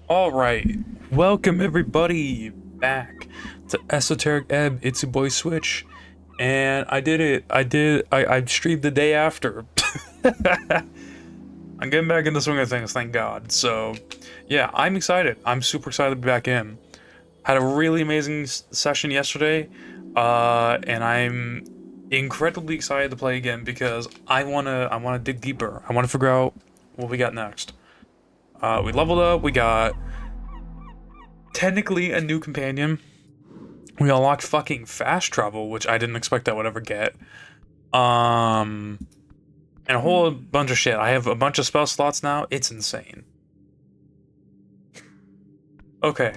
Alright, welcome everybody back to Esoteric Ebb. It's your boy Switch, and I did it. I streamed the day after. I'm getting back in the swing of things, thank God. So, yeah, I'm excited. I'm super excited to be back in. Had a really amazing session yesterday, and I'm incredibly excited to play again because I wanna dig deeper. I wanna figure out what we got next. We leveled up. We got technically a new companion. We unlocked fucking fast travel, which I didn't expect I would ever get. And a whole bunch of shit. I have a bunch of spell slots now. It's insane. Okay.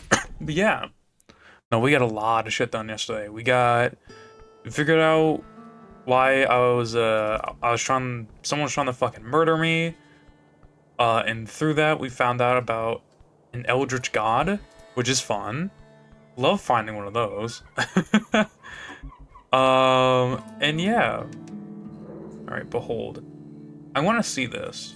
But yeah. No, we got a lot of shit done yesterday. We figured out why someone was trying to fucking murder me. And through that we found out about an eldritch god, which is fun. Love finding one of those. And yeah. Alright, behold. I want to see this.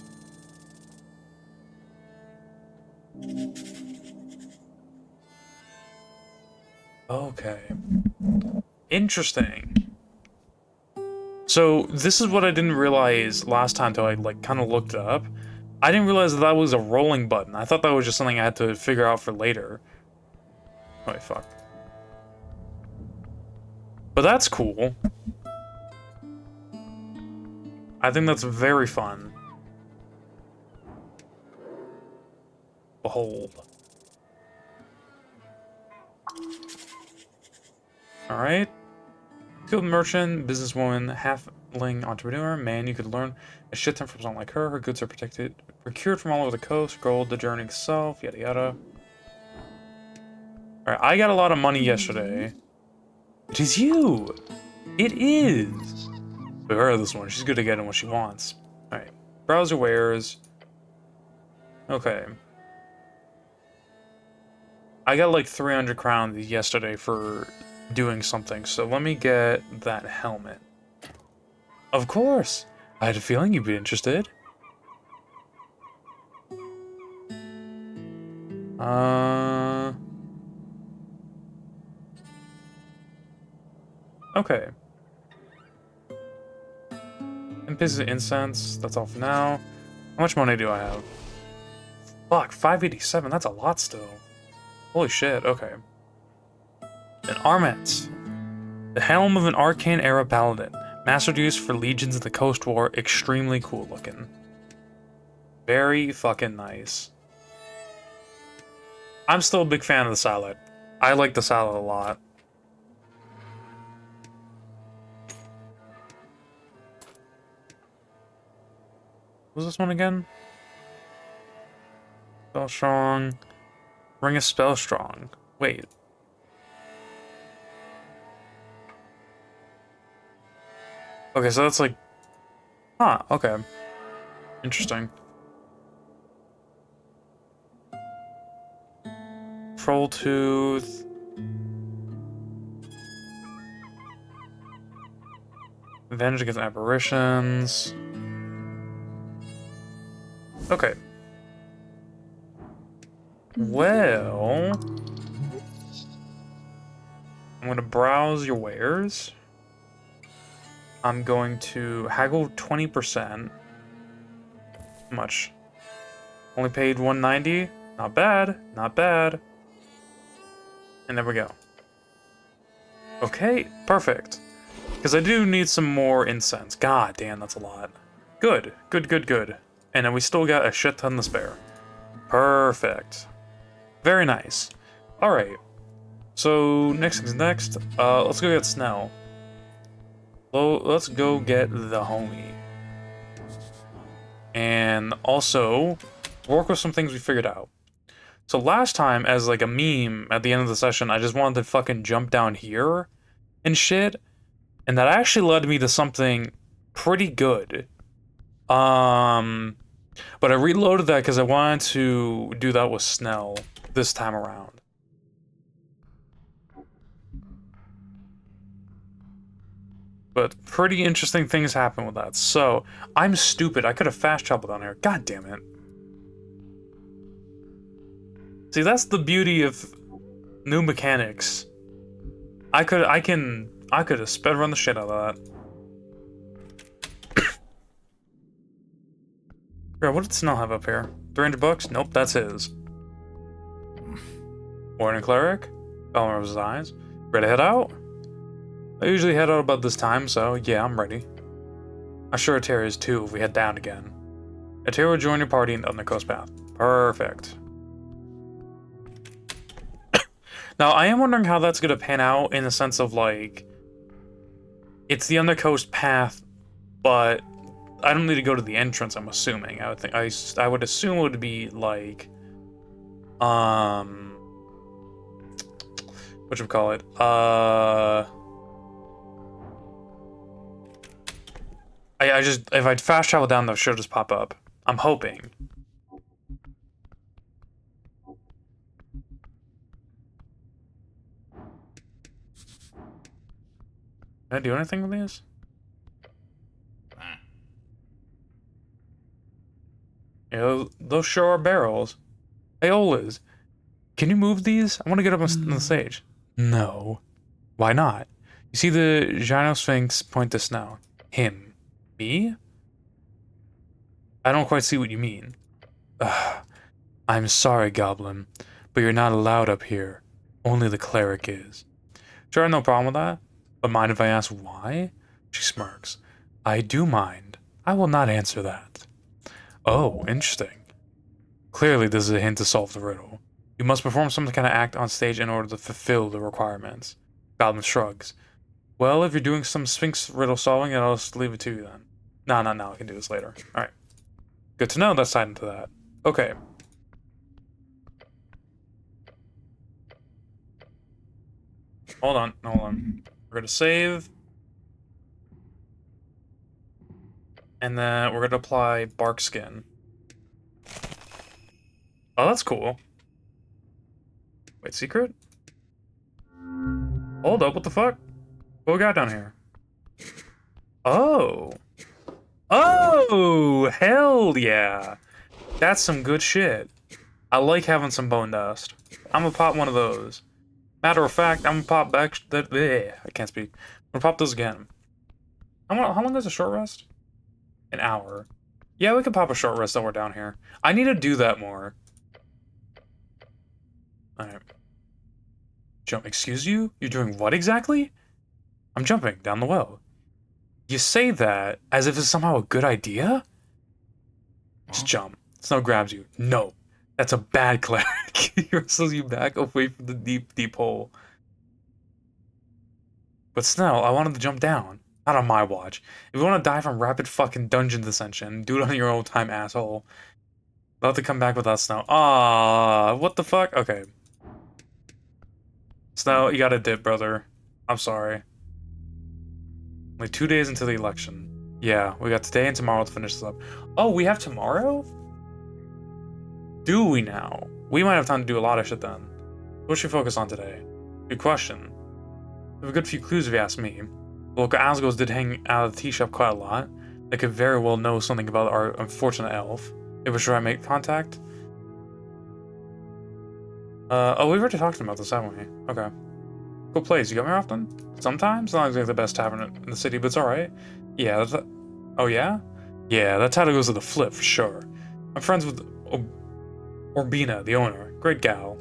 Okay. Interesting. So, this is what I didn't realize last time till I, kind of looked it up. I didn't realize that was a rolling button. I thought that was just something I had to figure out for later. Oh, wait, fuck. But that's cool. I think that's very fun. Behold. Alright. Skilled merchant, businesswoman, halfling entrepreneur. Man, you could learn a shit ton from someone like her. Her goods are protected, procured from all over the coast. Gold, the journey itself, yada yada. Alright, I got a lot of money yesterday. It is you! It is! We've heard of this one. She's good at getting what she wants. Alright. Browse your wares. Okay. I got like 300 crowns yesterday for doing something, so let me get that helmet. Of course! I had a feeling you'd be interested. Okay. And pieces of incense, that's all for now. How much money do I have? Fuck, 587, that's a lot still. Holy shit, okay. An armet. The helm of an arcane era paladin. Mastered use for legions in the Coast War. Extremely cool looking. Very fucking nice. I'm still a big fan of the salad. I like the salad a lot. What was this one again? Spell strong. Ring of spell strong. Wait. Okay, so that's like... Huh, okay. Interesting. Troll tooth. Advantage against apparitions. Okay. Well... I'm gonna browse your wares. I'm going to haggle 20%. How much? Only paid 190? Not bad, not bad. And there we go. Okay, perfect. Because I do need some more incense. God damn, that's a lot. Good, good, good, good. And then we still got a shit ton to spare. Perfect. Very nice. Alright. So, next thing's next. Let's go get Snell. Let's go get the homie. And also, work with some things we figured out. So last time, as like a meme at the end of the session, I just wanted to fucking jump down here and shit. And that actually led me to something pretty good. But I reloaded that because I wanted to do that with Snell this time around. But pretty interesting things happen with that. So, I'm stupid. I could have fast traveled down here. God damn it. See, that's the beauty of new mechanics. I could have sped run the shit out of that. Bro, what did Snell have up here? 300 bucks? Nope, that's his. Morning cleric? Elmer his eyes. Ready to head out? I usually head out about this time, so yeah, I'm ready. I'm sure Atera is too if we head down again. Atera will join your party on the coast path. Perfect. Now, I am wondering how that's gonna pan out in the sense of, like, it's the undercoast path, but I don't need to go to the entrance, I'm assuming. I would assume it would be, like, whatchamacallit? If I fast travel down, they'll sure just pop up. I'm hoping. Can I do anything with these? Yeah, those sure are barrels. Hey, Olas, can you move these? I want to get up on the stage. No. Why not? You see the Gynosphinx point to Snow. Him. Me? I don't quite see what you mean. Ugh. I'm sorry, Goblin, but you're not allowed up here. Only the cleric is. Sure, no problem with that. But mind if I ask why? She smirks. I do mind. I will not answer that. Oh, interesting. Clearly this is a hint to solve the riddle. You must perform some kind of act on stage in order to fulfill the requirements. Goblin shrugs. Well, if you're doing some Sphinx riddle solving, I'll just leave it to you then. No, not now. I can do this later. Alright. Good to know that's tied into that. Okay. Hold on. We're gonna save. And then we're gonna apply bark skin. Oh, that's cool. Wait, secret? Hold up, what the fuck? What we got down here? Oh. Oh, hell yeah. That's some good shit. I like having some bone dust. I'm gonna pop one of those. Matter of fact, I'm gonna pop back that. I can't speak. I'm gonna pop those again. How long is a short rest? An hour. Yeah, we can pop a short rest while we're down here. I need to do that more. Alright. Jump. Excuse you? You're doing what exactly? I'm jumping down the well. You say that as if it's somehow a good idea? Just jump. Snow grabs you. No. That's a bad cleric. He wrestles you back away from the deep, deep hole. But Snell, I wanted to jump down. Not on my watch. If you want to die from rapid fucking dungeon descension, do it on your own time, asshole. I'll have to come back without Snow. Ah, what the fuck? Okay. Snow, you gotta dip, brother. I'm sorry. Only 2 days until the election. Yeah, we got today and tomorrow to finish this up. Oh, we have tomorrow? Do we now? We might have time to do a lot of shit then. What should we focus on today? Good question. We have a good few clues if you ask me. The local Asgos did hang out of the tea shop quite a lot. They could very well know something about our unfortunate elf. If we're sure I make contact. Oh, we've already talked about this, haven't we? Okay. Cool place. You come here often? Sometimes? Not exactly the best tavern in the city, but it's alright. Yeah, oh yeah? Yeah, that's how it goes to the flip, for sure. I'm friends with Orbina, the owner. Great gal.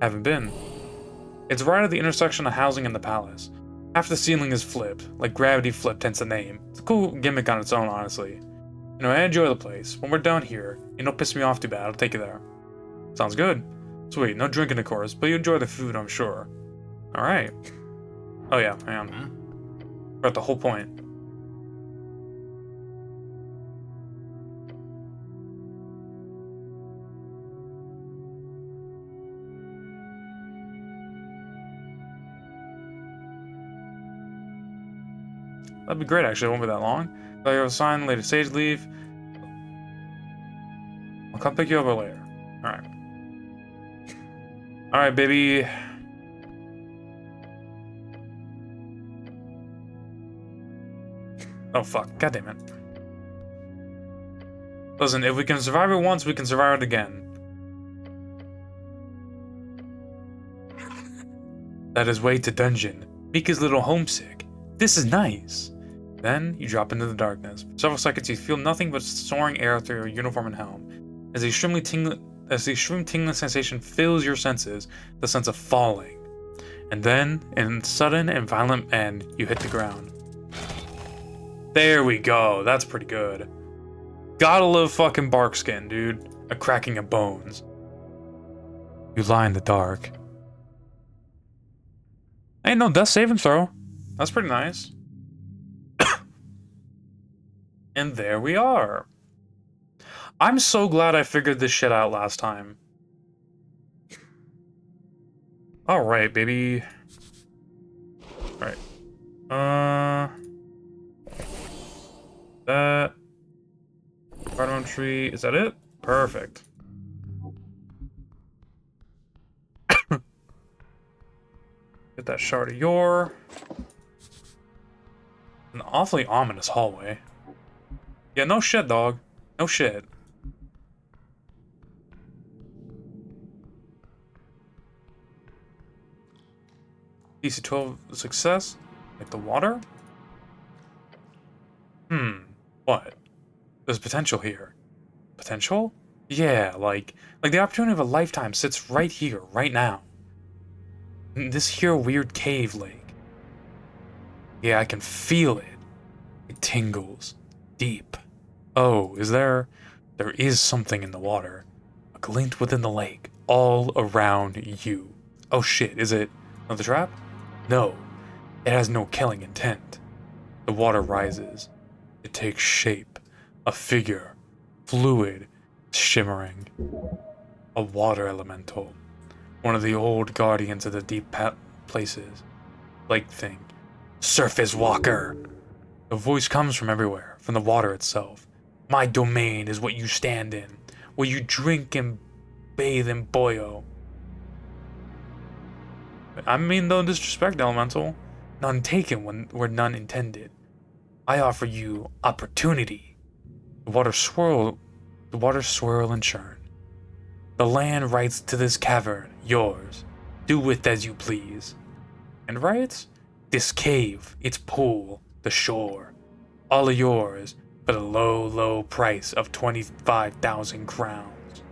Haven't been. It's right at the intersection of housing and the palace. Half the ceiling is flipped, like gravity flipped hence the name. It's a cool gimmick on its own, honestly. You know, I enjoy the place. When we're down here, you don't piss me off too bad, I'll take you there. Sounds good. Sweet, no drinking of course, but you enjoy the food, I'm sure. Alright. Oh yeah, I am. We're at the whole point. That'd be great, actually. It won't be that long. If I have a sign, later stage leave. I'll come pick you up later. Alright. Alright, baby. Oh, fuck. God damn it. Listen, if we can survive it once, we can survive it again. That is way to dungeon. Mika's little homesick. This is nice. Then you drop into the darkness. For several seconds you feel nothing but soaring air through your uniform and helm. As the extreme tingling sensation fills your senses, the sense of falling. And then, in sudden and violent end, you hit the ground. There we go. That's pretty good. Gotta love fucking bark skin, dude. A cracking of bones. You lie in the dark. Ain't no death saving throw. That's pretty nice. And there we are. I'm so glad I figured this shit out last time. Alright, baby. Alright. That. Cardamom tree. Is that it? Perfect. Get that shard of yore. An awfully ominous hallway. Yeah, no shit, dog. No shit. DC-12 success? Like the water? What? There's potential here. Potential? Yeah, like the opportunity of a lifetime sits right here, right now. In this here weird cave lake. Yeah, I can feel it. It tingles. Deep. Oh, is there... There is something in the water. A glint within the lake. All around you. Oh shit, is it another trap? No. It has no killing intent. The water rises. It takes shape. A figure. Fluid. Shimmering. A water elemental. One of the old guardians of the deep places. Lake thing. Surface walker. The voice comes from everywhere. From the water itself. My domain is what you stand in. Where you drink and bathe and boil. I mean, no disrespect, elemental. None taken where none intended. I offer you opportunity. The waters swirl and churn. The land rights to this cavern, yours. Do with as you please. And rights? This cave, its pool, the shore. All of yours, for the low, low price of 25,000 crowns.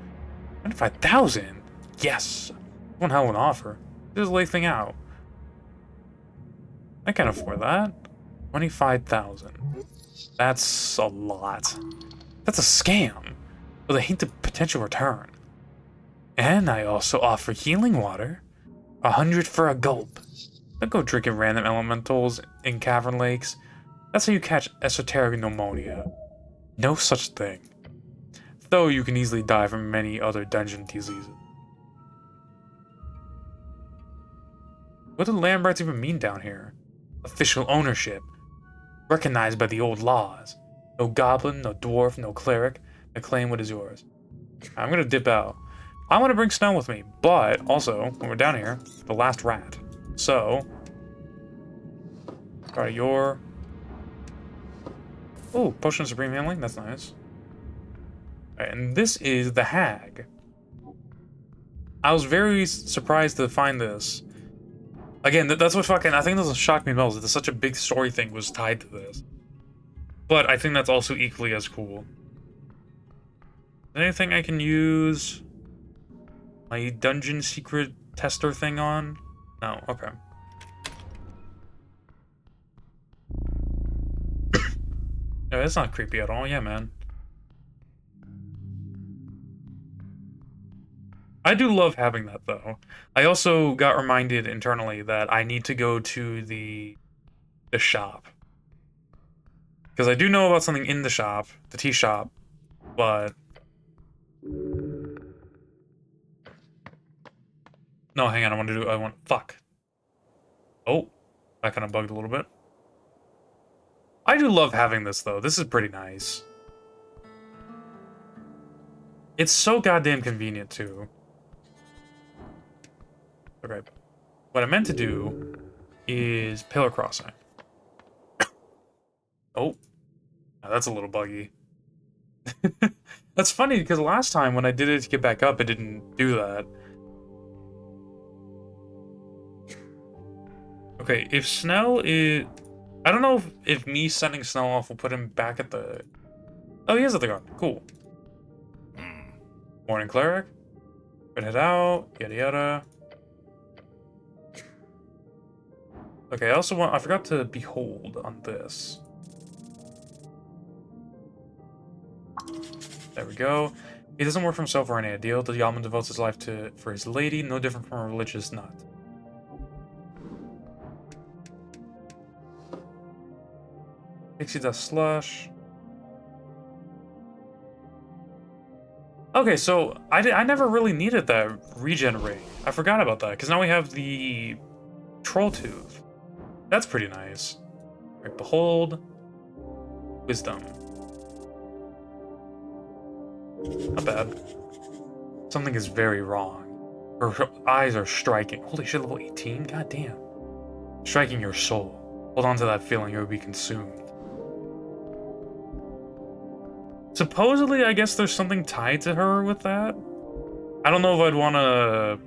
25,000? Yes. One hell of an offer. Just lay thing out. I can afford that. 25,000. That's a lot. That's a scam, with a hint of potential return. And I also offer healing water. 100 for a gulp. Don't go drinking random elementals in cavern lakes. That's how you catch esoteric pneumonia. No such thing. Though you can easily die from many other dungeon diseases. What do land rights even mean down here? Official ownership. Recognized by the old laws. No goblin, no dwarf, no cleric. I claim what is yours. I'm gonna dip out. I want to bring Snow with me, but also, when we're down here, the last rat. So, got your... Oh, Potion of Supreme Handling, that's nice. Right, and this is the Hag. I was very surprised to find this. Again, that's what fucking... I think that's what shocked me most, that such a big story thing was tied to this. But I think that's also equally as cool. Anything I can use my dungeon secret tester thing on? No, okay. No, that's not creepy at all. Yeah, man. I do love having that, though. I also got reminded internally that I need to go to the shop. Because I do know about something in the shop, the tea shop, but... No, hang on, fuck. Oh, that kind of bugged a little bit. I do love having this, though. This is pretty nice. It's so goddamn convenient, too. Okay. What I meant to do is pillar crossing. Oh. Now that's a little buggy. That's funny, because last time when I did it to get back up, it didn't do that. Okay, if Snell is... I don't know if me sending Snell off will put him back at the... Oh, he is at the garden. Cool. Morning Cleric. Red head out. Yada yada. Okay, I also want... I forgot to behold on this. There we go. He doesn't work for himself or any ideal. The Yaman devotes his life for his lady, no different from a religious nut. Pixie Dust Slush. Okay, so I never really needed that regenerate. I forgot about that, because now we have the Troll Tooth. That's pretty nice. Alright, Behold. Wisdom. Not bad. Something is very wrong. Her eyes are striking. Holy shit, level 18? God damn. Striking your soul. Hold on to that feeling, it would be consumed. Supposedly, I guess there's something tied to her with that. I don't know if I'd want to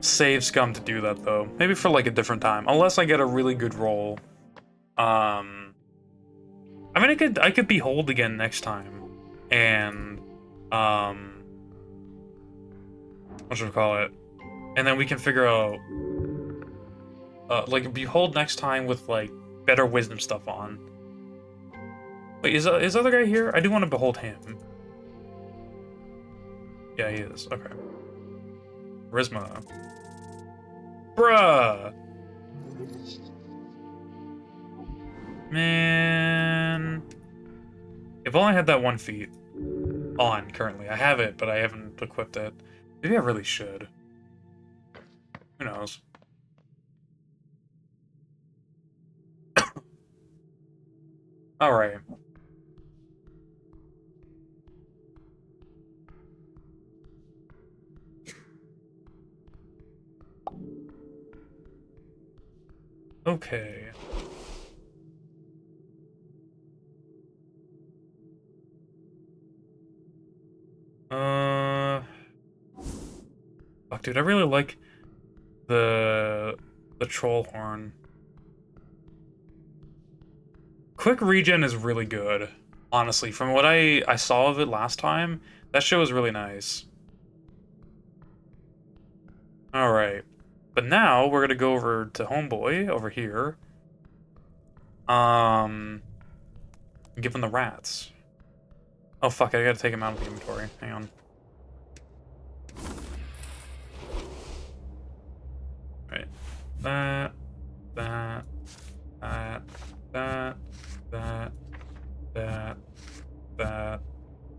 save Scum to do that, though. Maybe for, like, a different time. Unless I get a really good roll. I mean, I could behold again next time. And, what should we call it? And then we can figure out, like, behold next time with, like, better wisdom stuff on. Wait, is other guy here? I do want to behold him. Yeah, he is. Okay. Charisma. Bruh! Man... If only I had that 1 feat on currently. I have it, but I haven't equipped it. Maybe I really should. Who knows? Alright. Okay. Fuck, dude, I really like the troll horn. Quick regen is really good, honestly. From what I saw of it last time, that shit was really nice. Alright. But now, we're gonna go over to Homeboy, over here. Give him the rats. Oh fuck, I gotta take him out of the inventory. Hang on. Right. That.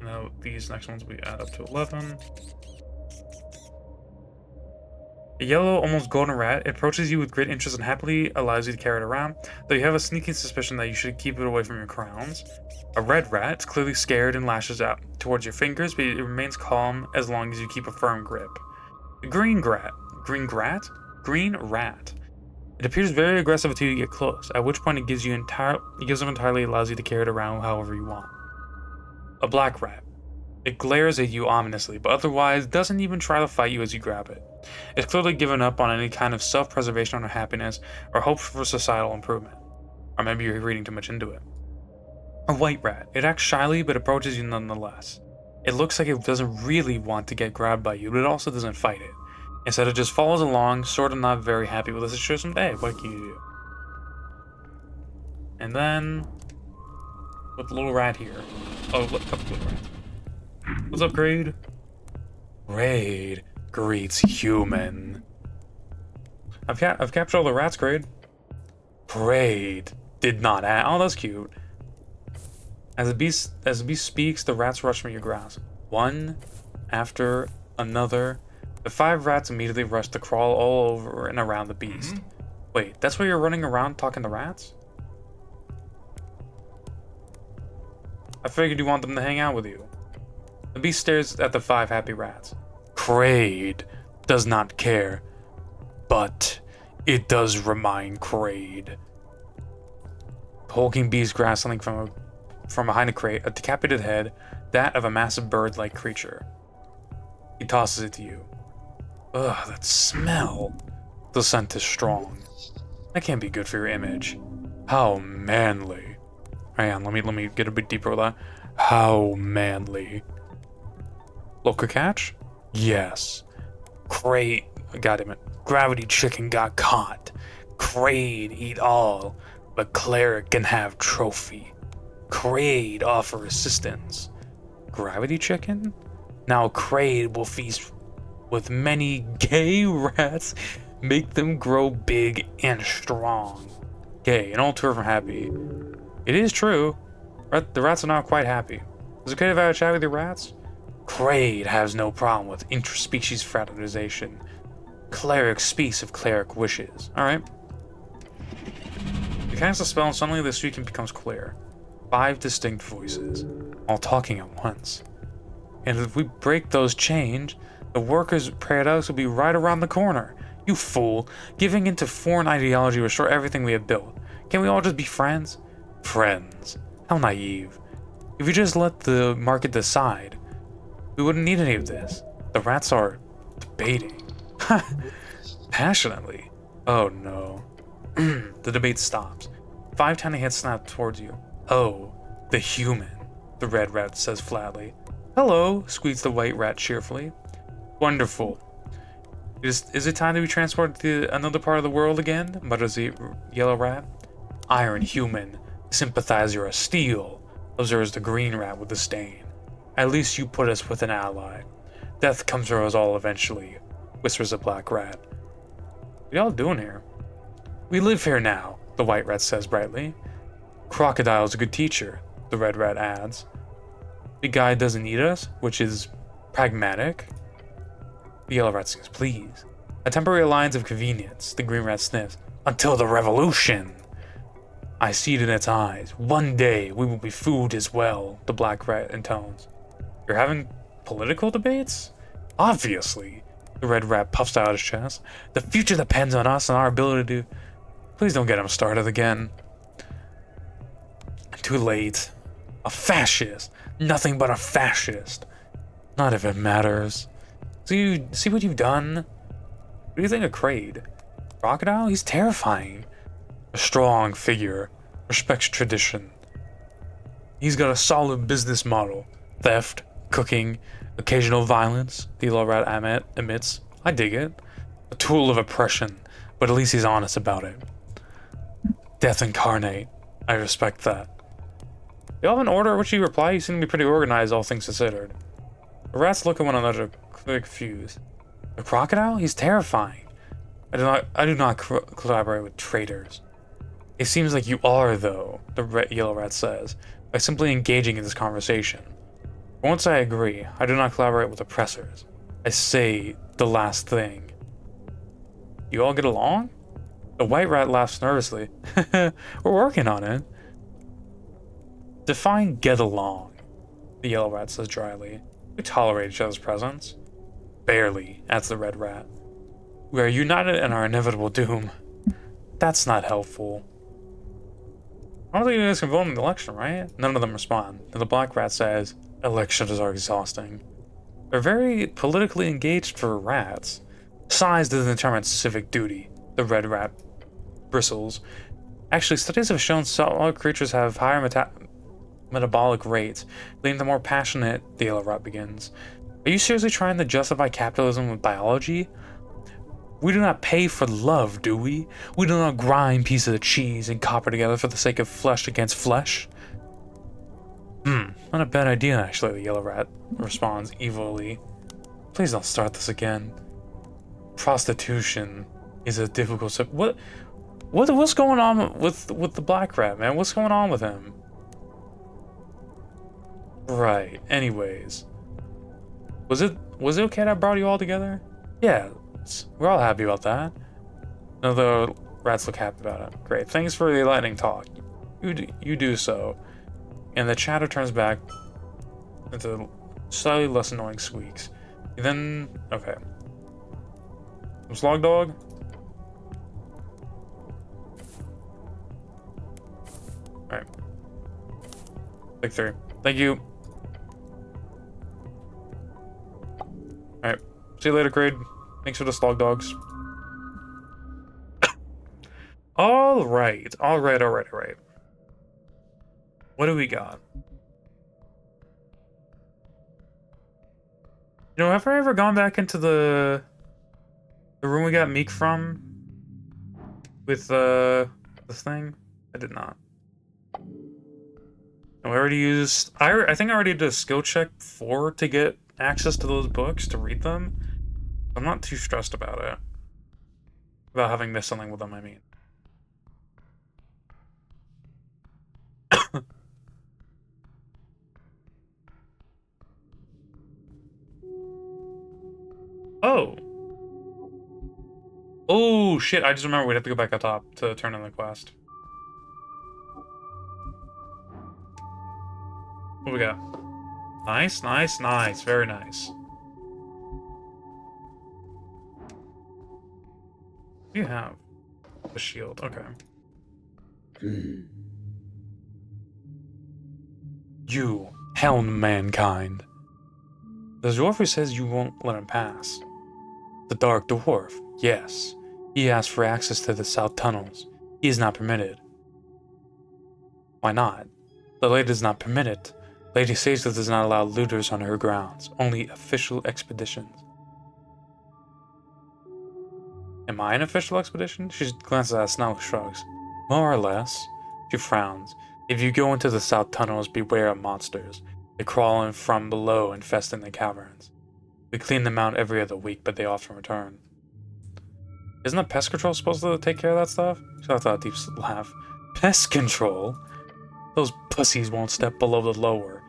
Now, these next ones we add up to 11. A yellow, almost golden rat approaches you with great interest and happily allows you to carry it around, though you have a sneaking suspicion that you should keep it away from your crowns. A red rat is clearly scared and lashes out towards your fingers, but it remains calm as long as you keep a firm grip. The green rat. It appears very aggressive until you get close, at which point it gives up entirely, allows you to carry it around however you want. A black rat. It glares at you ominously, but otherwise doesn't even try to fight you as you grab it. It's clearly given up on any kind of self-preservation or happiness, or hope for societal improvement. Or maybe you're reading too much into it. A white rat. It acts shyly, but approaches you nonetheless. It looks like it doesn't really want to get grabbed by you, but it also doesn't fight it. Instead, it just follows along, sort of not very happy with this. It shows him, hey, what can you do? And then... with the little rat here. Oh, look, couple little rats. What's up, Grade? Grade greets human. I've captured all the rats, Grade. Grade did not add. Oh, that's cute. As the beast speaks, the rats rush from your grasp. One after another. The 5 rats immediately rush to crawl all over and around the beast. Wait, that's why you're running around talking to rats? I figured you want them to hang out with you. The beast stares at the 5 happy rats. Kraid does not care, but it does remind Kraid. The hulking beast grabs something from behind a crate, a decapitated head, that of a massive bird-like creature. He tosses it to you. Ugh, that smell. The scent is strong. That can't be good for your image. How manly. Hang on, let me get a bit deeper with that. How manly. Local catch? Yes. Great. Goddamn it. Gravity chicken got caught. Kraid eat all, but cleric can have trophy. Kraid offer assistance. Gravity chicken? Now Kraid will feast with many gay rats, make them grow big and strong. Gay, and all two of them happy. It is true. The rats are not quite happy. Is it okay if I have a chat with your rats? Kraid has no problem with interspecies fraternization. Cleric speaks if cleric wishes. Alright. You cast a spell and suddenly the speaking becomes clear. 5 distinct voices, all talking at once. And if we break those chains, the workers' paradise will be right around the corner. You fool! Giving into foreign ideology will restore everything we have built. Can't we all just be friends? Friends. How naive. If you just let the market decide, we wouldn't need any of this. The rats are debating. Passionately. Oh no. The debate stops. 5 tiny heads snap towards you. Oh, the human, the red rat says flatly. Hello, squeaks the white rat cheerfully. Wonderful. Is it time to be transported to another part of the world again? Mutters the yellow rat. Iron human, sympathizer of steel, observes the green rat with disdain. At least you put us with an ally. Death comes for us all eventually, whispers the black rat. What y'all doing here? We live here now, the white rat says brightly. Crocodile's a good teacher, the red rat adds. The guy doesn't need us, which is pragmatic. The yellow rat says, please. A temporary alliance of convenience, the green rat sniffs. Until the revolution! I see it in its eyes. One day we will be food as well, the black rat intones. You're having political debates? Obviously, the red rat puffs out his chest. The future depends on us and our ability to... Please don't get him started again. Too late. A fascist. Nothing but a fascist. Not if it matters. See what you've done? What do you think of Kraid? Crocodile? He's terrifying. A strong figure. Respects tradition. He's got a solid business model. Theft, cooking, occasional violence, the yellow rat admits. I dig it. A tool of oppression, but at least he's honest about it. Death incarnate. I respect that. You all have an order which you reply? You seem to be pretty organized, all things considered. The rats look at one another, confused. The crocodile? He's terrifying. I do not collaborate with traitors. It seems like you are, though, the yellow rat says, by simply engaging in this conversation. Once I agree, I do not collaborate with oppressors. I say the last thing. You all get along? The white rat laughs nervously. We're working on it. Define get along, the yellow rat says dryly. We tolerate each other's presence. Barely, adds the red rat. We are united in our inevitable doom. That's not helpful. I don't think you guys can vote in the election, right? None of them respond. And the black rat says, elections are exhausting. They're very politically engaged for rats. Size doesn't determine civic duty, the red rat bristles. Actually, studies have shown some creatures have higher metabolic rates, leading to more passionate, the yellow rat begins. Are you seriously trying to justify capitalism with biology? We do not pay for love, do we? We do not grind pieces of cheese and copper together for the sake of flesh against flesh. Not a bad idea, actually, the yellow rat responds evilly. Please don't start this again. Prostitution is a difficult what's going on with the black rat, man? What's going on with him? Right, anyways. Was it okay that I brought you all together? Yeah, we're all happy about that. No, the rats look happy about it. Great, thanks for the enlightening talk. You do so. And the chatter turns back into slightly less annoying squeaks. Then, okay. Some slog dog? Alright. Take 3. Thank you. Alright. See you later, Kraid. Thanks for the slog dogs. Alright. Alright. What do we got? You know, have I ever gone back into the room we got Meek from? With, this thing? I did not. No, I already used... I think I already did a skill check 4 to get access to those books, to read them. I'm not too stressed about it. About having missed something with them, I mean. Oh! Oh, shit, I just remember we'd have to go back up top to turn in the quest. What we got? Nice. Very nice. What do you have? A shield, okay. You, helm mankind. The dwarf who says you won't let him pass. The dark dwarf, yes. He asked for access to the south tunnels. He is not permitted. Why not? The lady does not permit it. Lady Sazeth does not allow looters on her grounds, only official expeditions. Am I an official expedition? She glances at Snow, shrugs. More or less. She frowns. If you go into the south tunnels, beware of monsters. They crawl in from below, infesting the caverns. We clean them out every other week, but they often return. Isn't the pest control supposed to take care of that stuff? She lets out a deep laugh. Pest control? Those pussies won't step below the lower,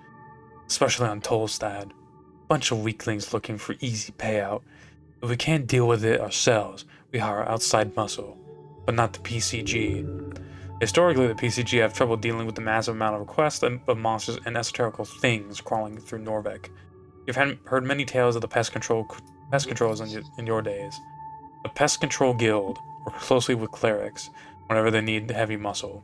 especially on Tolstad. Bunch of weaklings looking for easy payout. If we can't deal with it ourselves, we hire outside muscle, but not the PCG. Historically, the PCG have trouble dealing with the massive amount of requests of monsters and esoterical things crawling through Norvik. You've heard many tales of the pest controls in your days. The Pest Control Guild works closely with clerics whenever they need heavy muscle.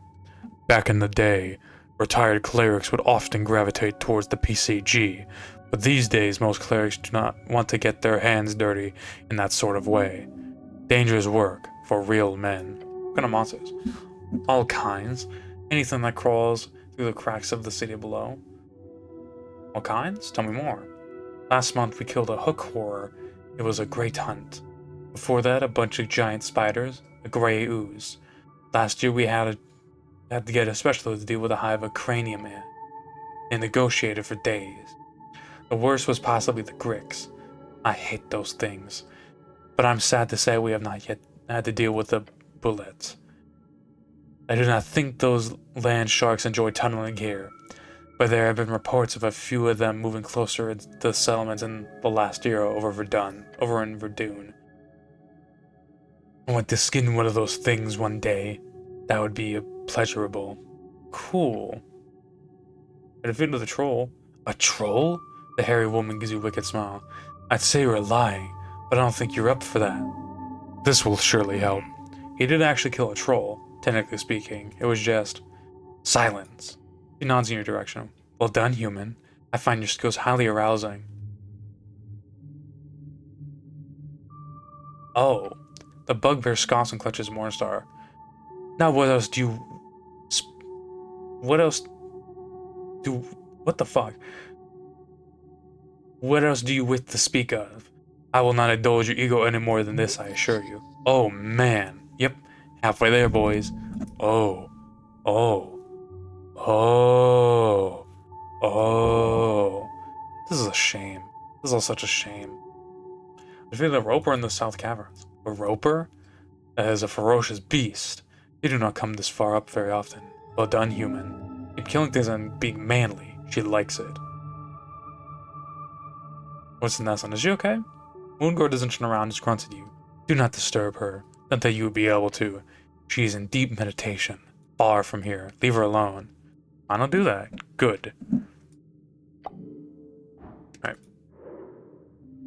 Back in the day, retired clerics would often gravitate towards the PCG, but these days most clerics do not want to get their hands dirty in that sort of way. Dangerous work for real men. What kind of monsters? All kinds. Anything that crawls through the cracks of the city below. All kinds? Tell me more. Last month we killed a hook horror. It was a great hunt. Before that, a bunch of giant spiders, a grey ooze. Last year we had to get a specialist to deal with a hive of cranium ant, and negotiated for days. The worst was possibly the gricks. I hate those things. But I'm sad to say we have not yet had to deal with the bullets. I do not think those land sharks enjoy tunneling here, but there have been reports of a few of them moving closer to the settlements in the last year over in Verdun. I want to skin one of those things one day. That would be pleasurable. Cool. I defeated the troll. A troll? The hairy woman gives you a wicked smile. I'd say you're lying, but I don't think you're up for that. This will surely help. He did actually kill a troll, technically speaking. It was just silence. He nods in your direction. Well done, human. I find your skills highly arousing. Oh. The bugbear scoffs and clutches Morningstar. Now what else do you... What else do... What the fuck? What else do you wish to speak of? I will not indulge your ego any more than this, I assure you. Oh, man. Yep. Halfway there, boys. Oh. Oh. Oh. Oh. This is a shame. This is all such a shame. I feel the roper in the South Caverns. A roper? That is a ferocious beast. You do not come this far up very often. Well done, human. Keep killing things and being manly. She likes it. What's the next one? Is she okay? Moongore doesn't turn around and just grunts at you. Do not disturb her. Not that you would be able to. She is in deep meditation. Far from here. Leave her alone. I don't do that. Good. Alright.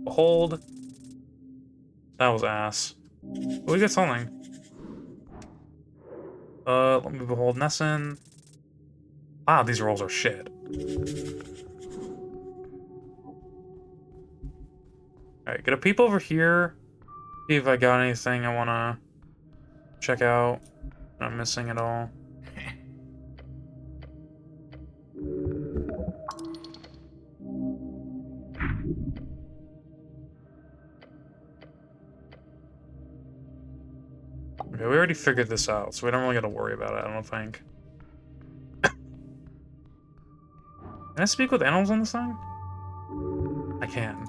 Behold. That was ass. We get something. Let me behold Nessun. Wow, these rolls are shit. Alright, get a peep over here. See if I got anything I wanna check out. I'm missing it all. Okay, we already figured this out, so we don't really gotta worry about it, I don't think. Can I speak with animals on this thing? I can.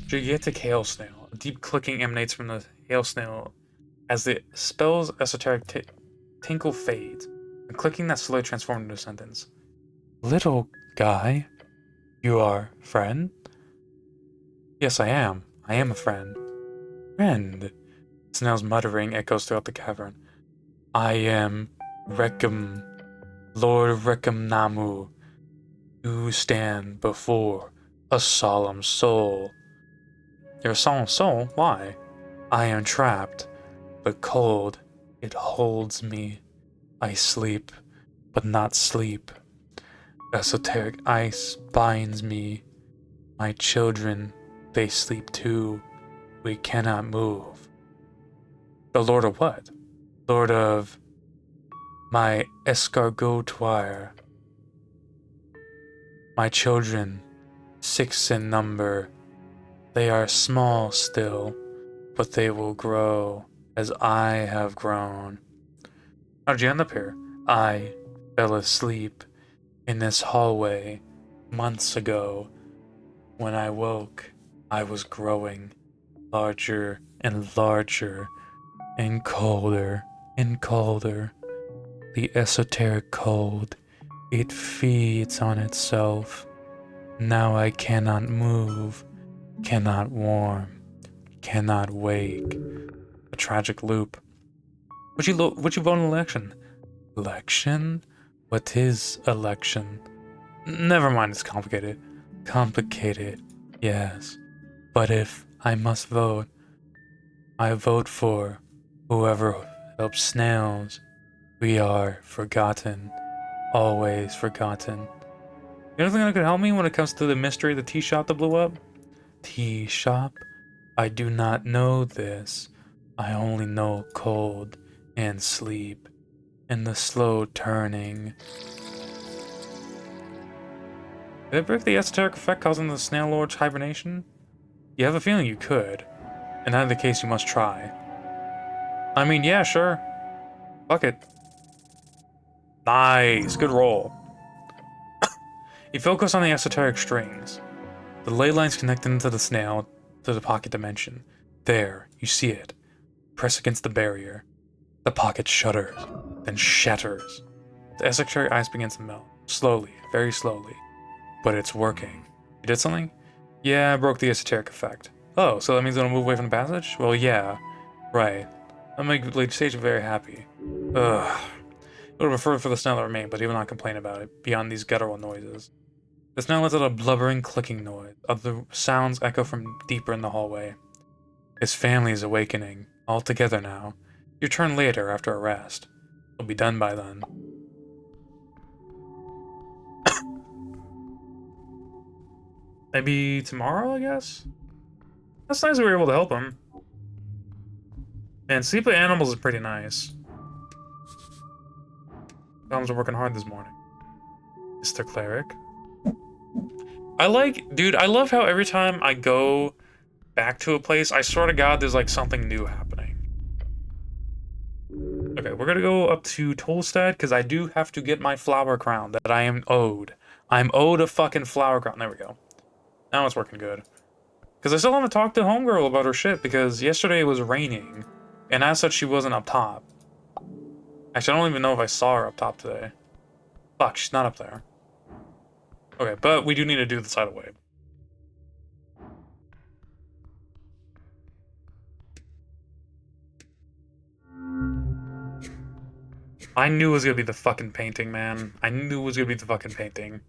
Gigantic hail snail. A deep clicking emanates from the hail snail as the spell's esoteric tinkle fades. The clicking that slowly transformed into a sentence. Little guy, you are friend? Yes, I am. I am a friend. Friend. Snail's muttering echoes throughout the cavern. I am Reckham, Lord Reckham Namu. You stand before a solemn soul. You're a solemn soul? Why? I am trapped, but cold. It holds me. I sleep, but not sleep. Esoteric ice binds me. My children, they sleep too. We cannot move. The Lord of what? Lord of my escargotoire. My children, 6 in number. They are small still, but they will grow as I have grown. How did you end up here? I fell asleep in this hallway months ago. When I woke, I was growing larger and larger and colder and colder. The esoteric cold, it feeds on itself. Now I cannot move, cannot warm, cannot wake. A tragic loop. Would you vote in an election? Election? What is election? Never mind, it's complicated. Complicated, yes. But if I must vote, I vote for whoever helps snails. We are forgotten. Always forgotten. The only thing that could help me when it comes to the mystery of the tea shop that blew up? Tea shop? I do not know this. I only know cold and sleep and the slow turning. Did it break the esoteric effect causing the snail lord's hibernation? You have a feeling you could. In either case, you must try. I mean, yeah, sure. Fuck it. Nice, good roll. You focus on the esoteric strings. The ley lines connected into the snail to the pocket dimension. There, you see it. Press against the barrier. The pocket shudders, then shatters. The esoteric ice begins to melt. Slowly, very slowly. But it's working. You did something? Yeah, I broke the esoteric effect. Oh, so that means I'm gonna move away from the passage? Well, yeah. Right. That'll make Lady Sage very happy. Ugh. I would have preferred for the snail to remain, but he will not complain about it, beyond these guttural noises. The snail lets out a blubbering, clicking noise. Other sounds echo from deeper in the hallway. His family is awakening, all together now. Your turn later, after a rest. It'll be done by then. Maybe tomorrow, I guess? That's nice that we were able to help him. And sleep with animals is pretty nice. Goblins are working hard this morning. Mr. Cleric. Dude, I love how every time I go back to a place, I swear to God, there's like something new happening. Okay, we're gonna go up to Tolstad, because I do have to get my flower crown that I am owed. I'm owed a fucking flower crown. There we go. Now it's working good. Because I still haven't talked to Homegirl about her shit, because yesterday it was raining, and as such, she wasn't up top. Actually, I don't even know if I saw her up top today. Fuck, she's not up there. Okay, but we do need to do this either way. I knew it was gonna be the fucking painting, man. I knew it was gonna be the fucking painting.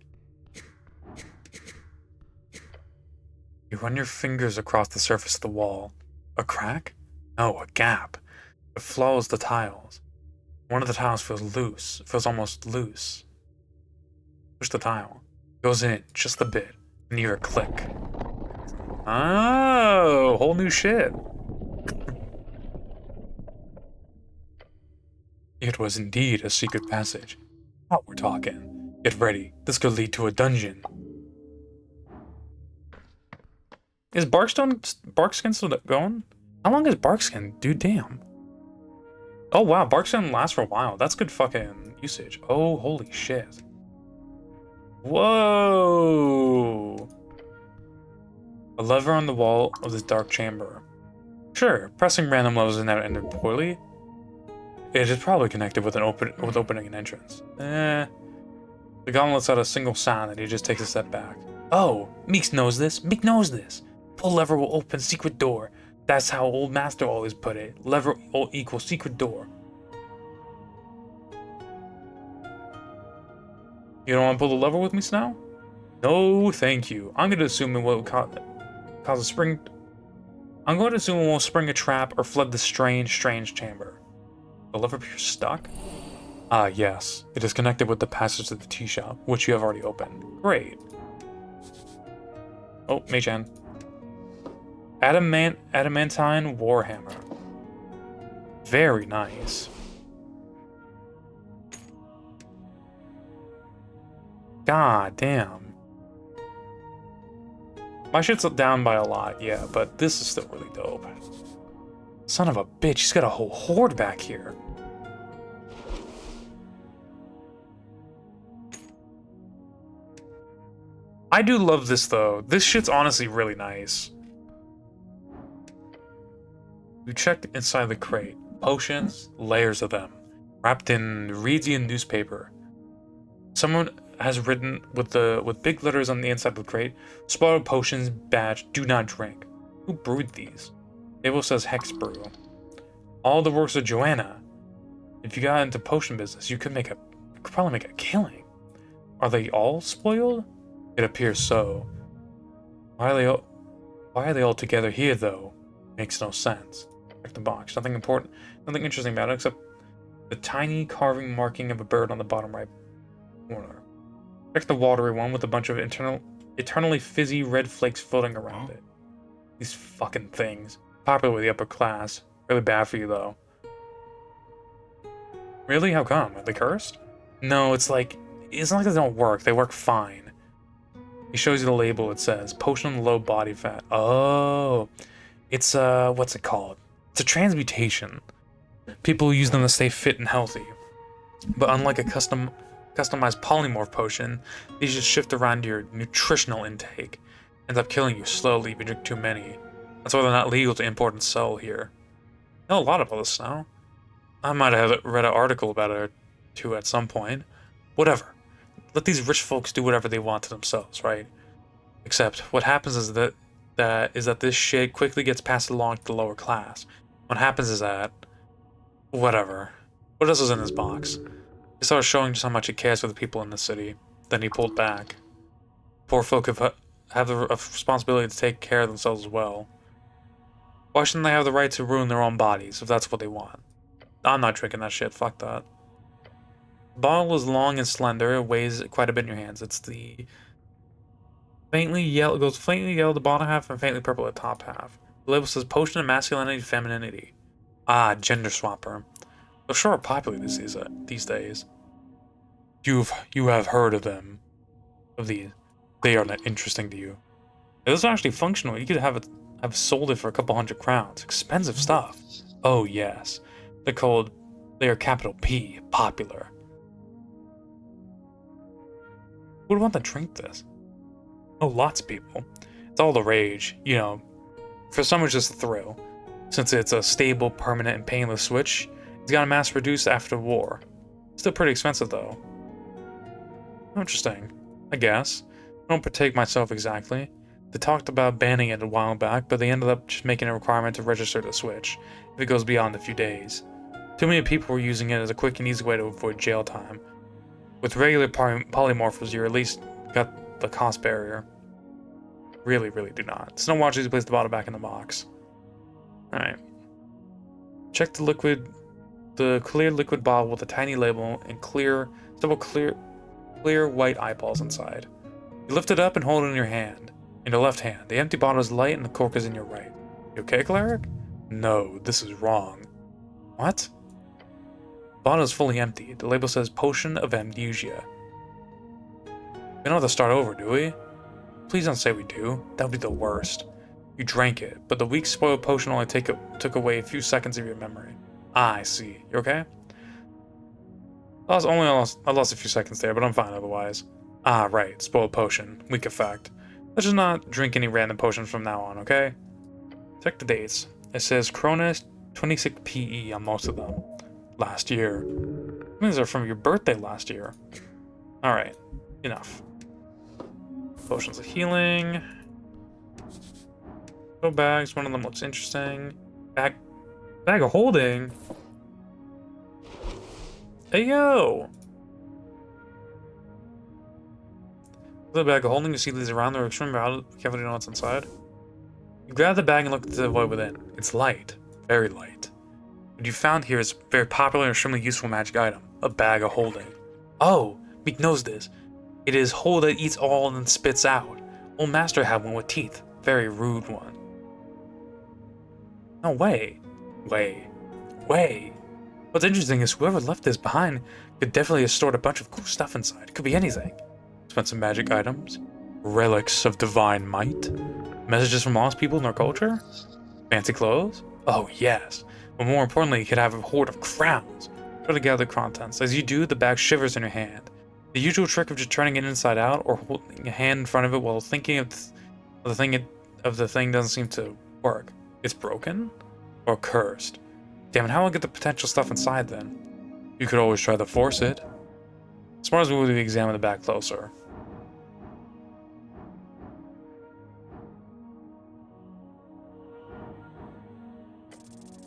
You run your fingers across the surface of the wall. A crack? No, a gap. It flows the tiles. One of the tiles feels almost loose. Push the tile. Goes in just a bit, and you hear a click. Oh, whole new shit. It was indeed a secret passage. Now we're talking. Get ready. This could lead to a dungeon. Is Barkskin still going? How long is Barkskin? Dude, damn. Oh wow, Barkskin lasts for a while. That's good fucking usage. Oh, holy shit. Whoa! A lever on the wall of this dark chamber. Sure, pressing random levels has never ended poorly. It is probably connected with opening an entrance. The golem lets out a single sound and he just takes a step back. Oh, Meeks knows this. Meek knows this. Pull lever will open secret door. That's how old master always put it. Lever equals secret door. You don't want to pull the lever with me, Snow? No, thank you. I'm going to assume it will cause a spring. I'm going to assume it will spring a trap or flood the strange chamber. The lever appears stuck? Ah, yes. It is connected with the passage to the tea shop, which you have already opened. Great. Oh, Mage Hand. Adamantine Warhammer. Very nice. God damn. My shit's down by a lot, yeah, but this is still really dope. Son of a bitch, he's got a whole horde back here. I do love this though. This shit's honestly really nice. We checked inside the crate. Potions, layers of them, wrapped in Reedian newspaper. Someone has written with big letters on the inside of the crate, "Spoiled potions badge, do not drink." Who brewed these? Label says Hex Brew. All the works of Joanna. If you got into potion business, you could probably make a killing. Are they all spoiled? It appears so. Why are they all together here though? Makes no sense. Check the box. Nothing important, nothing interesting about it except the tiny carving marking of a bird on the bottom right corner. Check the watery one with a bunch of eternally fizzy red flakes floating around it. These fucking things. Popular with the upper class. Really bad for you though. Really? How come? Are they cursed? No, it's not like they don't work. They work fine. He shows you the label. It says potion low body fat. Oh, it's what's it called? It's a transmutation. People use them to stay fit and healthy. But unlike a customized polymorph potion, these just shift around your nutritional intake. Ends up killing you slowly if you drink too many. That's why they're not legal to import and sell here. I know a lot about this now. I might have read an article about it or two at some point. Whatever. Let these rich folks do whatever they want to themselves, right? Except what happens is that this shit quickly gets passed along to the lower class. What happens is that whatever. What else is in this box? He started showing just how much he cares for the people in the city. Then he pulled back. Poor folk have the responsibility to take care of themselves as well. Why shouldn't they have the right to ruin their own bodies if that's what they want? I'm not drinking that shit. Fuck that. The bottle is long and slender. It weighs quite a bit in your hands. It's the faintly yellow. It goes faintly yellow at the bottom half and faintly purple at the top half. The label says potion of masculinity, femininity. Ah, gender swapper. They're sure are popular these days. You have heard of them. Of these. They are not interesting to you. It is actually functional. You could have sold it for a couple $100 crowns. Expensive stuff. Oh yes. They are capital P, popular. Who would want to drink this? Oh, lots of people. It's all the rage, you know. For some it's just a thrill. Since it's a stable, permanent, and painless switch, it's got mass-produced after the war. Still pretty expensive though. Interesting, I guess. I don't partake myself exactly. They talked about banning it a while back, but they ended up just making a requirement to register the Switch, if it goes beyond a few days. Too many people were using it as a quick and easy way to avoid jail time. With regular polymorphs, you at least got the cost barrier. Really, really do not. Snow watches you place the bottle back in the box. Alright. Check the clear liquid bottle with a tiny label and several clear white eyeballs inside. You lift it up and hold it in your hand. In your left hand. The empty bottle is light and the cork is in your right. You okay, cleric? No, this is wrong. What? bottle is fully empty. The label says Potion of Amnesia. We don't have to start over, do we? Please don't say we do. That would be the worst. You drank it, but the weak spoiled potion only took away a few seconds of your memory. Ah, I see. You okay? I lost a few seconds there, but I'm fine otherwise. Ah, right. Spoiled potion. Weak effect. Let's just not drink any random potions from now on, okay? Check the dates. It says Cronus 26 PE on most of them. Last year. These are from your birthday last year. Alright. Enough. Potions of healing. No bags. One of them looks interesting. Bag of holding? Hey, yo! The bag of holding, you see these around, they're extremely loud. Carefully know what's inside. You grab the bag and look at the void within. It's light. Very light. What you found here is a very popular and extremely useful magic item. A bag of holding. Oh, Meek knows this. It is hole that eats all and then spits out. Old Master had one with teeth. Very rude one. No way. Way. What's interesting is whoever left this behind could definitely have stored a bunch of cool stuff inside. It could be anything. Expensive magic items. Relics of divine might. Messages from lost people in their culture. Fancy clothes. Oh yes. But more importantly, you could have a hoard of crowns. Try to gather the contents. As you do, the bag shivers in your hand. The usual trick of just turning it inside out or holding a hand in front of it while thinking of the thing doesn't seem to work. It's broken? Or cursed? Damn it, how will I get the potential stuff inside then? You could always try to force it. Smart as we would examine the bag closer.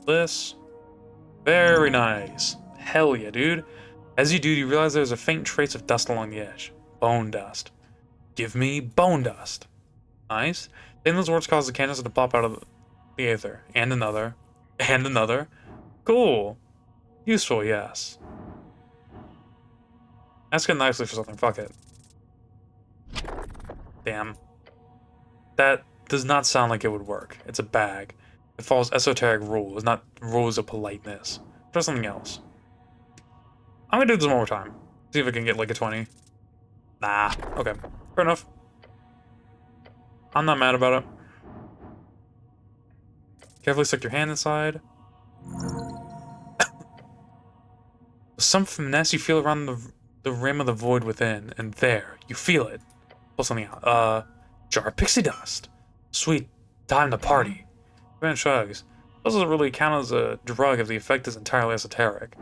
This. Very nice. Hell yeah, dude. As you do, you realize there's a faint trace of dust along the edge. Bone dust. Give me bone dust. Nice. Then those words cause the canister to pop out of the aether. And another. And another. Cool. Useful, yes. Ask it nicely for something. Fuck it. Damn. That does not sound like it would work. It's a bag. It follows esoteric rules, not rules of politeness. Try something else. I'm gonna do this one more time. See if I can get like a 20. Nah. Okay. Fair enough. I'm not mad about it. Carefully stick your hand inside. With some finesse, you feel around the rim of the void within, and there, you feel it. Pull something out. Jar of pixie dust. Sweet. Time to party. Man shrugs. This doesn't really count as a drug if the effect is entirely esoteric.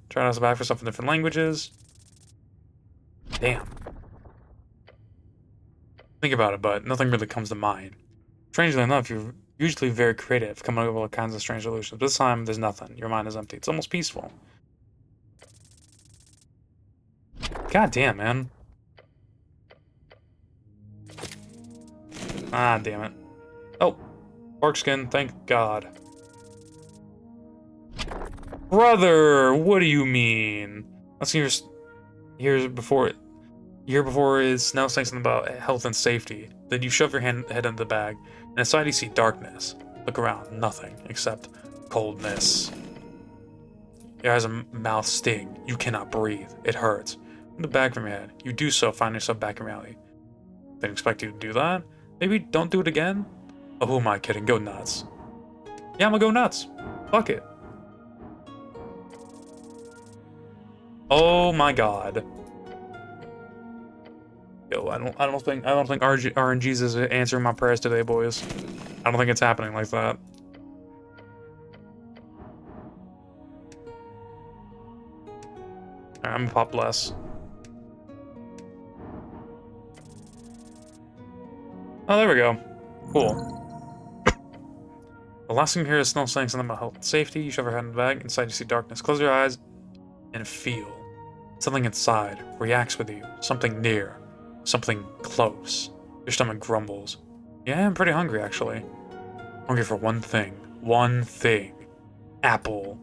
Try to ask back for stuff in different languages. Damn. Think about it, but nothing really comes to mind. Strangely enough, you're usually very creative, coming up with all kinds of strange solutions. But this time, there's nothing. Your mind is empty. It's almost peaceful. God damn, man. Ah, damn it. Oh, bark skin, thank God. Brother, what do you mean? Let's hear before is now saying something about health and safety. Then you shove your head into the bag, and inside you see darkness. Look around, nothing except coldness. Your eyes and mouth sting. You cannot breathe. It hurts. Remove the bag from your head. You do so, find yourself back in reality. Didn't expect you to do that. Maybe don't do it again? Oh, who am I kidding? Go nuts. Yeah, I'm gonna go nuts. Fuck it. Oh my God. Yo, I don't think RNG's is answering my prayers today, boys. I don't think it's happening like that. Alright, I'm gonna pop less. Oh, there we go. Cool. The last thing here is Snow saying something about health and safety. You shove your head in the bag. Inside you see darkness. Close your eyes and feel. Something inside reacts with you. Something near. Something close. Your stomach grumbles. Yeah, I'm pretty hungry, actually. Hungry for one thing. One thing. Apple.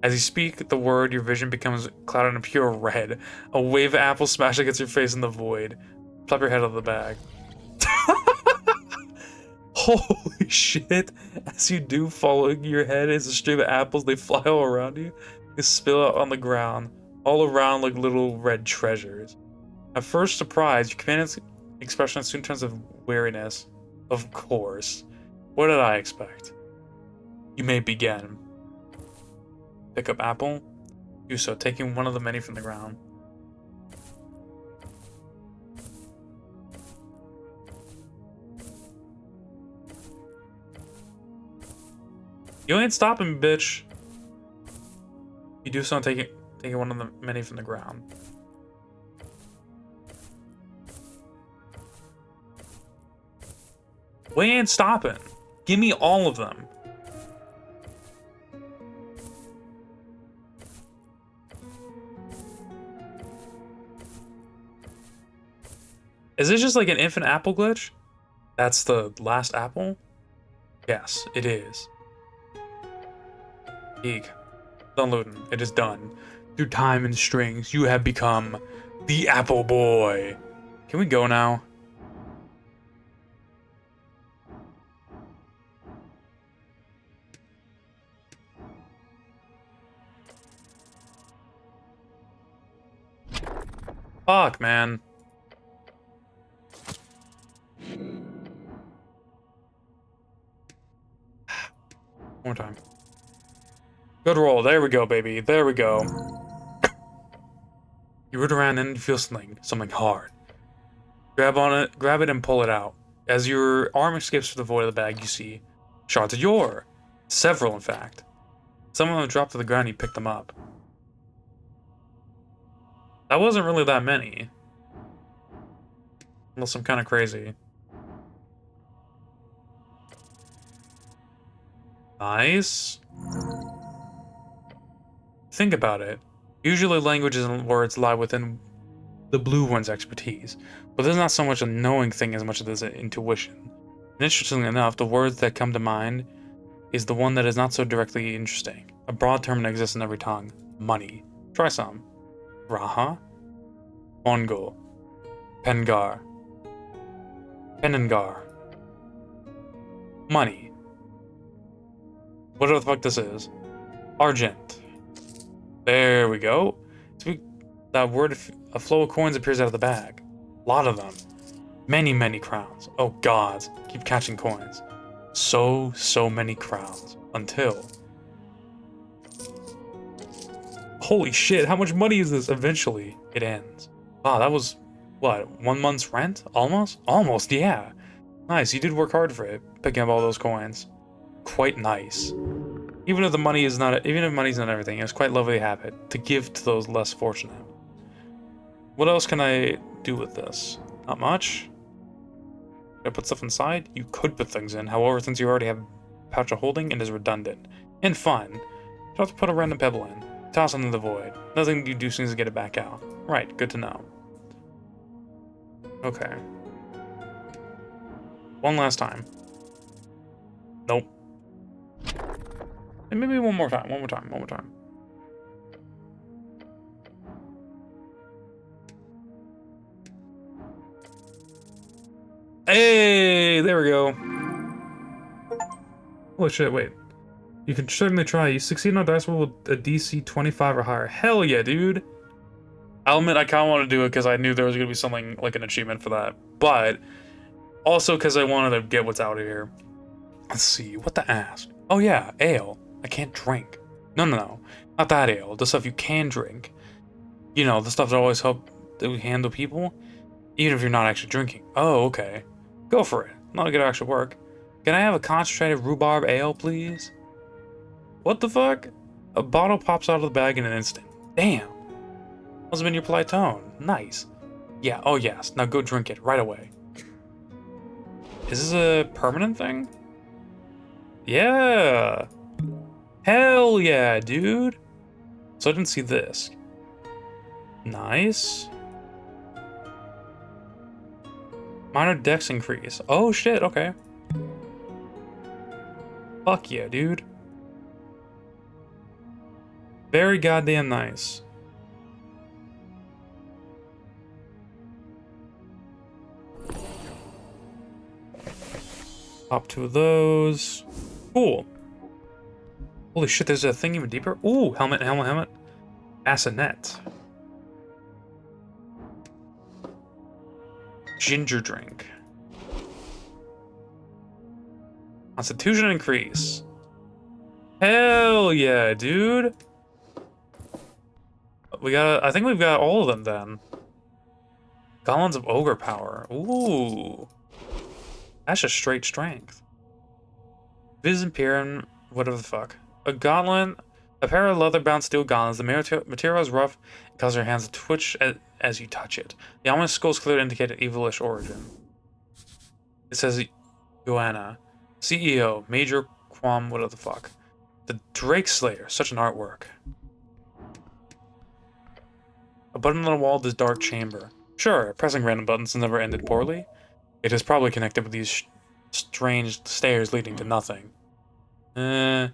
As you speak the word, your vision becomes clouded in pure red. A wave of apples smash against your face in the void. Plop your head out of the bag. Holy shit! As you do, following your head is a stream of apples. They fly all around you. They spill out on the ground, all around like little red treasures. At first surprise, your companion's expression soon turns of weariness. Of course. What did I expect? You may begin. Pick up apple. Do so, taking one of the many from the ground. You ain't stopping me, bitch. You do so, taking one of the many from the ground. We ain't stopping. Give me all of them. Is this just like an infinite apple glitch? That's the last apple? Yes, it is. Geek. Unloading. It is done. Through time and strings, you have become the Apple Boy. Can we go now? Fuck, man. One more time. Good roll. There we go, baby. There we go. You root around and you feel something hard. Grab it and pull it out. As your arm escapes through the void of the bag, you see shards of yore. Several, in fact. Some of them drop to the ground and you pick them up. That wasn't really that many. Unless I'm kind of crazy. Nice. Think about it. Usually languages and words lie within the blue one's expertise, but there's not so much a knowing thing as much as there's an intuition. And interestingly enough, the word that come to mind is the one that is not so directly interesting. A broad term that exists in every tongue. Money. Try some. Raha. Mongo. Pengar. Penengar. Money. Whatever the fuck this is. Argent. There we go. That word, a flow of coins appears out of the bag. A lot of them. Many, many crowns. Oh god. Keep catching coins. So many crowns. Until... Holy shit, how much money is this? Eventually, it ends. Wow, that was, what, 1 month's rent? Almost? Almost, yeah. Nice, you did work hard for it, picking up all those coins. Quite nice. Even if money's not everything, it's quite lovely to have it, to give to those less fortunate. What else can I do with this? Not much. Can I put stuff inside? You could put things in, however, since you already have a pouch of holding, it is redundant. And fun. You have to put a random pebble in. Toss it into the void. Nothing you do seems to get it back out. Right, good to know. Okay. One last time. Nope. And maybe one more time. Hey, there we go. Holy shit, wait. You can certainly try. You succeed on a dice roll with a DC 25 or higher. Hell yeah, dude. I'll admit I kind of want to do it because I knew there was going to be something like an achievement for that. But also because I wanted to get what's out of here. Let's see, what to ask? Oh yeah, ale. I can't drink. No. Not that ale. The stuff you can drink. You know, the stuff that always help that we handle people. Even if you're not actually drinking. Oh, okay. Go for it. Not a good actual work. Can I have a concentrated rhubarb ale, please? What the fuck? A bottle pops out of the bag in an instant. Damn. Must have been your polite tone. Nice. Yeah, oh yes. Now go drink it right away. Is this a permanent thing? Yeah. Hell yeah, dude. So I didn't see this. Nice. Minor dex increase. Oh shit, okay. Fuck yeah, dude. Very goddamn nice. Pop 2 of those. Cool. Holy shit, there's a thing even deeper. Ooh, helmet, helmet, helmet. Bassinet. Ginger drink. Constitution increase. Hell yeah, dude. I think we've got all of them then. Goblins of ogre power. Ooh. That's just straight strength. Viz Imperium, whatever the fuck. A pair of leather-bound steel gauntlets. The material is rough and causes your hands to twitch as you touch it. The ominous skulls clearly indicate an evilish origin. It says Joanna, CEO, Major Quam, whatever the fuck. The Drake Slayer, such an artwork. A button on the wall of this dark chamber. Sure, pressing random buttons has never ended poorly. It is probably connected with these strange stairs leading to nothing. He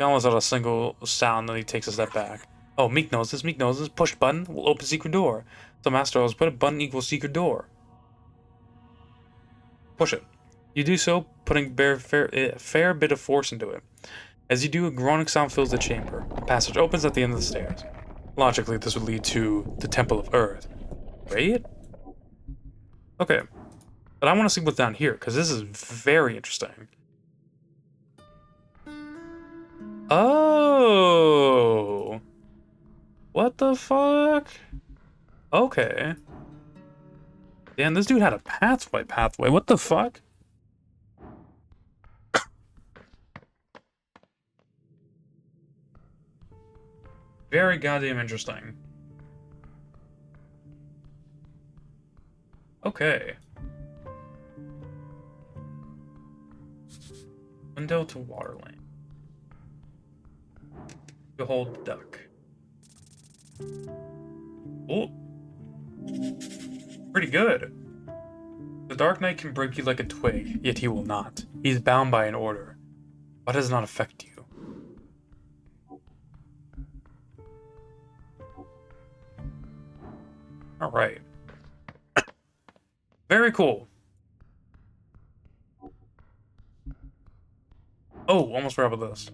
almost had a single sound, then he takes a step back. Oh, Meek knows this. Meek knows this. Push button will open secret door. So Master always put a button equals secret door. Push it. You do so, putting a fair bit of force into it. As you do, a groaning sound fills the chamber. A passage opens at the end of the stairs. Logically, this would lead to the Temple of Earth. Right? Okay. But I want to see what's down here, because this is very interesting. Oh! What the fuck? Okay. Damn, this dude had a pathway. What the fuck? Very goddamn interesting. Okay. Window to water lane. Behold duck. Oh. Pretty good. The Dark Knight can break you like a twig, yet he will not. He is bound by an order. Why does it not affect you? Alright. Very cool. Oh, almost forgot about this.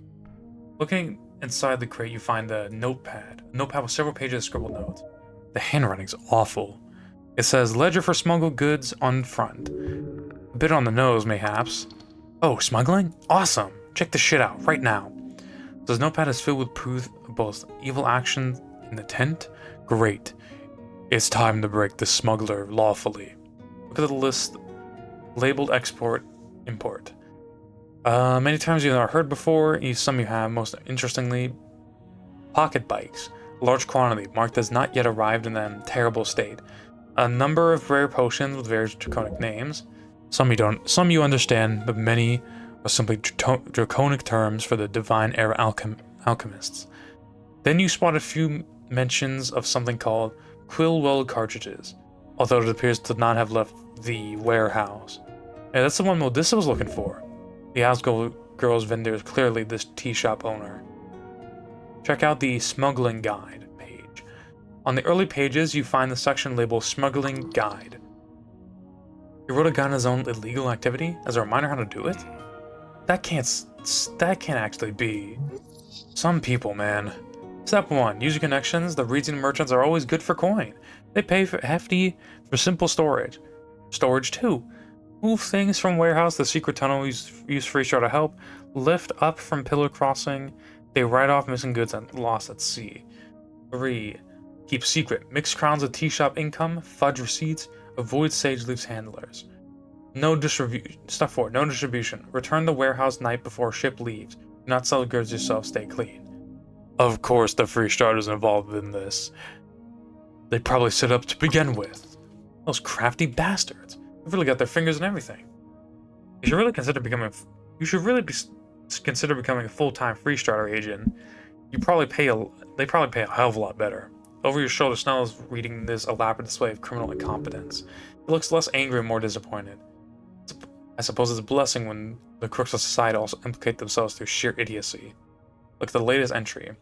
Looking inside the crate, you find the notepad. A notepad with several pages of scribbled notes. The handwriting's awful. It says, ledger for smuggled goods on front. A bit on the nose, mayhaps. Oh, smuggling? Awesome! Check this shit out, right now. This notepad is filled with proof of both evil action in the tent? Great. It's time to break the smuggler lawfully. Look at the list labeled export, import. Many terms you've never heard before, some you have, most interestingly, pocket bikes. A large quantity, marked as not yet arrived in a terrible state. A number of rare potions with various draconic names. Some you understand, but many are simply draconic terms for the divine era alchemists. Then you spot a few mentions of something called Quillwell cartridges, although it appears to not have left the warehouse. Yeah, that's the one Modissa was looking for. The house girl's vendor is clearly this tea shop owner. Check out the smuggling guide page. On the early pages, you find the section labeled Smuggling Guide. He wrote a guide on his own illegal activity as a reminder how to do it? That can't actually be. Some people, man. Step 1. User connections. The region merchants are always good for coin. They pay hefty for simple storage. Storage 2. Move things from warehouse to secret tunnel. Use free shore to help. Lift up from pillar crossing. They write off missing goods and lost at sea. 3. Keep secret. Mix crowns with tea shop income. Fudge receipts. Avoid sage leaves handlers. No distribution. Step 4. No distribution. Return the warehouse night before ship leaves. Do not sell goods yourself. Stay clean. Of course, the free starters involved in this. They probably set up to begin with. Those crafty bastards. They've really got their fingers in everything. You should really consider becoming. Consider becoming a full-time free starter agent. They probably pay a hell of a lot better. Over your shoulder, Snell is reading this elaborate display of criminal incompetence. He looks less angry and more disappointed. I suppose it's a blessing when the crooks of society also implicate themselves through sheer idiocy. Look at the latest entry.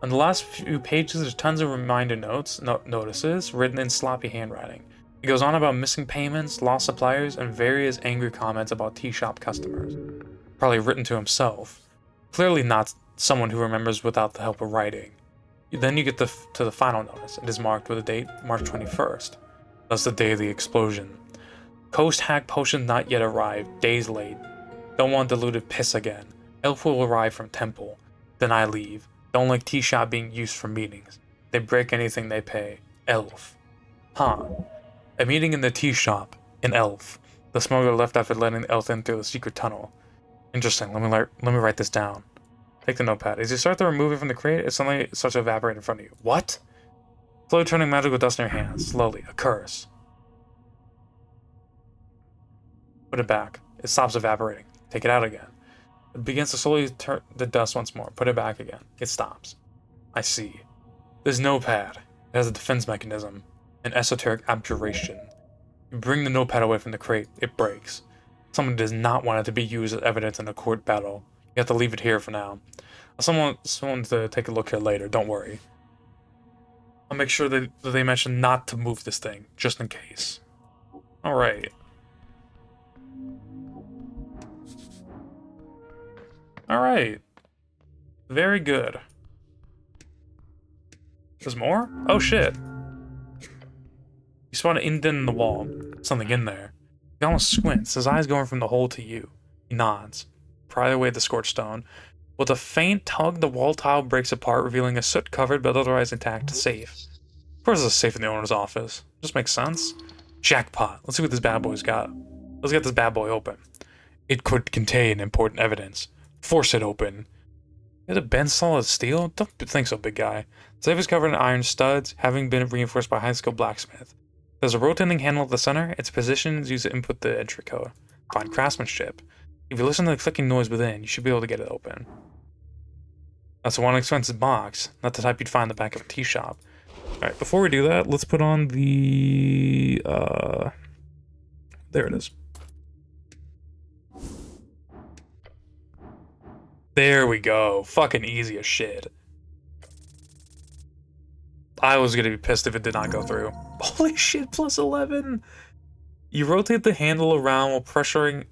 On the last few pages, there's tons of reminder notices written in sloppy handwriting. He goes on about missing payments, lost suppliers, and various angry comments about tea shop customers. Probably written to himself. Clearly not someone who remembers without the help of writing. Then you get to the final notice. It is marked with a date, March 21st. That's the day of the explosion. Coast hack potion not yet arrived, days late. Don't want diluted piss again. Elf will arrive from temple. Then I leave. Don't like tea shop being used for meetings. They break anything they pay. Elf. Huh. A meeting in the tea shop. An elf. The smuggler left after letting the elf in through the secret tunnel. Interesting. Let me write this down. Take the notepad. As you start to remove it from the crate, it suddenly starts to evaporate in front of you. What? Slowly turning magical dust in your hands. Slowly. A curse. Put it back. It stops evaporating. Take it out again. It begins to slowly turn the dust once more. Put it back again. It stops. I see. This notepad. It has a defense mechanism. An esoteric abjuration. You bring the notepad away from the crate. It breaks. Someone does not want it to be used as evidence in a court battle. You have to leave it here for now. Someone to take a look here later. Don't worry. I'll make sure that they mention not to move this thing, just in case. Alright. Alright. Very good. There's more? Oh shit. You spot an indent in the wall. Something in there. He almost squints, his eyes going from the hole to you. He nods. Pry away the scorched stone. With a faint tug, the wall tile breaks apart, revealing a soot-covered but otherwise intact safe. Of course there's a safe in the owner's office. Just makes sense. Jackpot. Let's see what this bad boy's got. Let's get this bad boy open. It could contain important evidence. Force it open. Is it bent solid steel? Don't think so, big guy. The safe is covered in iron studs, having been reinforced by a high-skilled blacksmith. There's a rotating handle at the center. Its position is used to input the entry code. Fine craftsmanship. If you listen to the clicking noise within, you should be able to get it open. That's one expensive box, not the type you'd find in the back of a tea shop. Alright, before we do that, let's put on the... There it is. There we go. Fucking easy as shit. I was gonna be pissed if it did not go through. Holy shit, plus 11! You rotate the handle around while pressing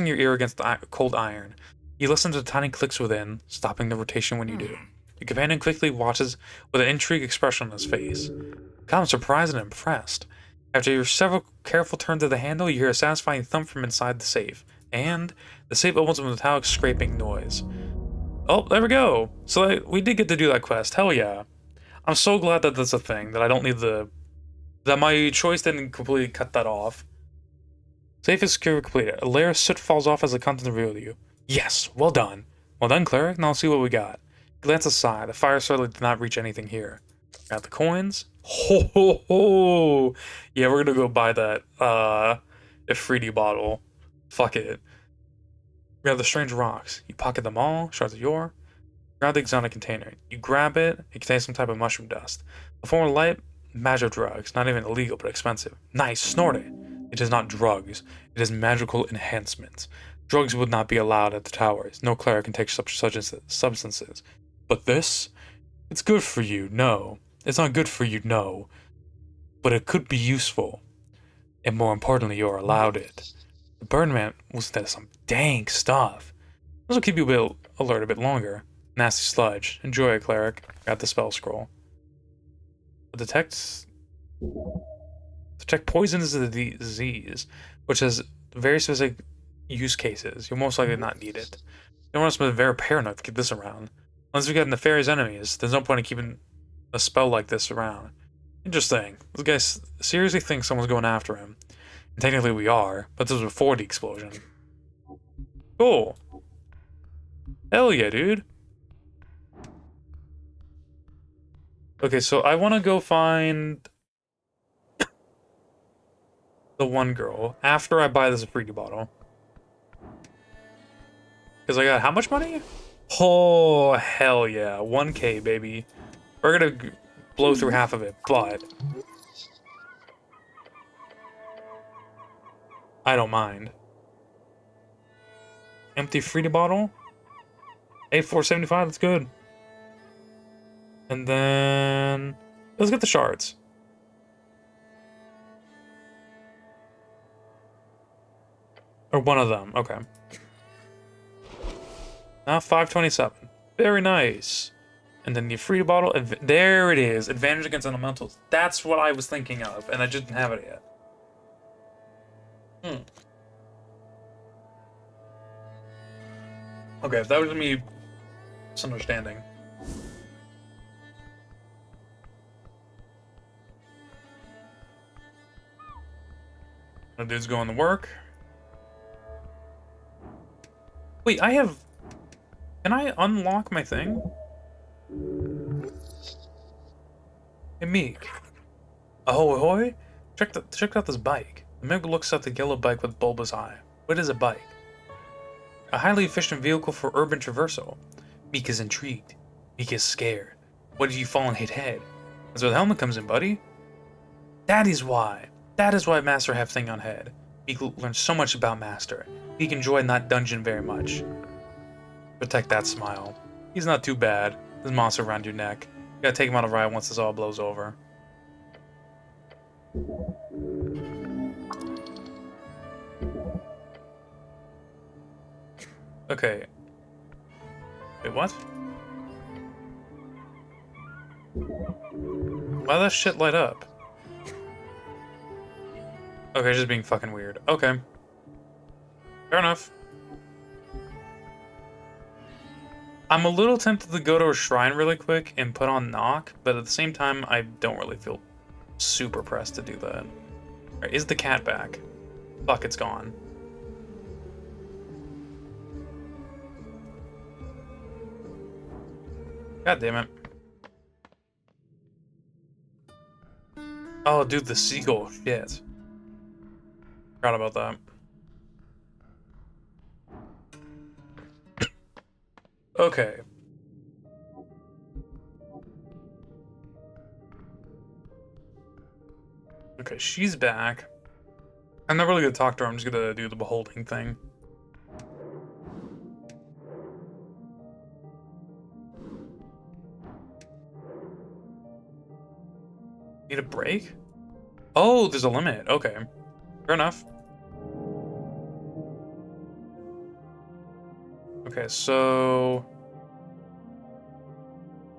your ear against the cold iron. You listen to the tiny clicks within, stopping the rotation when you do. Your companion quickly watches with an intrigued expression on his face. Kind of surprised and impressed. After your several careful turns of the handle, you hear a satisfying thump from inside the safe. And the safe opens with a metallic scraping noise. Oh, there we go. So we did get to do that quest. Hell yeah. I'm so glad that that's a thing, that I don't need that my choice didn't completely cut that off. Safe is secure completed. A layer of soot falls off as the contents reveal to you. Yes, well done. Well done, cleric. Now let's see what we got. Glance aside. The fire certainly did not reach anything here. Got the coins. Ho ho ho! Yeah, we're gonna go buy that Ifriti bottle. Fuck it. We have the strange rocks. You pocket them all. Shards of yore. Grab the exotic container. You grab it. It contains some type of mushroom dust. A form of light, magic drugs. Not even illegal, but expensive. Nice. Snort it. It is not drugs. It is magical enhancements. Drugs would not be allowed at the towers. No cleric can take such substances. But this? It's good for you, no. It's not good for you, no. But it could be useful. And more importantly, you're allowed it. The Birdman was that some dank stuff. This will keep you alert a bit longer. Nasty sludge. Enjoy it, cleric. Got the spell scroll. Detect poison is a disease, which has very specific use cases. You'll most likely not need it. You don't want to be very paranoid to keep this around. Unless we got nefarious enemies, there's no point in keeping a spell like this around. Interesting. This guy seriously thinks someone's going after him. And technically we are, but this was before the explosion. Cool. Hell yeah, dude. Okay, so I want to go find the one girl after I buy this Ifriti bottle. Because I got how much money? Oh, hell yeah. 1K, baby. We're gonna blow through half of it, but I don't mind. Empty Ifriti bottle. A475, that's good. And then let's get the shards. Or one of them, okay. Now 527. Very nice. And then the free bottle, there it is. Advantage against elementals. That's what I was thinking of, and I just didn't have it yet. Okay, that was me misunderstanding. The dude's going to work. Wait, I have... Can I unlock my thing? Hey, Meek. Ahoy, ahoy! Check out this bike. The Meek looks at the yellow bike with bulbous eye. What is a bike? A highly efficient vehicle for urban traversal. Meek is intrigued. Meek is scared. What did you fall and hit head? That's where the helmet comes in, buddy. That is why. That is why Master have thing on head. Meek learned so much about Master. Meek enjoyed that dungeon very much. Protect that smile. He's not too bad. There's monster around your neck. You gotta take him on a ride once this all blows over. Okay. Wait, what? Why does that shit light up? Okay, just being fucking weird. Okay. Fair enough. I'm a little tempted to go to a shrine really quick and put on knock, but at the same time, I don't really feel super pressed to do that. Alright, is the cat back? Fuck, it's gone. God damn it. Oh, dude, the seagull. Shit. Forgot about that. Okay. Okay, she's back. I'm not really gonna talk to her, I'm just gonna do the beholding thing. Need a break? Oh, there's a limit. Okay. Fair enough. Okay, so...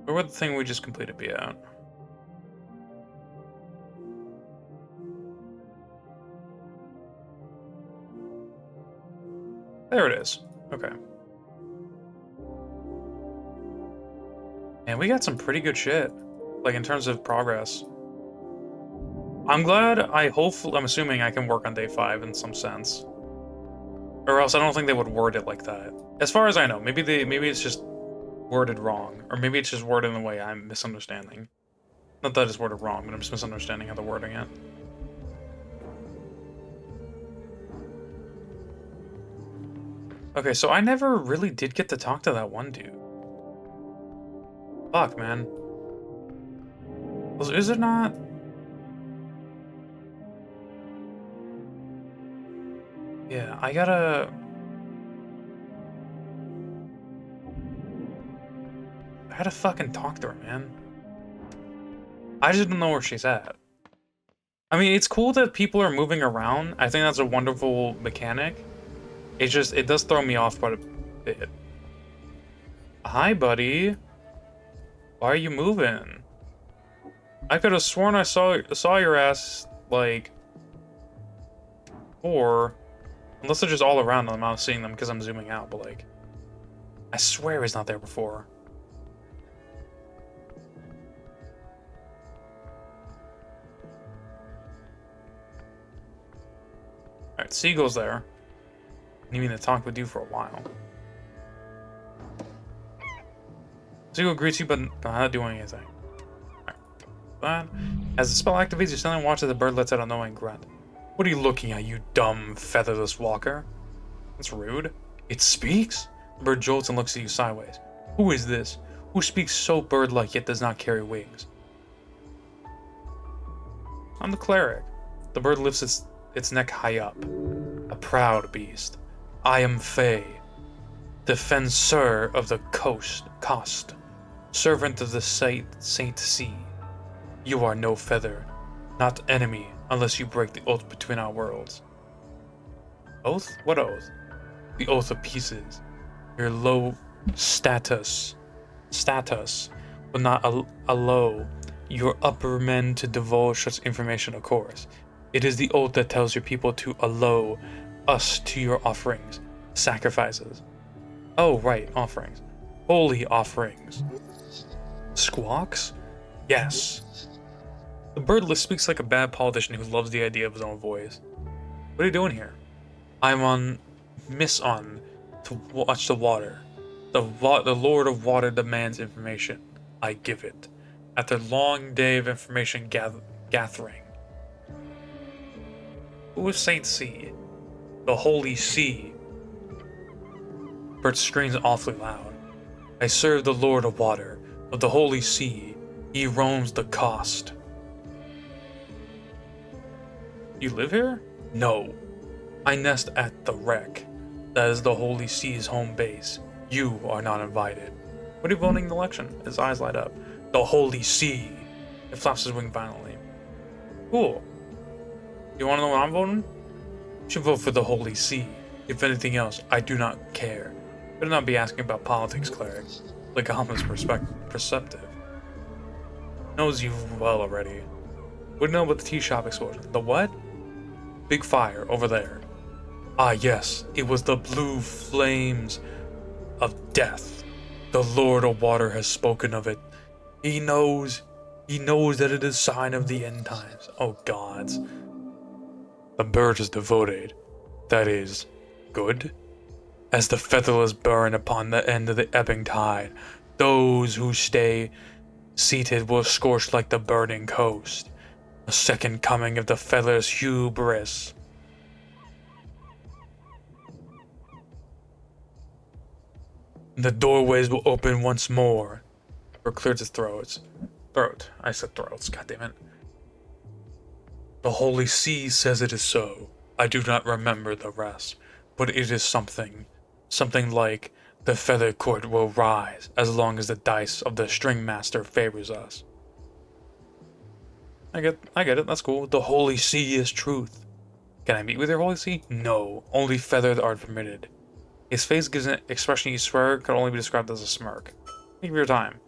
where would the thing we just completed be at? There it is. Okay. And we got some pretty good shit. Like, in terms of progress. I'm glad I'm assuming I can work on day 5 in some sense. Or else I don't think they would word it like that. As far as I know, maybe it's just worded wrong. Or maybe it's just worded in a way I'm misunderstanding. Not that it's worded wrong, but I'm just misunderstanding how they're wording it. Okay, so I never really did get to talk to that one dude. Fuck, man. Is it not? Yeah, I gotta fucking talk to her, man. I just don't know where she's at. I mean, it's cool that people are moving around. I think that's a wonderful mechanic. It's just, it does throw me off quite a bit. Hi, buddy. Why are you moving? I could have sworn I saw your ass, like, before. Unless they're just all around and I'm not seeing them because I'm zooming out, but like... I swear he's not there before. Alright, Seagull's there. Needing to talk with you for a while. Seagull greets you, but not doing anything. Alright. As the spell activates, you suddenly watch as the bird lets out a knowing grunt. What are you looking at, you dumb, featherless walker? That's rude. It speaks? The bird jolts and looks at you sideways. Who is this? Who speaks so bird-like yet does not carry wings? I'm the cleric. The bird lifts its neck high up. A proud beast. I am Faye, defensor of the coast, servant of the Saint Sea. You are no feather, not enemy, unless you break the oath between our worlds. Oath? What oath? The oath of pieces. Your low status, but not allow your upper men to divulge such information, of course. It is the oath that tells your people to allow us to your offerings, sacrifices. Oh, right, offerings. Holy offerings. Squawks? Yes. The bird speaks like a bad politician who loves the idea of his own voice. What are you doing here? I'm on to watch the water. The Lord of Water demands information. I give it. After a long day of information gathering. Who is Saint Sea? The Holy Sea. Bert screams awfully loud. I serve the Lord of Water, of the Holy Sea. He roams the coast. You live here? No. I nest at the wreck. That is the Holy Sea's home base. You are not invited. What are you voting in the election? His eyes light up. The Holy Sea. It flaps his wing violently. Cool. You want to know what I'm voting? You should vote for the Holy Sea. If anything else, I do not care. Better not be asking about politics, cleric. Legamus perceptive. Knows you well already. What do you know about the tea shop explosion? The what? Big fire over there. Ah yes, it was the blue flames of death. The Lord of Water has spoken of it. He knows that it is a sign of the end times. Oh gods. The bird is devoted. That is, good. As the featherless burn upon the end of the ebbing tide, those who stay seated will scorch like the burning coast. A second coming of the featherless hubris. The doorways will open once more. Or clears his throat. I said throats, goddammit. The Holy Sea says it is so. I do not remember the rest, but it is something like the feather court will rise as long as the dice of the string master favors us. I get it, that's cool. The Holy Sea is truth. Can I meet with your Holy Sea? No, only feathered art permitted. His face gives an expression you swear could only be described as a smirk. Thank you for your time.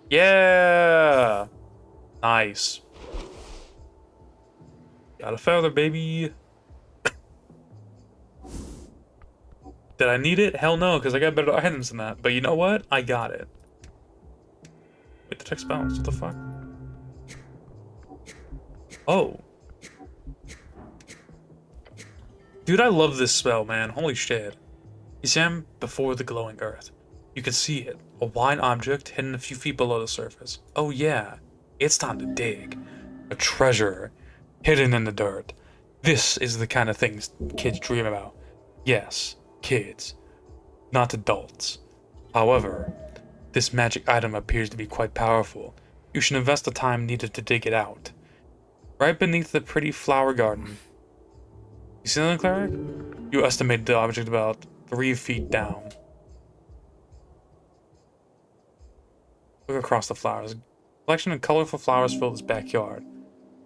Yeah! Nice. Got a feather, baby. Did I need it? Hell no, because I got better items than that. But you know what? I got it. Wait, the text balance. What the fuck? Oh. Dude, I love this spell, man. Holy shit. You see him before the glowing earth. You can see it. A wide object hidden a few feet below the surface. Oh yeah. It's time to dig. A treasure hidden in the dirt. This is the kind of things kids dream about. Yes, kids. Not adults. However, this magic item appears to be quite powerful. You should invest the time needed to dig it out. Right beneath the pretty flower garden. You see that, cleric? You estimate the object about 3 feet down. Look across the flowers. A collection of colorful flowers fill this backyard.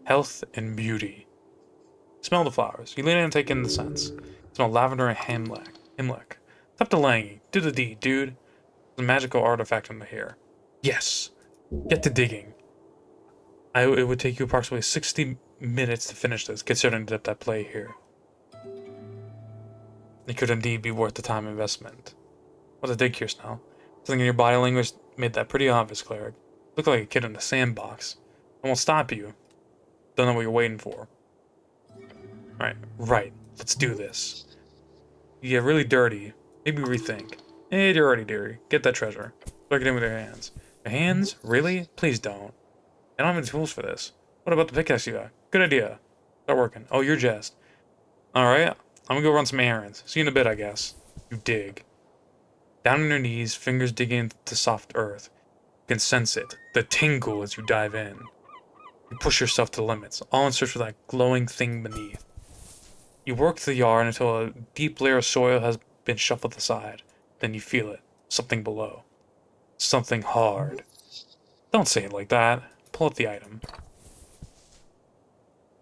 Health and beauty. Smell the flowers. You lean in and take in the scents. Smell lavender and hemlock. Stop delaying. Do the deed, dude. There's a magical artifact in here. Yes. Get to digging. It would take you approximately 60 minutes to finish this, considering the depth I play here. It could indeed be worth the time investment. What's a dig here, Snell? Something in your body language made that pretty obvious, cleric. Look like a kid in a sandbox. I won't stop you. Don't know what you're waiting for. Right. Let's do this. You get really dirty. Maybe rethink. Hey, you're already dirty. Get that treasure. Look it in with your hands. Your hands? Really? Please don't. I don't have any tools for this. What about the pickaxe you got? Good idea. Start working. Oh, you're jazzed. Alright, I'm gonna go run some errands. See you in a bit, I guess. You dig. Down on your knees, fingers digging into soft earth. You can sense it, the tingle as you dive in. You push yourself to the limits, all in search for that glowing thing beneath. You work the yard until a deep layer of soil has been shuffled aside. Then you feel it, something below. Something hard. Don't say it like that. Pull up the item.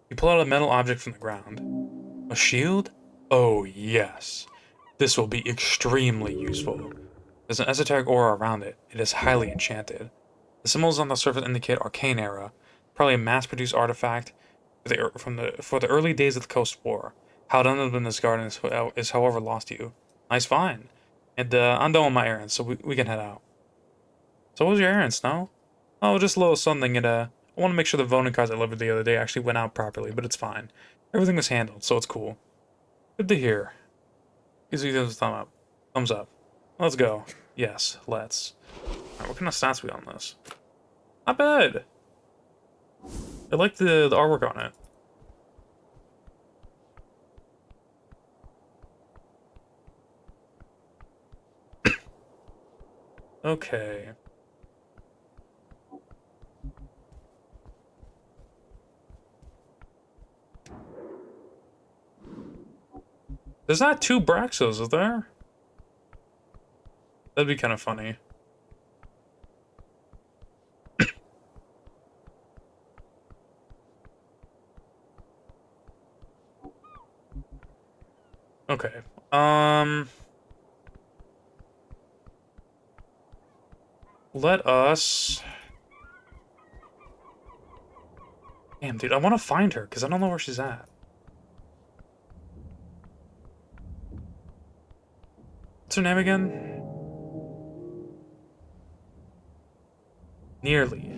You pull out a metal object from the ground. A shield? Oh, yes. This will be extremely useful. There's an esoteric aura around it. It is highly enchanted. The symbols on the surface indicate arcane era, probably a mass-produced artifact for the early days of the Coast War. How done in this garden is however lost to you. Nice find. And I'm done with my errands, so we can head out. So what was your errand, Snow? Oh, just a little something. I want to make sure the voting cards I delivered the other day actually went out properly, but it's fine. Everything was handled, so it's cool. Good to hear. Gives you a thumb up. Thumbs up. Let's go. Yes, let's. Alright, what kind of stats we on this? Not bad. I like the artwork on it. Okay. There's not 2 Braxos, is there? That'd be kind of funny. Okay. Let us... Damn, dude, I want to find her, because I don't know where she's at. What's her name again? Nearly.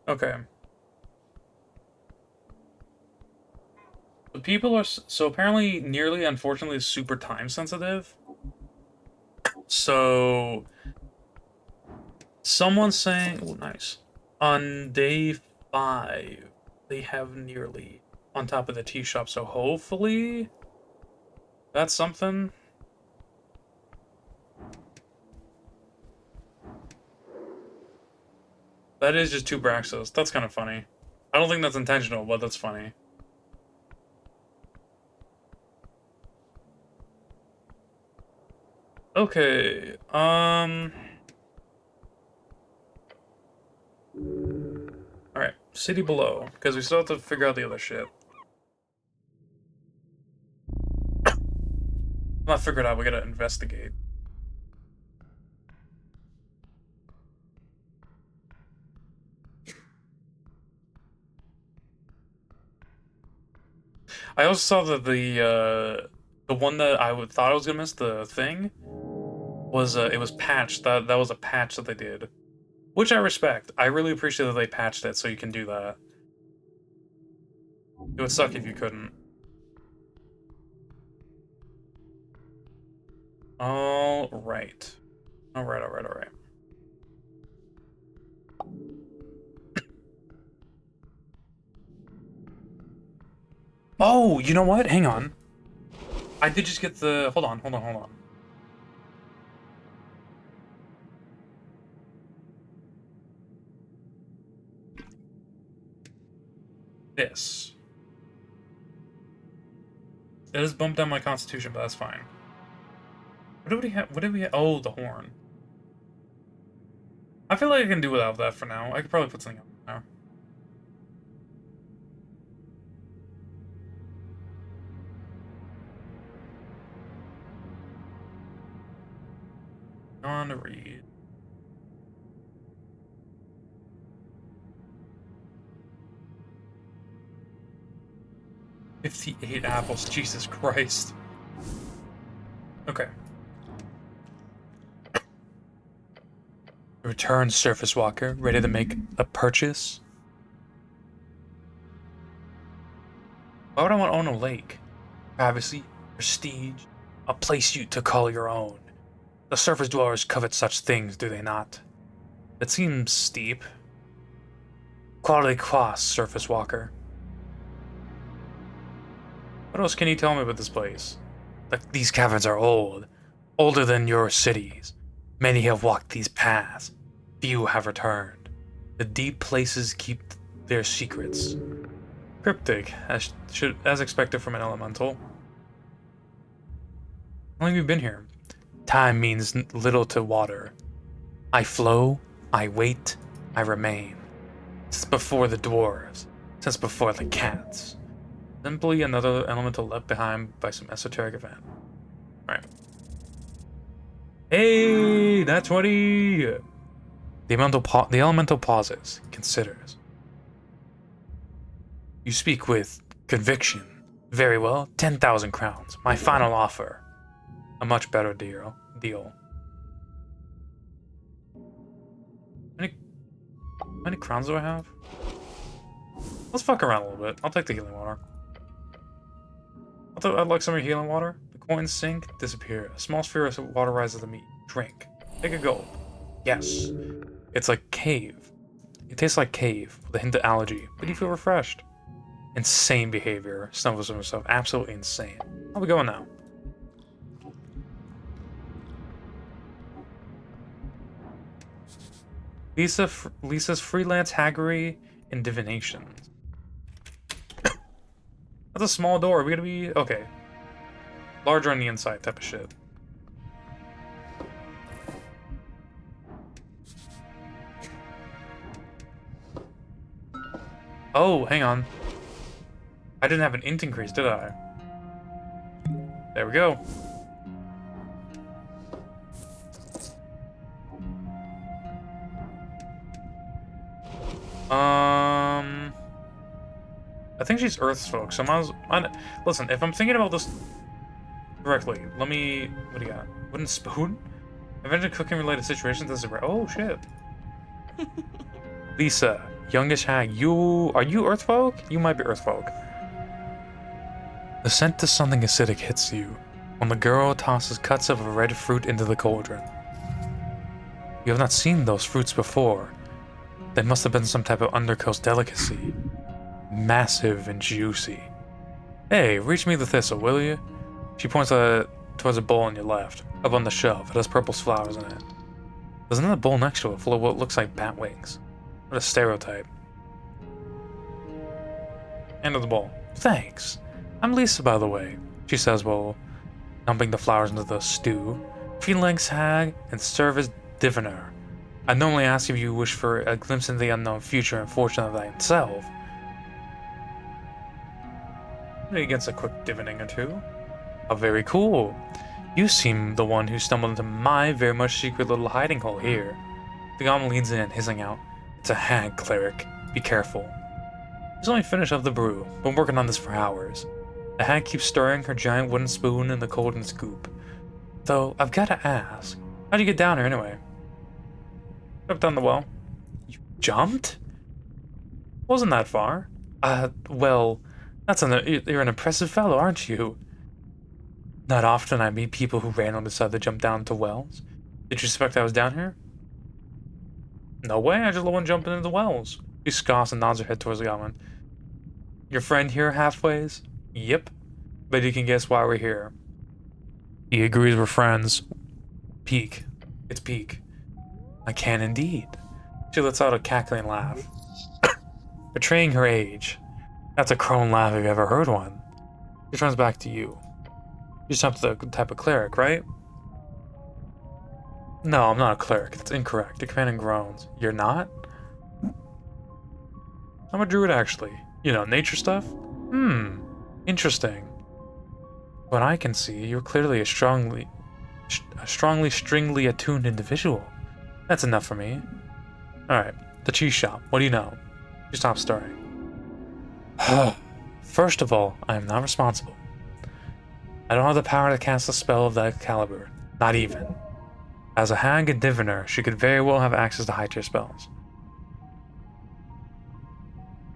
Okay. The people are... So apparently, Nearly, unfortunately, is super time sensitive. So... Someone's saying... Oh, nice. On day 5, they have Nearly on top of the tea shop, so hopefully... That's something. That is just 2 Braxos. That's kind of funny. I don't think that's intentional, but that's funny. Okay, Alright, city below, because we still have to figure out the other shit. Not figured out, we gotta investigate. I also saw that the one that thought I was gonna miss, the thing, was it was patched. That was a patch that they did, which I respect. I really appreciate that they patched it so you can do that. It would suck if you couldn't. All right. All right. All right. All right. Oh, you know what? Hang on. I did just get the... Hold on, hold on, hold on. This. It has bumped down my constitution, but that's fine. What do we have? What did we have? Oh, the horn. I feel like I can do without that for now. I could probably put something up now. On to read. $58 apples, Jesus Christ. Okay. Return, Surface Walker, ready to make a purchase? Why would I want to own a lake? Privacy, prestige, a place you to call your own. The surface dwellers covet such things, do they not? It seems steep. Quality cost, Surface Walker. What else can you tell me about this place? Like, these caverns are old. Older than your cities. Many have walked these paths. Few have returned. The deep places keep their secrets. Cryptic, as expected from an elemental. How long have you been here? Time means little to water. I flow, I wait, I remain. Since before the dwarves, since before the cats. Simply another elemental left behind by some esoteric event. Alright. Hey, that's 20! The elemental pauses, considers. You speak with conviction. Very well, 10,000 crowns. My final offer. A much better deal. How many crowns do I have? Let's fuck around a little bit. I'll take the healing water. I'd like some of your healing water. The coins sink, disappear. A small sphere of water rises to meet. Drink. Take a gulp. Yes. It's like cave. It tastes like cave with a hint of allergy, but you feel refreshed. Insane behavior. Stumbles himself. Absolutely insane. How we going now? Lisa's freelance haggery and divinations. That's a small door. Are we gonna be okay? Larger on the inside type of shit. Oh, hang on. I didn't have an int increase, did I? There we go. I think she's Earth's folk, so listen, if I'm thinking about this correctly, let me... What do you got? Wooden spoon? Eventually cooking-related situations as a... Oh, shit. Lisa, youngish hag, are you Earth folk? You might be Earth folk. The scent of something acidic hits you when the girl tosses cuts of a red fruit into the cauldron. You have not seen those fruits before. They must have been some type of undercoast delicacy. Massive and juicy. Hey, reach me the thistle, will you? She points towards a bowl on your left, up on the shelf. It has purple flowers in it. There's another bowl next to it full of what looks like bat wings. What a stereotype. End of the bowl. Thanks. I'm Lisa, by the way, she says while dumping the flowers into the stew. Freelance hag and service diviner. I'd normally ask if you wish for a glimpse into the unknown future and fortune of thyself. Maybe against a quick divining or two. Oh, very cool. You seem the one who stumbled into my very much secret little hiding hole here. The goblin leans in, hissing out. It's a hag, cleric. Be careful. He's only finished up the brew. Been working on this for hours. The hag keeps stirring her giant wooden spoon in the golden scoop. Though, I've gotta ask, how'd you get down here anyway? Jumped down the well. You jumped? Wasn't that far. Well, you're an impressive fellow, aren't you? Not often I meet people who randomly decide to jump down to wells. Did you suspect I was down here? No way, I just love one jumping into the wells. She scoffs and nods her head towards the goblin. Your friend here halfways? Yep. But you can guess why we're here. He agrees we're friends. Peak. It's peak. I can indeed. She lets out a cackling laugh. Betraying her age. That's a crone laugh if you've ever heard one. She turns back to you. You're some type of cleric, right? No, I'm not a cleric. That's incorrect. The commanding groans. You're not? I'm a druid, actually. You know, nature stuff? Interesting. What I can see, you're clearly a strongly A strongly stringly attuned individual. That's enough for me. Alright, the cheese shop. What do you know? She stopped stirring. First of all, I am not responsible. I don't have the power to cast a spell of that caliber. Not even. As a hag and diviner, she could very well have access to high-tier spells.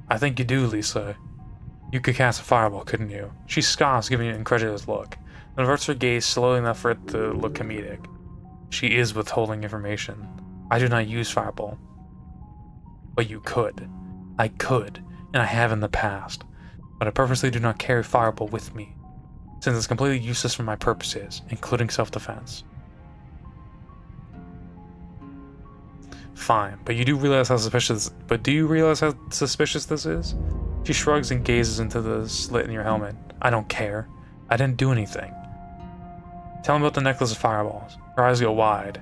I think you do, Lisa. You could cast a fireball, couldn't you? She scoffs, giving you an incredulous look, and averts her gaze slowly enough for it to look comedic. She is withholding information. I do not use fireball. But you could. I could, and I have in the past. But I purposely do not carry fireball with me, since it's completely useless for my purposes, including self-defense. Fine, but do you realize how suspicious this is? She shrugs and gazes into the slit in your helmet. I don't care. I didn't do anything. Tell me about the necklace of fireballs. Her eyes go wide.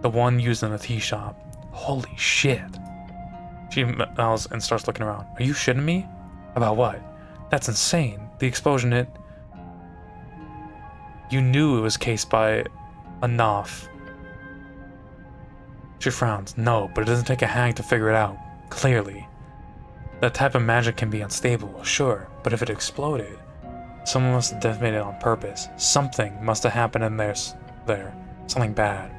The one used in the tea shop. Holy shit. She mouths and starts looking around. Are you shitting me? About what? That's insane. The explosion You knew it was cased by a Knopf. She frowns. No, but it doesn't take a hag to figure it out. Clearly. That type of magic can be unstable, sure, but if it exploded, someone must have detonated it on purpose. Something must have happened in there. Something bad.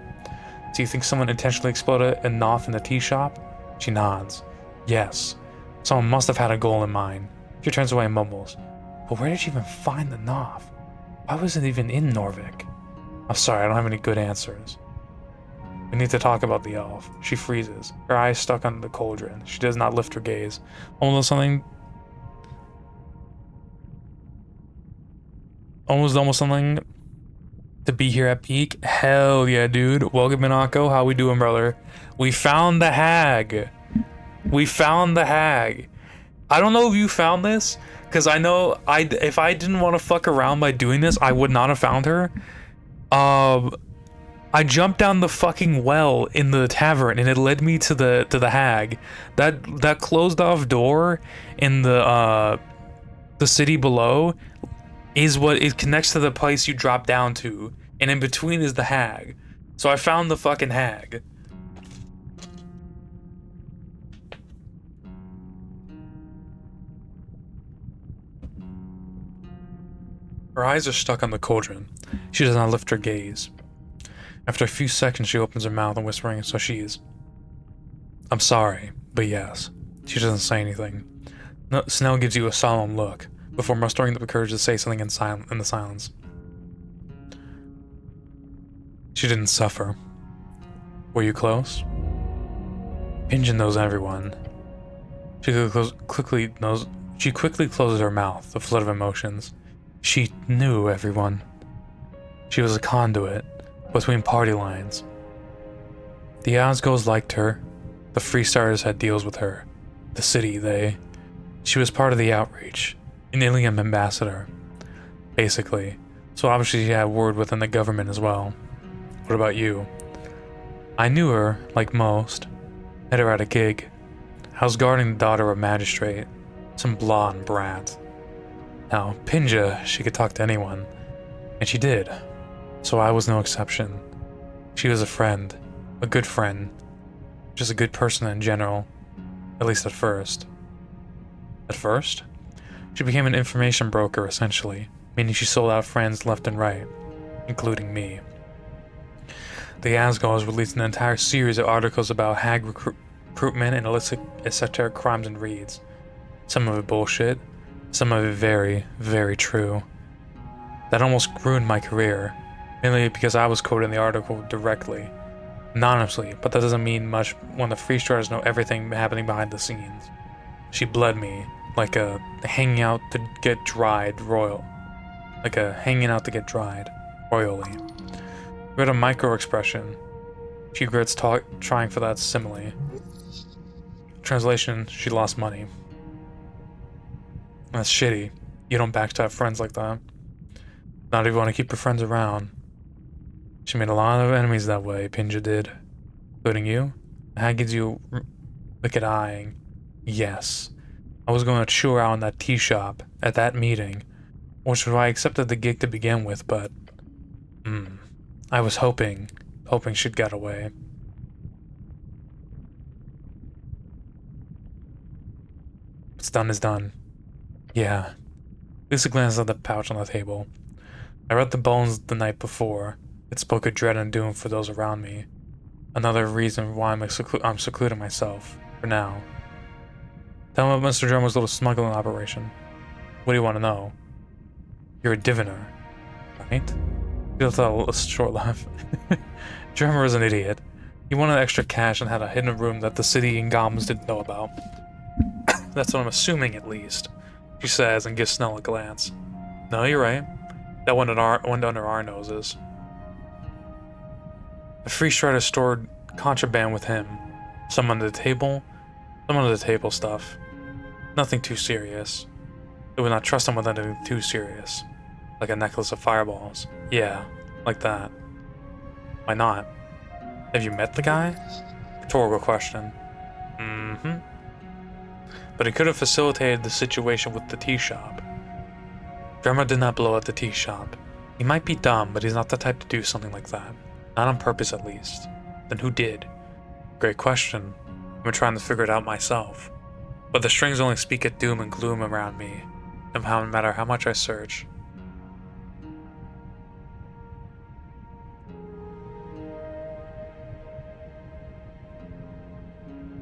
Do you think someone intentionally exploded a Knopf in the tea shop? She nods. Yes. Someone must have had a goal in mind. She turns away and mumbles. But where did she even find the Knopf? Why was it even in Norvik? I'm sorry, I don't have any good answers. We need to talk about the elf. She freezes, her eyes stuck on the cauldron. She does not lift her gaze. Almost something to be here at peak. Hell yeah, dude. Welcome, Minako. How we doing, brother? We found the hag. We found the hag. I don't know if you found this, because I know if I didn't want to fuck around by doing this, I would not have found her. I jumped down the fucking well in the tavern, and it led me to the hag. That closed off door in the city below is what it connects to the place you drop down to, and in between is the hag. So I found the fucking hag. Her eyes are stuck on the cauldron. She does not lift her gaze. After a few seconds, she opens her mouth and whispering, so she's... I'm sorry, but yes. She doesn't say anything. Snell gives you a solemn look, before mustering the courage to say something in the silence. She didn't suffer. Were you close? Pinjin knows everyone. She quickly closes her mouth, the flood of emotions. She knew everyone. She was a conduit between party lines. The Osgoes liked her. The Freestarters had deals with her. The city, she was part of the outreach. An Ilium ambassador. Basically. So obviously she had word within the government as well. What about you? I knew her, like most. Met her at a gig. I was guarding the daughter of a magistrate. Some blonde brat. Now, Pinja, she could talk to anyone. And she did. So I was no exception. She was a friend. A good friend. Just a good person in general. At least at first. At first? She became an information broker, essentially. Meaning she sold out friends left and right. Including me. The Asgars released an entire series of articles about hag recruitment and illicit esoteric crimes and reads. Some of it bullshit. Some of it very, very true. That almost ruined my career. Mainly because I was quoted in the article directly. Anonymously, but that doesn't mean much when the Freestarters know everything happening behind the scenes. She bled me, like a hanging out to get dried royal. Like a hanging out to get dried, royally. Read a micro-expression. She regrets trying for that simile. Translation, she lost money. That's shitty. You don't backstab friends like that. Not if you want to keep your friends around. She made a lot of enemies that way, Pinja did. Including you? The hag gives you wicked eyeing. Yes. I was going to chew her out in that tea shop, at that meeting. Which is why I accepted the gig to begin with, but... I was hoping she'd get away. What's done is done. Yeah. Lisa glanced at the pouch on the table. I read the bones the night before. It spoke of dread and doom for those around me. Another reason why I'm secluding myself, for now. Tell me about Mr. Drummer's little smuggling operation. What do you want to know? You're a diviner, right? He let out a short laugh. Drummer is an idiot. He wanted extra cash and had a hidden room that the city and goblins didn't know about. That's what I'm assuming, at least, she says and gives Snell a glance. No, you're right. That went under our noses. The Free Strider stored contraband with him. Some under the table stuff. Nothing too serious. I would not trust him with anything too serious. Like a necklace of fireballs. Yeah, like that. Why not? Have you met the guy? Rhetorical question. Mm-hmm. But he could have facilitated the situation with the tea shop. Drummer did not blow up the tea shop. He might be dumb, but he's not the type to do something like that. Not on purpose, at least. Then who did? Great question. I've been trying to figure it out myself. But the strings only speak of doom and gloom around me, no matter how much I search.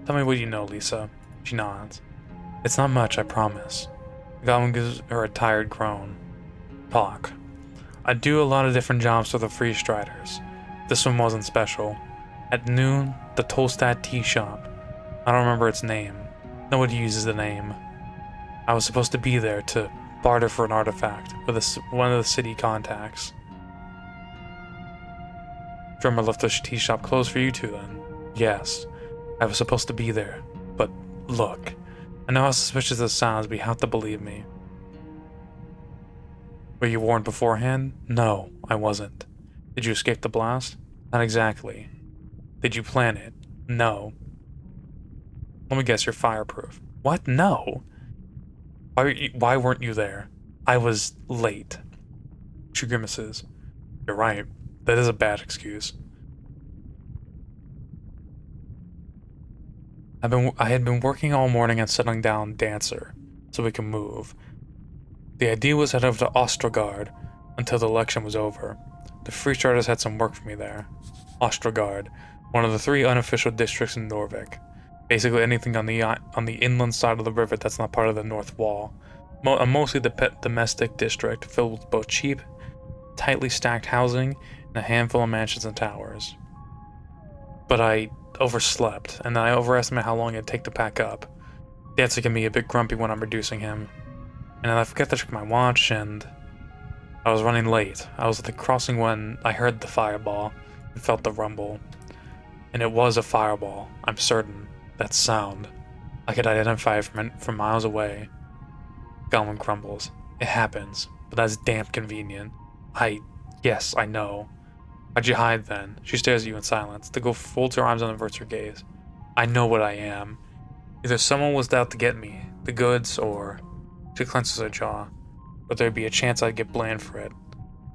Tell me what you know, Lisa. She nods. It's not much, I promise. The goblin gives her a tired groan. Talk. I do a lot of different jobs for the Free Striders. This one wasn't special. At noon, the Tolstad tea shop. I don't remember its name. Nobody uses the name. I was supposed to be there to barter for an artifact with one of the city contacts. Drummer left the tea shop closed for you two then? Yes. I was supposed to be there. But look, I know how suspicious this sounds, but you have to believe me. Were you warned beforehand? No, I wasn't. Did you escape the blast? Not exactly. Did you plan it? No. Let me guess, you're fireproof. What? No. Why weren't you there? I was late. She grimaces. You're right. That is a bad excuse. I had been working all morning on settling down Dancer, so we can move. The idea was head over to Ostrogard until the election was over. The Free Striders had some work for me there. Ostrogard, one of the 3 unofficial districts in Norvik. Basically anything on the inland side of the river that's not part of the North Wall. Mostly the domestic district, filled with both cheap, tightly stacked housing and a handful of mansions and towers. But I overslept, and then I overestimated how long it'd take to pack up. Dancer can be a bit grumpy when I'm reducing him. And I forgot to check my watch, and I was running late. I was at the crossing when I heard the fireball and felt the rumble. And it was a fireball, I'm certain. That sound. I could identify it from miles away. Goblin grumbles. It happens, but that's damn convenient. Yes, I know. Why'd you hide then? She stares at you in silence. The girl folds her arms and averts her gaze. I know what I am. Either someone was out to get me, the goods, or... She clenches her jaw. But there'd be a chance I'd get blamed for it.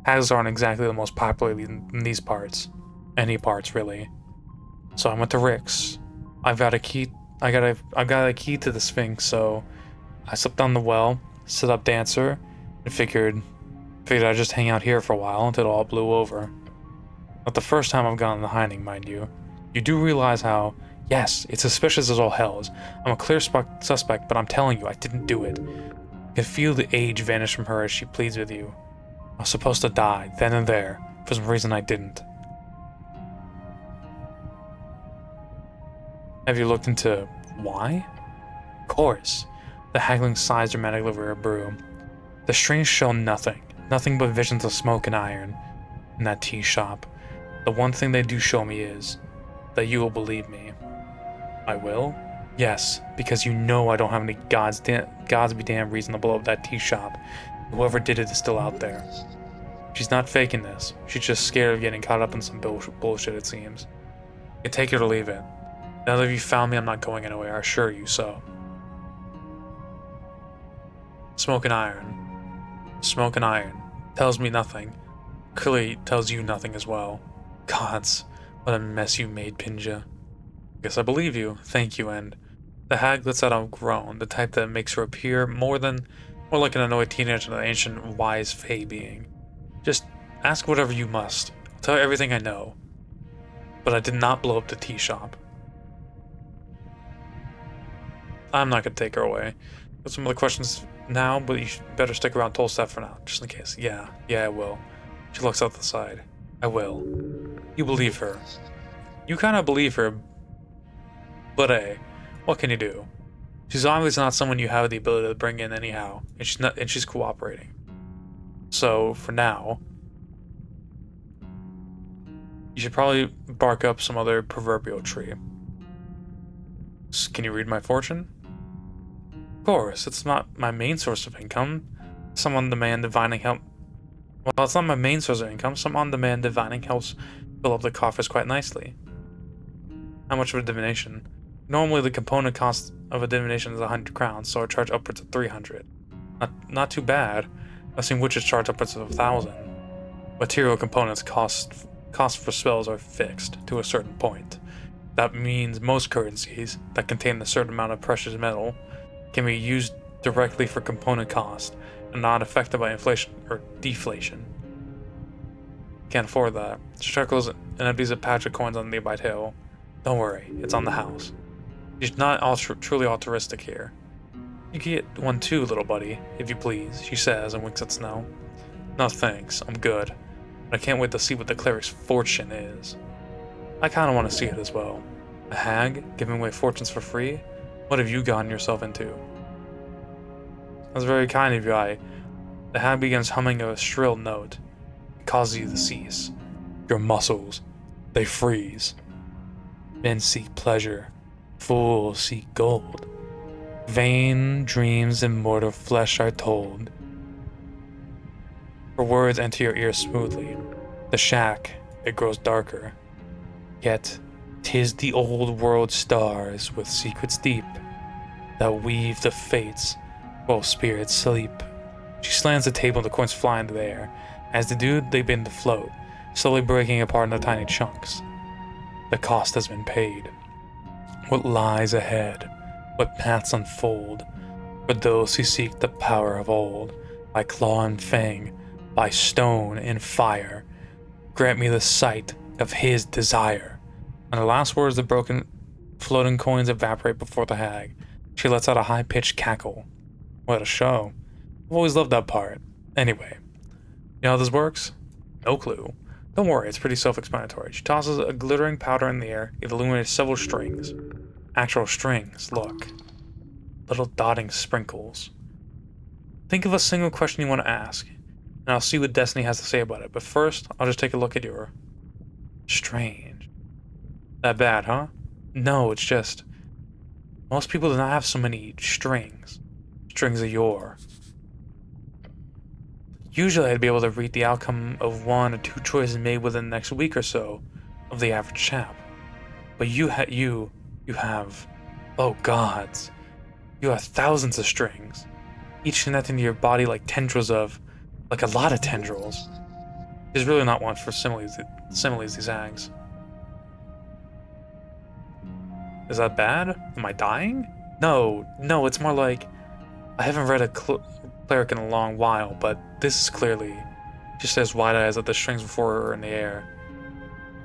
Hags aren't exactly the most popular in these parts. Any parts, really. So I went to Rick's. I've got a key to the Sphinx, so I slipped down the well, set up Dancer, and figured I'd just hang out here for a while until it all blew over. Not the first time I've gone into hiding, mind you. You do realize how, yes, it's suspicious as all hells. I'm a clear suspect, but I'm telling you, I didn't do it. You can feel the age vanish from her as she pleads with you. I was supposed to die, then and there. For some reason I didn't. Have you looked into why? Of course. The haggling sighs dramatically over her brew. The strings show nothing. Nothing but visions of smoke and iron. In that tea shop. The one thing they do show me is that you will believe me. I will? Yes, because you know I don't have any gods be damned reason to blow up that tea shop. Whoever did it is still out there. She's not faking this. She's just scared of getting caught up in some bullshit, it seems. You take it or leave it. Now that you found me, I'm not going anywhere, I assure you so. Smoke and iron. Smoke and iron. Tells me nothing. Clearly tells you nothing as well. Gods, what a mess you made, Pinja. Guess I believe you. Thank you, and the hag lets out a groan, the type that makes her appear more like an annoyed teenager than an ancient, wise fey being. Just ask whatever you must. I'll tell you everything I know. But I did not blow up the tea shop. I'm not gonna take her away. Got some other questions now, but you better stick around Tolstaff for now, just in case. Yeah, I will. She looks out the side. I will. You believe her. You kind of believe her, but hey, what can you do? She's obviously not someone you have the ability to bring in anyhow, and she's cooperating. So for now, you should probably bark up some other proverbial tree. Can you read my fortune? Of course, it's not my main source of income. Some on-demand divining help. Well, it's not my main source of income. Some on-demand divining helps fill up the coffers quite nicely. How much of a divination? Normally, the component cost of a divination is 100 crowns, so I charge upwards of 300. Not too bad. I've seen witches charge upwards of 1,000. Material components cost for spells are fixed to a certain point. That means most currencies that contain a certain amount of precious metal can be used directly for component cost and not affected by inflation or deflation. Can't afford that. She chuckles and empties a patch of coins on the nearby table. Don't worry, it's on the house. She's not truly altruistic here. You can get one too, little buddy, if you please, she says and winks at Snow. No thanks, I'm good. But I can't wait to see what the cleric's fortune is. I kinda want to see it as well. A hag, giving away fortunes for free? What have you gotten yourself into? That's very kind of you, The hag begins humming a shrill note. It causes you to cease. Your muscles, they freeze. Men seek pleasure. Fools seek gold. Vain dreams in mortal flesh are told. Her words enter your ears smoothly. The shack, it grows darker. Yet, 'tis the old world stars with secrets deep that weave the fates while spirits sleep. She slams the table and the coins fly into the air. As they do, they begin to float, slowly breaking apart into tiny chunks. The cost has been paid. What lies ahead? What paths unfold? For those who seek the power of old, by claw and fang, by stone and fire, grant me the sight of his desire. And the last words, the broken, floating coins evaporate before the hag. She lets out a high-pitched cackle. What a show. I've always loved that part. Anyway, you know how this works? No clue. Don't worry, it's pretty self-explanatory. She tosses a glittering powder in the air. It illuminates several strings. Actual strings, look. Little dotting sprinkles. Think of a single question you want to ask, and I'll see what Destiny has to say about it. But first, I'll just take a look at your... Strange. That bad, huh? No, it's just... Most people do not have so many strings. Strings of yore. Usually I'd be able to read the outcome of one or two choices made within the next week or so of the average chap. But you have, oh gods, you have thousands of strings, each connecting to your body like a lot of tendrils. There's really not one for similes these hags. Is that bad? Am I dying? No, it's more like, I haven't read a cleric in a long while, but this is clearly just as wide eyes at the strings before her in the air.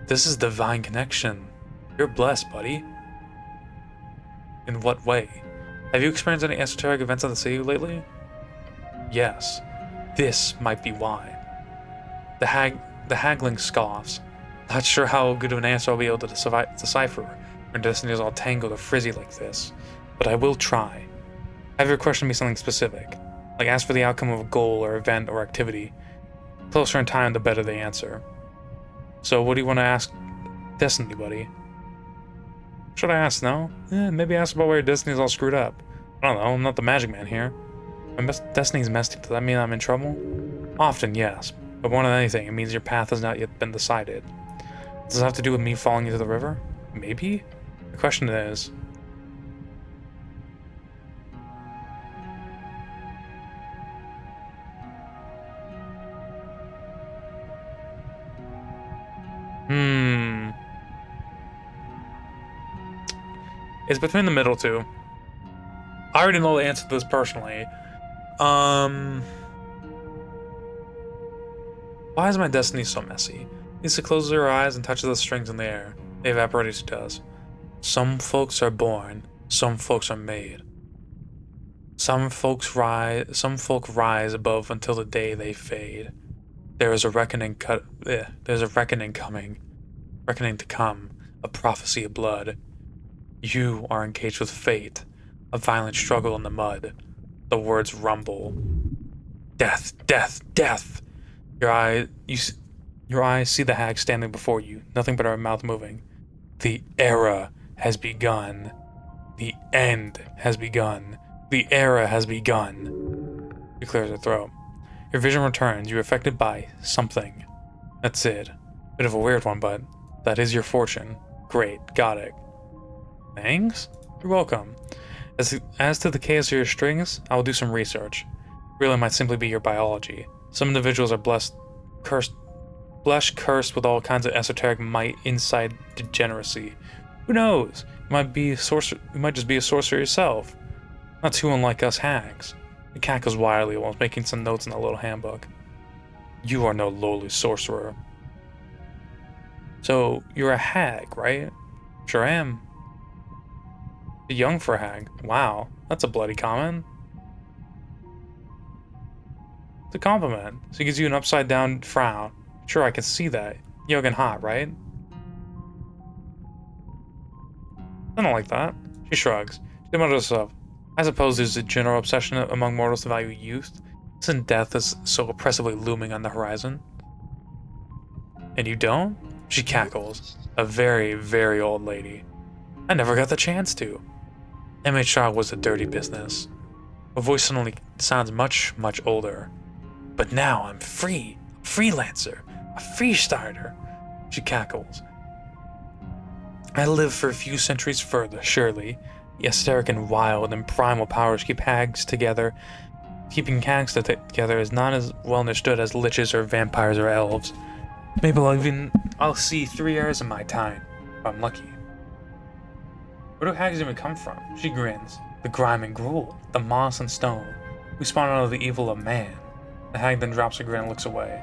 This is divine connection. You're blessed, buddy. In what way? Have you experienced any esoteric events in the city lately? Yes. This might be why. The hagling scoffs. Not sure how good of an answer I'll be able to decipher when Destiny is all tangled or frizzy like this, but I will try. Have your question be something specific, like ask for the outcome of a goal or event or activity. Closer in time, the better the answer. So what do you want to ask Destiny, buddy? Should I ask now? Maybe ask about why your Destiny's all screwed up. I don't know, I'm not the magic man here. My Destiny's messed up, does that mean I'm in trouble? Often, yes. But more than anything, it means your path has not yet been decided. Does it have to do with me falling into the river? Maybe? The question is... It's between the middle two. I already know the answer to this personally. Why is my destiny so messy? Lisa closes her eyes and touches the strings in the air. They evaporate as she does. Some folks are born, some folks are made. Some folk rise above until the day they fade. There is a reckoning there's a reckoning coming. Reckoning to come. A prophecy of blood. You are engaged with fate. A violent struggle in the mud. The words rumble. Death, death, death. Your eyes see the hag standing before you, nothing but her mouth moving. The era has begun. The end has begun. The era has begun. She clears her throat. Your vision returns. You're affected by something. That's it. Bit of a weird one, but that is your fortune. Great, got it. Thanks? You're welcome. As to the chaos of your strings, I will do some research. Really might simply be your biology. Some individuals are cursed with all kinds of esoteric might, insight, degeneracy. Who knows? You might just be a sorcerer yourself. Not too unlike us hags. He cackles wildly while making some notes in the little handbook. You are no lowly sorcerer. So, you're a hag, right? Sure am. You're young for a hag. Wow, that's a bloody comment. It's a compliment. She gives you an upside-down frown. Sure, I can see that. Young and hot, right? I don't like that. She shrugs. She mutters herself. I suppose there's a general obsession among mortals to value youth, since death is so oppressively looming on the horizon. And you don't? She cackles. A very, very old lady. I never got the chance to. MHR was a dirty business. Her voice suddenly sounds much, much older. But now I'm free. A freelancer. A free starter. She cackles. I live for a few centuries further, surely. The esoteric and wild and primal powers keep hags together. Keeping hags together is not as well understood as liches or vampires or elves. Maybe I'll see 3 years in my time, if I'm lucky. Where do hags even come from? She grins. The grime and gruel, the moss and stone. We spawn out of the evil of man. The hag then drops a grin and looks away.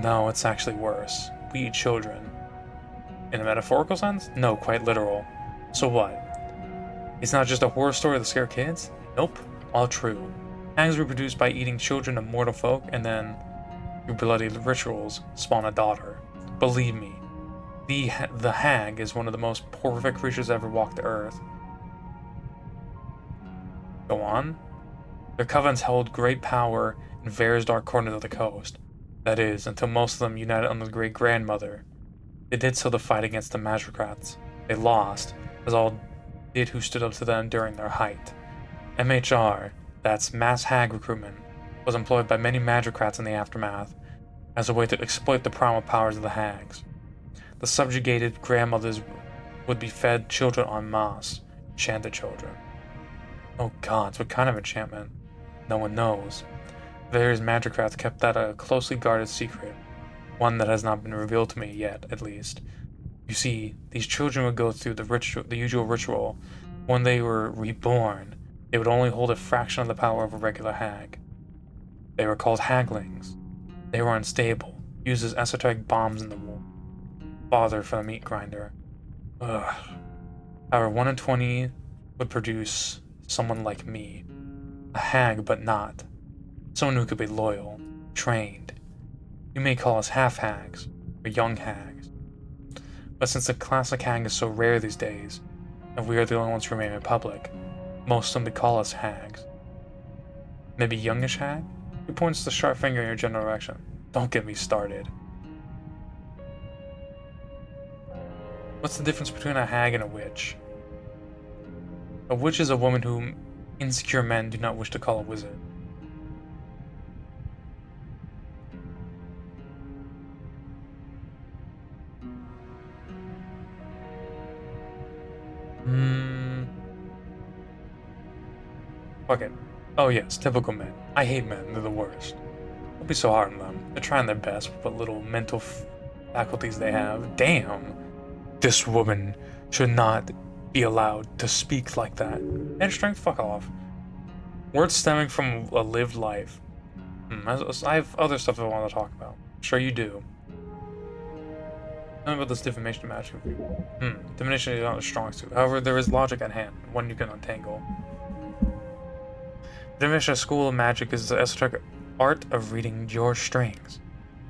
No, it's actually worse. We eat children. In a metaphorical sense? No, quite literal. So what? It's not just a horror story to scare kids? Nope, all true. Hags reproduce by eating children of mortal folk, and then, through bloody rituals, spawn a daughter. Believe me, the hag is one of the most horrific creatures ever walked the earth. Go on. Their covens held great power in various dark corners of the coast. That is, until most of them united under the Great Grandmother. They did so to fight against the magicrats. They lost, as all did who stood up to them during their height. MHR, that's mass hag recruitment, was employed by many magicrats in the aftermath, as a way to exploit the primal powers of the hags. The subjugated grandmothers would be fed children en masse, enchanted children. Oh gods, what kind of enchantment? No one knows. Various magicrats kept that a closely guarded secret, one that has not been revealed to me yet, at least. You see, these children would go through the usual ritual. When they were reborn, they would only hold a fraction of the power of a regular hag. They were called haglings. They were unstable, used as esoteric bombs in the womb. Father for the meat grinder. Ugh. However, 1 in 20 would produce someone like me. A hag, but not. Someone who could be loyal, trained. You may call us half-hags, or young hags. But since the classic hag is so rare these days, and we are the only ones who remain in public, most simply call us hags. Maybe youngish hag? He points the sharp finger in your general direction. Don't get me started. What's the difference between a hag and a witch? A witch is a woman whom insecure men do not wish to call a wizard. Fuck it. Oh yes, typical men. I hate men, they're the worst. Don't be so hard on them. They're trying their best with what little mental faculties they have. Damn! This woman should not be allowed to speak like that. And strength, fuck off. Words stemming from a lived life. I have other stuff I want to talk about. Sure you do. Tell me about this divination magic. Divination is not the strongest suit. However, there is logic at hand, one you can untangle. Divination School of Magic is the esoteric art of reading your strings,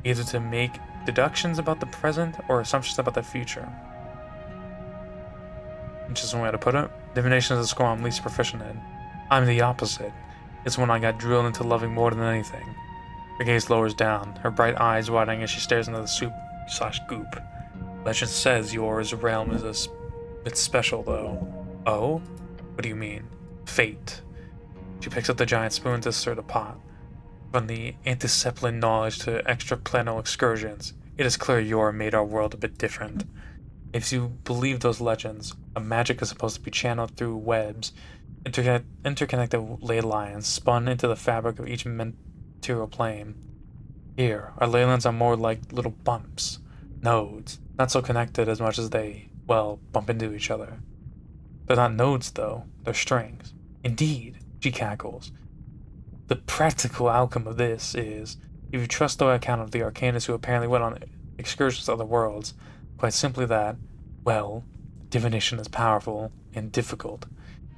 either to make deductions about the present or assumptions about the future. Interesting way to put it. Divination is the school I'm least proficient in. I'm the opposite. It's when I got drilled into loving more than anything. Her gaze lowers down, her bright eyes widening as she stares into the soup/goop. Legend says yours realm is a bit special, though. Oh? What do you mean? Fate. She picks up the giant spoon to stir the pot. From the antisepalin knowledge to extraplanar excursions, it is clear Yor made our world a bit different. If you believe those legends, a magic is supposed to be channeled through webs, interconnected ley lines spun into the fabric of each material plane. Here, our ley lines are more like little bumps, nodes, not so connected as much as they, well, bump into each other. They're not nodes, though, they're strings. Indeed, she cackles. The practical outcome of this is, if you trust the account of the Arcanists who apparently went on excursions to other worlds, quite simply that, well, divination is powerful and difficult.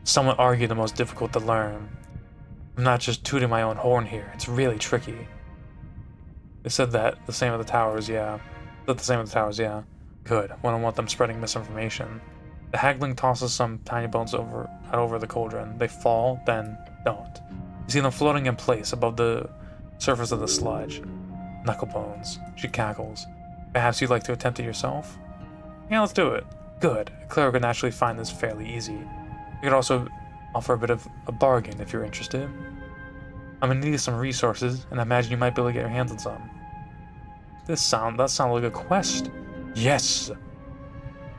Some would argue the most difficult to learn. I'm not just tooting my own horn here, it's really tricky. They said that the same of the towers, yeah. Good, we don't want them spreading misinformation. The hagling tosses some tiny bones over the cauldron. They fall, then don't. You see them floating in place above the surface of the sludge. Knuckle bones. She cackles. Perhaps you'd like to attempt it yourself? Yeah, let's do it. Good. A cleric would naturally find this fairly easy. You could also offer a bit of a bargain if you're interested. I'm gonna need some resources, and I imagine you might be able to get your hands on some. That sounds like a quest. Yes!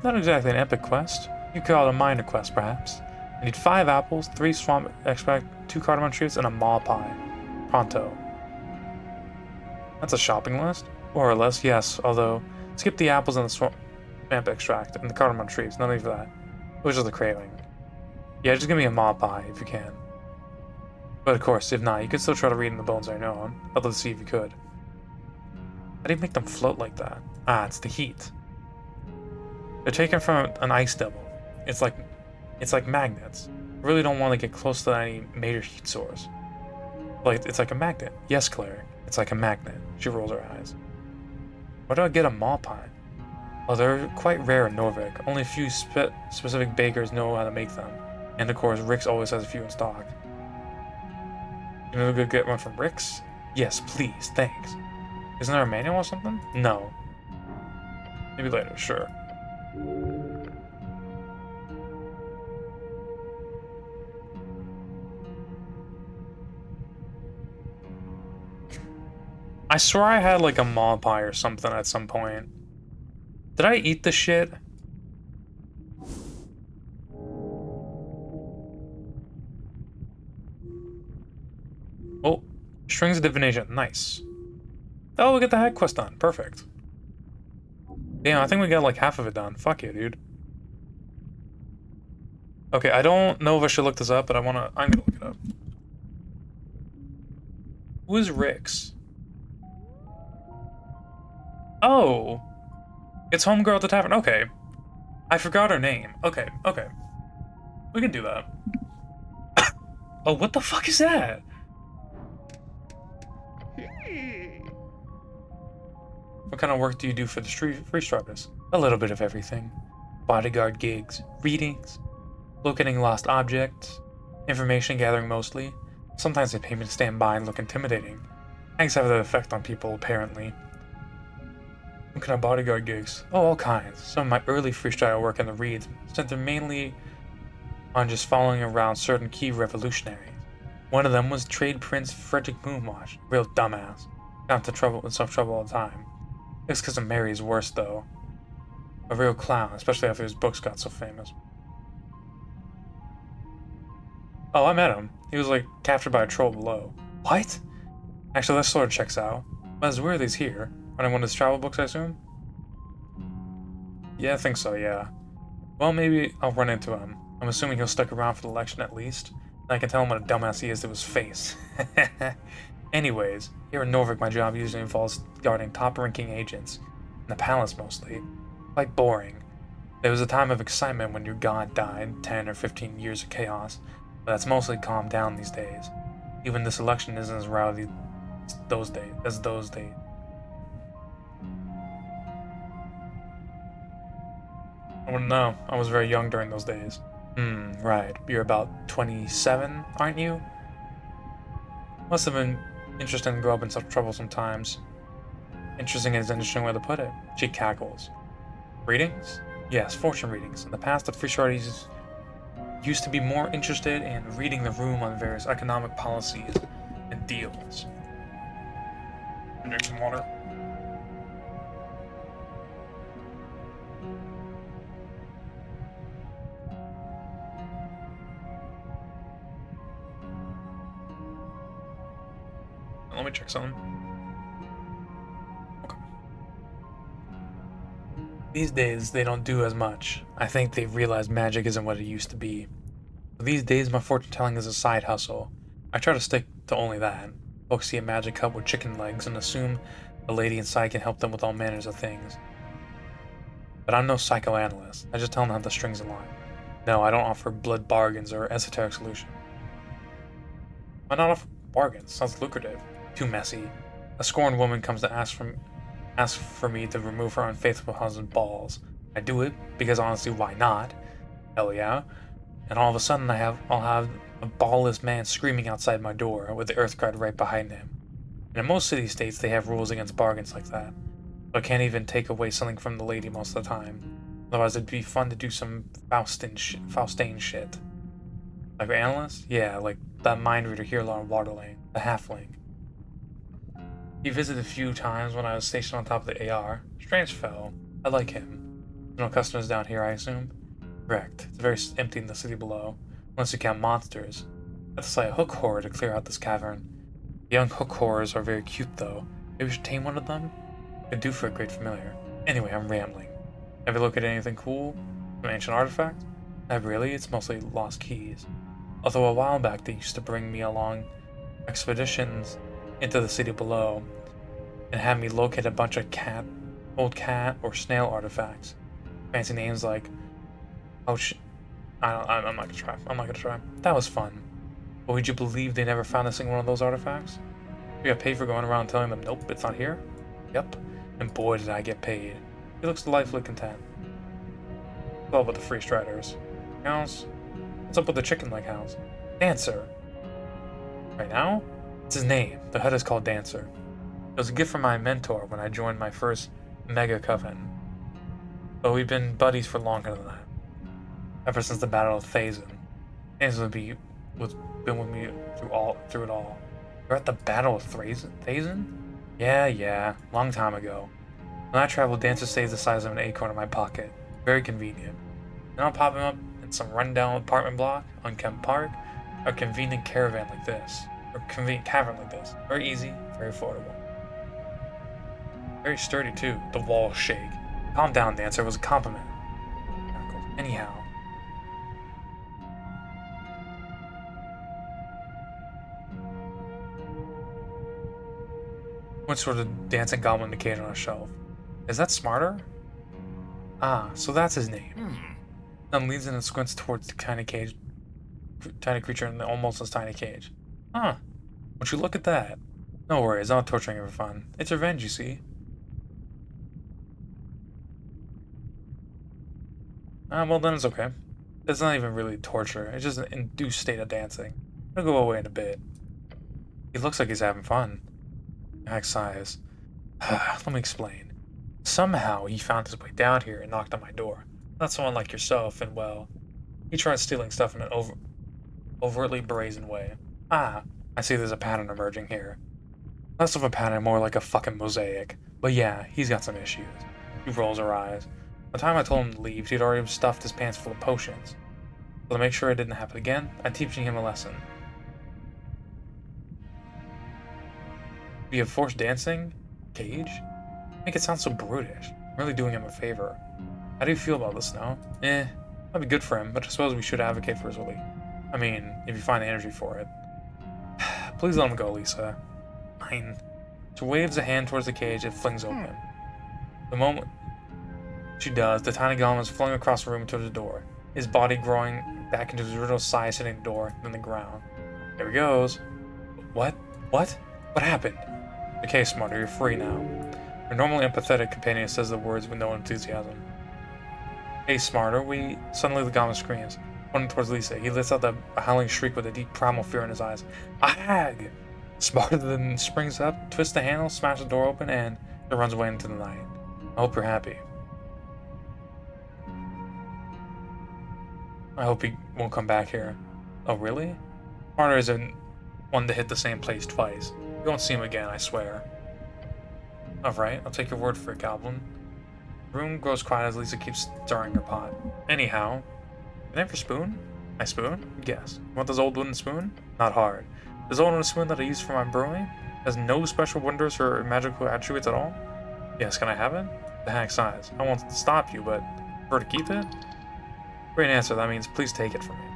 Not exactly an epic quest. You could call it a minor quest, perhaps. I need 5 apples, 3 swamp extract, 2 cardamom trees, and a maw pie. Pronto. That's a shopping list? More or less, yes, although skip the apples and the swamp extract and the cardamom trees, none of that. It was just a craving. Yeah, just give me a maw pie if you can. But of course, if not, you can still try to read in the bones on your own. I'd love to see if you could. How do you make them float like that? Ah, it's the heat. They're taken from an ice devil. It's like magnets. I really don't want to get close to any major heat source. Like, it's like a magnet. Yes, Claire. It's like a magnet. She rolls her eyes. Where do I get a maw pie? Oh, they're quite rare in Norvik. Only a few specific bakers know how to make them. And of course, Rick's always has a few in stock. You know, we could get one from Rick's? Yes, please, thanks. Isn't there a manual or something? No. Maybe later, sure. I swear I had like a maw pie or something at some point. Did I eat the shit? Oh, strings of divination, nice. Oh, we got the hack quest done, perfect. Damn, I think we got like half of it done. Fuck yeah, dude. Okay, I don't know if I should look this up, but I'm gonna look it up. Who is Rick's? Oh, it's homegirl at the tavern. Okay, I forgot her name. Okay, we can do that. Oh, what the fuck is that? What kind of work do you do for the free stripers? A little bit of everything. Bodyguard gigs, readings, locating lost objects, information gathering mostly. Sometimes they pay me to stand by and look intimidating. Hags have that effect on people, apparently. What kind of bodyguard gigs? Oh, all kinds. Some of my early freestyle work in the reads centered mainly on just following around certain key revolutionaries. One of them was Trade Prince Frederick Moonwatch, real dumbass. Got into some trouble all the time. It's because of Mary's worse, though. A real clown, especially after his books got so famous. Oh, I met him. He was, like, captured by a troll below. What? Actually, that sort of checks out. But it's weird he's here. Running one of his travel books, I assume? Yeah, I think so, yeah. Well, maybe I'll run into him. I'm assuming he'll stick around for the election at least. And I can tell him what a dumbass he is to his face. Anyways, here in Norvik, my job usually involves guarding top-ranking agents. In the palace, mostly. Quite boring. There was a time of excitement when your god died, 10 or 15 years of chaos, but that's mostly calmed down these days. Even this election isn't as rowdy as those days. I wouldn't know. I was very young during those days. Right. You're about 27, aren't you? Must have been interesting to grow up in such troublesome times. Interesting is an interesting way to put it. She cackles. Readings? Yes, fortune readings. In the past, the free shorties used to be more interested in reading the room on various economic policies and deals. Drink some water. Let me check something. Okay. These days, they don't do as much. I think they've realized magic isn't what it used to be. But these days, my fortune telling is a side hustle. I try to stick to only that. Folks see a magic cup with chicken legs and assume the lady inside can help them with all manners of things. But I'm no psychoanalyst. I just tell them how the strings align. No, I don't offer blood bargains or esoteric solution. Why not offer bargains? Sounds lucrative. Too messy. A scorned woman comes to ask for me to remove her unfaithful husband's balls. I do it because honestly, why not? Hell yeah. And all of a sudden, I'll have a ballless man screaming outside my door with the earth guard right behind him. And in most city-states, they have rules against bargains like that. So I can't even take away something from the lady most of the time. Otherwise, it'd be fun to do some Faustine shit. Like analyst? Yeah, like that mind reader here along Waterlane, the halfling. He visited a few times when I was stationed on top of the AR. Strange fellow. I like him. No customers down here, I assume? Correct. It's very empty in the city below, unless you count monsters. I have to slay a hook horror to clear out this cavern. The young hook horrors are very cute, though. Maybe we should tame one of them? Could do for a great familiar. Anyway, I'm rambling. Ever look at anything cool? An ancient artifact? Not really, it's mostly lost keys. Although a while back they used to bring me along expeditions into the city below and have me locate a bunch of old cat or snail artifacts. Fancy names like I'm not gonna try. I'm not gonna try. That was fun. But would you believe they never found a single one of those artifacts? We got paid for going around telling them, nope, it's not here. Yep. And boy, did I get paid. He looks delightfully content. What's up with the free striders? House? What's up with the chicken leg house? Dancer. Right now? It's his name. The hut is called Dancer. It was a gift from my mentor when I joined my first Mega Coven. But we've been buddies for longer than that. Ever since the Battle of Thazen. Dancer's been with me through it all. You're at the Battle of Thazen? Yeah, long time ago. When I travel, Dancer stays the size of an acorn in my pocket. Very convenient. Then I'll pop him up in some rundown apartment block on Kemp Park, or a convenient caravan like this. Or convenient cavern like this. Very easy, very affordable. Very sturdy too. The walls shake. Calm down, Dancer. It was a compliment. Anyhow. What sort of dancing goblin indicator on a shelf? Is that Smarter? Ah, so that's his name. Then leans in and squints towards the tiny creature in the almost as tiny cage. Huh. Won't you look at that? No worries, I'm not torturing it for fun. It's revenge, you see. Well then it's okay. It's not even really torture, it's just an induced state of dancing. It'll go away in a bit. He looks like he's having fun. Max sighs. Let me explain. Somehow he found his way down here and knocked on my door. Not someone like yourself, and well, he tried stealing stuff in an overtly brazen way. Ah, I see there's a pattern emerging here. Less of a pattern, more like a fucking mosaic. But yeah, he's got some issues. He rolls her eyes. By the time I told him to leave, he'd already stuffed his pants full of potions. So to make sure it didn't happen again, I'm teaching him a lesson. We have forced dancing? Cage? Make it sound so brutish. I'm really doing him a favor. How do you feel about this now? That'd be good for him, but I suppose we should advocate for his release. I mean, if you find the energy for it. Please let him go, Lisa. Fine. She waves a hand towards the cage it flings open. The moment she does, the tiny golem is flung across the room towards the door, his body growing back into his original size, hitting the door, then the ground. There he goes. What? What? What happened? Okay, Smarter, you're free now. Your normally empathetic companion says the words with no enthusiasm. Hey, Smarter, Suddenly the golem screams, pointing towards Lisa. He lets out a howling shriek with a deep primal fear in his eyes. Ag! Smarter then springs up, twists the handle, smashes the door open, and it runs away into the night. I hope you're happy. I hope he won't come back here. Oh, really? Smarter isn't one to hit the same place twice. You won't see him again, I swear. Alright, I'll take your word for it, Goblin. The room grows quiet as Lisa keeps stirring her pot. Anyhow, your name for spoon? My spoon? Yes. You want this old wooden spoon? Not hard. This old wooden spoon that I use for my brewing has no special wonders or magical attributes at all? Yes, can I have it? The heck size. I won't stop you, but prefer to keep it? Great answer, that means please take it from me.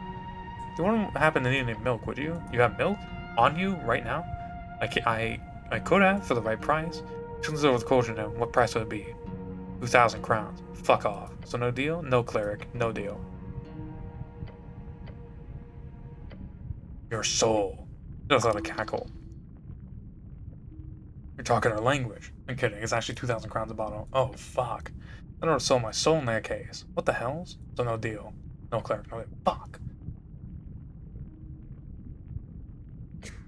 You wouldn't happen to need any milk, would you? You have milk? On you, right now? I could have, for the right price. Turns over the cauldron now. What price would it be? 2,000 crowns. Fuck off. So no deal? No, cleric. No deal. Your soul. Just let a cackle. You're talking our language. I'm kidding. It's actually 2,000 crowns a bottle. Oh, fuck. I don't sell my soul in that case. What the hell's? So no deal. No, cleric. No deal. Fuck.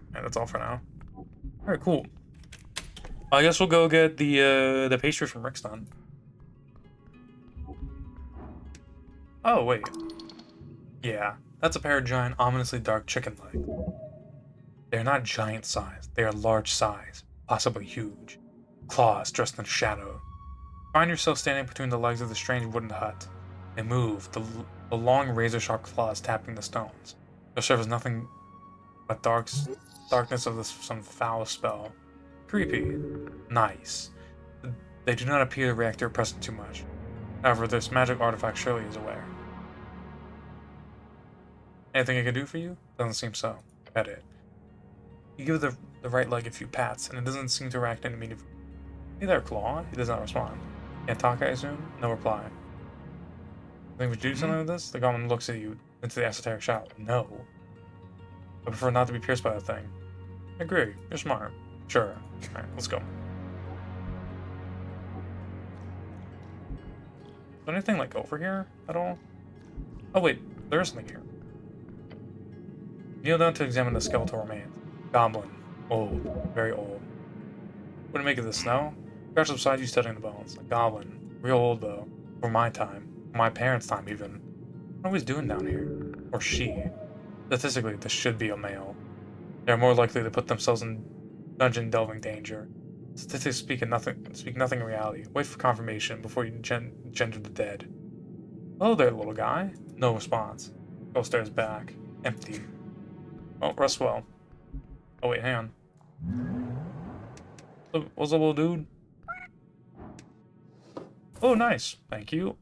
Alright, that's all for now. Alright, cool. I guess we'll go get the pastry from Rick's done. Oh, wait. Yeah, that's a pair of giant, ominously dark chicken legs. They are not giant size, they are large size, possibly huge. Claws dressed in shadow. Find yourself standing between the legs of the strange wooden hut. They move, the long razor-sharp claws tapping the stones. They'll serve as nothing but darkness of some foul spell. Creepy. Nice. They do not appear to react to your presence too much. However, this magic artifact surely is aware. Anything I can do for you? Doesn't seem so. Pet it. You give the right leg a few pats, and it doesn't seem to react any meaningful. Hey there, Claw. He does not respond. Can't talk, I assume? No reply. Think we should do something with this? The goblin looks at you into the esoteric shadow. No. I prefer not to be pierced by that thing. I agree. You're smart. Sure. Alright, let's go. Is there anything like over here at all? Oh wait, there is something here. Kneel down to examine the skeletal remains. Goblin. Old. Very old. What do you make of this, Snow? Crouched beside you studying the bones. A goblin. Real old though. For my time. For my parents' time even. What are we doing down here? Or she. Statistically, this should be a male. They are more likely to put themselves in dungeon-delving danger. Statistics speak nothing in reality. Wait for confirmation before you gender the dead. Hello there, little guy. No response. Go stares back. Empty. Oh, rest well. Oh wait, hang on. What's up, little dude? Oh, nice. Thank you.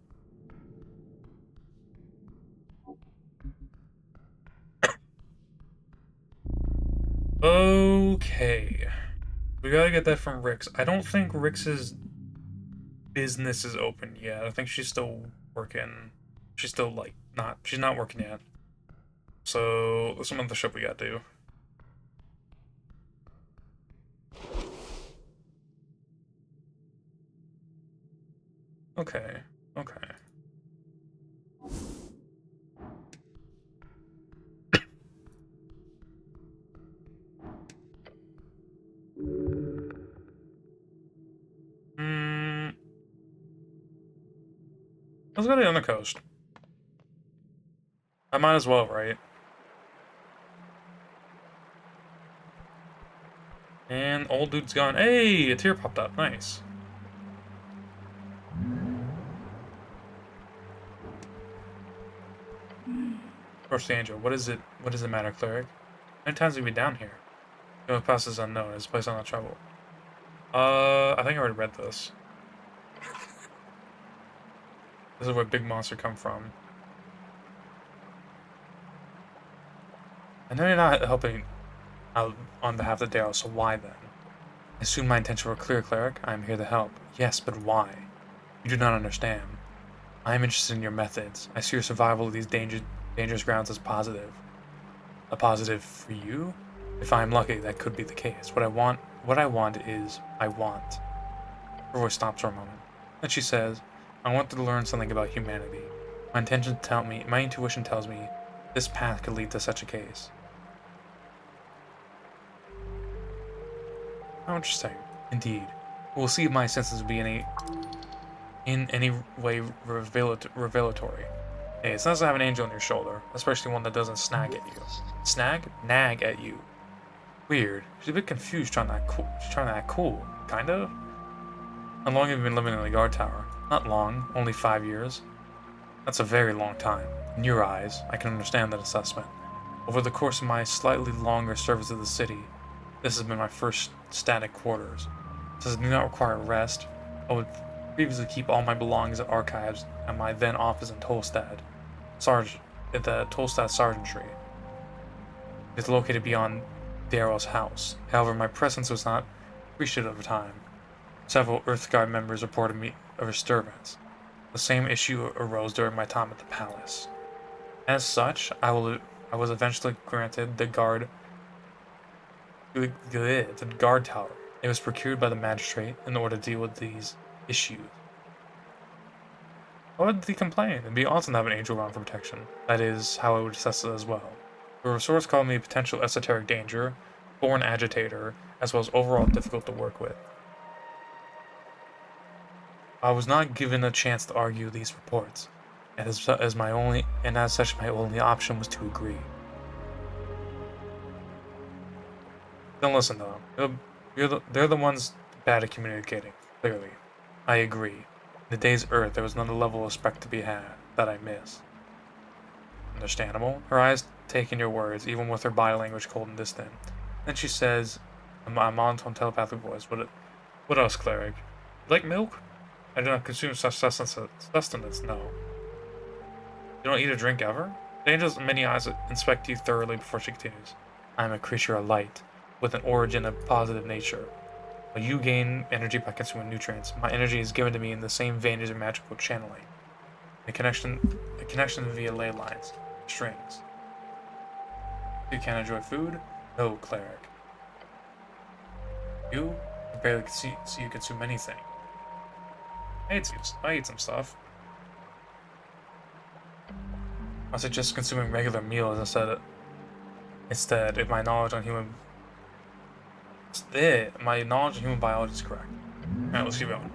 Okay. We gotta get that from Rick's. I don't think Rick's business is open yet. I think she's still working. She's still, like, she's not working yet. So, there's some other shit we gotta do. Okay. Okay. Let's go to the other coast. I might as well, right? And old dude's gone. Hey, a tear popped up. Nice. Approach the angel. What is it? What does it matter, cleric? How many times have we been down here? No pass is unknown. It's a place on the trouble. I think I already read this. This is where big monster come from. know you're not helping out on behalf of Darrow, so why then? I assume my intention were clear, Cleric. I am here to help. Yes, but why? You do not understand. I am interested in your methods. I see your survival of these dangerous grounds as positive. A positive for you? If I am lucky, that could be the case. What I want is, I want. Her voice stops for a moment. Then she says, I want to learn something about humanity. My intuition tells me this path could lead to such a case. How interesting. Indeed. We'll see if my senses will be in any way revelatory. Hey, it's nice to have an angel on your shoulder, especially one that doesn't snag at you. Nag at you. Weird. She's a bit confused trying to act cool. Kind of? How long have you been living in the guard tower? Not long. Only 5 years. That's a very long time. In your eyes, I can understand that assessment. Over the course of my slightly longer service of the city, this has been my first static quarters. Since I do not require rest, I would previously keep all my belongings at archives at my then office in Tolstad, at the Tolstad Sergeantry. It's located beyond Darrow's house. However, my presence was not appreciated over time. Several Earthguard members reported me a disturbance. The same issue arose during my time at the palace. As such, I was eventually granted the guard tower. It was procured by the magistrate in order to deal with these issues. Why would they complain? It'd be awesome to have an angel around for protection. That is how I would assess it as well. The source called me a potential esoteric danger, foreign agitator, as well as overall difficult to work with. I was not given a chance to argue these reports, and as such, my only option was to agree. Don't listen to them. They're the ones bad at communicating, clearly. I agree. In the day's Earth, there was another level of respect to be had that I miss. Understandable. Her eyes take in your words, even with her body language cold and distant. Then she says, a monotone telepathic voice, What else, Cleric? You like milk? I do not consume such sustenance, no. You don't eat or drink ever? The angel's many eyes inspect you thoroughly before she continues. I am a creature of light, with an origin of positive nature. While you gain energy by consuming nutrients, my energy is given to me in the same vein as your magical channeling. A connection via ley lines, strings. You can't enjoy food? No, Cleric. You can barely see you consume anything. I eat some stuff. I suggest consuming regular meals instead if my knowledge on human biology is correct. Alright, let's keep going.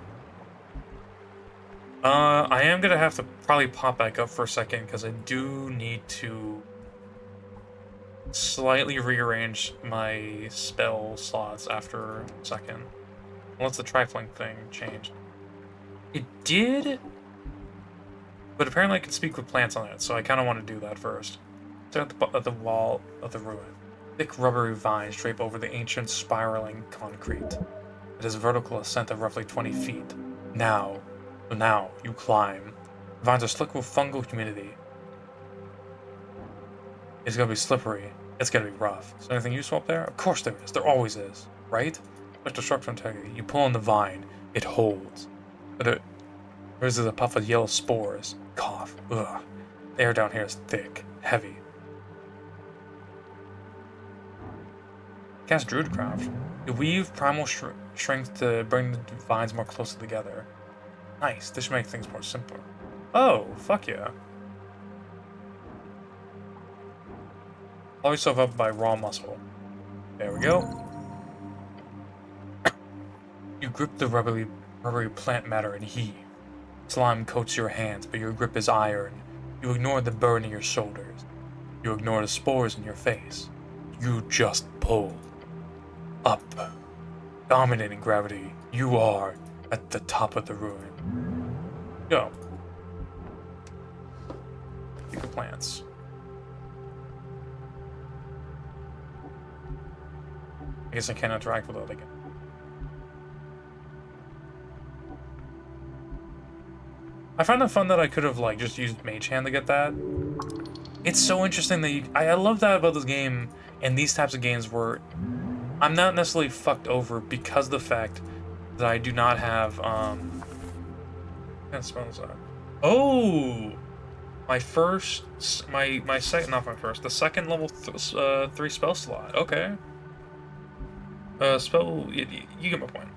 I am gonna have to probably pop back up for a second because I do need to slightly rearrange my spell slots after a second. Unless the trifling thing changed. It did, but apparently I can speak with plants on it, so I kind of want to do that first. Stare at the wall of the ruin. Thick rubbery vines drape over the ancient spiraling concrete. It is a vertical ascent of roughly 20 feet. Now you climb. The vines are slick with fungal humidity. It's gonna be slippery. It's gonna be rough. Is there anything useful up there? Of course there is. There always is, right? Special structural integrity. You pull on the vine, it holds. But it raises a puff of yellow spores. Cough. Ugh. The air down here is thick, heavy. Cast Druidcraft. You weave primal strength to bring the vines more closely together. Nice. This should make things more simpler. Oh, fuck yeah. Blow yourself up by raw muscle. There we go. You grip the rubbery plant matter and heave. Slime coats your hands, but your grip is iron. You ignore the burn in your shoulders. You ignore the spores in your face. You just pull. Up. Dominating gravity. You are at the top of the ruin. Go. Pick the plants. I guess I can't interact with it again. I found it fun that I could have just used Mage Hand to get that. It's so interesting that I love that about this game and these types of games where I'm not necessarily fucked over because of the fact that I do not have what spell is that? Oh, my second, not my first, the second level 3 spell slot. Okay. Spell, you get my point.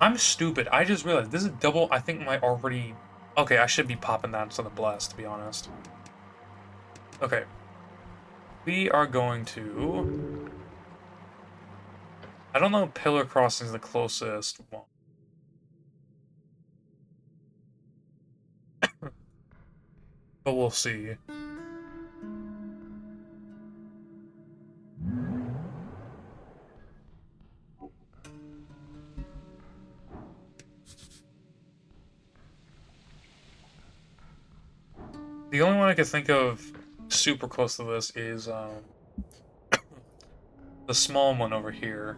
I'm stupid. I just realized this is double. I think my already. Okay, I should be popping that instead of blast, to be honest. Okay. We are going to. I don't know if Pillar Crossing is the closest one. But we'll see. The only one I can think of super close to this is the small one over here.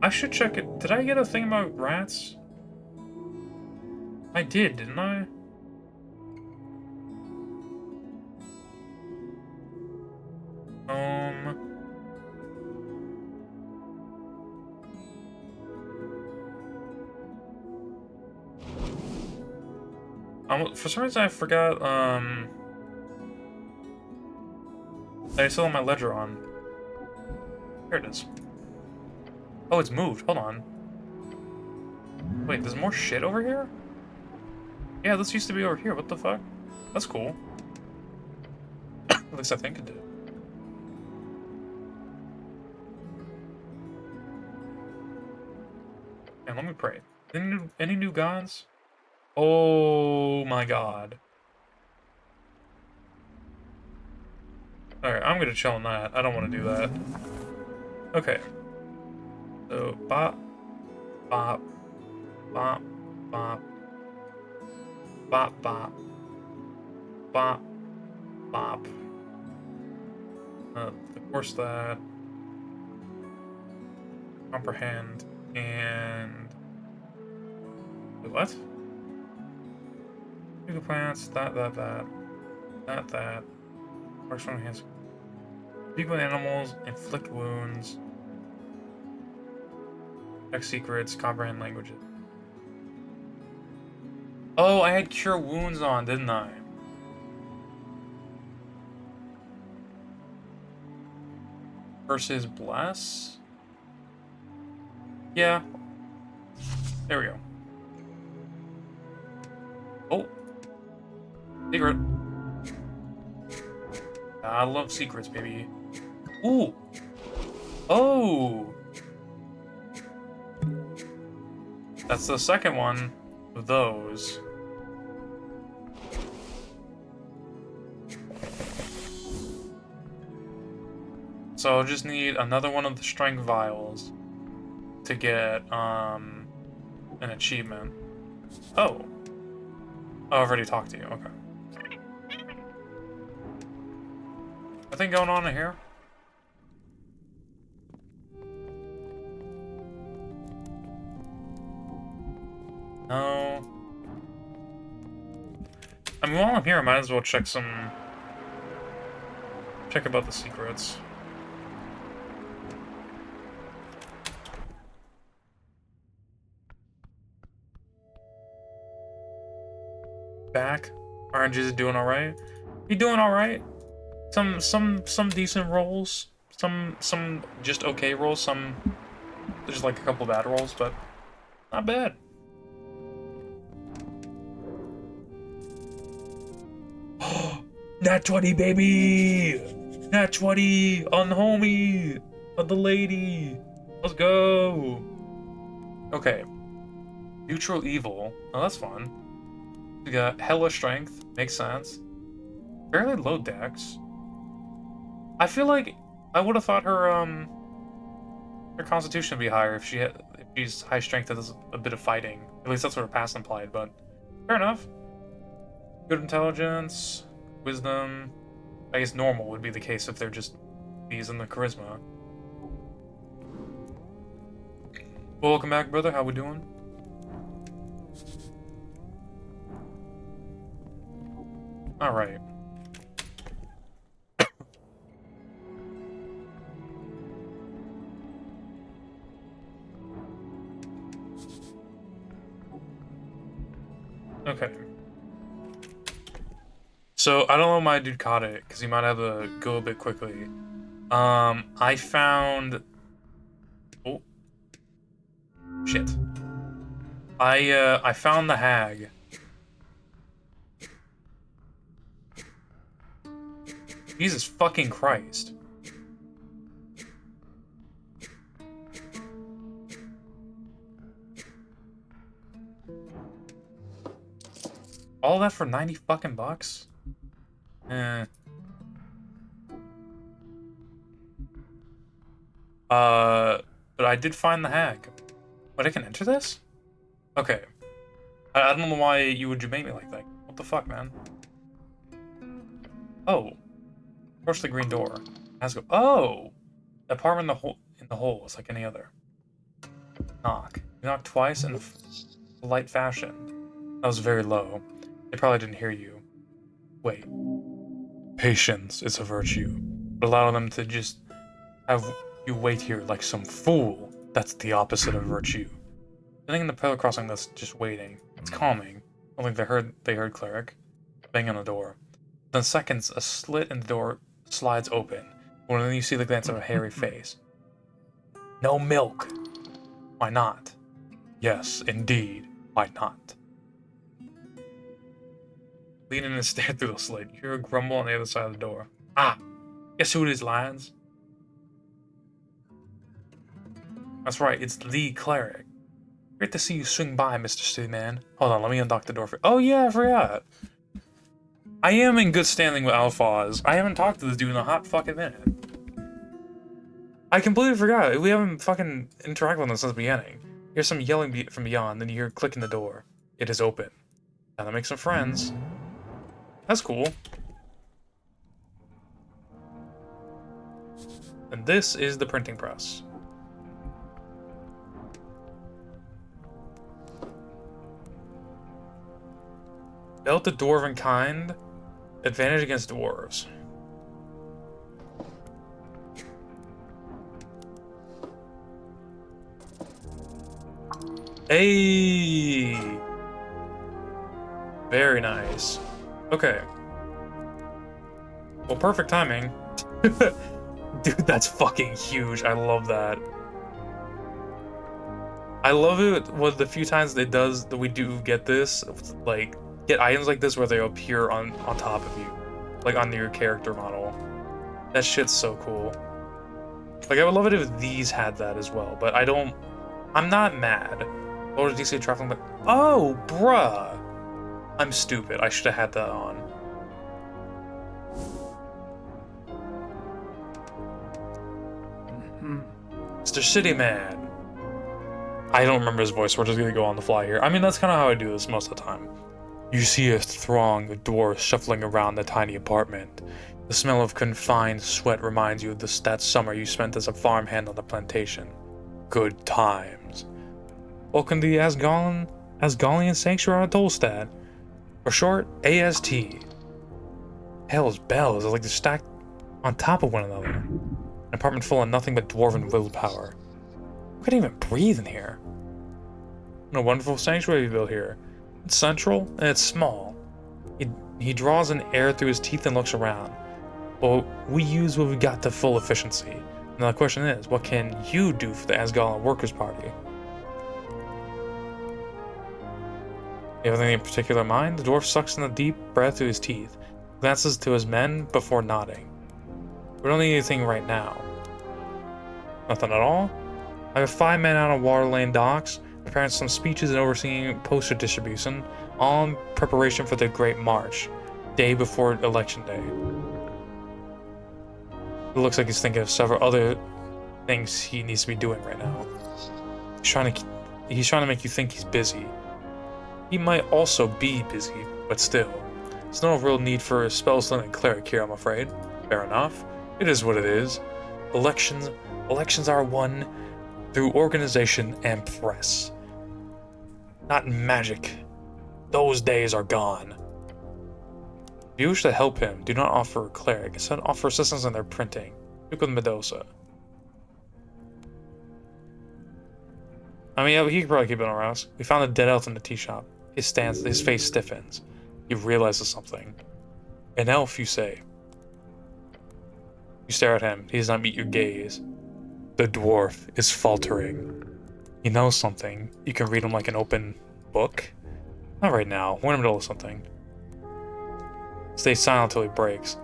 I should check it. Did I get a thing about rats? I did, didn't I? For some reason I forgot, that I still have my ledger on. Here it is. Oh, it's moved. Hold on. Wait, there's more shit over here? Yeah, this used to be over here. What the fuck? That's cool. At least I think it did. And let me pray. Any new gods? Oh my god. Alright, I'm gonna chill on that. I don't want to do that. Okay. So, bop, bop, bop, bop, bop, bop, bop, bop. Of course that. Comprehend, and... Wait, what? Legal plants, that. Works from hands. Speak with animals, inflict wounds. Check secrets, comprehend languages. Oh, I had cure wounds on, didn't I? Versus bless? Yeah. There we go. Oh. Secret. I love secrets, baby. Ooh. Oh. That's the second one of those. So I'll just need another one of the strength vials to get an achievement. Oh. I've already talked to you, okay. Nothing going on in here? No. I mean, while I'm here, I might as well check about the secrets. Back. RNG is doing alright. You doing alright? Some decent rolls. Some just okay rolls. There's like a couple bad rolls, but not bad. Nat 20, baby! Nat 20 on the homie! On the lady! Let's go! Okay. Neutral evil. Oh, that's fun. We got hella strength. Makes sense. Fairly low dex. I feel like I would have thought her her constitution would be higher if if she's high strength and does a bit of fighting. At least that's what her past implied, but fair enough. Good intelligence, wisdom. I guess normal would be the case if they're just these in the charisma. Well, welcome back, brother. How we doing? All right. Okay. So, I don't know why my dude caught it, because he might have to go a bit quickly. I found... Oh. Shit. I found the hag. Jesus fucking Christ. All that for 90 fucking bucks? Eh. But I did find the hag. But I can enter this? Okay. I don't know why you would make me like that. What the fuck, man? Oh. Approach the green door. Let's go. Oh! The apartment in the hole is like any other. Knock. You knock twice in polite fashion. That was very low. They probably didn't hear you. Wait. Patience is a virtue. But allow them to just have you wait here like some fool. That's the opposite of virtue. Sitting in the pillar crossing that's just waiting. It's calming. I don't think they heard cleric. Bang on the door. Within seconds, a slit in the door slides open. When then you see the glance of a hairy face. No milk. Why not? Yes, indeed. Why not? Lean in and stare through the slit. You hear a grumble on the other side of the door. Ah! Guess who it is, lads? That's right, it's the cleric. Great to see you swing by, Mr. Steeman. Hold on, let me unlock the door for— Oh yeah, I forgot. I am in good standing with Alphaz. I haven't talked to this dude in a hot fucking minute. I completely forgot. We haven't fucking interacted with him since the beginning. Here's some yelling from beyond, then you hear a click in the door. It is open. Now to make some friends. That's cool. And this is the printing press. Built the dwarven kind. Advantage against dwarves. Hey! Very nice. Okay. Well, perfect timing. Dude, that's fucking huge. I love that. I love it when the few times that we do get this, like, get items like this where they appear on top of you. Like, on your character model. That shit's so cool. Like, I would love it if these had that as well, but I'm not mad. Lord DC traveling, but oh, bruh! I'm stupid. I should have had that on. Mr. City Man. I don't remember his voice. We're just gonna go on the fly here. I mean, that's kind of how I do this most of the time. You see a throng of dwarves shuffling around the tiny apartment. The smell of confined sweat reminds you of that summer you spent as a farmhand on the plantation. Good times. Welcome to the Asgalian Sanctuary on Tolstad. For short, AST. Hell's bells are like they're stacked on top of one another. An apartment full of nothing but dwarven willpower. Who can even breathe in here? What a wonderful sanctuary you built here. It's central and it's small. He draws in air through his teeth and looks around. Well, we use what we got to full efficiency. Now the question is, what can you do for the Asgalian Workers' Party? You have anything in particular in mind? The dwarf sucks in a deep breath through his teeth, glances to his men before nodding. We don't need anything right now. Nothing at all? I have 5 men out on Water Lane docks, preparing some speeches and overseeing poster distribution, all in preparation for the Great March, day before Election Day. It looks like he's thinking of several other things he needs to be doing right now. He's trying to make you think he's busy. He might also be busy, but still. There's no real need for a spell-slinging cleric here, I'm afraid. Fair enough. It is what it is. Elections are won through organization and press. Not magic. Those days are gone. If you wish to help him, do not offer a cleric. Instead, offer assistance in their printing. Speak with Medusa. I mean, yeah, he could probably keep it around. We found a dead elf in the tea shop. His face stiffens. He realizes something. An elf, you say? You stare at him. He does not meet your gaze. The dwarf is faltering. He knows something. You can read him like an open book. Not right now. We're in the middle of something. Stay silent till he breaks.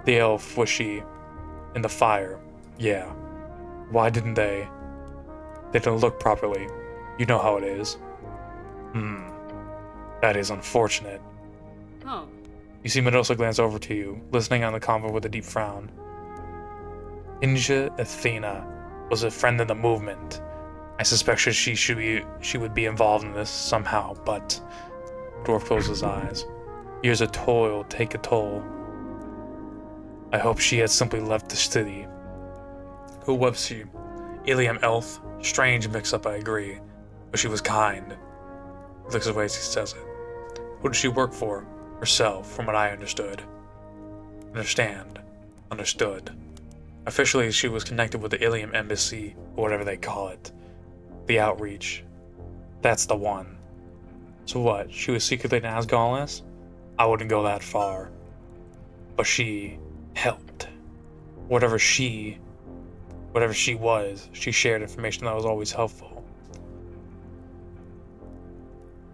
The elf, was she in the fire? Yeah. Why didn't they? They didn't look properly. You know how it is. That is unfortunate. Oh. You see Medusa glance over to you, listening on the convo with a deep frown. Inja Athena was a friend in the movement. I suspect she would be involved in this somehow, but... Dwarf closes his eyes. Years of toil take a toll. I hope she had simply left the city. Who was she? Ilium elf? Strange mix-up, I agree. But she was kind. He looks away as he says it. Who did she work for? Herself, from what I understood. Understand. Understood. Officially, she was connected with the Ilium embassy, or whatever they call it. The outreach. That's the one. So what, she was secretly an Asgallus? I wouldn't go that far. But she helped. Whatever she was, she shared information that was always helpful.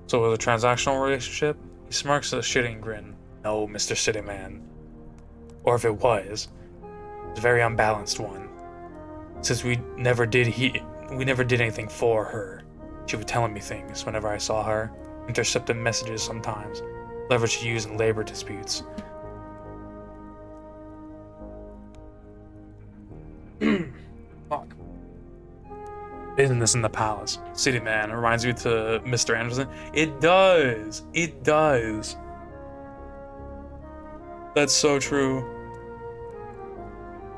So it was a transactional relationship? He smirks a shitting grin. No, Mr. Cityman. Or if it was a very unbalanced one. Since we never did anything for her. She would tell me things whenever I saw her. Intercepted messages sometimes. Leverage to use in labor disputes. Fuck. Business in the palace. City man reminds you to Mr. Anderson. It does. It does. That's so true.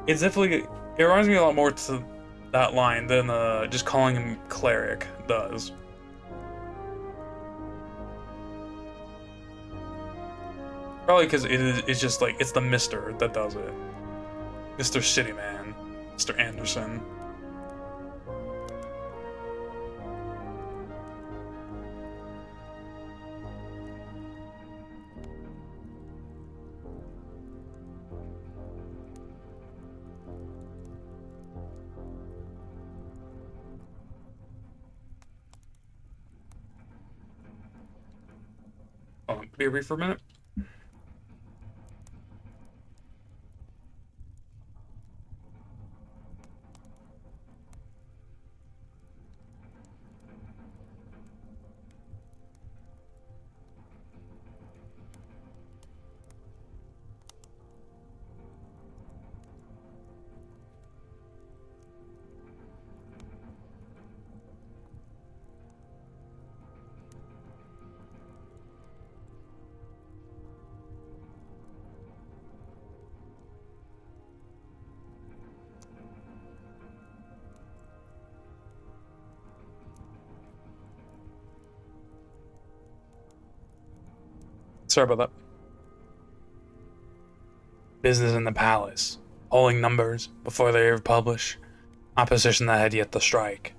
It's definitely. It reminds me a lot more to that line than just calling him cleric does. Probably because it's just like it's the Mr. that does it. Mr. City Man. Mr. Anderson. Be a brief for a minute. Sorry about that. Business in the palace. Polling numbers before they ever publish. Opposition that had yet to strike.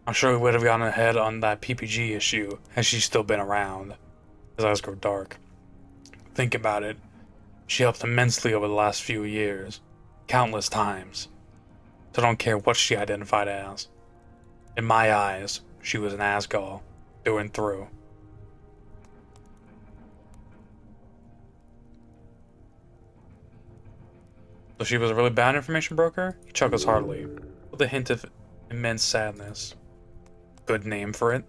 I'm sure we would have gotten ahead on that PPG issue had she still been around. His eyes grow dark. Think about it. She helped immensely over the last few years. Countless times. So I don't care what she identified as. In my eyes, she was an Asgall. Through and through. So she was a really bad information broker? He chuckles heartily, with a hint of immense sadness. Good name for it.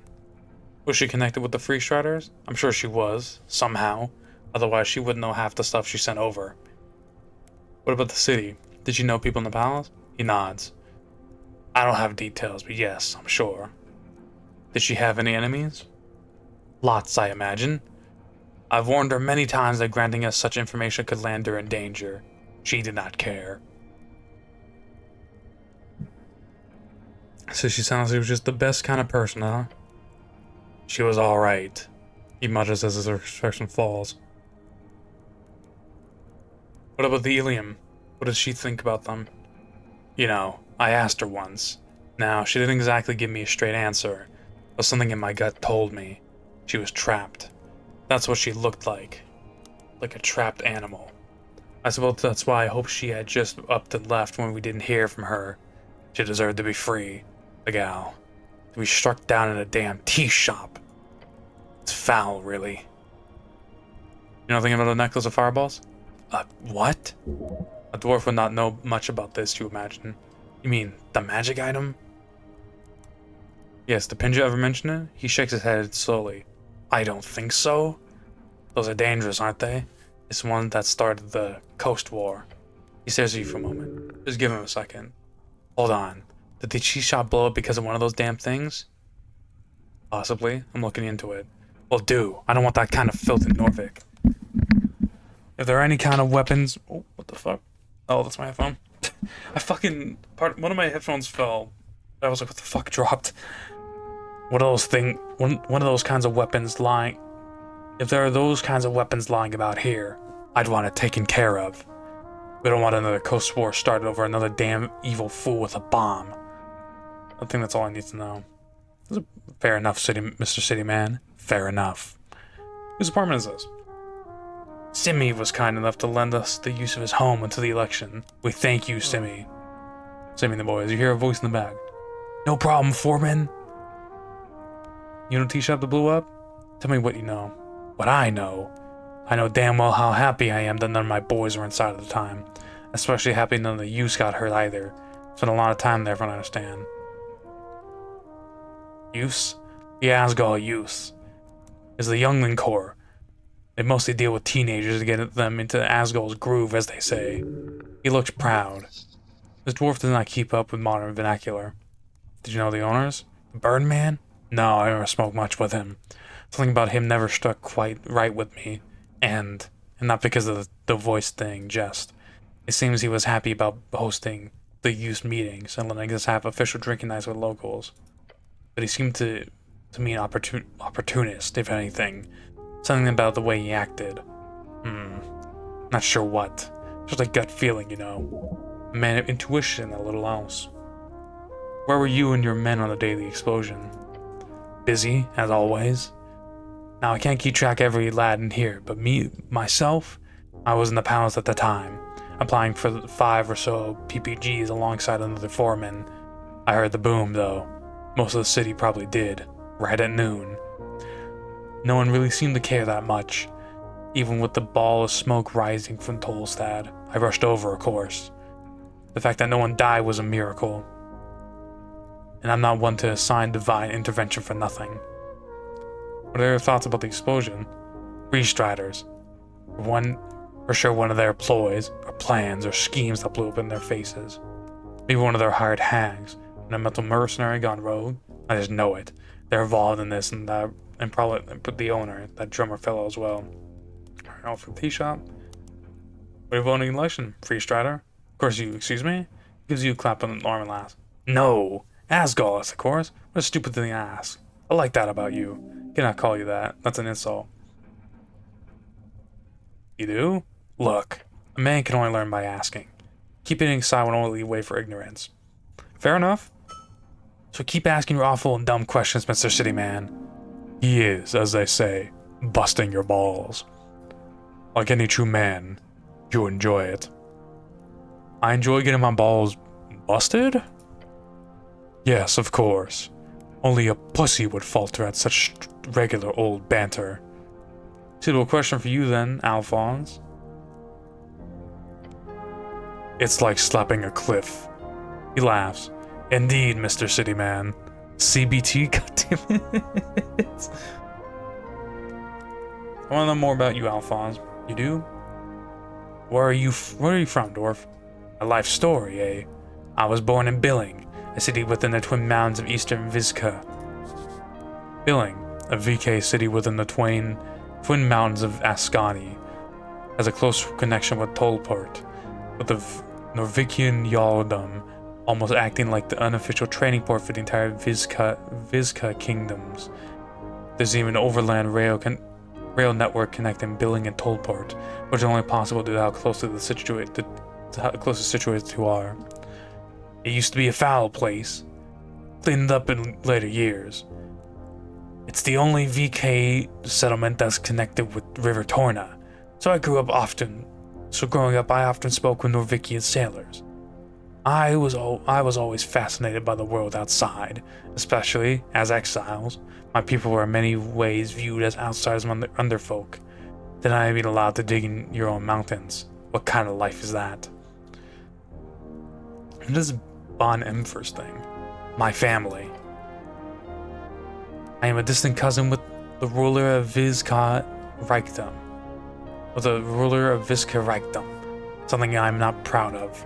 Was she connected with the Free Striders? I'm sure she was, somehow. Otherwise she wouldn't know half the stuff she sent over. What about the city? Did she know people in the palace? He nods. I don't have details, but yes, I'm sure. Did she have any enemies? Lots, I imagine. I've warned her many times that granting us such information could land her in danger. She did not care. So she sounds like she was just the best kind of person, huh? She was alright, he mutters as his expression falls. What about the Elysium? What does she think about them? You know, I asked her once. Now, she didn't exactly give me a straight answer, but something in my gut told me she was trapped. That's what she looked like a trapped animal. I suppose that's why I hope she had just upped and left when we didn't hear from her. She deserved to be free, the gal. To be struck down in a damn tea shop. It's foul, really. You know anything about a necklace of fireballs? What? A dwarf would not know much about this, you imagine. You mean, the magic item? Yes, did Pinja ever mention it? He shakes his head slowly. I don't think so. Those are dangerous, aren't they? It's one that started the Coast War. He stares at you for a moment. Just give him a second. Hold on. Did the tea shop blow up because of one of those damn things? Possibly. I'm looking into it. Well, do. I don't want that kind of filth in Norvik. If there are any kind of weapons... Oh, what the fuck? Oh, that's my headphone. One of my headphones fell. I was like, what the fuck dropped? One of those kinds of weapons lying... If there are those kinds of weapons lying about here, I'd want it taken care of. We don't want another Coast War started over another damn evil fool with a bomb. I think that's all I need to know. Fair enough, Mr. City Man. Fair enough. Whose apartment is this? Simi was kind enough to lend us the use of his home until the election. We thank you, Simi. Simi and the boys, you hear a voice in the back. No problem, Foreman. You know tea shop that blew up? Tell me what you know. What I know damn well how happy I am that none of my boys were inside at the time. Especially happy none of the youths got hurt either. Spent a lot of time there, from what I understand. Youths? The Asgall youths. Is the Youngling Corps. They mostly deal with teenagers to get them into Asgall's groove, as they say. He looks proud. This dwarf does not keep up with modern vernacular. Did you know the owners? The Birdman? No, I never smoked much with him. Something about him never struck quite right with me, and not because of the voice thing, just. It seems he was happy about hosting the youth meetings and letting us have official drinking nights with locals. But he seemed to me an opportunist, if anything. Something about the way he acted. Not sure what. Just a gut feeling, you know. A man of intuition, a little else. Where were you and your men on the day of the explosion? Busy, as always. Now, I can't keep track of every lad in here, but myself, I was in the palace at the time, applying for the 5 or so PPGs alongside another foreman. I heard the boom, though. Most of the city probably did, right at noon. No one really seemed to care that much. Even with the ball of smoke rising from Tolstad, I rushed over, of course. The fact that no one died was a miracle. And I'm not one to assign divine intervention for nothing. What are your thoughts about the explosion? Freestriders. For sure one of their ploys, or plans, or schemes that blew up in their faces. Maybe one of their hired hags, and a mental mercenary gone rogue. I just know it. They're involved in this and that, and probably the owner, that drummer fellow as well. All for the tea shop. What are you voting election? Freestrider? Of course you, excuse me? Gives you a clap on the arm and laughs. No! Asgall, of course. What a stupid thing to ask. I like that about you. Cannot call you that. That's an insult. You do? Look, a man can only learn by asking. Keeping silent will only leave way for ignorance. Fair enough. So keep asking your awful and dumb questions, Mr. City Man. He is, as they say, busting your balls. Like any true man, you enjoy it. I enjoy getting my balls busted? Yes, of course. Only a pussy would falter at such regular old banter. Suitable question for you then, Alphonse. It's like slapping a cliff. He laughs. Indeed, Mr. City Man. CBT, goddammit. I want to know more about you, Alphonse. You do? Where are you from, dwarf? A life story, eh? I was born in Billing, a city within the twin mountains of eastern Vizca. Billing, a VK city within the twin mountains of Ascani, has a close connection with Tolport, with the Norvikian Yaldum almost acting like the unofficial trading port for the entire Vizca kingdoms. There's even an overland rail network connecting Billing and Tolport, which is only possible due to how closely situated the two are. It used to be a foul place, cleaned up in later years. It's the only VK settlement that's connected with River Torna, so growing up I often spoke with Norvikian sailors. I was always fascinated by the world outside, especially as exiles. My people were in many ways viewed as outsiders among the underfolk. Then I have been allowed to dig in your own mountains. What kind of life is that? What is Bon Emperor's thing? My family. I am a distant cousin with the ruler of Vizca Reichtum. Something I'm not proud of.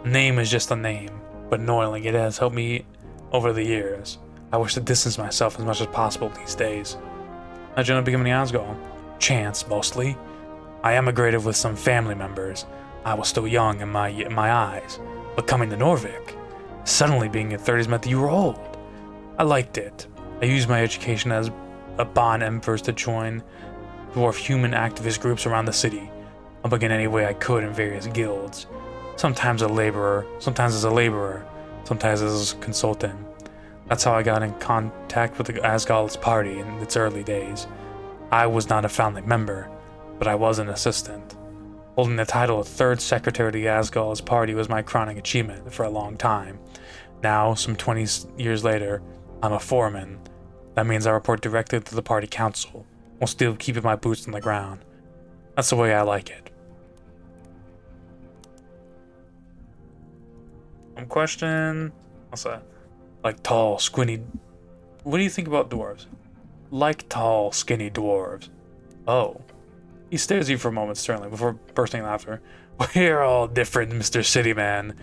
Name is just a name, but knowing it has helped me over the years. I wish to distance myself as much as possible these days. How'd you end up becoming Asgard? Chance, mostly. I emigrated with some family members. I was still young in my eyes, but coming to Norvik, suddenly being in 30s meant that you were old. I liked it. I used my education as a Bon Emperor to join dwarf human activist groups around the city, helping in any way I could in various guilds. Sometimes as a laborer, sometimes as a consultant. That's how I got in contact with the Asgald's party in its early days. I was not a founding member, but I was an assistant. Holding the title of third secretary of the Asgald's party was my crowning achievement for a long time. Now, some 20 years later, I'm a foreman. That means I report directly to the party council, while still keeping my boots on the ground. That's the way I like it. Question. What's that? Like tall, skinny. What do you think about dwarves? Like tall, skinny dwarves. Oh. He stares at you for a moment sternly before bursting in laughter. We're all different, Mr. Cityman.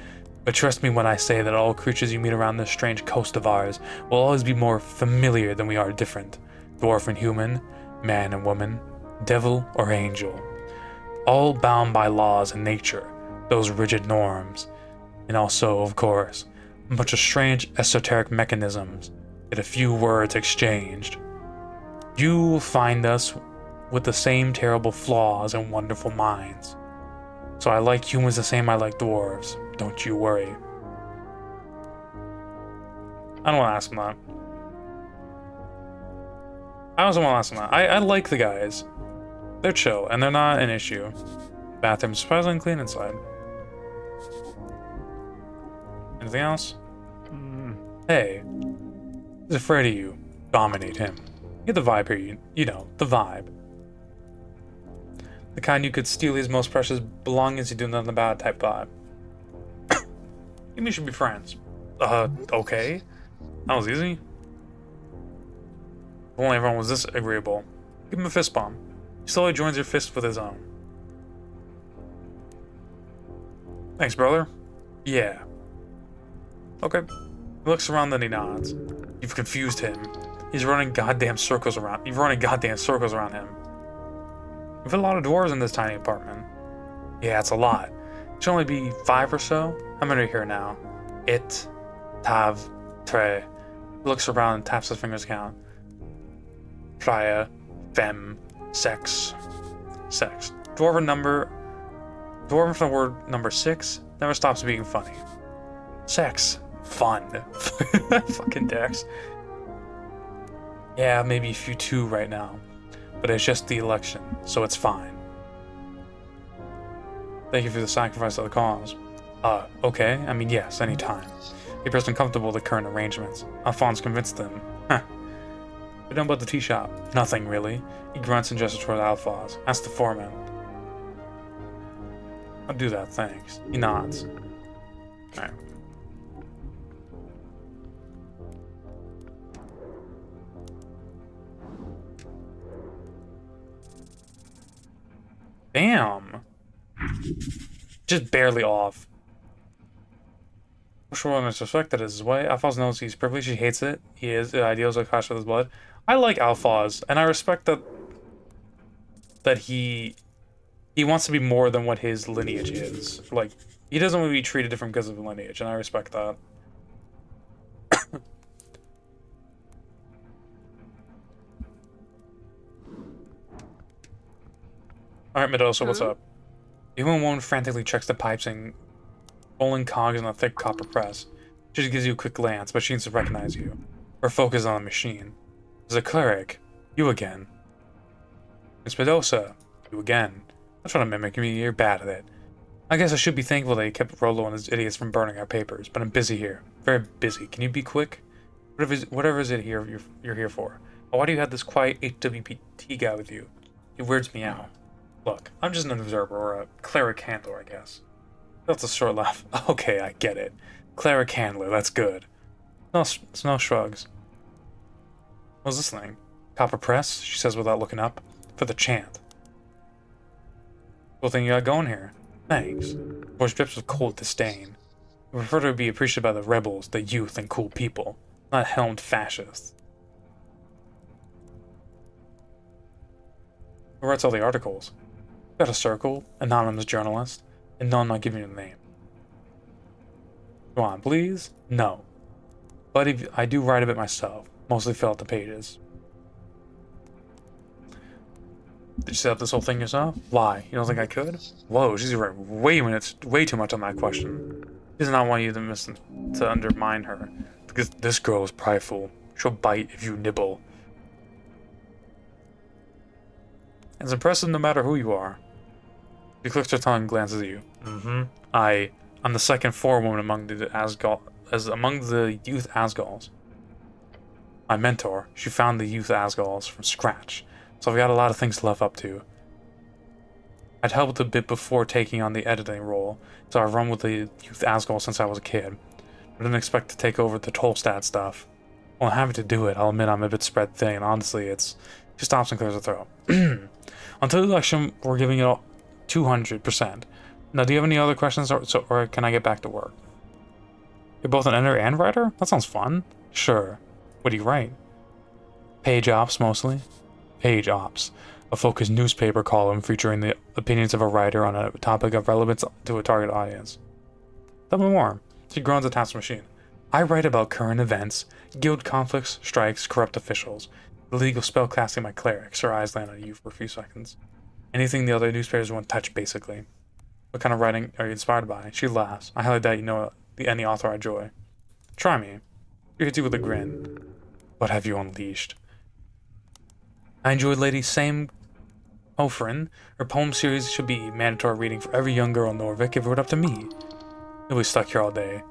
But trust me when I say that all creatures you meet around this strange coast of ours will always be more familiar than we are different. Dwarf and human, man and woman, devil or angel. All bound by laws and nature, those rigid norms. And also, of course, a bunch of strange esoteric mechanisms, yet a few words exchanged. You will find us with the same terrible flaws and wonderful minds. So I like humans the same I like dwarves, don't you worry. I don't want to ask him that. I also want to ask him that. I like the guys. They're chill, and they're not an issue. Bathroom's surprisingly clean inside. Anything else? Hey, he's afraid of you. Dominate him. You get the vibe here, you know, the vibe. The kind you could steal his most precious belongings and do nothing about type vibe. You and me should be friends. Okay. That was easy. If only everyone was this agreeable. Give him a fist bump. He slowly joins your fist with his own. Thanks, brother. Yeah. Okay. He looks around, then he nods. You've confused him. You've running goddamn circles around him. We've had a lot of dwarves in this tiny apartment. Yeah, it's a lot. It should only be 5 or so. How many are here now? It, Tav, Tre. He looks around and taps his fingers count. Traya, Fem, Sex. Dwarven from the word number 6 never stops being funny. Sex. Fun. Fucking Dex. Yeah, maybe a few too right now. But it's just the election, so it's fine. Thank you for the sacrifice of the cause. Okay. I mean, yes, anytime. He appears uncomfortable with the current arrangements. Alphonse convinced them. Huh. What done about the tea shop? Nothing, really. He grunts and gestures toward Alphonse. Ask the foreman. I'll do that, thanks. He nods. Alright. Damn. Just barely off. Sure, and I suspect that is his way. Alphonse knows he's privileged, he hates it. He is, the ideals are clashed with his blood. I like Alphonse, and I respect that he wants to be more than what his lineage is. Like, he doesn't want to be treated different because of lineage, and I respect that. Alright, Medosa, what's up? The human woman frantically checks the pipes and rolling cogs on a thick copper press. She just gives you a quick glance, but she needs to recognize you. Her focus is on the machine. There's a cleric. You again. Miss Medosa. You again. Don't try to mimic me, you're bad at it. I guess I should be thankful that he kept Rolo and his idiots from burning our papers, but I'm busy here. Very busy. Can you be quick? Whatever is it here you're here for? Oh, why do you have this quiet HWPT guy with you? He weirds me out. Look, I'm just an observer, or a cleric handler, I guess. That's a short laugh. Okay, I get it. Cleric handler, that's good. No shrugs. What's this thing? Copper press, she says without looking up. For the chant. Cool thing you got going here. Thanks. Voice drips with cold disdain. You prefer to be appreciated by the rebels, the youth, and cool people, not helmed fascists. Who writes all the articles? Got a circle, anonymous journalist, and no, I'm not giving you the name. Go on, please? No. But I do write a bit myself, mostly fill out the pages. Did you set up this whole thing yourself? Why? You don't think I could? Whoa, she's writing way too much on that question. She does not want you to undermine her, because this girl is prideful. She'll bite if you nibble. It's impressive no matter who you are. She clicks her tongue and glances at you. I'm the second forewoman among the youth Asgals. My mentor, she found the youth Asgals from scratch, so I've got a lot of things to live up to. I'd helped a bit before taking on the editing role, so I've run with the youth Asgals since I was a kid. I didn't expect to take over the Tolstad stuff. Well, I'm happy to do it. I'll admit I'm a bit spread thin, and honestly, she stops and clears her throat. Until the election, we're giving it all 200%. Now, do you have any other questions, or can I get back to work? You're both an editor and writer? That sounds fun. Sure. What do you write? Page ops, mostly. Page ops. A focused newspaper column featuring the opinions of a writer on a topic of relevance to a target audience. Tell me more. She groans and taps the machine. I write about current events, guild conflicts, strikes, corrupt officials, illegal spellcasting by clerics. Her eyes land on you for a few seconds. Anything the other newspapers won't touch, basically. What kind of writing are you inspired by? She laughs. I highly doubt you know any author I enjoy. Try me. She hits you with a grin. What have you unleashed? I enjoyed Lady Same Ofrin. Her poem series should be mandatory reading for every young girl in Norvik if it were up to me. You'll be stuck here all day.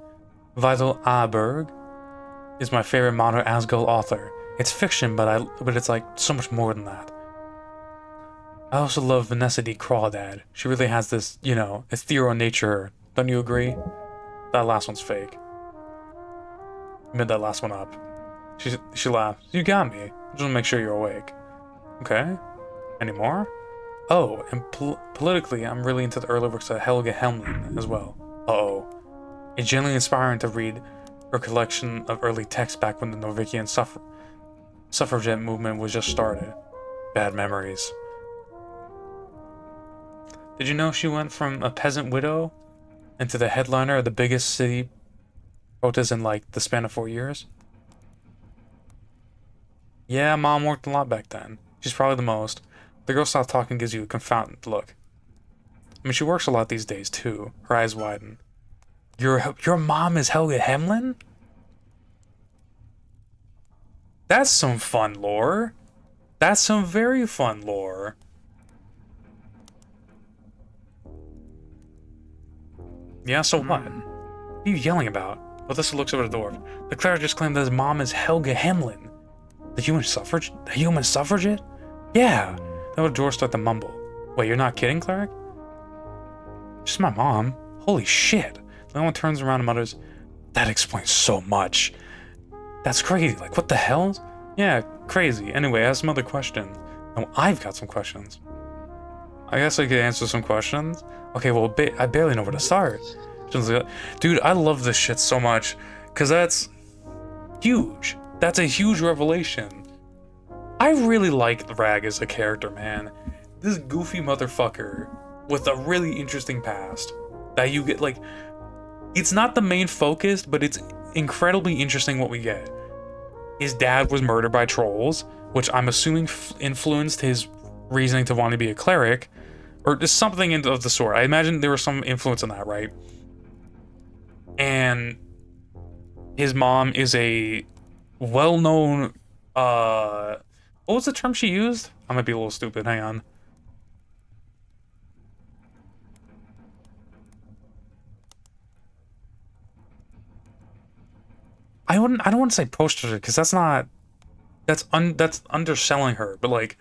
Vital Aberg is my favorite modern Asgard author. It's fiction, but it's like so much more than that. I also love Vanessa D. Crawdad. She really has this, ethereal nature. Don't you agree? That last one's fake. I made that last one up. She laughed. You got me. Just want to make sure you're awake. Okay. Any more? Oh, and politically, I'm really into the early works of Helga Hemlin as well. Uh-oh. It's genuinely inspiring to read her collection of early texts back when the Norwegian suffragette movement was just started. Bad memories. Did you know she went from a peasant widow into the headliner of the biggest city protest in the span of 4 years? Yeah, Mom worked a lot back then. She's probably the most. The girl stops talking gives you a confounded look. I mean, she works a lot these days too. Her eyes widen. Your mom is Helga Hemlin? That's some fun lore. That's some very fun lore. Yeah, so what? What are you yelling about? Alyssa looks over the door. The cleric just claimed that his mom is Helga Hemlin. The human suffragette? Yeah. Then the door started to mumble. Wait, you're not kidding, cleric? She's my mom. Holy shit. The other one turns around and mutters, that explains so much. That's crazy. What the hell? Yeah, crazy. Anyway, I have some other questions. No, I've got some questions. I guess I could answer some questions. Okay, well, I barely know where to start. Dude, I love this shit so much, because that's huge. That's a huge revelation. I really like Rag as a character, man. This goofy motherfucker with a really interesting past that you get, like, it's not the main focus, but it's incredibly interesting what we get. His dad was murdered by trolls, which I'm assuming influenced his reasoning to want to be a cleric, or just something of the sort. I imagine there was some influence on that, right? And his mom is a well-known, what was the term she used? I might be a little stupid, hang on. I don't want to say poster, because that's not, that's underselling her, but like,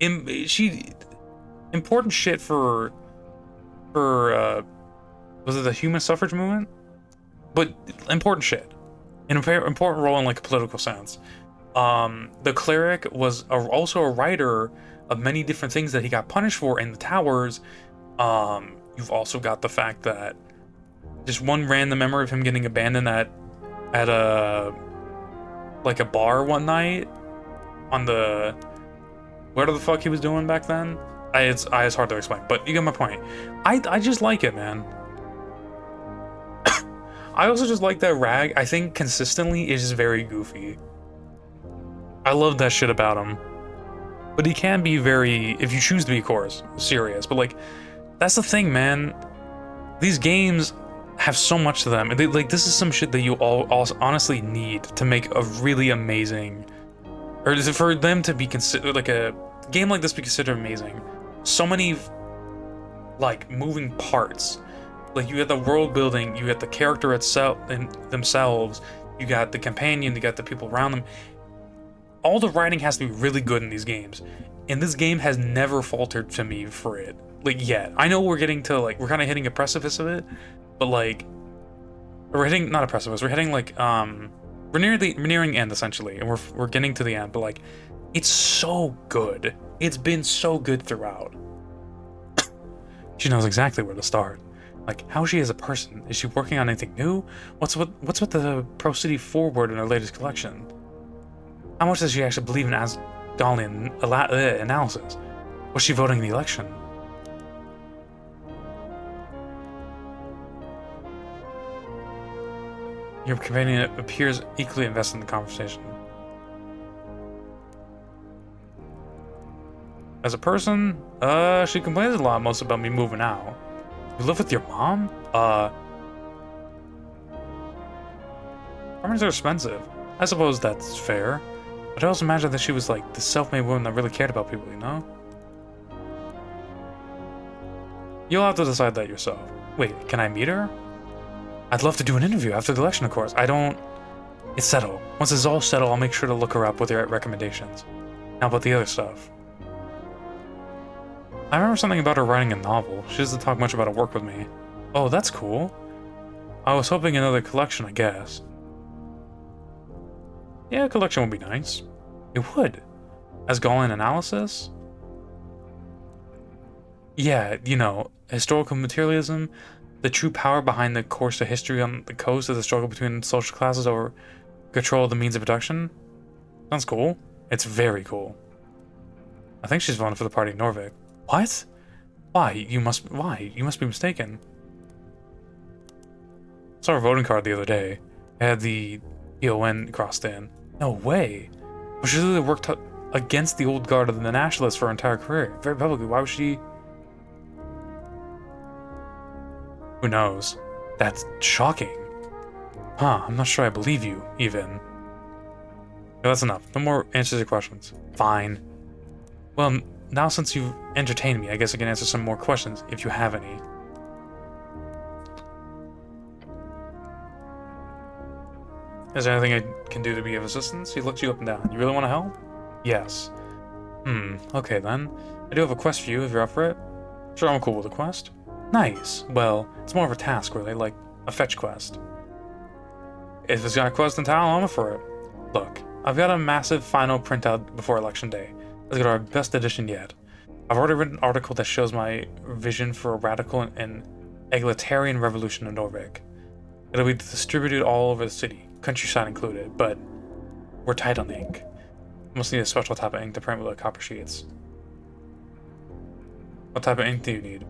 important shit for was it the human suffrage movement? But important shit, an important role in like a political sense. The cleric was also a writer of many different things that he got punished for in the towers. You've also got the fact that just one random memory of him getting abandoned at a bar one night on the whatever the fuck he was doing back then. It's hard to explain, but you get my point. I just like it, man. I also just like that Rag, I think consistently is just very goofy. I love that shit about him. But he can be very, if you choose to be, of course, serious. But like, that's the thing, man. These games have so much to them. And like, this is some shit that you all honestly need to make a really amazing, or is it for them to be considered, like a game like this be considered amazing. So many like moving parts. Like you got the world building, you got the character itself and themselves, you got the companion, you got the people around them. All the writing has to be really good in these games, and this game has never faltered to me for it. Like yet, I know we're getting to like, we're kind of hitting a precipice of it, but like we're hitting, not a precipice, we're hitting like we're nearing end essentially, and we're getting to the end. But like, it's so good. It's been so good throughout. She knows exactly where to start. Like, how is she as a person? Is she working on anything new? What's with the Pro City forward in her latest collection? How much does she actually believe in Asgardian analysis? Was she voting in the election? Your companion appears equally invested in the conversation. As a person, she complains a lot, most about me moving out. You live with your mom? Apartments are expensive. I suppose that's fair. But I also imagine that she was like the self-made woman that really cared about people, you know? You'll have to decide that yourself. Wait, can I meet her? I'd love to do an interview after the election, of course. It's settled. Once it's all settled, I'll make sure to look her up with your recommendations. How about the other stuff? I remember something about her writing a novel. She doesn't talk much about her work with me. Oh, that's cool. I was hoping another collection, I guess. Yeah, a collection would be nice. It would. Asgardian analysis? Yeah, you know, historical materialism, the true power behind the course of history on the coast of the struggle between social classes over control of the means of production. Sounds cool. It's very cool. I think she's voting for the party in Norvik. What? Why? You must be mistaken. I saw her voting card the other day. It had the PON crossed in. No way. But she literally worked against the old guard of the nationalists for her entire career. Very publicly. Why was she... Who knows? That's shocking. Huh, I'm not sure I believe you, even. Yeah, that's enough. No more answers to questions. Fine. Well, now since you've entertained me, I guess I can answer some more questions, if you have any. Is there anything I can do to be of assistance? He looked you up and down. You really want to help? Yes. Okay then. I do have a quest for you, if you're up for it. Sure, I'm cool with a quest. Nice. Well, it's more of a task, really, like a fetch quest. If it's got a quest in town, I'm up for it. Look, I've got a massive final printout before election day. Let's get our best edition yet. I've already written an article that shows my vision for a radical and egalitarian revolution in Norvik. It'll be distributed all over the city, countryside included, but we're tight on the ink. Must need a special type of ink to print with the copper sheets. What type of ink do you need?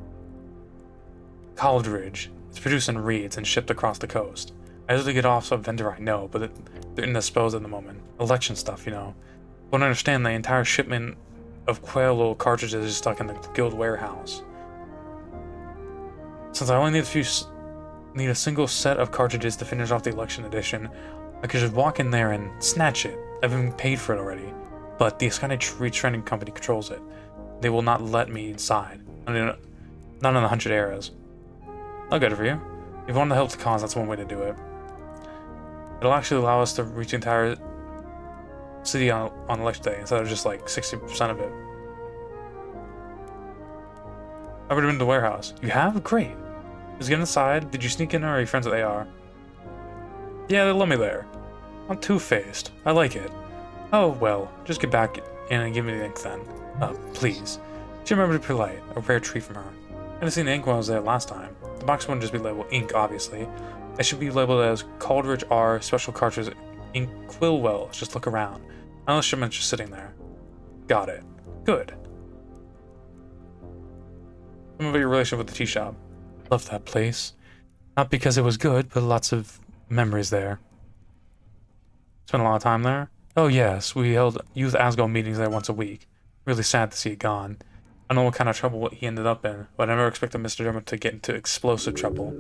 College Ridge. It's produced in reeds and shipped across the coast. I usually get off some vendor I know, but they're indisposed at the moment. Election stuff, you know. Don't understand, the entire shipment of Quail cartridges is stuck in the guild warehouse. Since I only need a single set of cartridges to finish off the election edition, I could just walk in there and snatch it. I've been paid for it already, but the Ascanic Retraining Company controls it. They will not let me inside. I mean, not in the 100 eras. Not good for you. If you want to help the cause, that's one way to do it. It'll actually allow us to reach the entire city on election day instead of just like 60% of it. I've already been to the warehouse. You have? Great. Just get inside. Did you sneak in or are you friends with AR? Yeah, they let me there. I'm two-faced. I like it. Oh, well, just get back in and give me the ink then. Please. She remembered to be polite. A rare treat from her. I didn't see the ink when I was there last time. The box wouldn't just be labeled ink, obviously. It should be labeled as Coleridge R Special Cartridge Ink Quillwell. Just look around. Unless shipment's just sitting there. Got it. Good. Tell me about your relationship with the tea shop. Loved that place. Not because it was good, but lots of memories there. Spent a lot of time there? Oh yes, we held youth Asgard meetings there once a week. Really sad to see it gone. I don't know what kind of trouble he ended up in, but I never expected Mr. Dermot to get into explosive trouble.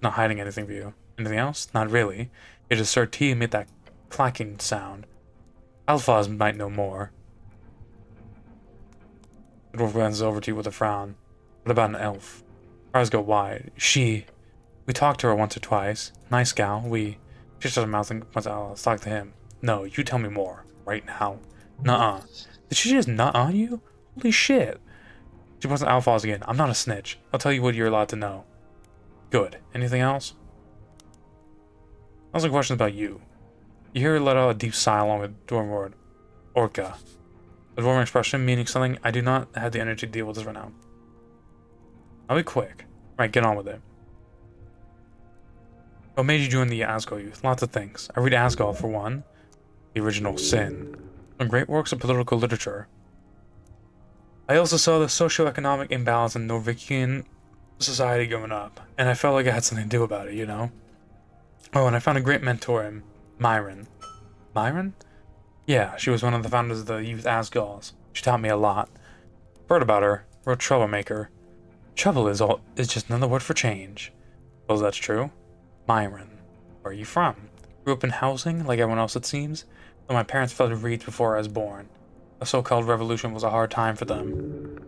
Not hiding anything from you. Anything else? Not really. He just served tea and made that clacking sound. Alphas might know more. The dwarf glances over to you with a frown. What about an elf? Her eyes go wide. We talked to her once or twice. Nice gal. She shuts her mouth and points out, let's talk to him. No, you tell me more. Right now. Nuh-uh. Did she just nut on you? Holy shit. She points at Alphas again. I'm not a snitch. I'll tell you what you're allowed to know. Good. Anything else? I have some questions about you. You hear her let out a deep sigh along with the dwarven word. Orca. The dwarven expression meaning something I do not have the energy to deal with this right now. I'll be quick. Right, get on with it. What made you join the Asgard Youth? Lots of things. I read Asgard for one. The original sin. And great works of political literature. I also saw the socioeconomic imbalance in Norwegian society going up, and I felt like I had something to do about it, you know? Oh, and I found a great mentor in Myron. Myron? Yeah, she was one of the founders of the Youth Asgards. She taught me a lot. Heard about her. Real troublemaker. Trouble is just another word for change. Well, that's true. Myron. Where are you from? Grew up in housing, like everyone else it seems, though my parents fell to reeds before I was born. The so-called revolution was a hard time for them.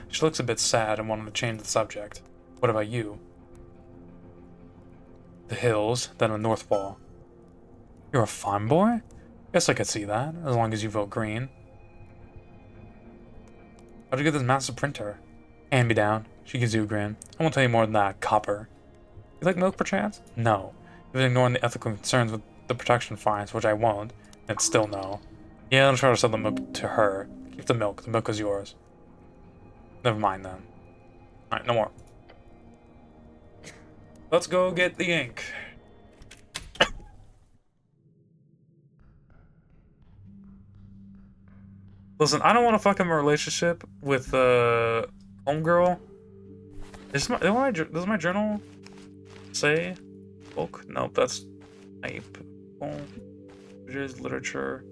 She looks a bit sad and wanted to change the subject. What about you? The hills, then the North Wall. You're a farm boy? Guess I could see that, as long as you vote green. How'd you get this massive printer? Hand me down. She gives you a grin. I won't tell you more than that. Copper. You like milk perchance? No. Even ignoring the ethical concerns with the protection fines, which I won't, and still no. Yeah, I'll try to sell the milk to her. Keep the milk. The milk is yours. Never mind then. Alright, no more. Let's go get the ink. Listen, I don't want to fuck up a relationship with homegirl. Does my journal say book? Nope, that's type. There's literature.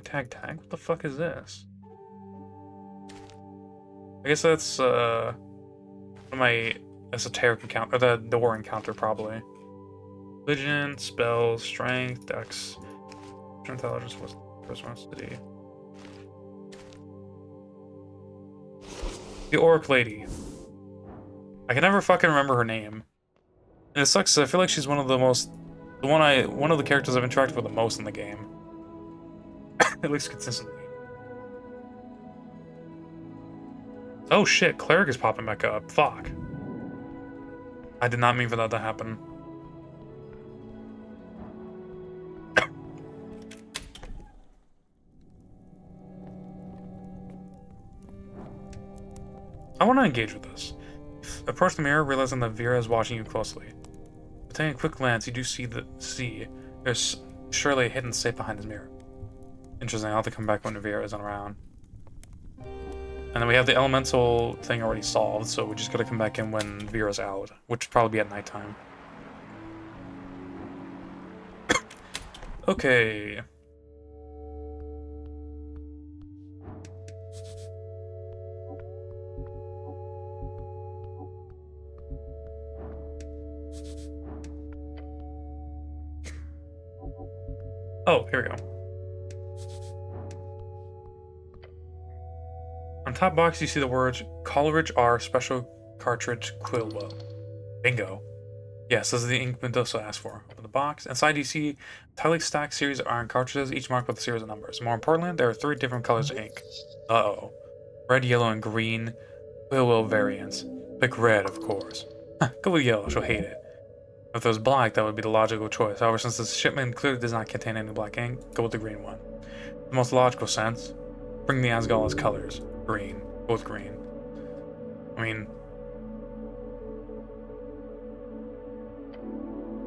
Tag. What the fuck is this? I guess that's one of my esoteric encounter, or the door encounter probably. Religion, spells, strength, dex, intelligence was the first one city. The Orc Lady. I can never fucking remember her name. And it sucks, I feel like she's one of the one of the characters I've interacted with the most in the game. At least consistently. Oh shit, Cleric is popping back up. Fuck. I did not mean for that to happen. I want to engage with this. Approach the mirror, realizing that Vera is watching you closely. But taking a quick glance, you do see there's surely a hidden safe behind his mirror. Interesting, I'll have to come back when Vera isn't around. And then we have the elemental thing already solved, so we just gotta come back in when Vera's out, which would probably be at nighttime. Okay. Oh, here we go. On top box, you see the words Coleridge R Special Cartridge Quilwell. Bingo. Yes, this is the ink Mendoza asked for. Open the box. Inside, you see a tightly stacked series of iron cartridges, each marked with a series of numbers. More importantly, there are 3 different colors of ink. Uh-oh. Red, yellow, and green Quilwell variants. Pick red, of course. Go with yellow, she'll hate it. If it was black, that would be the logical choice. However, since this shipment clearly does not contain any black ink, go with the green one. The most logical sense, bring the Asgall's colors. Green. Both green. I mean...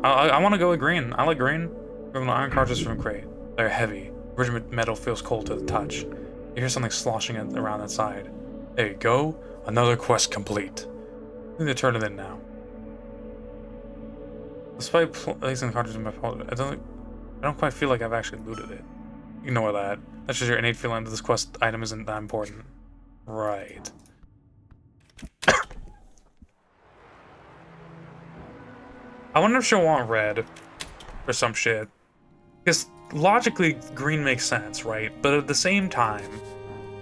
I want to go with green. I like green. Remove the iron cartridges from crate. They're heavy. Rigid metal feels cold to the touch. You hear something sloshing around inside. There you go. Another quest complete. I need to turn it in now. Despite placing the cartridge in my phone, I don't quite feel like I've actually looted it. Ignore that. That's just your innate feeling that this quest item isn't that important. Right. I wonder if she'll want red or some shit. Because logically, green makes sense, right? But at the same time,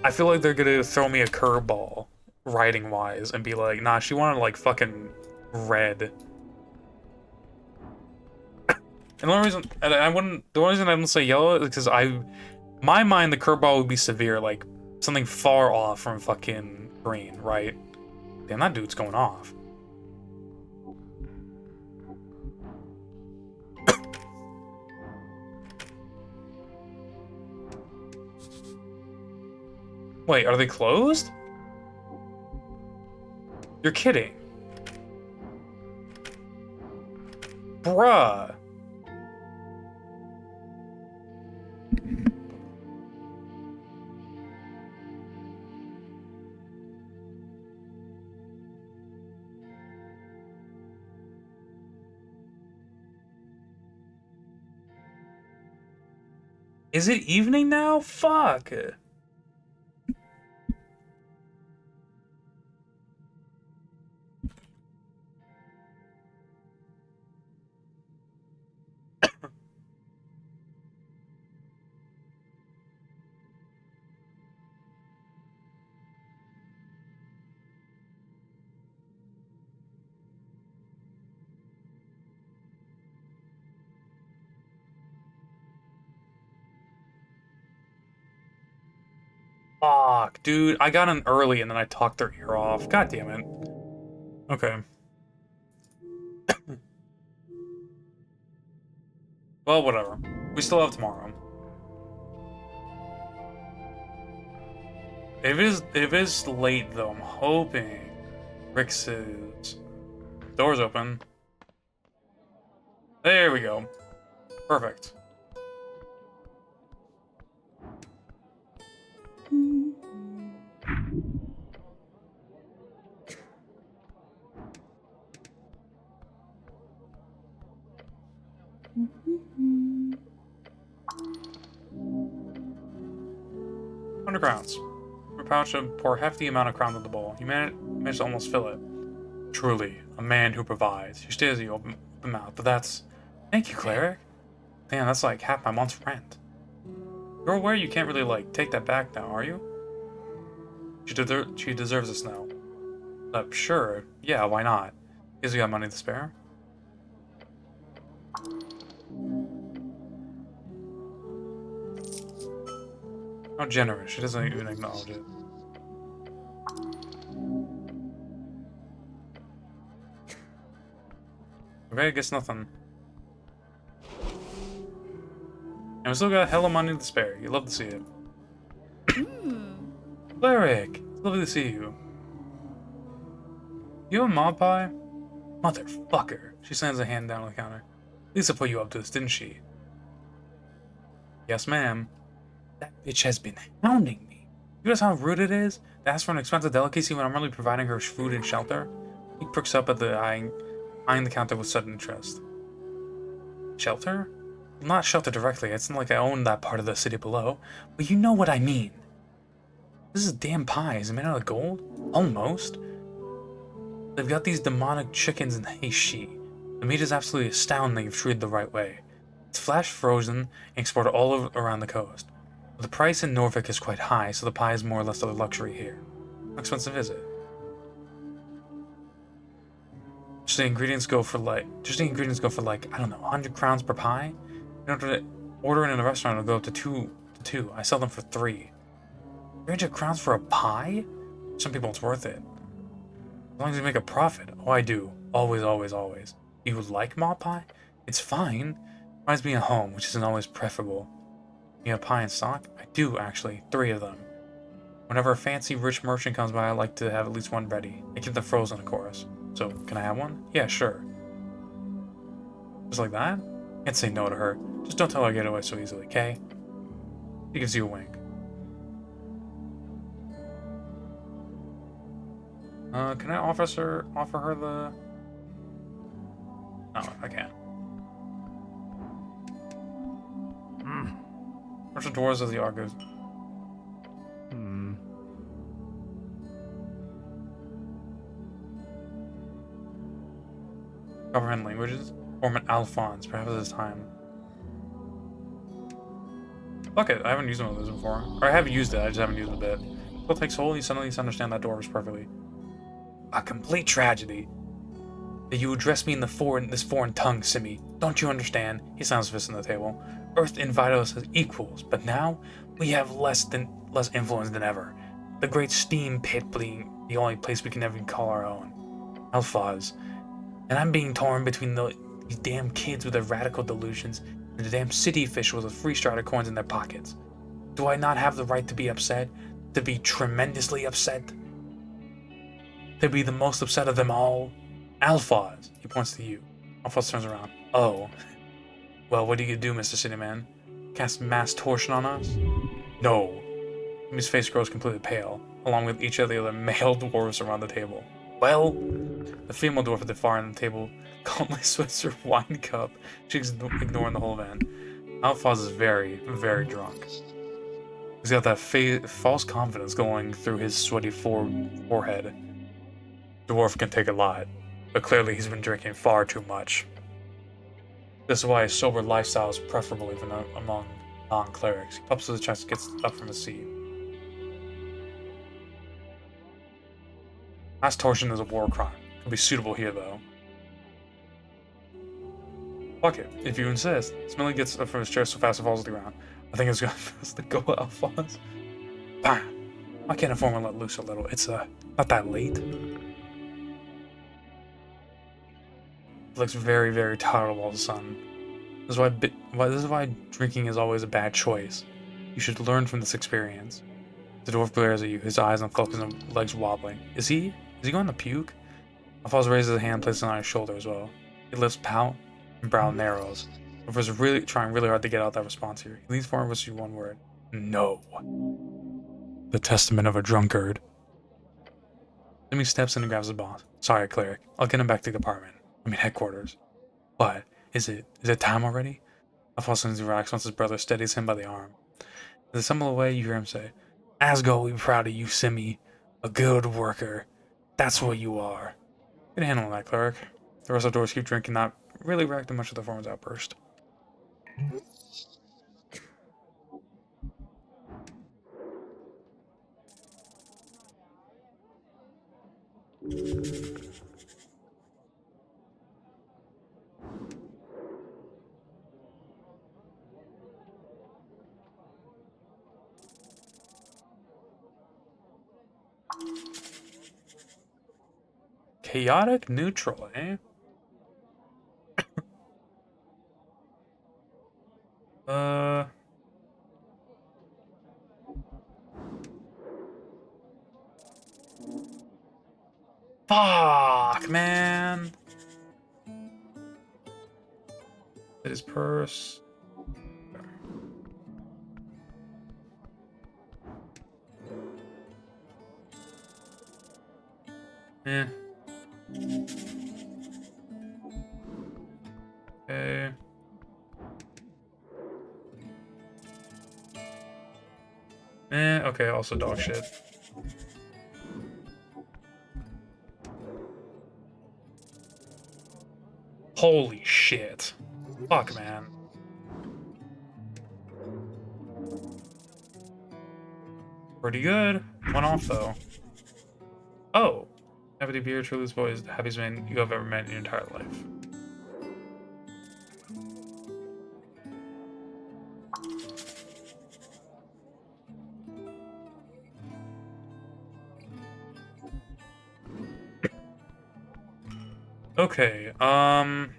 I feel like they're gonna throw me a curveball, writing-wise, and be like, nah, she wanted, like, fucking red. And the only reason the only reason I don't say yellow is because my mind, the curveball would be severe, like something far off from fucking green, right? Damn, that dude's going off. Wait, are they closed? You're kidding. Bruh. Is it evening now? Fuck. Fuck, dude. I got in early and then I talked their ear off. God damn it. Okay. Well, whatever. We still have tomorrow. If it is late though, I'm hoping Rick's door's open. There we go. Perfect. Crowns. From a pouch and pour a hefty amount of crowns in the bowl. You managed to almost fill it. Truly, a man who provides. You stares at you open mouth, but that's... Thank you, cleric. Damn, that's like half my month's rent. You're aware you can't really, like, take that back now, are you? She deserves this now. Sure. Yeah, why not? Because we got money to spare. How generous. She doesn't even acknowledge it. Okay, I guess nothing. And we still got hella money to spare. You'd love to see it. Cleric! It's lovely to see you. You have a mod pie? Motherfucker. She slams a hand down on the counter. Lisa put you up to this, didn't she? Yes, ma'am. That bitch has been hounding me. You know how rude it is to ask for an expensive delicacy when I'm really providing her food and shelter? He perks up at the eyeing the counter with sudden interest. Shelter? Well, not shelter directly. It's not like I own that part of the city below. But you know what I mean. This is damn pie. Is it made out of gold? Almost. They've got these demonic chickens in heishi. The meat is absolutely astounding if treated the right way. It's flash frozen and exported all around the coast. But the price in Norfolk is quite high, so the pie is more or less a luxury here. How expensive is it? Just the ingredients go for like, I don't know, 100 crowns per pie? In order to order it in a restaurant, it'll go up to two. I sell them for 3. 300 crowns for a pie? Some people it's worth it. As long as you make a profit. Oh, I do. Always, always, always. You like mod pie? It's fine. Reminds me of home, which isn't always preferable. You have pie in stock? I do, actually. 3 of them. Whenever a fancy, rich merchant comes by, I like to have at least one ready. I keep them frozen, of course. So, can I have one? Yeah, sure. Just like that? Can't say no to her. Just don't tell her I get away so easily, okay? She gives you a wink. Can I offer her the... No, I can't. Where's the doors of the Argos? Government languages? Form an Alphonse, perhaps it's time. Fuck it, I haven't used one of those before. Or I have used it, I just haven't used it a bit. It takes hold, you suddenly understand that door perfectly. A complete tragedy. That you address me in this foreign tongue, Simi. Don't you understand? He slams his fist on the table. Earth invited us as equals, but now we have less influence than ever. The great steam pit being the only place we can ever call our own. Alphaz. And I'm being torn between these damn kids with their radical delusions and the damn city officials with free strata coins in their pockets. Do I not have the right to be upset? To be tremendously upset? To be the most upset of them all? Alphaz, he points to you. Alphaz turns around. Oh. Well, what do you do, Mr. Cityman? Cast mass torsion on us? No. His face grows completely pale, along with each of the other male dwarves around the table. Well, the female dwarf at the far end of the table calmly swips her wine cup. She's ignoring the whole event. Alphaz is very, very drunk. He's got that false confidence going through his sweaty forehead. Dwarf can take a lot, but clearly he's been drinking far too much. This is why a sober lifestyle is preferable even among non-clerics. He pops to the chest and gets up from his seat. Mass torsion is a war crime. Could be suitable here, though. Fuck it, if you insist. Smelly gets up from his chair so fast it falls to the ground. I think it's gonna fast to go, Alphonse. Bam! Why can't a foreman let loose a little? It's, not that late. It looks very, very tolerable all of a sudden. This is why drinking is always a bad choice. You should learn from this experience. The dwarf glares at you, his eyes unfocused and legs wobbling. Is he going to puke? Alphonse raises a hand, places it on his shoulder as well. He lifts pout, and brow narrows. Alphonse is trying really hard to get out that response here. He leans forward with you one word. No. The testament of a drunkard. Jimmy steps in and grabs the boss. Sorry, cleric. I'll get him back to the department. I mean headquarters. What? Is it time already? Alphonse seems to relax once his brother steadies him by the arm. As they stumble away, you hear him say, Asgo will be proud of you, Simi. A good worker. That's what you are. Good handle on that, cleric. The rest of the doors keep drinking, not really reacting much to the foreman's outburst. Chaotic neutral, eh? Fuck, man. His purse. Eh. Okay. Okay, also dog shit. Holy shit. Fuck, man. Pretty good. Went off, though. Oh. Have the beer, truly boy is the happiest man you have ever met in your entire life. Okay, well,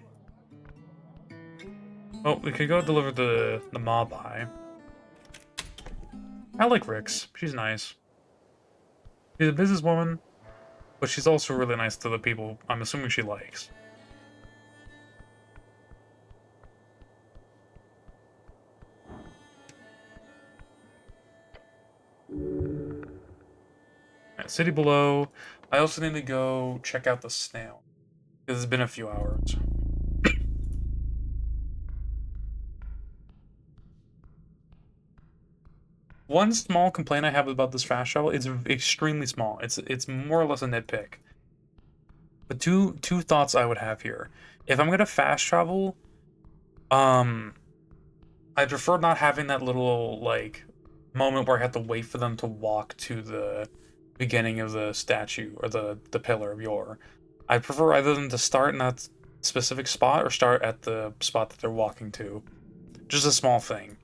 we could go deliver the mob pie. I like Rix. She's nice. She's a businesswoman, but she's also really nice to the people I'm assuming she likes. Right, city below. I also need to go check out the snail, because it's been a few hours. One small complaint I have about this fast travel, it's extremely small. It's more or less a nitpick. But two thoughts I would have here. If I'm gonna fast travel, I prefer not having that little like moment where I have to wait for them to walk to the beginning of the statue or the pillar of yore. I prefer either them to start in that specific spot or start at the spot that they're walking to. Just a small thing.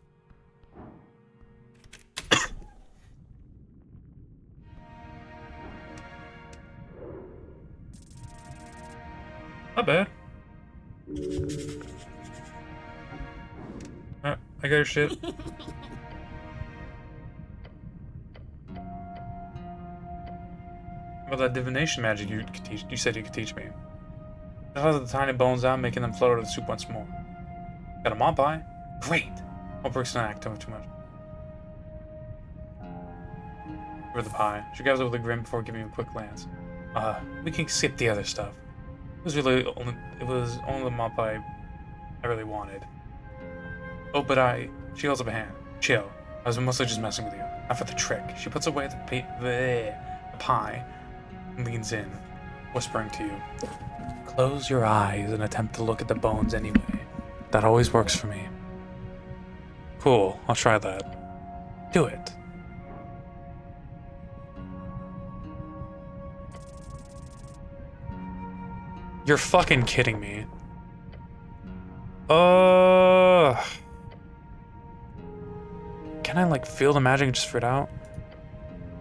Not bad. I got your shit. About that divination magic you could teach, you said you could teach me. Just the tiny bones out, making them float out of the soup once more. Got a mob pie? Great! Won't break snack too much. For the pie. She grabs it with a grin before giving me a quick glance. We can skip the other stuff. It was only the mob pie I really wanted. Oh, but she holds up a hand. Chill. I was mostly just messing with you. Not for the trick. She puts away the pie and leans in, whispering to you. Close your eyes and attempt to look at the bones anyway. That always works for me. Cool, I'll try that. Do it. You're fucking kidding me. Can I like feel the magic and just figure it out?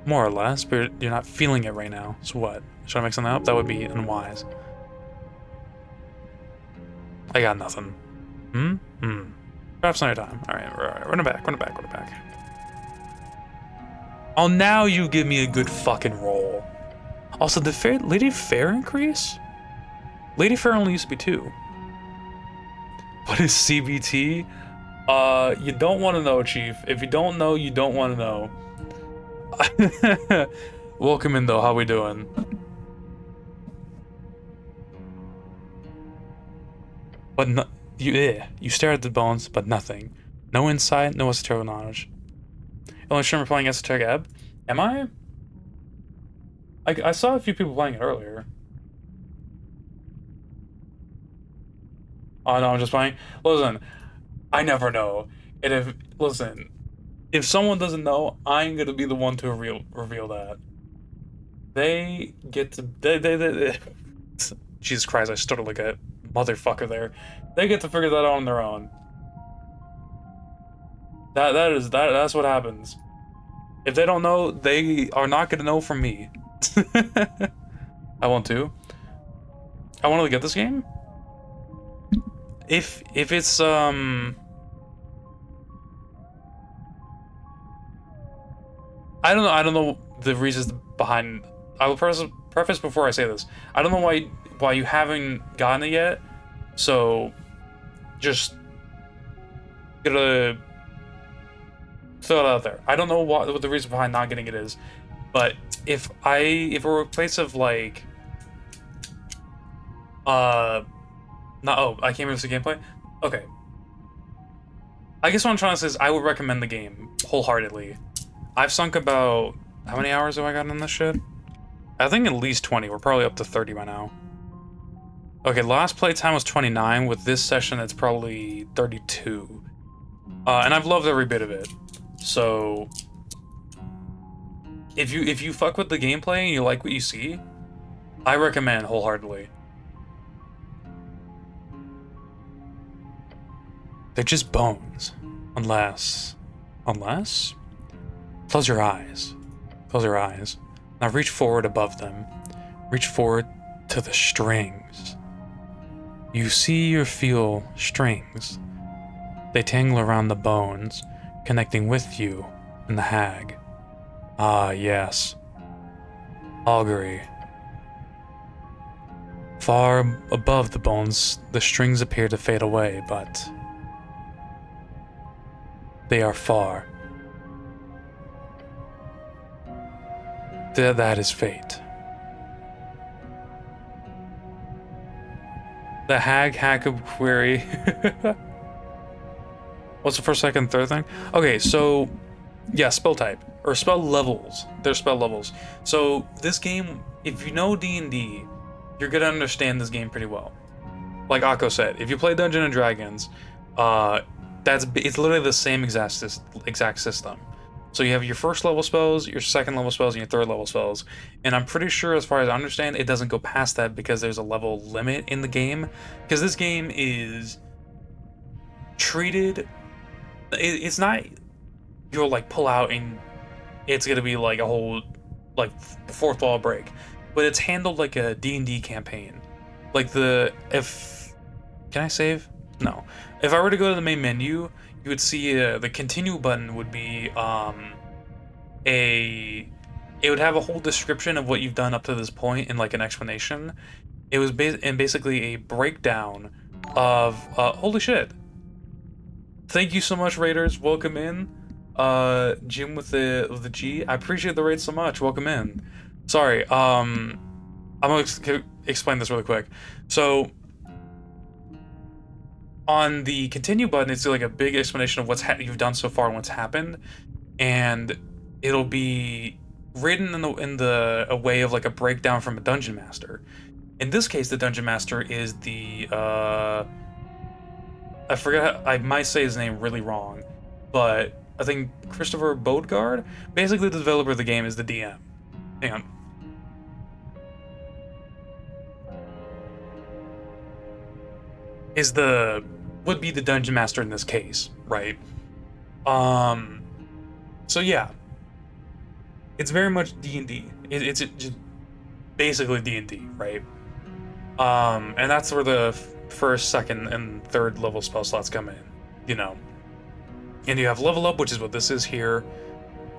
More or less, but you're not feeling it right now. So what? Should I make something up? That would be unwise. I got nothing. Perhaps another time. Alright, run it back. Oh, now you give me a good fucking roll. Also, did Lady Fair increase? Lady Fair only used to be 2. What is CBT? You don't want to know, Chief. If you don't know, you don't want to know. Welcome in, though. How we doing? But no, you stare at the bones, but nothing. No insight, no esoteric knowledge. Only sure we're playing Esoteric Ebb. Am I? I saw a few people playing it earlier. Oh no, I'm just playing. Listen, I never know. And if someone doesn't know, I'm gonna be the one to reveal that. They get to they Jesus Christ, I stuttered like a motherfucker there. They get to figure that out on their own. That's what happens. If they don't know, they are not gonna know from me. I want to get this game. If it's I don't know the reasons behind I will preface before I say this. I don't know why you haven't gotten it yet. So, just gonna throw it out there. I don't know what the reason behind not getting it is, but if it were a place of like, I can't remember the gameplay. Okay. I guess what I'm trying to say is I would recommend the game wholeheartedly. I've sunk about, how many hours have I gotten in this shit? I think at least 20. We're probably up to 30 by now. Okay, last playtime was 29. With this session, it's probably 32. And I've loved every bit of it. So, if you fuck with the gameplay and you like what you see, I recommend wholeheartedly. They're just bones. Unless... Close your eyes. Close your eyes. Now reach forward above them. Reach forward to the strings. You see or feel strings. They tangle around the bones, connecting with you and the hag. Ah, yes. Augury. Far above the bones, the strings appear to fade away, but they are far. That is fate. The hack of query. What's the first, second, third thing? Okay, so yeah, spell type or spell levels. There's spell levels. So this game, if you know D&D, you're gonna understand this game pretty well. Like Akko said, if you play Dungeons and Dragons, it's literally the same exact system. So you have your first level spells, your second level spells, and your third level spells. And I'm pretty sure, as far as I understand, it doesn't go past that because there's a level limit in the game. Because this game is treated... It's not you'll like pull out and it's gonna be like a whole like fourth wall break. But it's handled like a D&D campaign. Like can I save? No. If I were to go to the main menu, you would see the continue button would be it would have a whole description of what you've done up to this point and like an explanation. It was basically a breakdown of holy shit. Thank you so much, Raiders. Welcome in. Jim with the G. I appreciate the raid so much. Welcome in. Sorry. I'm gonna explain this really quick. So on the continue button, it's like a big explanation of what you've done so far and what's happened, and it'll be written in a way of like a breakdown from a dungeon master. In this case, the dungeon master is the I forget. I might say his name really wrong, but I think Christoffer Bodegård. Basically, the developer of the game is the DM. Hang on. Would be the dungeon master in this case, right? So yeah, it's very much D&D. It's just basically D&D, right? And that's where the first, second, and third level spell slots come in, you know. And you have level up, which is what this is here,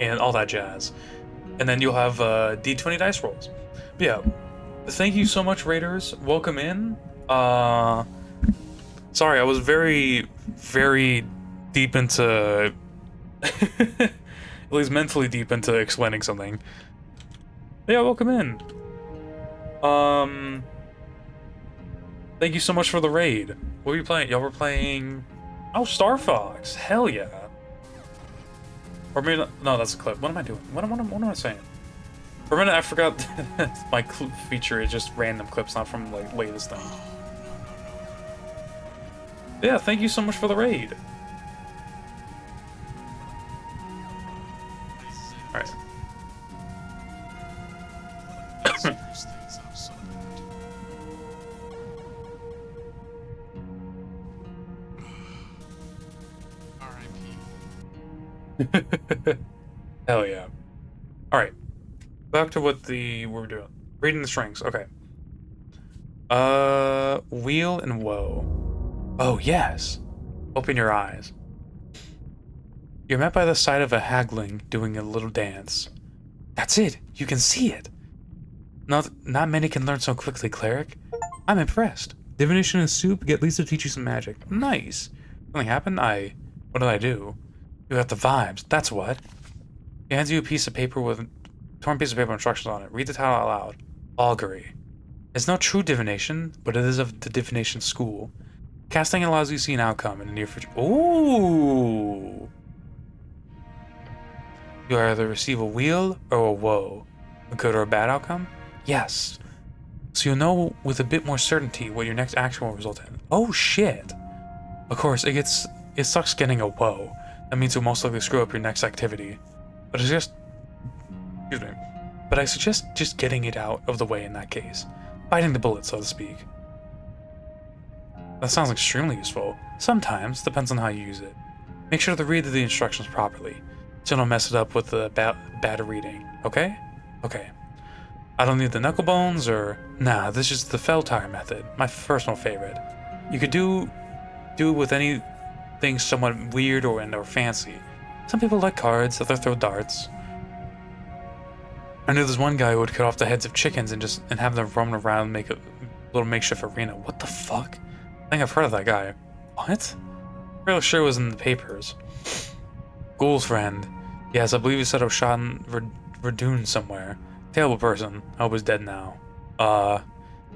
and all that jazz. And then you'll have D20 dice rolls. But yeah, thank you so much, Raiders. Welcome in. Sorry, I was very, very deep into... at least mentally deep into explaining something. But yeah, welcome in. Thank you so much for the raid. What were you playing? Y'all were playing... Oh, Star Fox. Hell yeah. Or maybe... No, that's a clip. What am I doing? What am I saying? For a minute, I forgot my clip feature is just random clips, not from, like, latest thing. Yeah, thank you so much for the raid. Alright. Hell yeah. Alright. Back to what we're doing. Reading the strings, okay. Wheel and woe. Oh, yes. Open your eyes. You're met by the sight of a hagling doing a little dance. That's it. You can see it. Not many can learn so quickly, cleric. I'm impressed. Divination and soup get Lisa to teach you some magic. Nice. Something happened? What did I do? You got the vibes, that's what. He hands you a piece of paper with a torn piece of paper with instructions on it. Read the title out loud. Augury. It's not true divination, but it is of the divination school. Casting allows you to see an outcome in the near future. Ooh! You either receive a weal or a woe. A good or a bad outcome? Yes. So you'll know with a bit more certainty what your next action will result in. Oh shit! Of course, it sucks getting a woe. That means you'll most likely screw up your next activity. But excuse me. But I suggest just getting it out of the way in that case. Biting the bullet, so to speak. That sounds extremely useful. Sometimes, depends on how you use it. Make sure to read the instructions properly, so don't mess it up with the bad reading, okay? Okay. I don't need the knuckle bones or... Nah, this is the fell tire method, my personal favorite. You could do with anything somewhat weird or fancy. Some people like cards, others throw darts. I knew this one guy who would cut off the heads of chickens and have them roam around and make a little makeshift arena. What the fuck? I think I've heard of that guy. What? I'm really sure it was in the papers. Ghoul's friend. Yes, I believe he set up shot in Verdun somewhere. Terrible person. I hope he's dead now.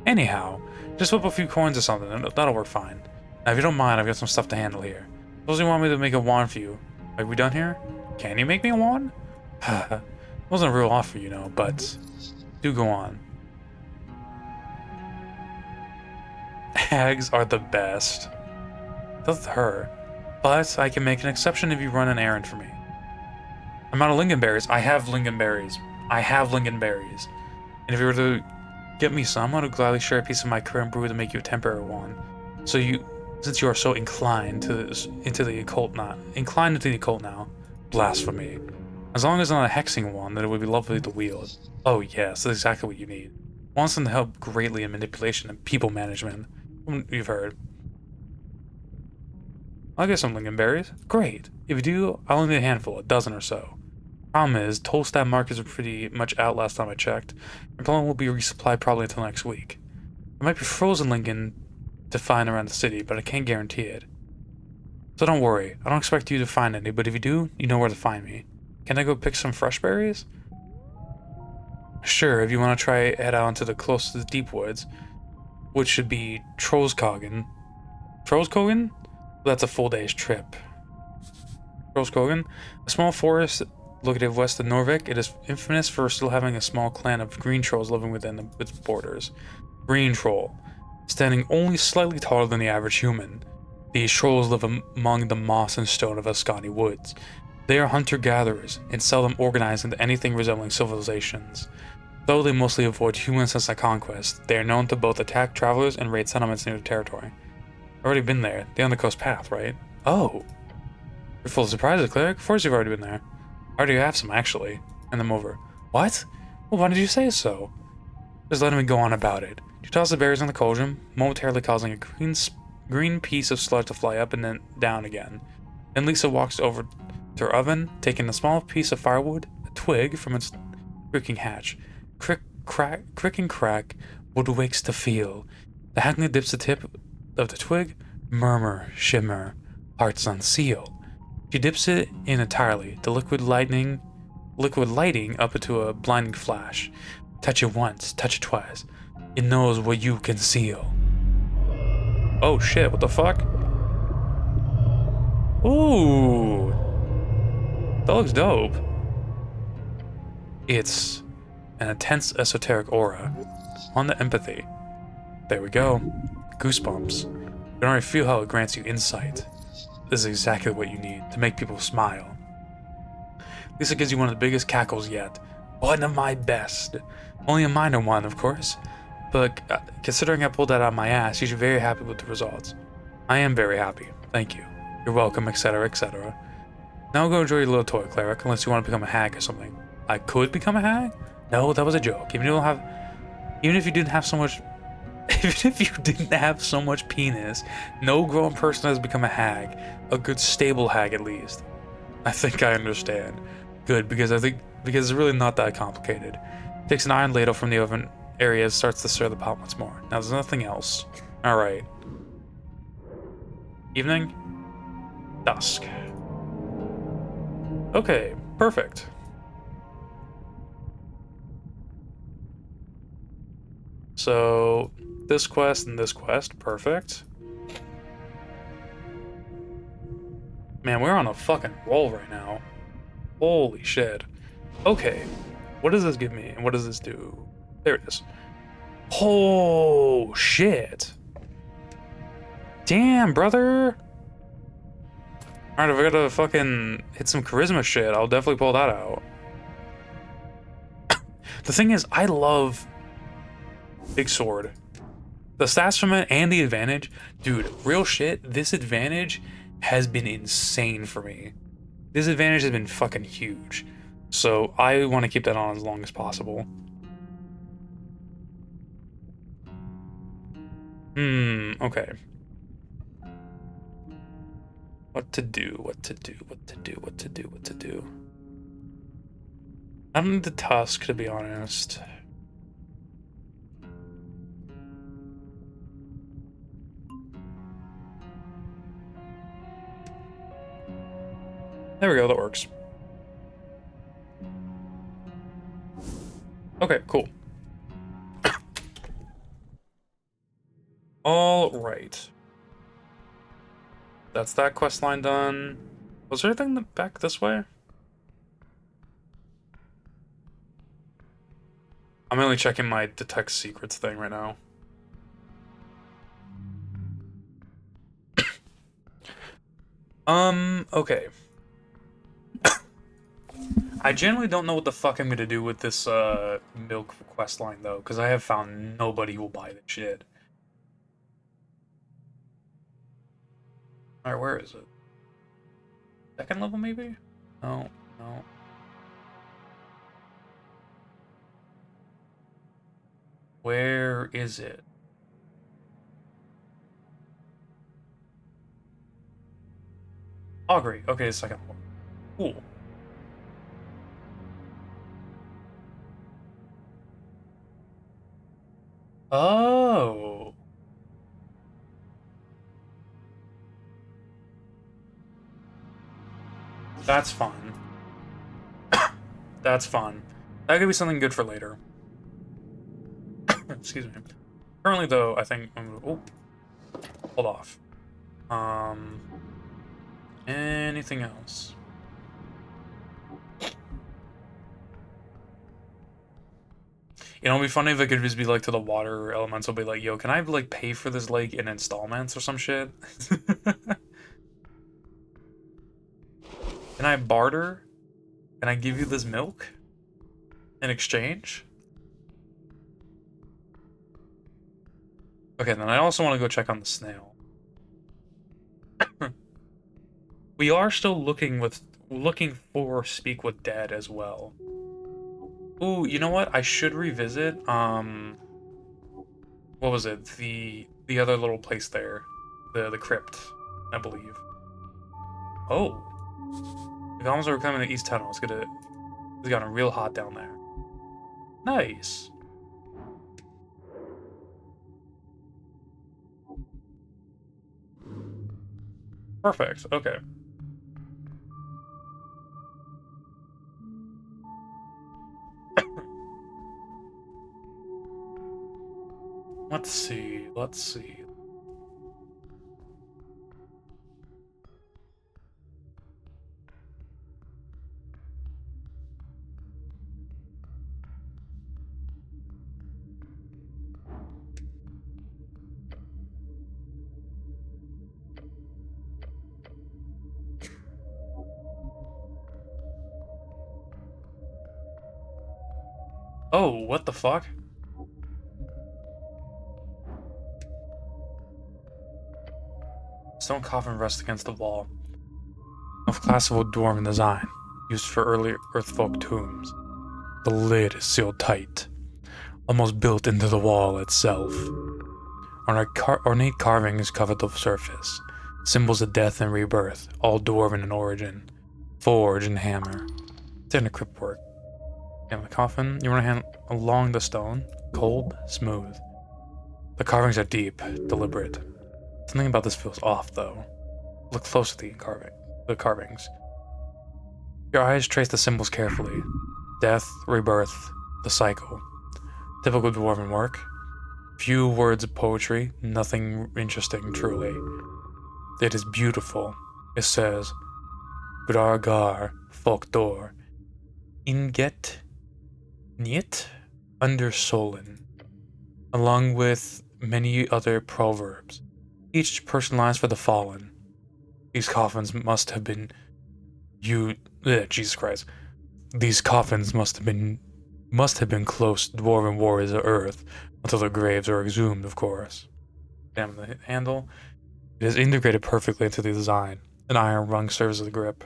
Anyhow, just flip a few coins or something, and that'll work fine. Now, if you don't mind, I've got some stuff to handle here. Suppose you want me to make a wand for you. Are we done here? Can you make me a wand? Wasn't a real offer, you know, but do go on. Hags are the best. That's her. But I can make an exception if you run an errand for me. I'm out of lingonberries. I have lingonberries. And if you were to get me some, I would gladly share a piece of my current brew to make you a temporary one. Since you are so inclined into the occult now, blasphemy. As long as not a hexing one, then it would be lovely to wield. Oh yes, that's exactly what you need. Wants them to help greatly in manipulation and people management. You've heard. I'll get some lingonberries. Great. If you do, I'll only need a handful, a dozen or so. Problem is, Tolstad markets are pretty much out last time I checked, and probably will be resupplied probably until next week. There might be frozen lingon to find around the city, but I can't guarantee it. So don't worry, I don't expect you to find any, but if you do, you know where to find me. Can I go pick some fresh berries? Sure, if you want to try head out into the closest deep woods, which should be Trollskogen. Trollskogen? That's a full day's trip. Trollskogen? A small forest located west of Norvik, it is infamous for still having a small clan of green trolls living within its borders. Green troll, standing only slightly taller than the average human. These trolls live among the moss and stone of Ascani woods. They are hunter-gatherers, and seldom organized into anything resembling civilizations. Though they mostly avoid humans since their conquest, they are known to both attack travelers and raid settlements near the territory. I've already been there. They're on the coast path, right? Oh! You're full of surprises, cleric. Of course you've already been there. I already have some, actually. Hand them over. What? Well, why did you say so? Just letting me go on about it. You toss the berries on the cauldron, momentarily causing a green piece of sludge to fly up and then down again. Then Lisa walks over to her oven, taking a small piece of firewood, a twig from its creaking hatch. Crick and crack, wood wakes to feel. The hackney dips the tip of the twig, murmur, shimmer, hearts unseal. She dips it in entirely, the liquid lighting up into a blinding flash. Touch it once, touch it twice. It knows what you conceal. Oh shit, what the fuck? Ooh. That looks dope. It's an intense esoteric aura. On the empathy. There we go. Goosebumps. You can already feel how it grants you insight. This is exactly what you need to make people smile. Lisa gives you one of the biggest cackles yet. One of my best. Only a minor one, of course. But considering I pulled that out of my ass, you should be very happy with the results. I am very happy. Thank you. You're welcome, etc., etc. Now go enjoy your little toy, cleric, unless you want to become a hag or something. I could become a hag? No, that was a joke. Even if you didn't have so much penis, no grown person has become a hag. A good stable hag at least. I think I understand. Good, because it's really not that complicated. Takes an iron ladle from the oven area starts to stir the pot once more. Now there's nothing else. Alright. Evening? Dusk. Okay, perfect. So, this quest and this quest, perfect. Man, we're on a fucking roll right now. Holy shit. Okay, what does this give me, and what does this do? There it is. Oh, shit. Damn, brother. Alright, if I gotta fucking hit some charisma shit, I'll definitely pull that out. The thing is, I love Big Sword. The stats from it and the advantage. Dude, real shit, this advantage has been insane for me. This advantage has been fucking huge. So I want to keep that on as long as possible. Okay. What to do, what to do, what to do, what to do, what to do. I don't need the tusk, to be honest. There we go, that works. Okay, cool. All right. That's that quest line done. Was there anything back this way? I'm only checking my detect secrets thing right now. Okay. I generally don't know what the fuck I'm gonna do with this milk quest line though, because I have found nobody who will buy this shit. Alright, where is it? Second level maybe? No, no. Where is it? Augury. Okay, second level. Cool. Oh. That's fun. That's fun. That could be something good for later. Excuse me. Currently, though, I think... Oh. Hold off. Anything else? You know, it'd be funny if it could just be like to the water elemental, be like, yo, can I like pay for this lake in installments or some shit? Can I barter? Can I give you this milk in exchange? Okay, then I also want to go check on the snail. We are still looking for Speak with Dead as well. Ooh, you know what? I should revisit, what was it? The other little place there. The crypt, I believe. Oh. The goblins are coming to East Tunnel. It's gotten real hot down there. Nice. Perfect, okay. Let's see, let's see. Oh, what the fuck? Stone coffin rests against the wall. Of classical dwarven design, used for early earthfolk tombs. The lid is sealed tight, almost built into the wall itself. Ornate carvings cover the surface, symbols of death and rebirth, all dwarven in origin. Forge and hammer. It's in a crypt work. And the coffin, you run a hand along the stone, cold, smooth. The carvings are deep, deliberate. Something about this feels off, though. Look close at the carvings. Your eyes trace the symbols carefully. Death, rebirth, the cycle. Typical dwarven work. Few words of poetry, nothing interesting, truly. It is beautiful. It says, Gragar, Folkdor, Inget, Niet, Undersolen, along with many other proverbs, each personalized for the fallen. These coffins must have been Jesus Christ. These coffins must have been close dwarven warriors of Earth until their graves are exhumed, of course. Damn the handle. It is integrated perfectly into the design. An iron rung serves as a grip.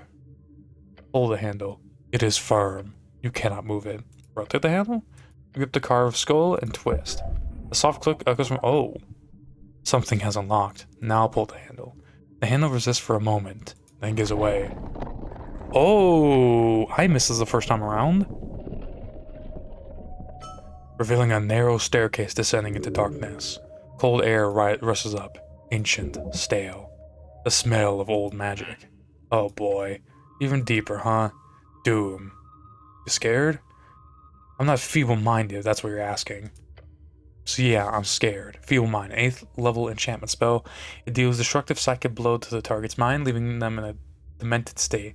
Pull the handle. It is firm. You cannot move it. Rotate the handle. Grip the carved skull and twist. A soft click echoes from. Oh! Something has unlocked. Now pull the handle. The handle resists for a moment, then gives away. Oh! I missed this the first time around. Revealing a narrow staircase descending into darkness. Cold air rushes up. Ancient, stale. The smell of old magic. Oh boy. Even deeper, huh? Doom. You scared? I'm not feeble-minded, if that's what you're asking. So yeah, I'm scared. Feeble-minded. 8th level enchantment spell. It deals destructive psychic blow to the target's mind, leaving them in a demented state.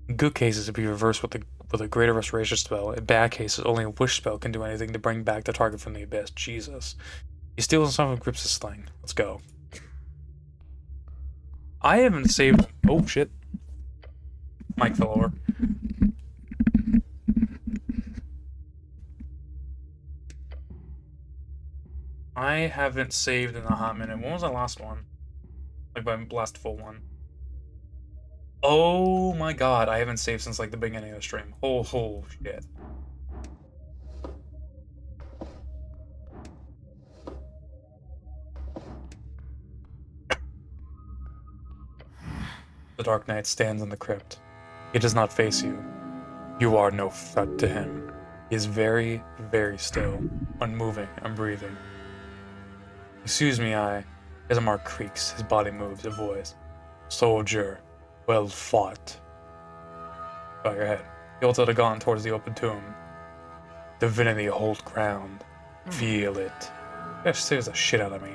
In good cases, it'd be reversed with a greater restoration spell. In bad cases, only a wish spell can do anything to bring back the target from the abyss. Jesus. He steals something and grips his sling. Let's go. I haven't saved. Oh shit. Mike fell over. I haven't saved in a hot minute. When was the last one? Like my last full one. Oh my god, I haven't saved since like the beginning of the stream. Oh shit. The Dark Knight stands in the crypt. He does not face you. You are no threat to him. He is very, very still, unmoving, unbreathing. Excuse me, His arm creaks, his body moves, a voice. Soldier, well fought. Bow your head. He holds out a gauntlet towards the open tomb. Divinity hold ground. Feel it. That scares the shit out of me.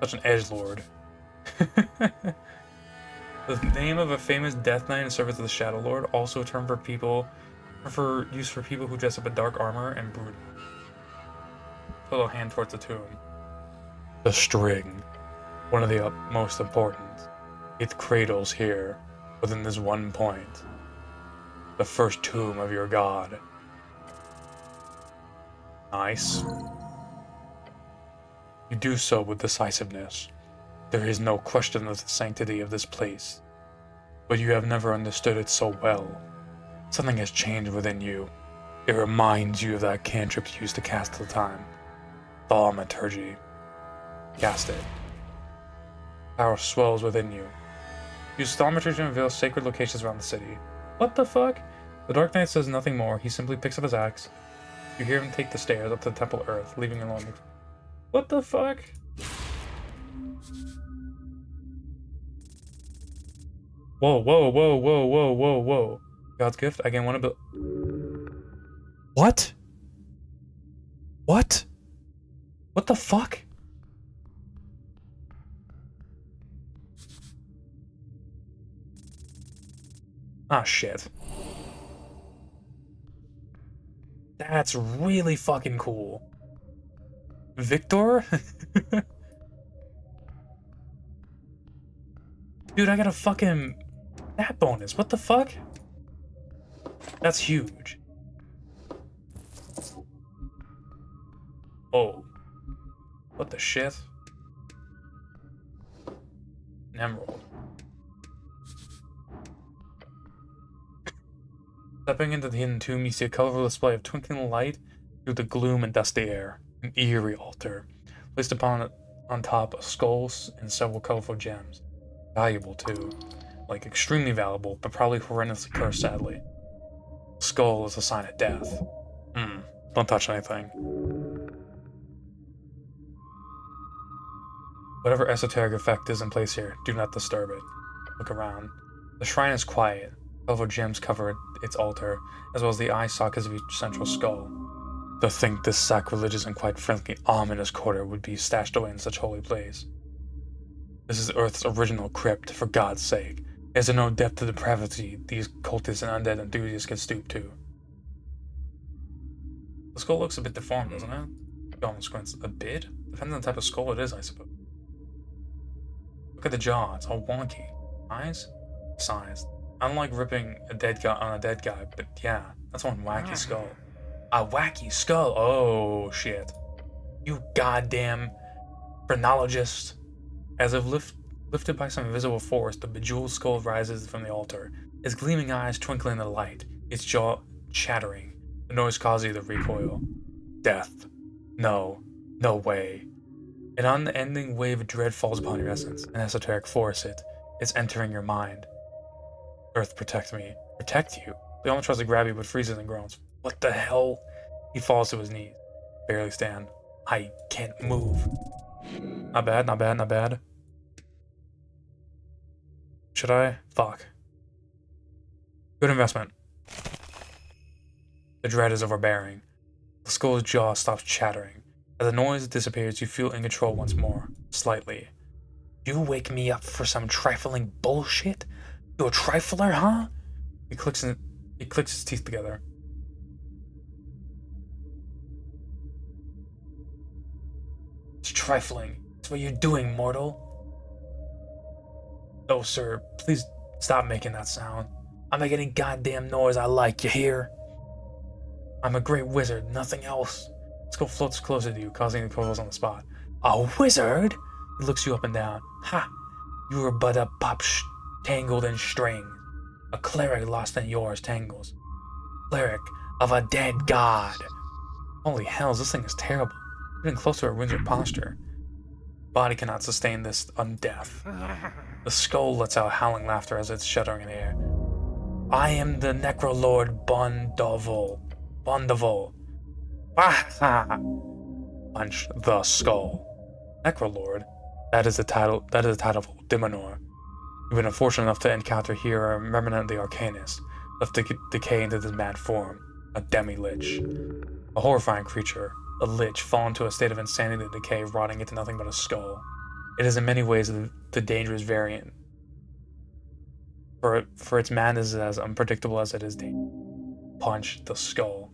Such an edgelord. The name of a famous death knight in service of the Shadow Lord, also a term for use for people who dress up in dark armor and brood. Put a hand towards the tomb. The string, one of the utmost important. It cradles here, within this one point. The first tomb of your god. Nice. You do so with decisiveness. There is no question of the sanctity of this place. But you have never understood it so well. Something has changed within you. It reminds you of that cantrip you used to cast at the time. Thaumaturgy. Cast it. Power swells within you. Use thaumaturgy to reveal sacred locations around the city. What the fuck? The Dark Knight says nothing more. He simply picks up his axe. You hear him take the stairs up to the Temple of Earth, leaving him alone. What the fuck? Whoa. God's gift, I gain one ability. What? What? What the fuck? Ah, shit. That's really fucking cool. Victor? Dude, I got a fucking stat bonus. What the fuck? That's huge. Oh. What the shit? An emerald. Stepping into the hidden tomb, you see a colorful display of twinkling light through the gloom and dusty air. An eerie altar, placed on top of skulls and several colorful gems. Valuable too. Like, extremely valuable, but probably horrendously cursed, sadly. skull is a sign of death. Don't touch anything. Whatever esoteric effect is in place here, do not disturb it. Look around. The shrine is quiet. Colorful gems cover its altar, as well as the eye sockets of each central skull. To think this sacrilegious and quite frankly ominous quarter would be stashed away in such holy place. This is Earth's original crypt, for God's sake. Is there no depth to depravity these cultists and undead enthusiasts can stoop to? The skull looks a bit deformed, doesn't it? Almost squints a bit? Depends on the type of skull it is, I suppose. Look at the jaw, it's all wonky. Eyes? Sized. I don't like ripping a dead guy on a dead guy, but yeah, that's one wacky skull. A wacky skull? Oh, shit. You goddamn phrenologist. As if lifted by some invisible force, the bejeweled skull rises from the altar, its gleaming eyes twinkling in the light, its jaw chattering. The noise causes you to recoil. Death. No. No way. An unending wave of dread falls upon your essence, an esoteric force. It's entering your mind. Earth, protect me. Protect you? Leon tries to grab you, but freezes and groans. What the hell? He falls to his knees. Barely stand. I can't move. Not bad, not bad, not bad. Should I? Fuck. Good investment. The dread is overbearing. The skull's jaw stops chattering. As the noise disappears, you feel in control once more. Slightly. You wake me up for some trifling bullshit? You a trifler, huh? He clicks his teeth together. It's trifling. It's what you're doing, mortal. Oh, sir, please stop making that sound. I make any goddamn noise I like, you hear? I'm a great wizard, nothing else. Skull floats closer to you, causing you to pause on the spot. A wizard? He looks you up and down. Ha! You were but a tangled in string. A cleric lost in yours tangles. Cleric of a dead god. Holy hells, this thing is terrible. Getting closer ruins your posture. Body cannot sustain this undeath. The skull lets out howling laughter as it's shuddering in the air. I am the Necrolord Bondavel. Punch the skull. Necrolord? That is the title of Dimonor. You've been unfortunate enough to encounter here a remnant of the Arcanist, left to decay into this mad form. A demi-lich. A horrifying creature. A lich fallen to a state of insanity and decay, rotting into nothing but a skull. It is in many ways the dangerous variant. For its madness is as unpredictable as it is dangerous. Punch the skull.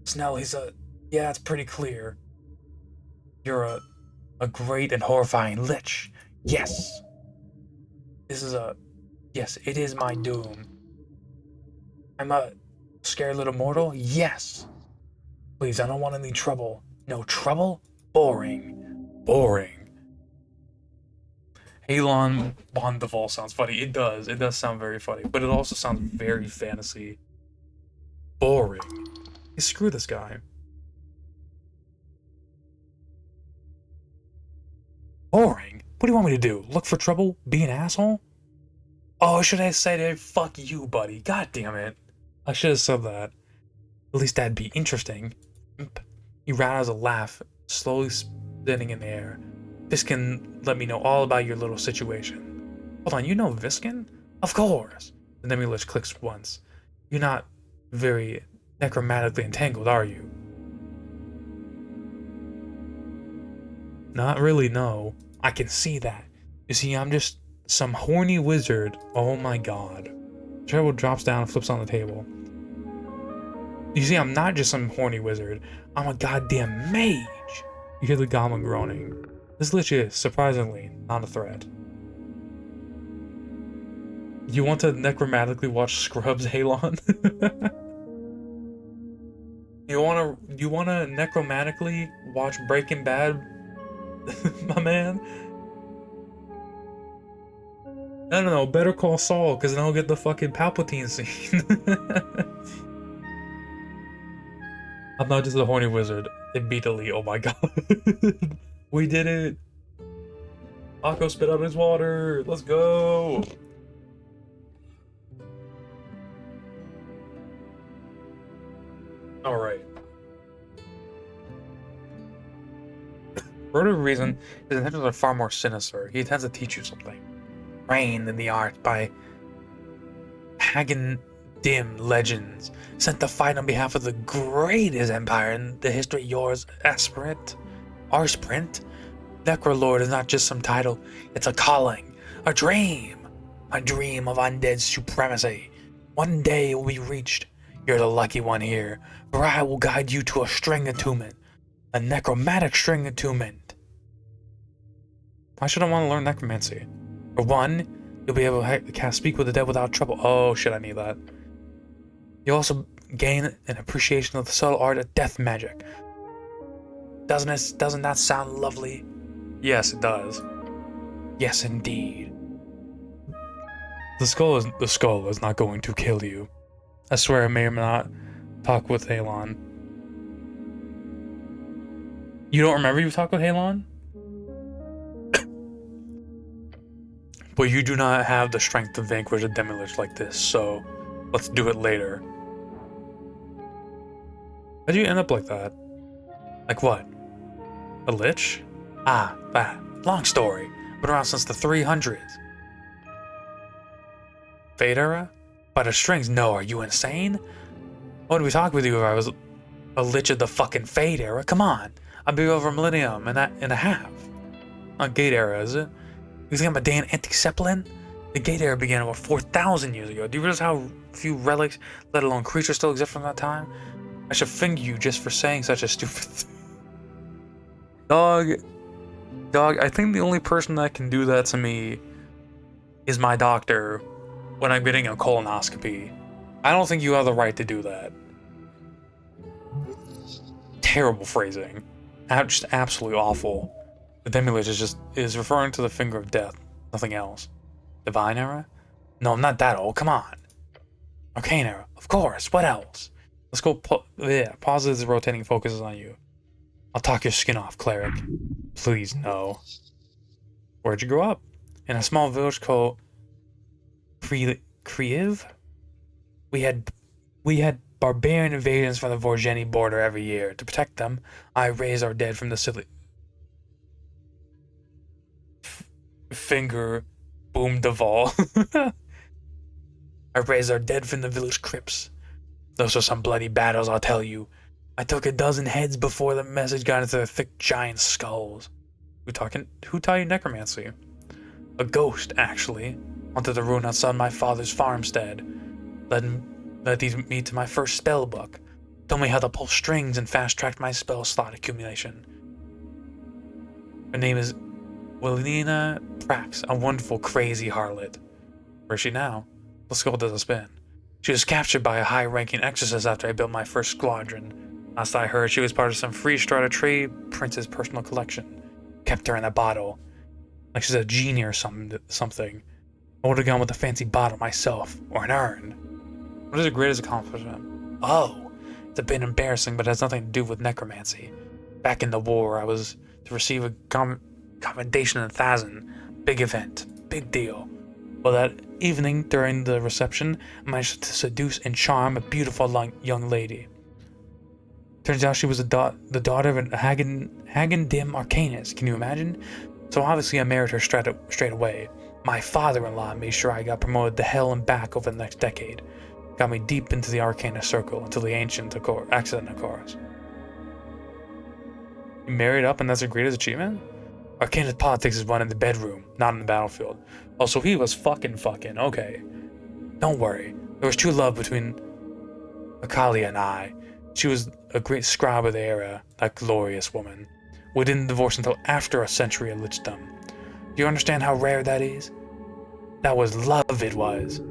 Snell, yeah, it's pretty clear. You're a great and horrifying lich. Yes. Yes, it is my doom. I'm a scared little mortal? Yes. Please, I don't want any trouble. No trouble? Boring. Boring. Halon Bondaval sounds funny. It does. It does sound very funny. But it also sounds very fantasy. Boring. Hey, screw this guy. Boring? What do you want me to do? Look for trouble? Be an asshole? Oh, should I say that? Fuck you, buddy. God damn it. I should have said that. At least that'd be interesting. He rattles a laugh, slowly spinning in the air. Viskin let me know all about your little situation. Hold on, you know Viskin? Of course. The Demi-Lich clicks once. You're not very necromantically entangled, are you? Not really, no. I can see that. You see, I'm just some horny wizard. Oh my god. Trevor drops down and flips on the table. You see, I'm not just some horny wizard. I'm a goddamn mage. You hear the goblin groaning. This lich is, surprisingly, not a threat. You want to necromantically watch Scrubs, Halon? You wanna necromantically watch Breaking Bad, my man? I don't know, Better Call Saul, because then I'll get the fucking Palpatine scene. I'm not just a horny wizard. Immediately, oh my god. We did it! Akko spit out his water! Let's go! Alright. For whatever reason, his intentions are far more sinister. He intends to teach you something. Trained in the art by Hagen Dim legends, sent to fight on behalf of the greatest empire in the history. Yours, aspirant, Arsprint. Necrolord is not just some title, it's a calling, a dream of undead supremacy. One day it will be reached. You're the lucky one here, for I will guide you to a string attunement, a necromantic string attunement. Why should I want to learn necromancy? For one, you'll be able to speak with the dead without trouble. Oh shit, I need that. You also gain an appreciation of the subtle art of death magic. Doesn't that sound lovely? Yes, it does. Yes, indeed. The skull is not going to kill you. I swear I may or may not talk with Halon. You don't remember you talked with Halon? But you do not have the strength to vanquish a demilich like this, so let's do it later. How'd you end up like that? Like what? A lich? Ah, that. Long story. Been around since the 300s. Fade era? By the strings? No, are you insane? What would we talk with you if I was a lich of the fucking Fade era? Come on. I'd be over a millennium and a half. Not Gate era, is it? You think I'm a damn anti-Zeppelin? The Gate era began over 4,000 years ago. Do you realize how few relics, let alone creatures, still exist from that time? I should finger you just for saying such a stupid thing. Dog, I think the only person that can do that to me is my doctor when I'm getting a colonoscopy. I don't think you have the right to do that. Terrible phrasing. Just absolutely awful. The demilich is referring to the finger of death, nothing else. Divine era? No, I'm not that old, come on. Arcane era, of course, what else? Let's go, pauses the rotating focuses on you. I'll talk your skin off, cleric. Please, no. Where'd you grow up? In a small village called Kriv? We had barbarian invasions from the Vorgeni border every year. To protect them, I raised our dead from the silly finger boom Deval. I raised our dead from the village crypts. Those are some bloody battles, I'll tell you. I took a dozen heads before the message got into their thick giant skulls. Who taught you necromancy? A ghost, actually. Wanted to ruin outside my father's farmstead. Led me to my first spell book. Told me how to pull strings and fast-tracked my spell slot accumulation. Her name is Willina Prax, a wonderful, crazy harlot. Where is she now? The skull does a spin. She was captured by a high-ranking exorcist after I built my first squadron. Last I heard, she was part of some free strata trade prince's personal collection. Kept her in a bottle. Like she's a genie or something. I would have gone with a fancy bottle myself, or an urn. What is your greatest accomplishment? Oh, it's a bit embarrassing, but it has nothing to do with necromancy. Back in the war, I was to receive a commendation in Thazin. Big event. Big deal. Well, that evening, during the reception, I managed to seduce and charm a beautiful young lady. Turns out she was the daughter of a Hagen Dim Arcanist. Can you imagine? So obviously I married her straight away. My father-in-law made sure I got promoted to hell and back over the next decade. Got me deep into the Arcanist circle until the ancient accident occurs. You married up and that's your greatest achievement? Arcanist politics is won in the bedroom, not in the battlefield. Also, he was fucking, okay. Don't worry, there was true love between Akalia and I. She was a great scribe of the era, that glorious woman. We didn't divorce until after a century of lichdom. Do you understand how rare that is? That was love, it was.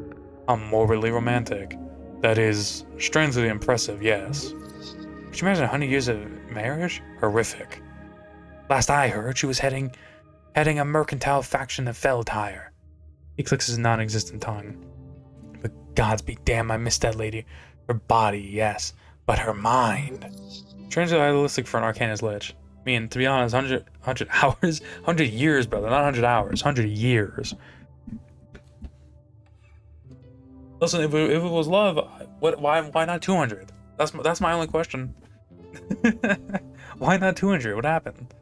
I'm morbidly romantic. That is, strangely impressive, yes. Could you imagine 100 years of marriage? Horrific. Last I heard, she was heading a mercantile faction of Feldhire. He clicks his non-existent tongue. But gods be damned, I missed that lady. Her body, yes, but her mind. Strangely idealistic for an Arcanist Lich. I mean, to be honest, 100 hours? 100 years, brother, not 100 hours. 100 years. Listen, if it was love, why not 200? That's my only question. Why not 200? What happened?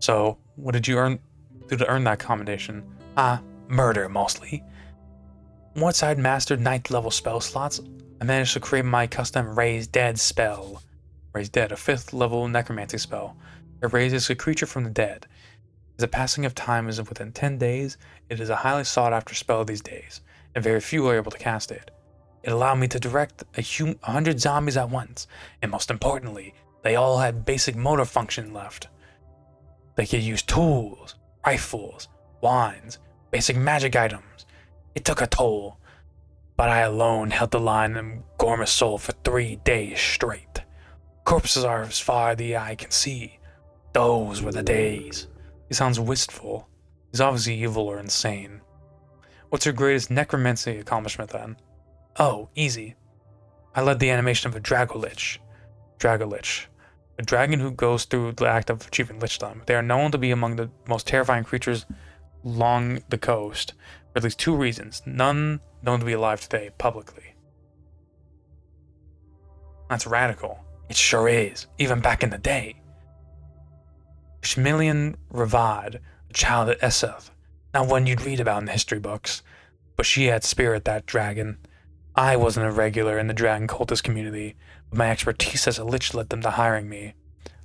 So, what did you do to earn that commendation? Murder mostly. Once I'd mastered 9th level spell slots, I managed to create my custom Raise Dead spell. Raise Dead, a 5th level necromancy spell. It raises a creature from the dead. As the passing of time is within 10 days, it is a highly sought after spell these days, and very few are able to cast it. It allowed me to direct 100 zombies at once, and most importantly, they all had basic motor function left. They could use tools, rifles, wands, basic magic items. It took a toll, but I alone held the line in Gorma's soul for 3 days straight. Corpses are as far as the eye can see. Those were the days. He sounds wistful. He's obviously evil or insane. What's your greatest necromancy accomplishment then? Oh, easy. I led the animation of a Dragolich. Dragolich. A dragon who goes through the act of achieving lichdom. They are known to be among the most terrifying creatures along the coast, for at least 2 reasons. None known to be alive today, publicly. That's radical. It sure is, even back in the day. Shmilian Ravad, a child of Eseth, not one you'd read about in the history books, but she had spirit, that dragon. I wasn't a regular in the dragon cultist community, but my expertise as a lich led them to hiring me.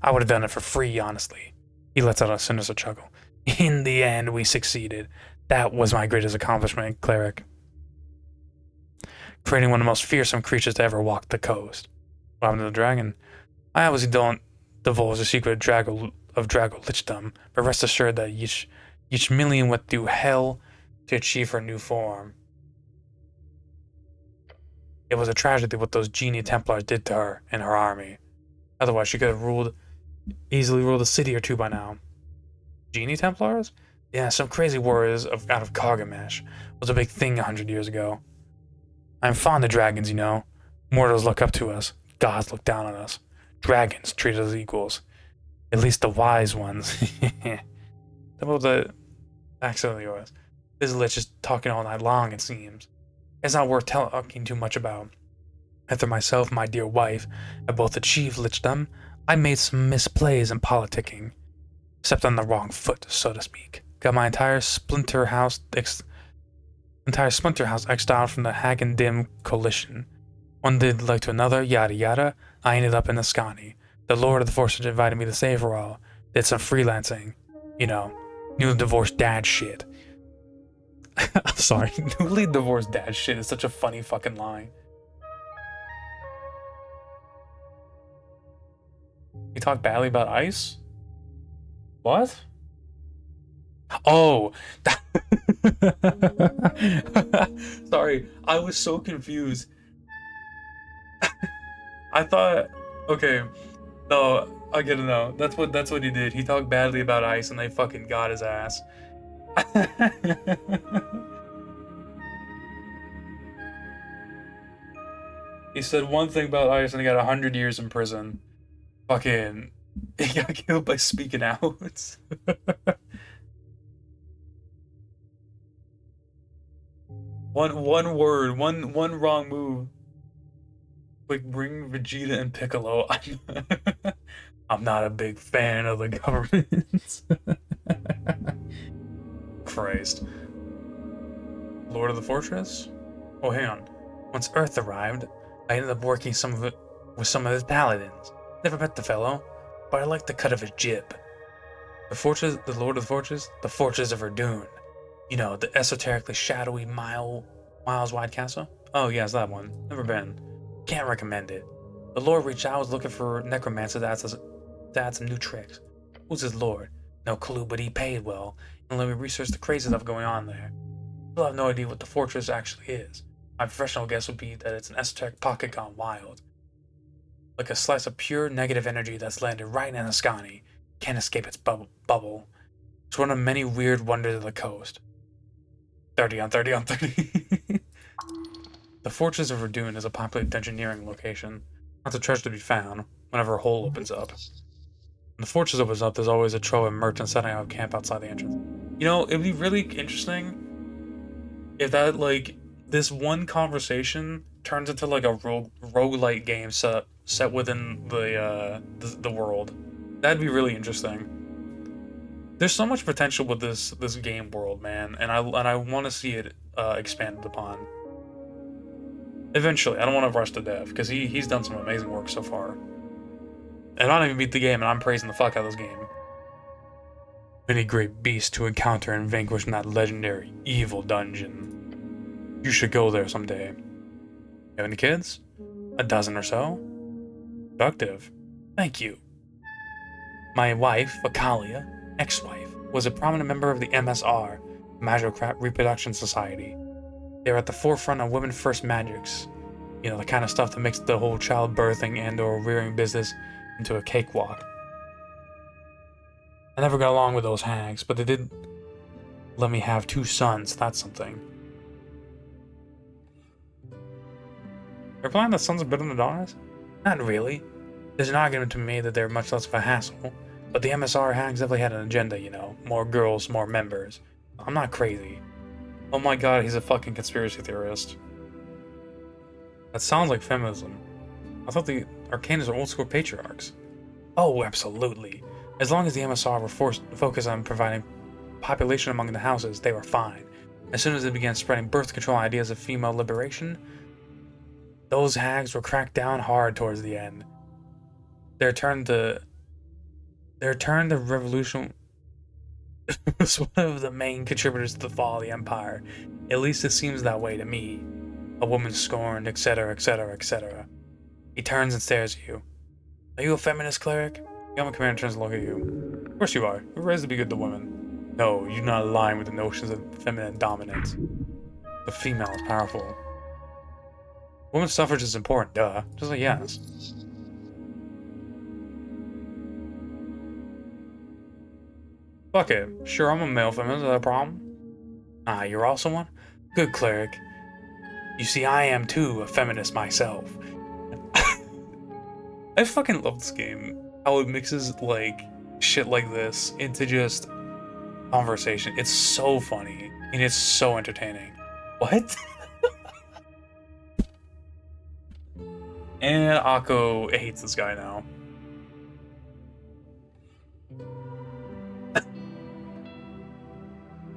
I would have done it for free, honestly. He lets out a sinister chuckle. In the end, we succeeded. That was my greatest accomplishment, cleric. Creating one of the most fearsome creatures to ever walk the coast. What happened to the dragon? I obviously don't divulge the secret of Drago Lichdom, but rest assured that each million went through hell to achieve her new form. It was a tragedy what those genie Templars did to her and her army. Otherwise, she could have easily ruled a city or 2 by now. Genie Templars? Yeah, some crazy warriors out of Kargamash was a big thing 100 years ago. I'm fond of dragons, you know. Mortals look up to us. Gods look down on us. Dragons treat us as equals. At least the wise ones. That was the accent of yours. This lich is talking all night long, it seems. It's not worth talking too much about. After myself and my dear wife have both achieved lichdom, I made some misplays in politicking. Stepped on the wrong foot, so to speak. Got my entire splinter house exiled from the Hagendim coalition. One did like to another, yada yada. I ended up in Ascani. The Lord of the Forces invited me to save her all. Did some freelancing. You know, newly divorced dad shit. I'm sorry, newly divorced dad shit is such a funny fucking line. You talk badly about ice? What? Oh, sorry, I was so confused. I thought, okay, no, I get it now. That's what he did. He talked badly about ice, and they fucking got his ass. He said one thing about ice, and he got 100 years in prison. Fucking, he got killed by speaking out. One word, one wrong move. Like bring Vegeta and Piccolo. I'm not a big fan of the government. Christ. Lord of the Fortress? Oh, hang on. Once Earth arrived, I ended up working some of it with some of his paladins. Never met the fellow, but I liked the cut of his jib. The Lord of the Fortress? The Fortress of Verdun. You know, the esoterically shadowy miles wide castle? Oh, yes, that one. Never been. Can't recommend it. The Lord reached out, was looking for necromancer to add some new tricks. Who's his Lord? No clue, but he paid well, and let me research the crazy stuff going on there. Still have no idea what the fortress actually is. My professional guess would be that it's an esoteric pocket gone wild. Like a slice of pure negative energy that's landed right in Ascani. Can't escape its bubble. It's one of many weird wonders of the coast. 30 on 30 on 30. The Fortress of Verdun is a popular dungeoneering location. Lots of treasure to be found whenever a hole opens up. When the fortress opens up, there's always a trove of merchants setting out camp outside the entrance. You know, it'd be really interesting if that, like, this one conversation turns into like a roguelite game set within the world. That'd be really interesting. There's so much potential with this game world, man, and I want to see it expanded upon. Eventually, I don't want to rush to death because he's done some amazing work so far. And I don't even beat the game, and I'm praising the fuck out of this game. Many great beasts to encounter and vanquish in that legendary evil dungeon. You should go there someday. You have any kids? A dozen or so. Productive. Thank you. My wife, Vakalia, ex-wife, was a prominent member of the MSR, Magic Reproduction Society. They were at the forefront of women first magics. You know, the kind of stuff that makes the whole childbirthing and or rearing business into a cakewalk. I never got along with those hags, but they did let me have 2 sons. That's something. You're implying that sons are better than daughters? Not really. There's an argument to be made that they're much less of a hassle, but the MSR hags definitely had an agenda, you know. More girls, more members. I'm not crazy. Oh my god, he's a fucking conspiracy theorist. That sounds like feminism. I thought the Arcanas are old school patriarchs. Oh, absolutely. As long as the MSR were forced to focus on providing population among the houses, they were fine. As soon as they began spreading birth control ideas of female liberation, those hags were cracked down hard towards the end. Their turn to revolution was one of the main contributors to the fall of the Empire. At least it seems that way to me. A woman scorned, etc., etc., etc. He turns and stares at you. Are you a feminist, cleric? The Young Commander turns to look at you. Of course you are. You're raised to be good to women. No, you do not align with the notions of feminine dominance. The female is powerful. Women's suffrage is important, duh. Just like yes. Fuck it. Sure, I'm a male feminist. Is that a problem? Ah, you're also one? Good, cleric. You see, I am too a feminist myself. I fucking love this game. How it mixes like shit like this into just conversation. It's so funny and it's so entertaining. What? And Akko hates this guy now.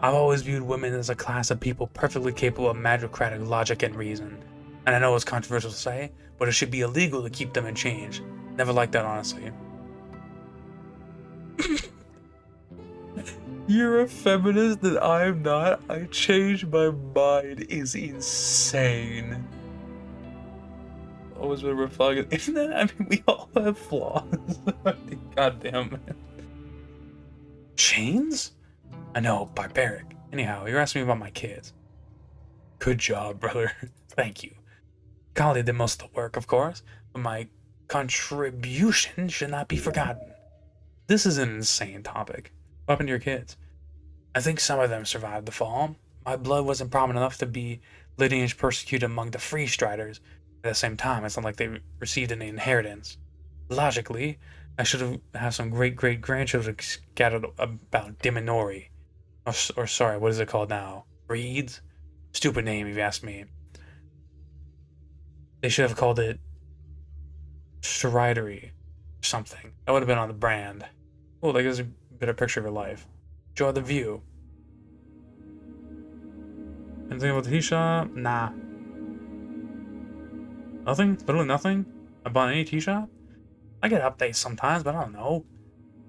I've always viewed women as a class of people perfectly capable of magocratic logic and reason. And I know it's controversial to say, but it should be illegal to keep them in chains. Never liked that, honestly. You're a feminist and I'm not? I changed my mind is insane. Always been a red flag. Isn't that? I mean, we all have flaws. God damn it. Chains? I know, barbaric. Anyhow, you're asking me about my kids. Good job, brother. Thank you. Kali did most of the work, of course, but my contribution should not be forgotten. This is an insane topic. What happened to your kids? I think some of them survived the fall. My blood wasn't prominent enough to be lineage persecuted among the free striders. At the same time, it's not like they received any inheritance. Logically, I should have some great-great-grandchildren scattered about Diminori. Or sorry, what is it called now? Reeds? Stupid name, if you ask me. They should have called it Stridery or something. That would have been on the brand. Oh, that gives a better picture of your life. Enjoy the view. Anything about the tea shop? Nah. Nothing? Literally nothing? About any tea shop? I get updates sometimes, but I don't know.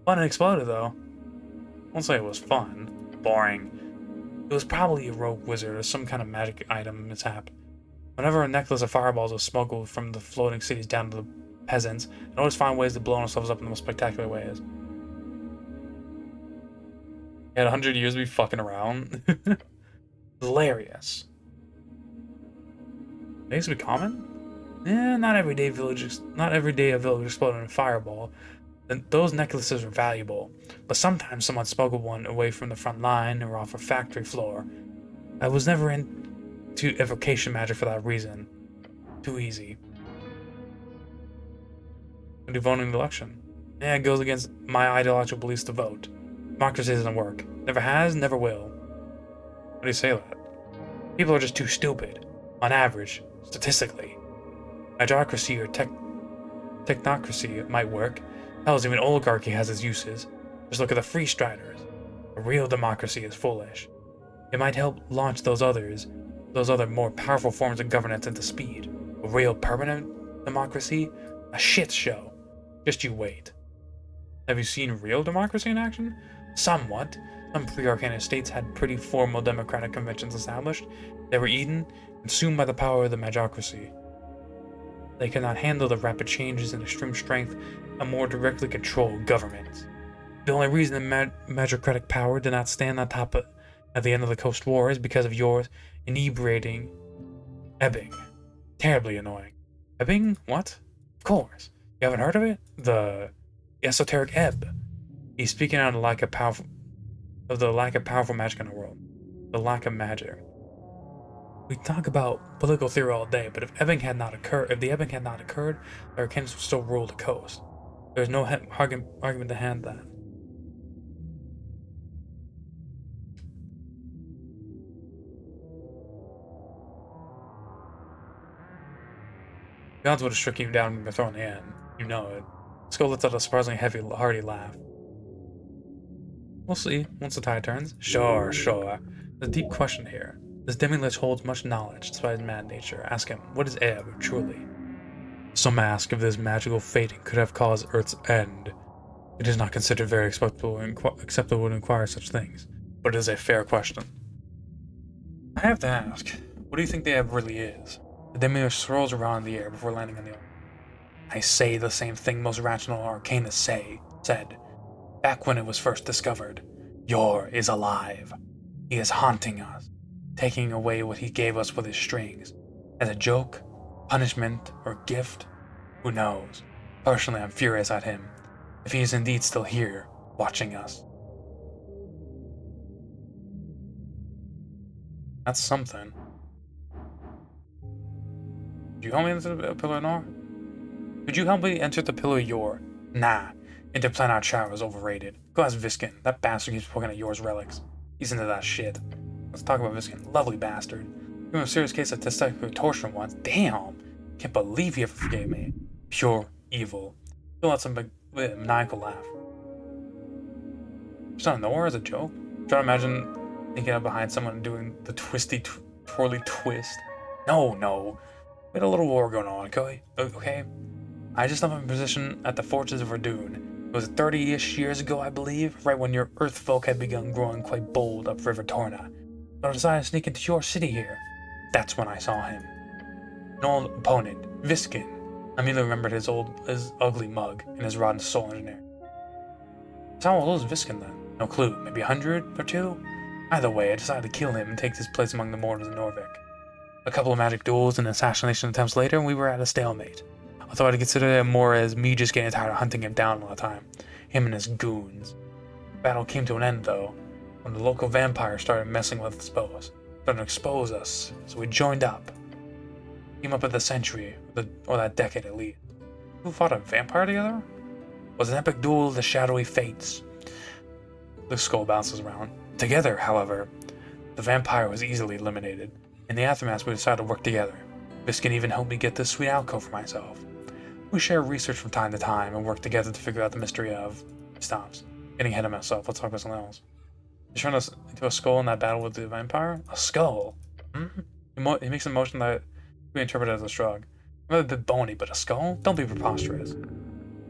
Fun and exploded, though. I won't say it was fun. Boring. It was probably a rogue wizard or some kind of magic item mishap. Whenever a necklace of fireballs was smuggled from the floating cities down to the peasants, they always find ways to blow themselves up in the most spectacular ways. You had 100 years to be fucking around. Hilarious. They used to be common? Not every day a village exploded in a fireball. Those necklaces were valuable, but sometimes someone smuggled one away from the front line or off a factory floor. I was never into evocation magic for that reason. Too easy. Do voting in the election? Yeah, it goes against my ideological beliefs to vote. Democracy doesn't work. Never has, never will. How do you say that? People are just too stupid. On average, statistically. Magocracy or technocracy might work. Hell, even oligarchy has its uses. Just look at the free striders. A real democracy is foolish. It might help launch those other more powerful forms of governance into speed. A real permanent democracy? A shit show. Just you wait. Have you seen real democracy in action? Somewhat. Some pre-Arcana states had pretty formal democratic conventions established. They were eaten, consumed by the power of the magocracy. They could not handle the rapid changes in extreme strength and more directly control governments. The only reason the magocratic power did not stand on top at the end of the Coast War is because of your inebriating ebbing. Terribly annoying. Ebbing? What? Of course. You haven't heard of it? The Esoteric Ebb. He's speaking on the lack of powerful magic in the world. The lack of magic. We talk about political theory all day, but if the ebbing had not occurred, the Arcanes would still rule the coast. There's no argument to hand that. The odds would have struck you down before throwing the end. You know it. Skull lets out a surprisingly hearty laugh. We'll see, once the tide turns. Sure. There's a deep question here. This demi-lich holds much knowledge, despite his mad nature. Ask him, what is Ebb, truly? Some ask if this magical fating could have caused Earth's end. It is not considered very acceptable to inquire such things, but it is a fair question. I have to ask, what do you think the Ebb really is? The demi-lich swirls around in the air before landing on the ocean. I say the same thing most rational arcanists said, back when it was first discovered. Yor is alive. He is haunting us, taking away what he gave us with his strings. As a joke, punishment, or gift? Who knows? Personally, I'm furious at him. If he is indeed still here, watching us. That's something. Could you help me enter the Pillar Nor? Could you help me enter the Pillar Yor? Nah. Interplanar Char is overrated. Go ask Viskin. That bastard keeps poking at Yor's relics. He's into that shit. Let's talk about Viskin. Lovely bastard. Give him a serious case of testicular torsion once. Damn! Can't believe he ever forgave me. Pure evil. He'll let some maniacal laugh. Just out of nowhere as a joke? Try to imagine thinking up behind someone and doing the twirly twist. No. We had a little war going on, okay? I just left my position at the fortress of Verdun. It was 30-ish years ago, I believe, right when your Earth folk had begun growing quite bold up River Torna. So I decided to sneak into your city here. That's when I saw him. An old opponent, Viskin. I immediately remembered his ugly mug and his rotten soul engineer. So how old was Viskin then? No clue, maybe 100 or 2? Either way, I decided to kill him and take his place among the mortals in Norvik. A couple of magic duels and assassination attempts later, and we were at a stalemate. Although I'd consider it more as me just getting tired of hunting him down all the time. Him and his goons. The battle came to an end, though, when the local vampire started messing with us both. Started to expose us, so we joined up. Came up at the century, or that decade at least. Who fought a vampire together? It was an epic duel of the shadowy fates. The skull bounces around. Together, however, the vampire was easily eliminated. In the aftermath, we decided to work together. Viskin even helped me get this sweet alcove for myself. We share research from time to time and work together to figure out the mystery of... He stops. Getting ahead of myself, let's talk about something else. You turned us into a skull in that battle with the vampire? A skull? He makes a motion that we interpret as a shrug. I'm a bit bony, but a skull? Don't be preposterous.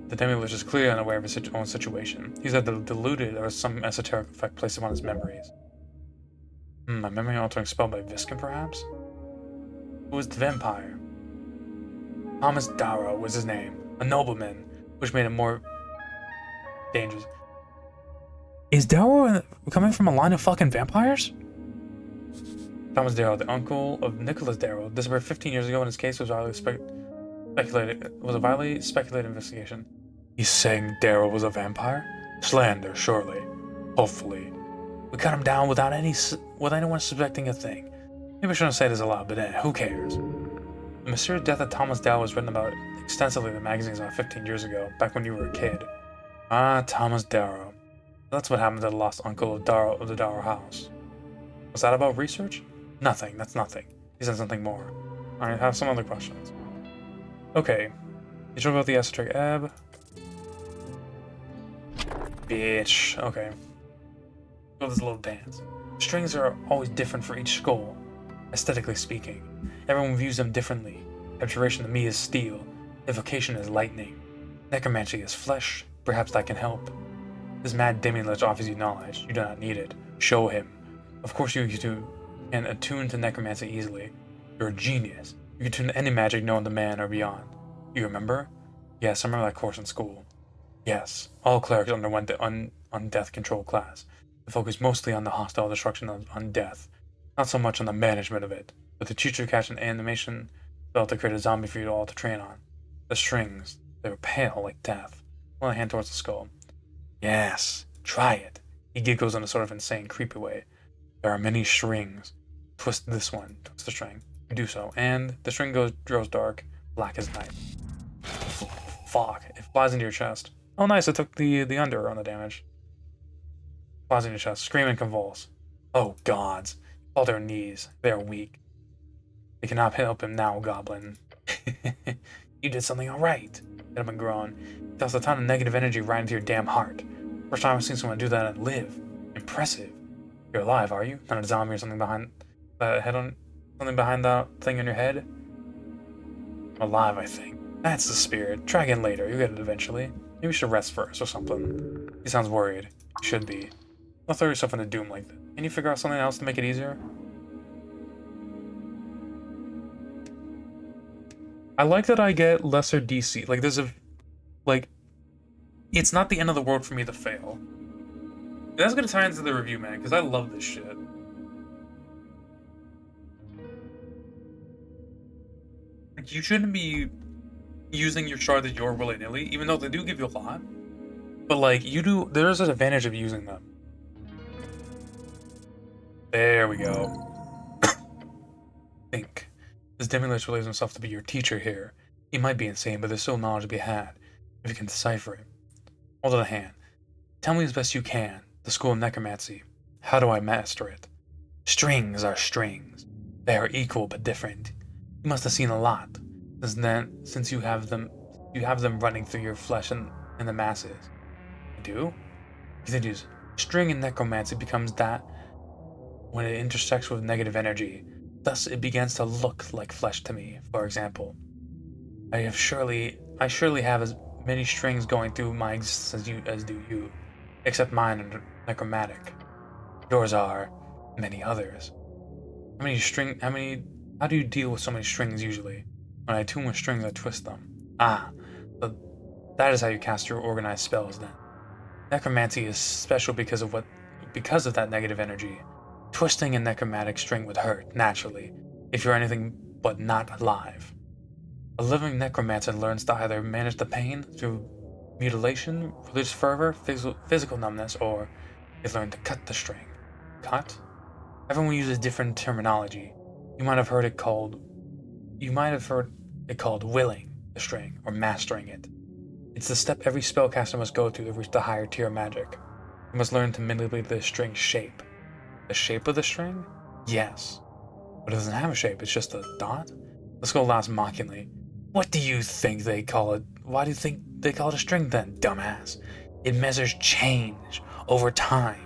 The demi-lich is clearly unaware of his own situation. He's either deluded or some esoteric effect placed upon his memories. A memory-altering spell by Viskin, perhaps? Who was the vampire? Thomas Darrow was his name. A nobleman, which made him more dangerous. Is Darrow coming from a line of fucking vampires? Thomas Darrow, the uncle of Nicholas Darrow, disappeared 15 years ago, and his case was a widely speculated investigation. He's saying Darrow was a vampire? Slander, surely. Hopefully. We cut him down without anyone suspecting a thing. Maybe I shouldn't say this aloud, but who cares? The mysterious death of Thomas Darrow was written about extensively in the magazines about 15 years ago, back when you were a kid. Ah, Thomas Darrow. That's what happened to the lost uncle of the Darrow house. Was that about research? Nothing, that's nothing. He said something more. I have some other questions. Okay. You talk about the Esoteric Ebb? Bitch. Okay. Go this little dance. Strings are always different for each skull, aesthetically speaking. Everyone views them differently. Abjuration to me is steel. Evocation is lightning. Necromancy is flesh. Perhaps that can help. This mad demi-lich offers you knowledge. You do not need it. Show him. Of course you can attune to necromancy easily. You're a genius. You can tune any magic known to man or beyond. You remember? Yes, I remember that course in school. Yes, all clerics underwent the undeath control class. They focused mostly on the hostile destruction of undeath, not so much on the management of it. But the teacher catched an animation spell to create a zombie for you all to train on. The strings, they were pale like death. One hand towards the skull. Yes, try it. He giggles in a sort of insane, creepy way. There are many strings. Twist this one. Twist the string. You do so, and the string grows dark, black as night. Fuck. It flies into your chest. Oh nice, it took the under on the damage. Flies into your chest. Scream and convulse. Oh gods. Fall to their knees. They are weak. They cannot help him now, goblin. You did something alright. Get up and groan. It does a ton of negative energy right into your damn heart. First time I've seen someone do that and live. Impressive. You're alive, are you? Not a zombie or something behind that head on something behind that thing on your head? I'm alive, I think. That's the spirit. Try again later. You'll get it eventually. Maybe you should rest first or something. He sounds worried. You should be. Don't throw yourself into doom like that. Can you figure out something else to make it easier? I like that I get lesser DC. Like, there's a... Like, it's not the end of the world for me to fail. That's gonna tie into the review, man, because I love this shit. Like, you shouldn't be using your shards at your willy-nilly, even though they do give you a lot. But, like, there's an advantage of using them. There we go. Think. This demi-lich believes himself to be your teacher here. He might be insane, but there's still knowledge to be had, if you can decipher it. Hold out a hand. Tell me as best you can, the school of necromancy. How do I master it? Strings are strings. They are equal but different. You must have seen a lot, since you have them running through your flesh and the masses. I do? He continues, string in necromancy becomes that when it intersects with negative energy. Thus it begins to look like flesh to me, for example. I surely have as many strings going through my existence as do you, except mine are necromantic. Yours are many others. How do you deal with so many strings usually? When I tune with strings, I twist them. Ah, but that is how you cast your organized spells then. Necromancy is special because of that negative energy. Twisting a necromantic string would hurt, naturally, if you're anything but not alive. A living necromancer learns to either manage the pain through mutilation, religious fervor, physical numbness, or they learn to cut the string. Cut? Everyone uses different terminology. You might have heard it called willing the string, or mastering it. It's the step every spellcaster must go through to reach the higher tier of magic. You must learn to manipulate the string's shape. The shape of the string? Yes. But it doesn't have a shape, it's just a dot? The skull laughs mockingly. What do you think they call it? Why do you think they call it a string then, dumbass? It measures change over time.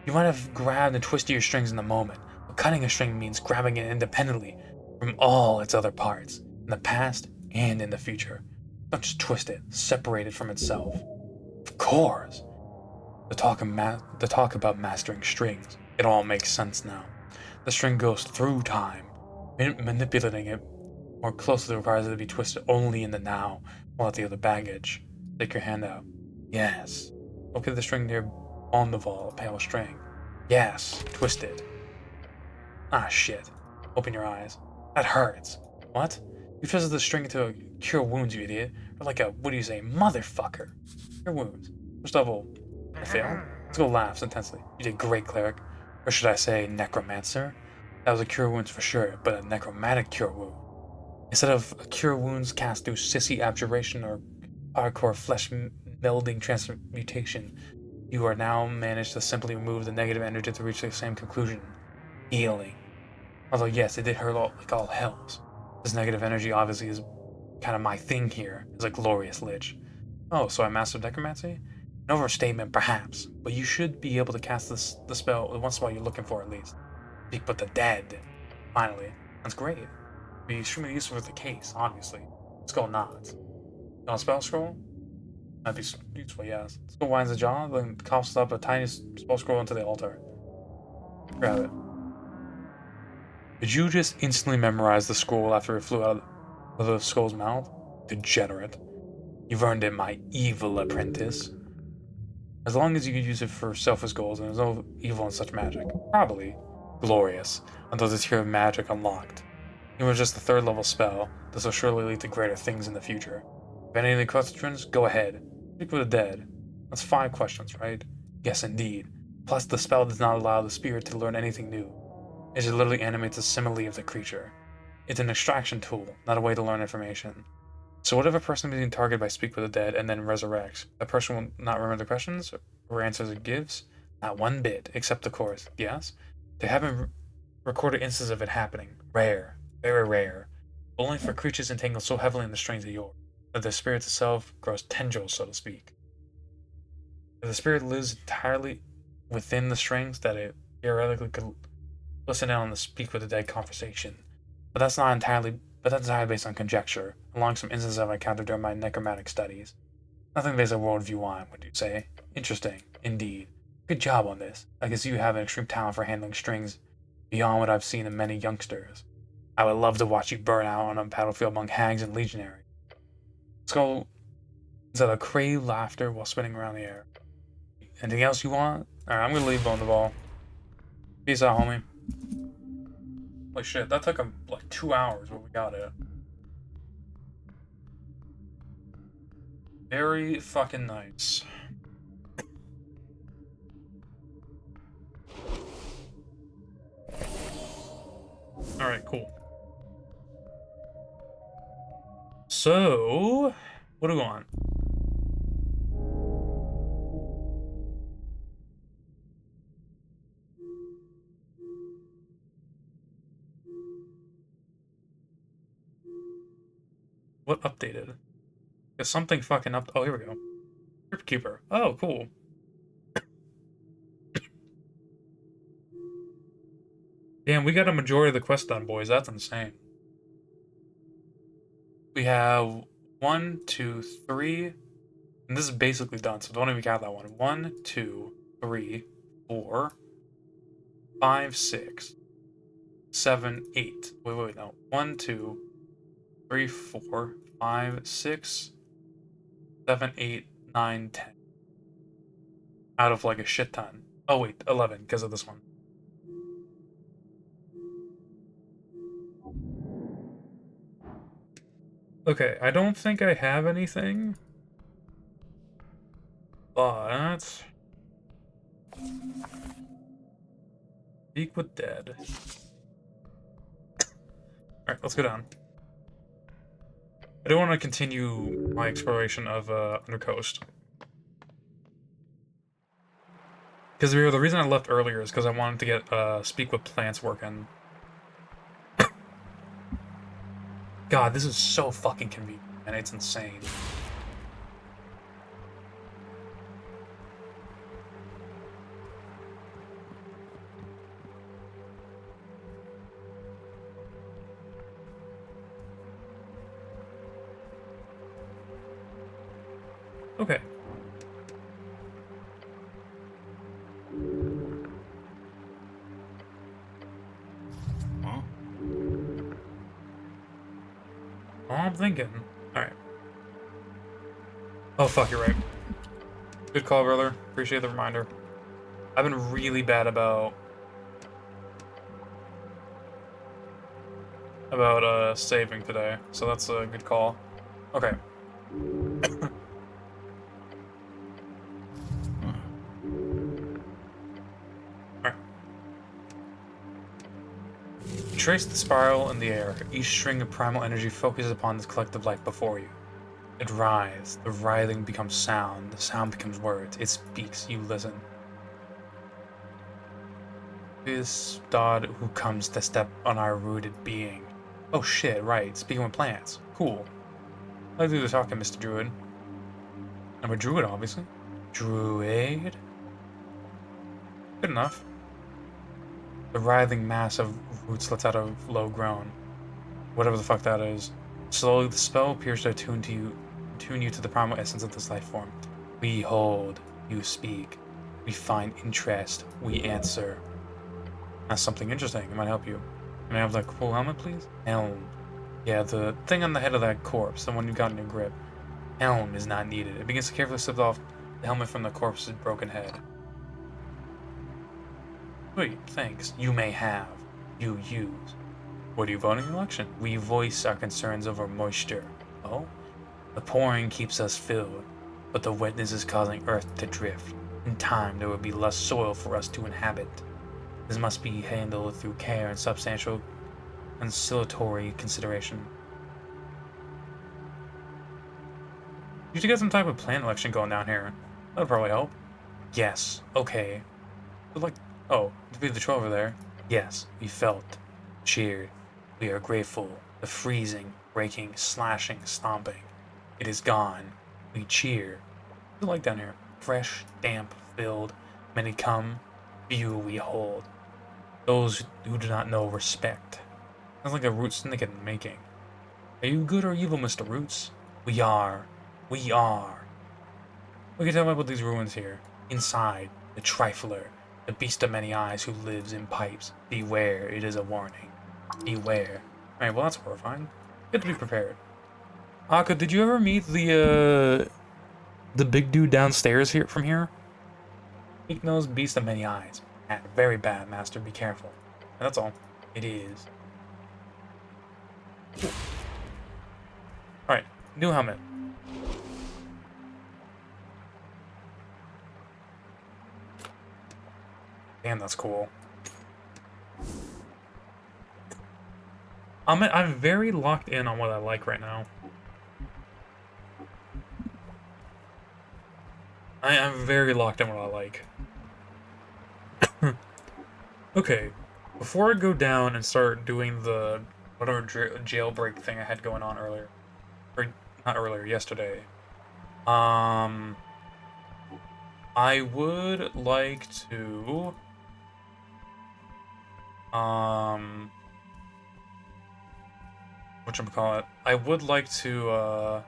You might have grabbed and twisted your strings in the moment, but cutting a string means grabbing it independently from all its other parts, in the past and in the future. Don't just twist it, separate it from itself. Of course. The talk about mastering strings, it all makes sense now. The string goes through time. Manipulating it more closely requires it to be twisted only in the now, while the other baggage. Take your hand out. Yes. Look at the string near on the ball, pale string. Yes. Twist it. Ah, shit. Open your eyes. That hurts. What? You twisted the string to cure wounds, you idiot. Or like a, what do you say, motherfucker. Cure wounds. First of all, I failed? Let's go laughs intensely. You did great, cleric. Or should I say, necromancer? That was a cure wounds for sure, but a necromantic cure wound. Instead of a cure wounds cast through sissy abjuration or hardcore flesh melding transmutation, you are now managed to simply remove the negative energy to reach the same conclusion. Healing. Although yes, it did hurt like all hells. This negative energy obviously is kind of my thing here. It's a glorious lich. Oh, so I mastered necromancy? An overstatement, perhaps, but you should be able to cast the spell once in a while you're looking for, at least. Speak with the dead. Finally. That's great. Be extremely useful for the case, obviously. Skull nods. On a spell scroll? Might be useful, yes. Skull winds the jaw, then coughs up a tiny spell scroll into the altar. Grab it. Did you just instantly memorize the scroll after it flew out of the skull's mouth? Degenerate. You've earned it, my evil apprentice. As long as you can use it for selfish goals, and there's no evil in such magic. Probably. Glorious. Until the tier of magic unlocked. It was just the 3rd level spell. This will surely lead to greater things in the future. If any of the questions, go ahead. Speak with the dead. That's 5 questions, right? Yes, indeed. Plus, the spell does not allow the spirit to learn anything new. It just literally animates a simile of the creature. It's an extraction tool, not a way to learn information. So what if a person is being targeted by Speak with the Dead and then resurrects? That person will not remember the questions or answers it gives? Not one bit, except the chorus. Yes? They haven't recorded instances of it happening. Rare. Very rare. Only for creatures entangled so heavily in the strings of yore, that the spirit itself grows tendrils, so to speak. If the spirit lives entirely within the strings, that it theoretically could listen in on the Speak with the Dead conversation. But that's entirely based on conjecture, along some instances I've encountered during my necromantic studies. Nothing based on worldview on, would you say? Interesting, indeed. Good job on this. I can see you have an extreme talent for handling strings beyond what I've seen in many youngsters. I would love to watch you burn out on a battlefield among hags and legionaries. Skull is at a crave laughter while spinning around the air. Anything else you want? Alright, I'm gonna leave on the ball. Peace out, homie. Holy shit, that took him like 2 hours, but we got it. Very fucking nice. Alright, cool. So, what do we want? What updated? Is something fucking up? Oh, here we go. Crypt Keeper. Oh, cool. Damn, we got a majority of the quest done, boys. That's insane. We have 1, 2, 3, and this is basically done, so don't even count that one. 1, 2, 3, 4, 5, 6, 7, 8. Wait, no. 1, 2, 3, 4, 5, 6, 7, 8, 9, 10. Out of like a shit ton. Oh wait, 11 because of this one. Okay, I don't think I have anything. But Speak with Dead. Alright, let's go down. I do want to continue my exploration of Undercoast. Because the reason I left earlier is because I wanted to get Speak with Plants working. God, this is so fucking convenient, and it's insane. Okay. Huh? Oh, I'm thinking. Alright. Oh, fuck, you're right. Good call, brother. Appreciate the reminder. I've been really bad about saving today, so that's a good call. Okay. Alright. Trace the spiral in the air. Each string of primal energy focuses upon this collective life before you. It writhes. The writhing becomes sound. The sound becomes words. It speaks. You listen. This God who comes to step on our rooted being. Oh shit, right. Speaking with plants. Cool. Let's do the talking, Mr. Druid. I'm a druid, obviously. Druid? Good enough. The writhing mass of roots lets out a low groan. Whatever the fuck that is. Slowly, the spell appears to attune you to the primal essence of this life form. We hold, you speak. We find interest, we answer. That's something interesting. It might help you. Can I have that cool helmet, please? Helm. Yeah, the thing on the head of that corpse, the one you got in your grip. Helm is not needed. It begins to carefully slip off the helmet from the corpse's broken head. Sweet, thanks. You may have. You use. What do you vote in the election? We voice our concerns over moisture. Oh? The pouring keeps us filled, but the wetness is causing Earth to drift. In time, there will be less soil for us to inhabit. This must be handled through care and substantial conciliatory consideration. You should get some type of plant election going down here. That'll probably help. Yes, okay. But like, oh, defeat the troll over there. Yes, we felt. Cheered. We are grateful. The freezing, breaking, slashing, stomping. It is gone. We cheer. What's it like down here? Fresh, damp, filled. Many come. Few we hold. Those who do not know respect. Sounds like a Root Syndicate in making. Are you good or evil, Mr. Roots? We are. We are. We can tell me about these ruins here. Inside, the Trifler, the beast of many eyes who lives in pipes. Beware, it is a warning. Beware. Alright, well that's horrifying. You have to be prepared. Akka, did you ever meet the big dude downstairs here from here? Weak-nosed beast of many eyes. Bad, very bad, master. Be careful. And that's all. It is. Alright, new helmet. Damn, that's cool. I'm very locked in on what I like right now. I'm very locked in what I like. Okay, before I go down and start doing the whatever jailbreak thing I had going on earlier, or not earlier, yesterday, I would like to whatchamacallit? I would like to oh.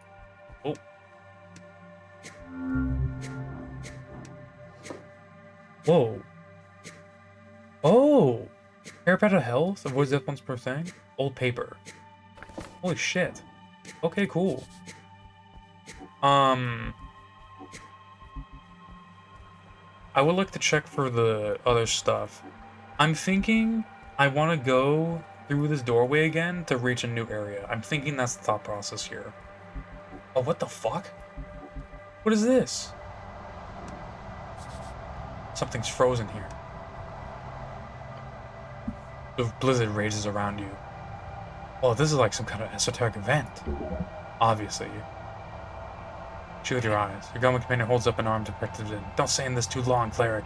Whoa. Oh! Parapet of health? Avoids death once per thing? Old paper. Holy shit. Okay, cool. I would like to check for the other stuff. I'm thinking I want to go through this doorway again to reach a new area. I'm thinking that's the thought process here. Oh, what the fuck? What is this? Something's frozen here. The blizzard rages around you. Oh, this is like some kind of esoteric event. Obviously. Shoot with your eyes. Your goblin companion holds up an arm to protect it in. Don't stay in this too long, cleric.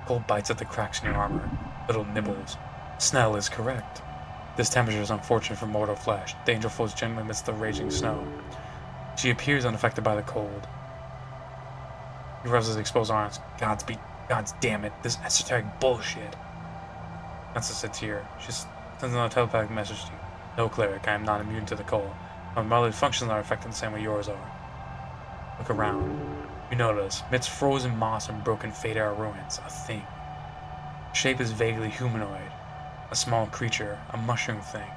Cold bites at the cracks in your armor. Little nibbles. Snell is correct. This temperature is unfortunate for mortal flesh. Danger flows gently amidst the raging snow. She appears unaffected by the cold. He rubs his exposed arms. God's damn it. This esoteric bullshit. That's a satire. She sends another telepathic message to you. No, cleric, I am not immune to the cold. My bodily functions are affected the same way yours are. Look around. You notice, amidst frozen moss and broken fade-era ruins, a thing. The shape is vaguely humanoid. A small creature, a mushroom thing.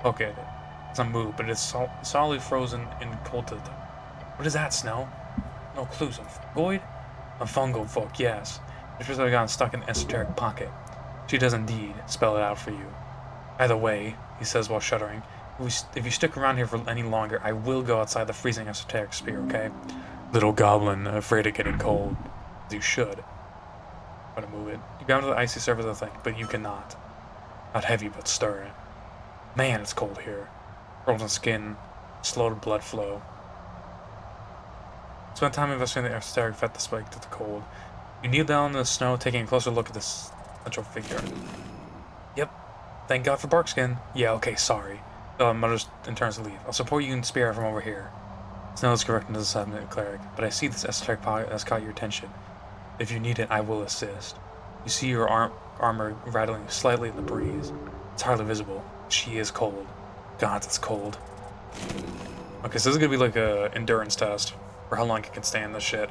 Look at it. It's not moved, but it's solidly frozen and cold to the touch. What is that, Snow? No clues. A fungoid? A fungal folk, yes. It's just gotten stuck in the esoteric pocket. She does indeed spell it out for you. Either way, he says while shuddering, if you stick around here for any longer, I will go outside the freezing esoteric sphere, okay? Little goblin, afraid of getting cold. As you should. Try to move it. You go to the icy surface of the thing, but you cannot. Not heavy, but stirring. Man, it's cold here. Frozen skin, slowed blood flow. Spend time investigating the esoteric effect displayed to the cold. You kneel down in the snow, taking a closer look at this central figure. Yep. Thank God for Barkskin. Yeah, okay, sorry. Mother turns to leave. I'll support you in spirit from over here. Snell is correct and does a cleric, but I see this esoteric pocket has caught your attention. If you need it, I will assist. You see your armor rattling slightly in the breeze. It's hardly visible. She is cold. God, it's cold. Okay, so this is gonna be like a endurance test for how long you can stand this shit.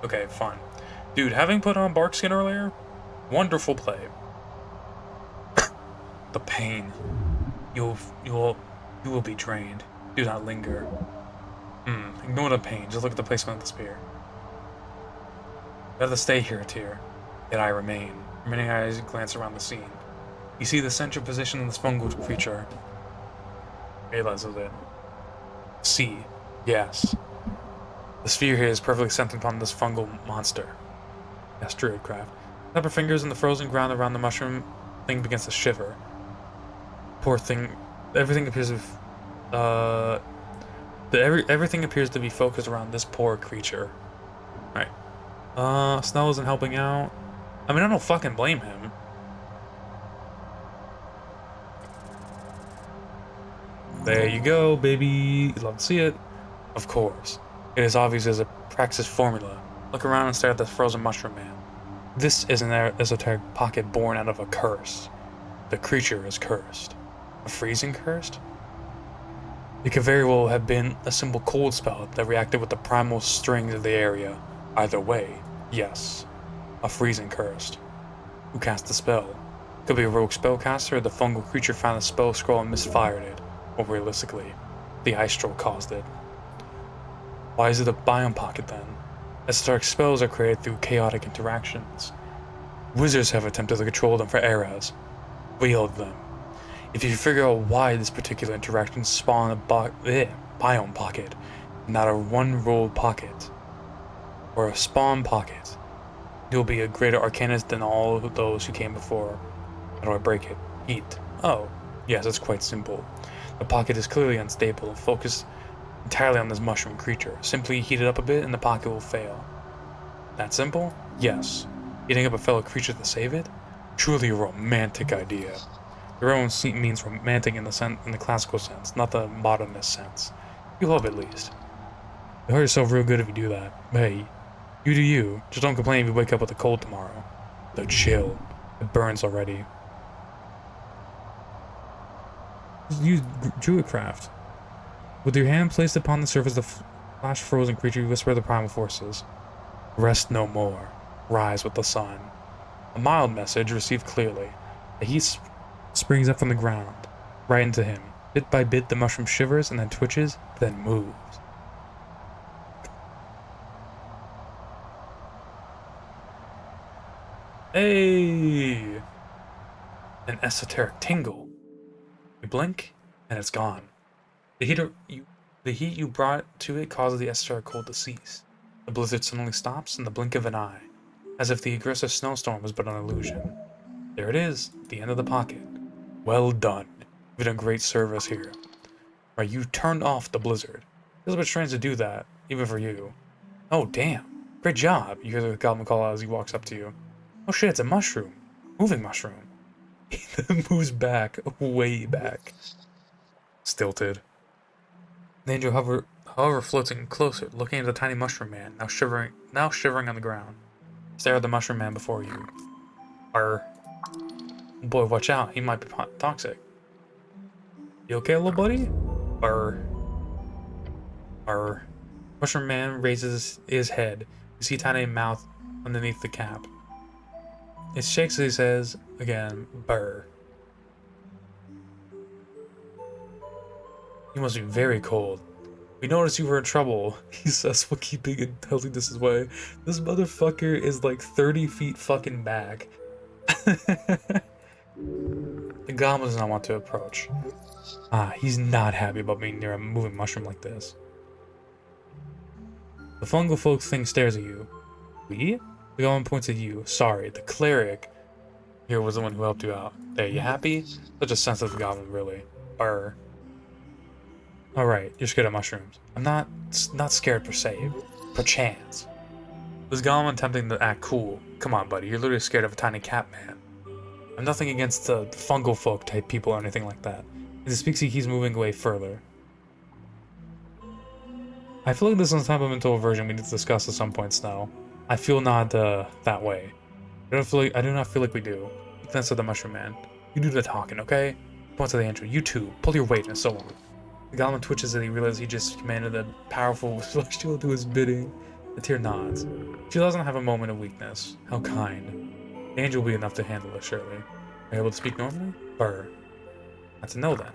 Okay, fine. Dude, having put on Barkskin earlier, wonderful play. The pain. You will be drained. Do not linger. Ignore the pain. Just look at the placement of the spear. You have to stay here, Tyr. Yet I remain. Remaining eyes glance around the scene. You see the central position of this fungal creature. Realizes it. See. Yes. The sphere here is perfectly centered upon this fungal monster. Yes, Druidcraft. Snap her fingers in the frozen ground around the mushroom. Thing begins to shiver. Poor thing. Everything appears to everything appears to be focused around this poor creature. Right. Snell isn't helping out. I mean, I don't fucking blame him. There you go, baby. You'd love to see it. Of course. It is obvious as a praxis formula. Look around and stare at this frozen mushroom man. This is an esoteric pocket born out of a curse. The creature is cursed. A freezing cursed? It could very well have been a simple cold spell that reacted with the primal strings of the area. Either way, yes. A freezing cursed. Who cast the spell? Could be a rogue spellcaster, or the fungal creature found the spell scroll and misfired it. Or realistically, the ice troll caused it. Why is it a biome pocket then? Esoteric spells are created through chaotic interactions. Wizards have attempted to control them for eras. Wield them. If you figure out why this particular interaction spawned a biome pocket, not a one-rolled pocket, or a spawn pocket, you'll be a greater arcanist than all of those who came before. How do I break it? Heat. Oh, yes, it's quite simple. The pocket is clearly unstable and focused entirely on this mushroom creature. Simply heat it up a bit and the pocket will fail. That simple? Yes. Heating up a fellow creature to save it? Truly a romantic idea. The Roman means romantic in the classical sense, not the modernist sense. You hope at least. You hurt yourself real good if you do that. Hey, you do you. Just don't complain if you wake up with a cold tomorrow. The chill. It burns already. Use Druidcraft. With your hand placed upon the surface of the flash frozen creature, you whisper the primal forces. Rest no more. Rise with the sun. A mild message received clearly. The heat springs up from the ground, right into him. Bit by bit, the mushroom shivers and then twitches, then moves. Hey! An esoteric tingle. You blink, and it's gone. The heat you brought to it causes the esoteric cold to cease. The blizzard suddenly stops in the blink of an eye, as if the aggressive snowstorm was but an illusion. There it is, the end of the pocket. Well done. You've done great service here. Right, you turned off the blizzard. Feels a bit strange to do that, even for you. Oh, damn. Great job, you hear the goblin call out as he walks up to you. Oh shit, it's a mushroom. Moving mushroom. He then moves back, way back. Stilted. The angel however floating closer, looking at the tiny mushroom man, now shivering on the ground. Stare at the mushroom man before you. Boy, watch out, he might be toxic. You okay, little buddy? Mushroom man raises his head. You see a tiny mouth underneath the cap. It shakes as he says, again, burr. You must be very cold. We noticed you were in trouble, he says while keeping and telling this his way. This motherfucker is like 30 feet fucking back. The goblin does not want to approach. He's not happy about being near a moving mushroom like this. The fungal folk thing stares at you. We? The goblin points at you. Sorry, the cleric here was the one who helped you out. There, you happy? Such a sensitive goblin, really. Alright, you're scared of mushrooms. I'm not scared per se. Perchance. This goblin attempting to act cool. Come on, buddy, you're literally scared of a tiny cat man. I'm nothing against the fungal folk type people or anything like that. As he speaks, he keeps moving away further. I feel like this is the type of mental version we need to discuss at some point, Snow. I feel not that way. I do not feel like we do. He glanced at the mushroom man. You do the talking, okay? Point to the entry. You too. Pull your weight and so on. The goblin twitches as he realizes he just commanded the powerful celestial to his bidding. The tear nods. She doesn't have a moment of weakness. How kind. The angel will be enough to handle it, surely. Are you able to speak normally? Burr. That's a no then.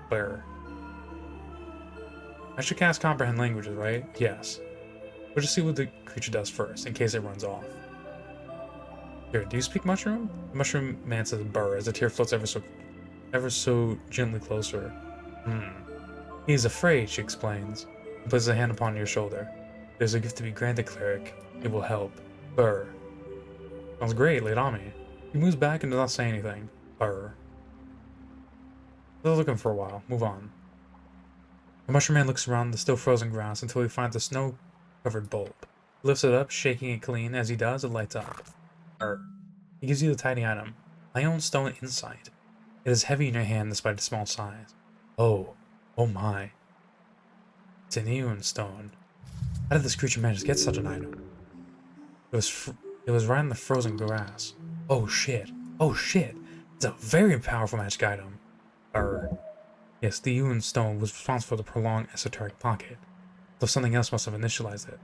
Burr. I should cast comprehend languages, right? Yes. We'll just see what the creature does first, in case it runs off. Here, do you speak mushroom? The mushroom man says burr as the tear floats ever so gently closer. He is afraid, she explains. He places a hand upon your shoulder. There's a gift to be granted, cleric. It will help. Burr. Sounds great, lay it on me. He moves back and does not say anything. Burr. They're looking for a while. Move on. The mushroom man looks around the still frozen grass until he finds a snow-covered bulb. He lifts it up, shaking it clean. As he does, it lights up. He gives you the tiny item. Ion stone insight. It is heavy in your hand despite its small size. Oh my. It's an Eon stone. How did this creature manage to get such an item? It was right in the frozen grass. Oh shit. It's a very powerful magic item. Yes, the Eon stone was responsible for the prolonged esoteric pocket, though something else must have initialized it.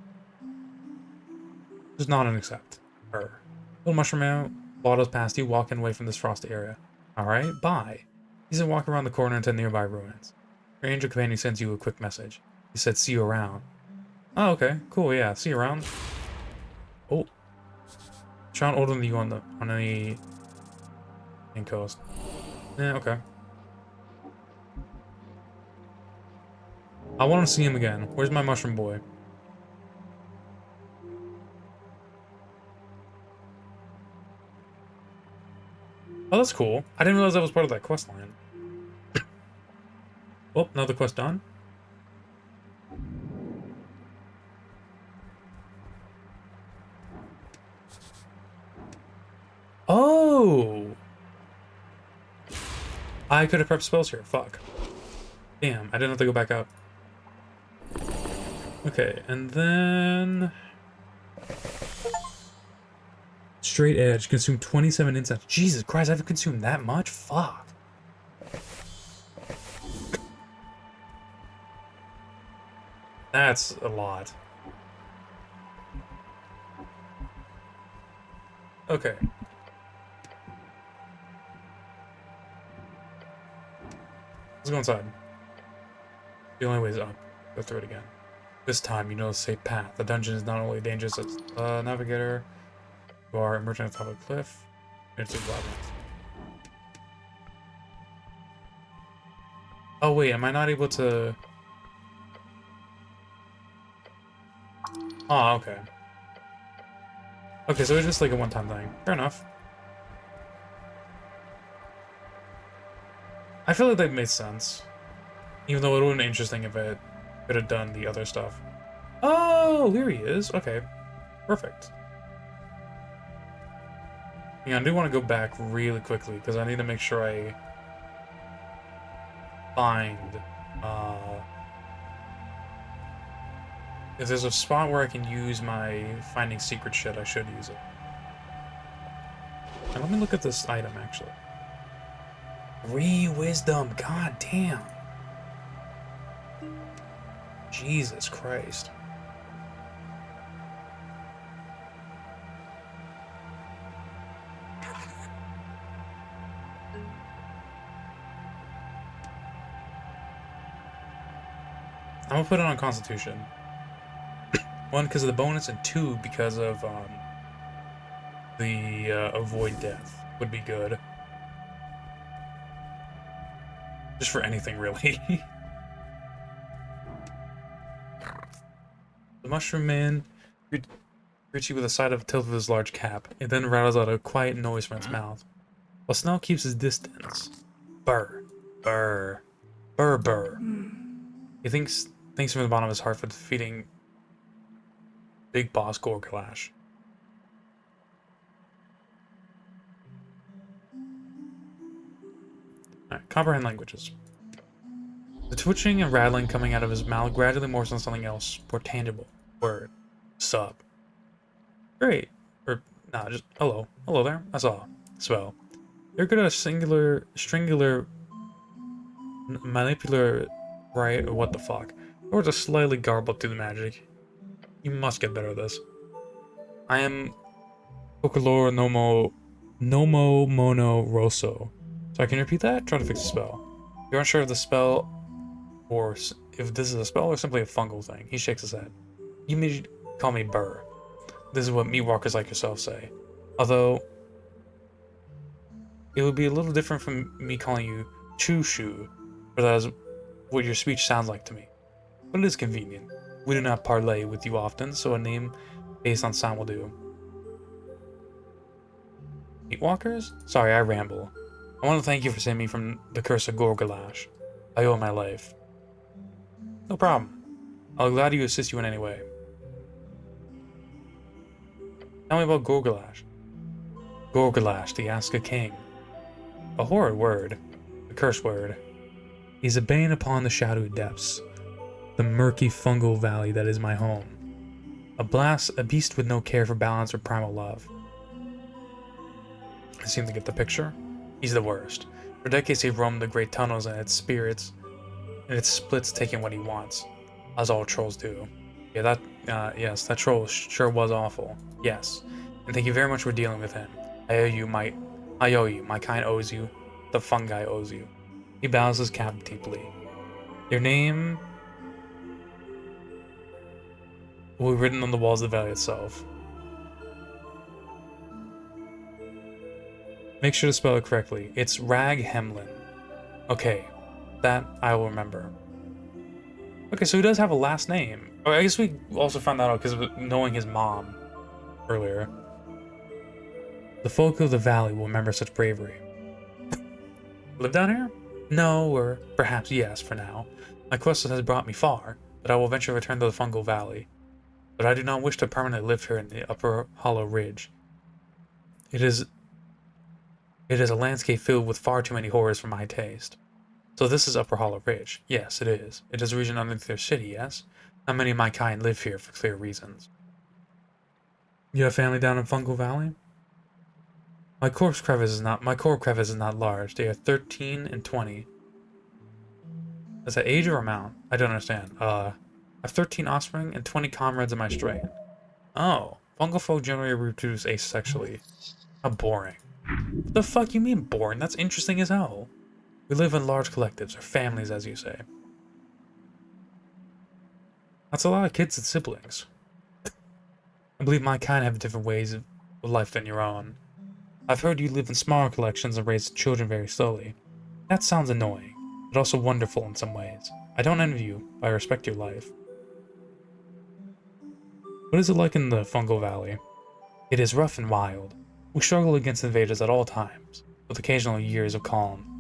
Just not an accept. Little mushroom man waddles past you, walking away from this frosty area. Alright, bye. He's walk around the corner into nearby ruins. Your angel companion sends you a quick message. He said, see you around. Oh, okay. Cool, yeah. See you around. Oh. Sean older than you on the main coast. Yeah, okay. I want to see him again. Where's my mushroom boy? Oh, that's cool. I didn't realize that was part of that quest line. Oh, another quest done. Oh! I could have prepped spells here. Fuck. Damn, I didn't have to go back up. Okay, and then... Straight edge. Consume 27 incense. Jesus Christ, I've consumed that much? Fuck. That's a lot. Okay. Let's go inside. The only way is up. Go through it again. This time, you know the safe path. The dungeon is not only dangerous as a navigator. You are emerging at the top of a cliff. It's a labyrinth. Oh wait, am I not able to... Oh, okay. Okay, so it's just like a one-time thing. Fair enough. I feel like that made sense. Even though it would have been interesting if it could have done the other stuff. Oh, here he is. Okay. Perfect. Yeah, I do want to go back really quickly, because I need to make sure I find, if there's a spot where I can use my finding secret shit, I should use it. And let me look at this item, actually. Wisdom, god damn. Jesus Christ. I'm gonna put it on Constitution. One, because of the bonus, and two, because of the avoid death would be good. Just for anything, really. The mushroom man greets you with a side of a tilt of his large cap. It then rattles out a quiet noise from its mouth, while Snell keeps his distance. Burr, burr, burr, burr. He thanks from the bottom of his heart for defeating Big Boss Gorglash. Alright, comprehend languages. The twitching and rattling coming out of his mouth gradually morphs into something else, more tangible. Word. Sub. Great. Or, nah, just hello. Hello there. That's all. Swell. You're good at a stringular, manipular, right? Or what the fuck? Or just slightly garbled through the magic. You must get better at this. I am Cocolor Nomo Mono Rosso. Sorry, can you repeat that? Try to fix the spell. You're unsure of the spell, or if this is a spell or simply a fungal thing. He shakes his head. You may call me Burr. This is what meat walkers like yourself say. Although, it would be a little different from me calling you Choo-Shoo, for that is what your speech sounds like to me. But it is convenient. We do not parlay with you often, so a name based on sound will do. Meat walkers? Sorry, I ramble. I want to thank you for saving me from the curse of Gorgalash. I owe my life. No problem. I'll gladly assist you in any way. Tell me about Gorgalash. Gorgalash, the Aska King. A horrid word. A curse word. He's a bane upon the shadowy depths. The murky fungal valley that is my home. A beast with no care for balance or primal love. I seem to get the picture. He's the worst. For decades he roamed the great tunnels and its splits taking what he wants. As all trolls do. Yeah, yes, that troll sure was awful. Yes. And thank you very much for dealing with him. I owe you, my kind owes you, the fungi owes you. He bows his cap deeply. Your name will be written on the walls of the valley itself. Make sure to spell it correctly. It's Rag Hemlin. Okay, that I will remember. Okay, so he does have a last name. Oh, I guess we also found that out because of knowing his mom earlier. The folk of the valley will remember such bravery. Live down here? No, or perhaps yes for now. My quest has brought me far, but I will eventually return to the fungal valley. But I do not wish to permanently live here in the upper hollow ridge. It is a landscape filled with far too many horrors for my taste. So this is Upper Hollow Ridge. Yes, it is. It is a region underneath their city, yes? Not many of my kind live here for clear reasons. You have family down in Fungal Valley? My core crevice is not large. They are 13 and 20. Is that age or amount? I don't understand. I have 13 offspring and 20 comrades in my strain. Oh, fungal folk generally reproduce asexually. How boring. What the fuck you mean boring? That's interesting as hell. We live in large collectives, or families as you say. That's a lot of kids and siblings. I believe my kind have different ways of life than your own. I've heard you live in smaller collections and raise children very slowly. That sounds annoying, but also wonderful in some ways. I don't envy you, but I respect your life. What is it like in the Fungal Valley? It is rough and wild. We struggle against invaders at all times, with occasional years of calm.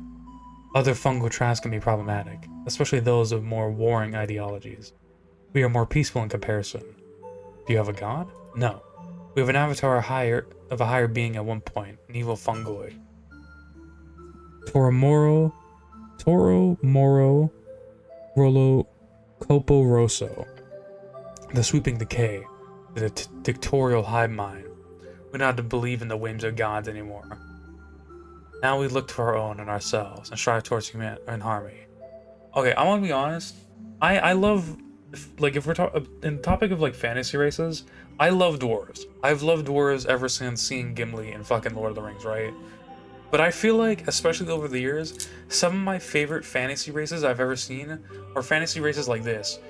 Other fungal traps can be problematic, especially those of more warring ideologies. We are more peaceful in comparison. Do you have a god? No. We have an avatar of a higher being at one point, an evil fungoid. Toro Moro, Rolo, Copo Rosso. The sweeping decay, the dictatorial hive mind. We don't have to believe in the whims of gods anymore. Now we look to our own and ourselves and strive towards humanity and harmony. Okay, I want to be honest. I love, like, if we're in the topic of like fantasy races, I love dwarves. I've loved dwarves ever since seeing Gimli in fucking Lord of the Rings, right? But I feel like, especially over the years, some of my favorite fantasy races I've ever seen are fantasy races like this,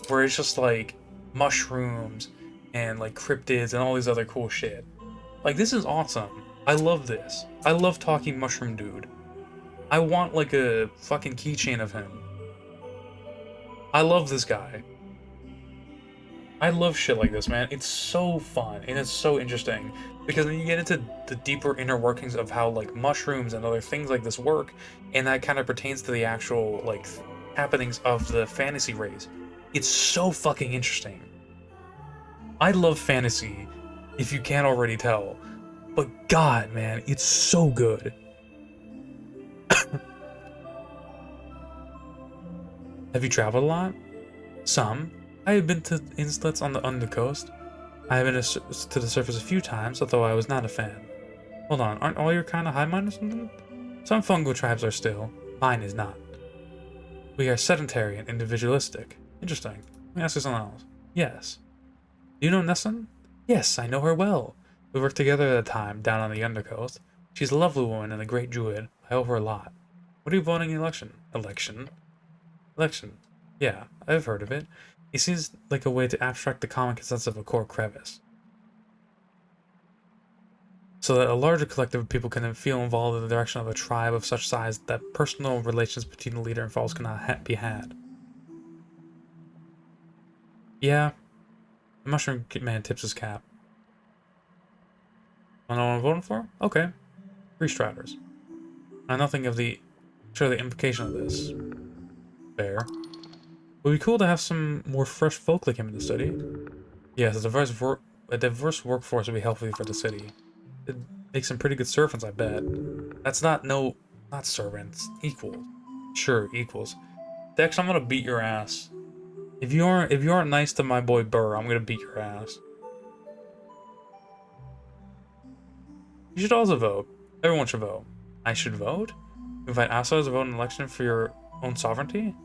where it's just like mushrooms and like cryptids and all these other cool shit. Like, this is awesome. I love this. I love talking mushroom dude. I want like a fucking keychain of him. I love this guy. I love shit like this, man. It's so fun and it's so interesting because then you get into the deeper inner workings of how like mushrooms and other things like this work, and that kind of pertains to the actual like happenings of the fantasy race. It's so fucking interesting. I love fantasy, if you can't already tell. But God, man, it's so good. Have you traveled a lot? Some. I have been to islets on the undercoast. I have been to the surface a few times, although I was not a fan. Hold on, aren't all your kind of high-minded or something? Some fungal tribes are still. Mine is not. We are sedentary and individualistic. Interesting. Let me ask you something else. Yes. Do you know Nessun? Yes, I know her well. We worked together at a time down on the undercoast. She's a lovely woman and a great druid. I owe her a lot. What are you voting in the election? Election. Yeah, I've heard of it. It seems like a way to abstract the common consensus of a core crevice, so that a larger collective of people can feel involved in the direction of a tribe of such size that personal relations between the leader and followers cannot be had. Yeah, the Mushroom Man tips his cap. I know what I'm voting for? Okay. Three Striders. I know nothing of the implication of this. Fair. It would be cool to have some more fresh folk like him in the city. Yes, a diverse workforce would be helpful for the city. It'd make some pretty good servants, I bet. That's not servants. Equals. Sure, equals. Dex, I'm gonna beat your ass. If you aren't nice to my boy Burr, I'm gonna beat your ass. You should also vote. Everyone should vote. I should vote? Invite outsiders to vote in an election for your own sovereignty?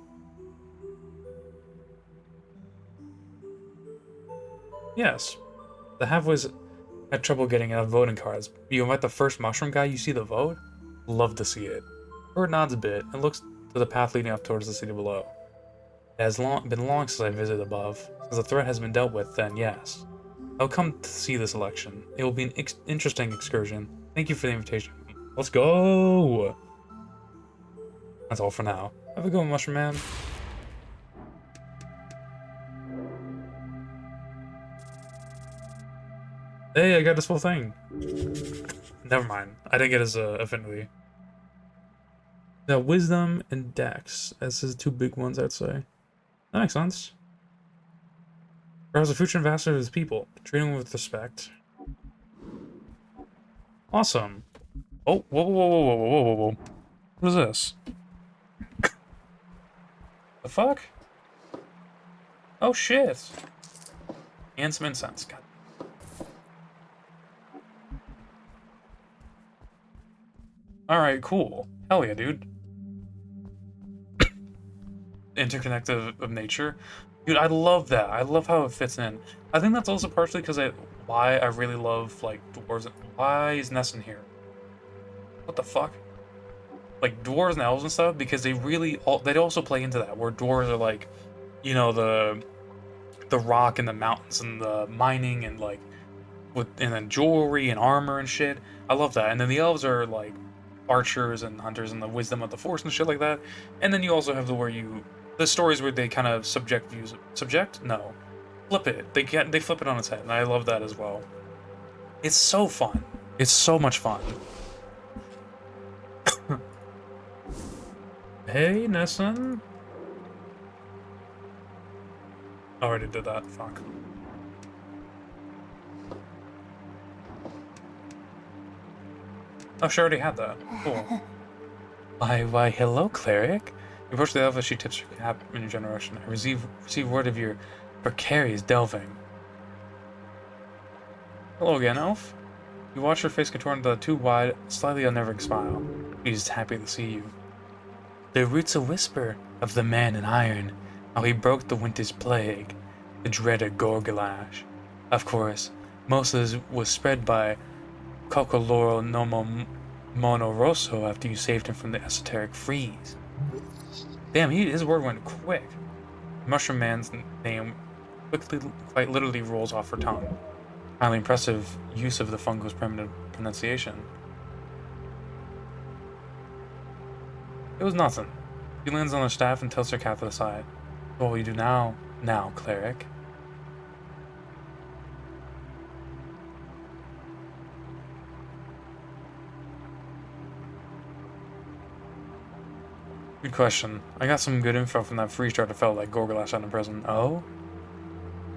Yes. The halfways had trouble getting enough voting cards. You invite the first mushroom guy you see to vote? Love to see it. Bird nods a bit and looks to the path leading up towards the city below. It has been long since I visited above. Since the threat has been dealt with, then yes. I'll come to see this election. It will be an interesting excursion. Thank you for the invitation. Let's go! That's all for now. Have a good one, Mushroom Man. Hey, I got this full thing. Never mind. I didn't get his affinity. Now, Wisdom and Dex as his two big ones, I'd say. That makes sense. Perhaps a future ambassador of his people. Treat him with respect. Awesome. Oh, whoa. What is this? The fuck? Oh, shit. And some incense. God. Alright, cool. Hell yeah, dude. Interconnected of nature. Dude, I love that. I love how it fits in. I think that's also partially because why I really love, like, dwarves. Why is Nessun here? What the fuck? Like, dwarves and elves and stuff, because they also play into that, where dwarves are like, you know, the rock and the mountains and the mining and, like, and then jewelry and armor and shit. I love that. And then the elves are, like, archers and hunters and the wisdom of the force and shit like that. And then you also have the stories where they kind of subject views. Subject? No. Flip it. They flip it on its head, and I love that as well. It's so fun. It's so much fun. Hey, Nessun. I already did that. Fuck. Oh, she already had that. Cool. Why, hello, cleric. You approach the elf as she tips her cap in your generation. I receive word of your precarious delving. Hello again, elf. You watch her face contort into a too wide, slightly unnerving smile. She's happy to see you. The roots a whisper of the man in iron, how he broke the winter's plague, the dreaded Gorgalash. Of course, most of this was spread by Cocoloro Nomo Mono Rosso after you saved him from the esoteric freeze. Damn, his word went quick. Mushroom Man's name quite literally rolls off her tongue. Highly impressive use of the fungo's primitive pronunciation. It was nothing. She lands on her staff and tilts her cap to the side. What will you do now, cleric? Good question. I got some good info from that free-starter fellow like Gorgalash out in prison. Oh?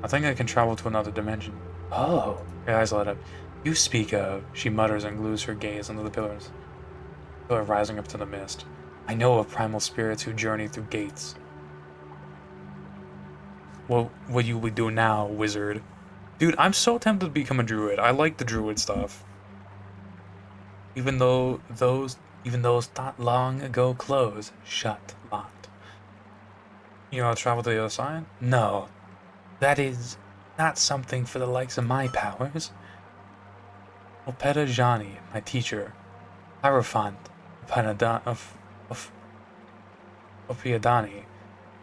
I think I can travel to another dimension. Oh. Her eyes light up. You speak of... She mutters and glues her gaze onto the pillars. Pillar rising up to the mist. I know of primal spirits who journey through gates. what you would do now, wizard. Dude, I'm so tempted to become a druid. I like the druid stuff. Even those not long ago closed, shut, locked. You know, travel to the other side? No, that is not something for the likes of my powers. Opeta Jani, my teacher, Hierophant of Opiadani.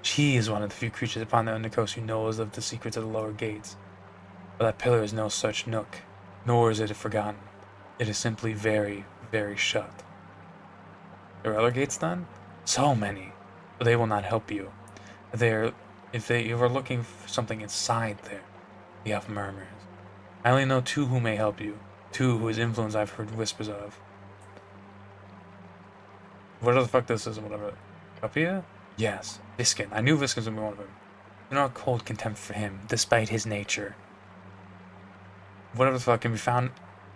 She is one of the few creatures upon the Undercoast who knows of the secrets of the lower gates. But that pillar is no such nook, nor is it forgotten. It is simply very, very shut. There are other gates then? So many, but they will not help you. If you are looking for something inside there, the elf murmurs. I only know two who may help you, two whose influence I've heard whispers of. Whatever the fuck this is, whatever. Up here? Yes, Viskin. I knew Viskin was gonna be one of them. Do not cold contempt for him, despite his nature. Whatever the fuck can be found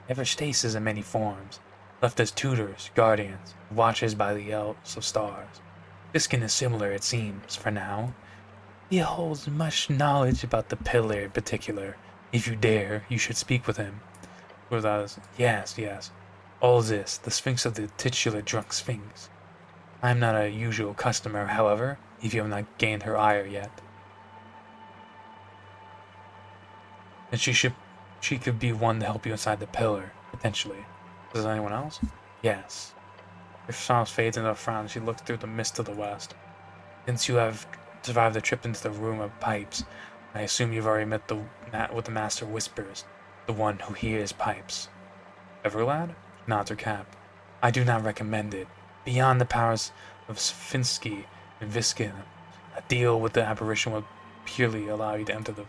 ever stasis in many forms, left as tutors, guardians, watchers by the elves of stars. Viskin is similar, it seems, for now. He holds much knowledge about the pillar in particular. If you dare, you should speak with him. With us, yes. All this, the Sphinx of the titular drunk Sphinx. I am not a usual customer, however, if you have not gained her ire yet. And she could be one to help you inside the pillar, potentially. Is there anyone else? Yes. Her smile fades into a frown as she looks through the mist to the west. Since you have survived the trip into the room of pipes, I assume you've already met what the master whispers, the one who hears pipes. Everlad? Nods her cap. I do not recommend it. Beyond the powers of Sfinsky and Viskin, a deal with the apparition will purely allow you to enter the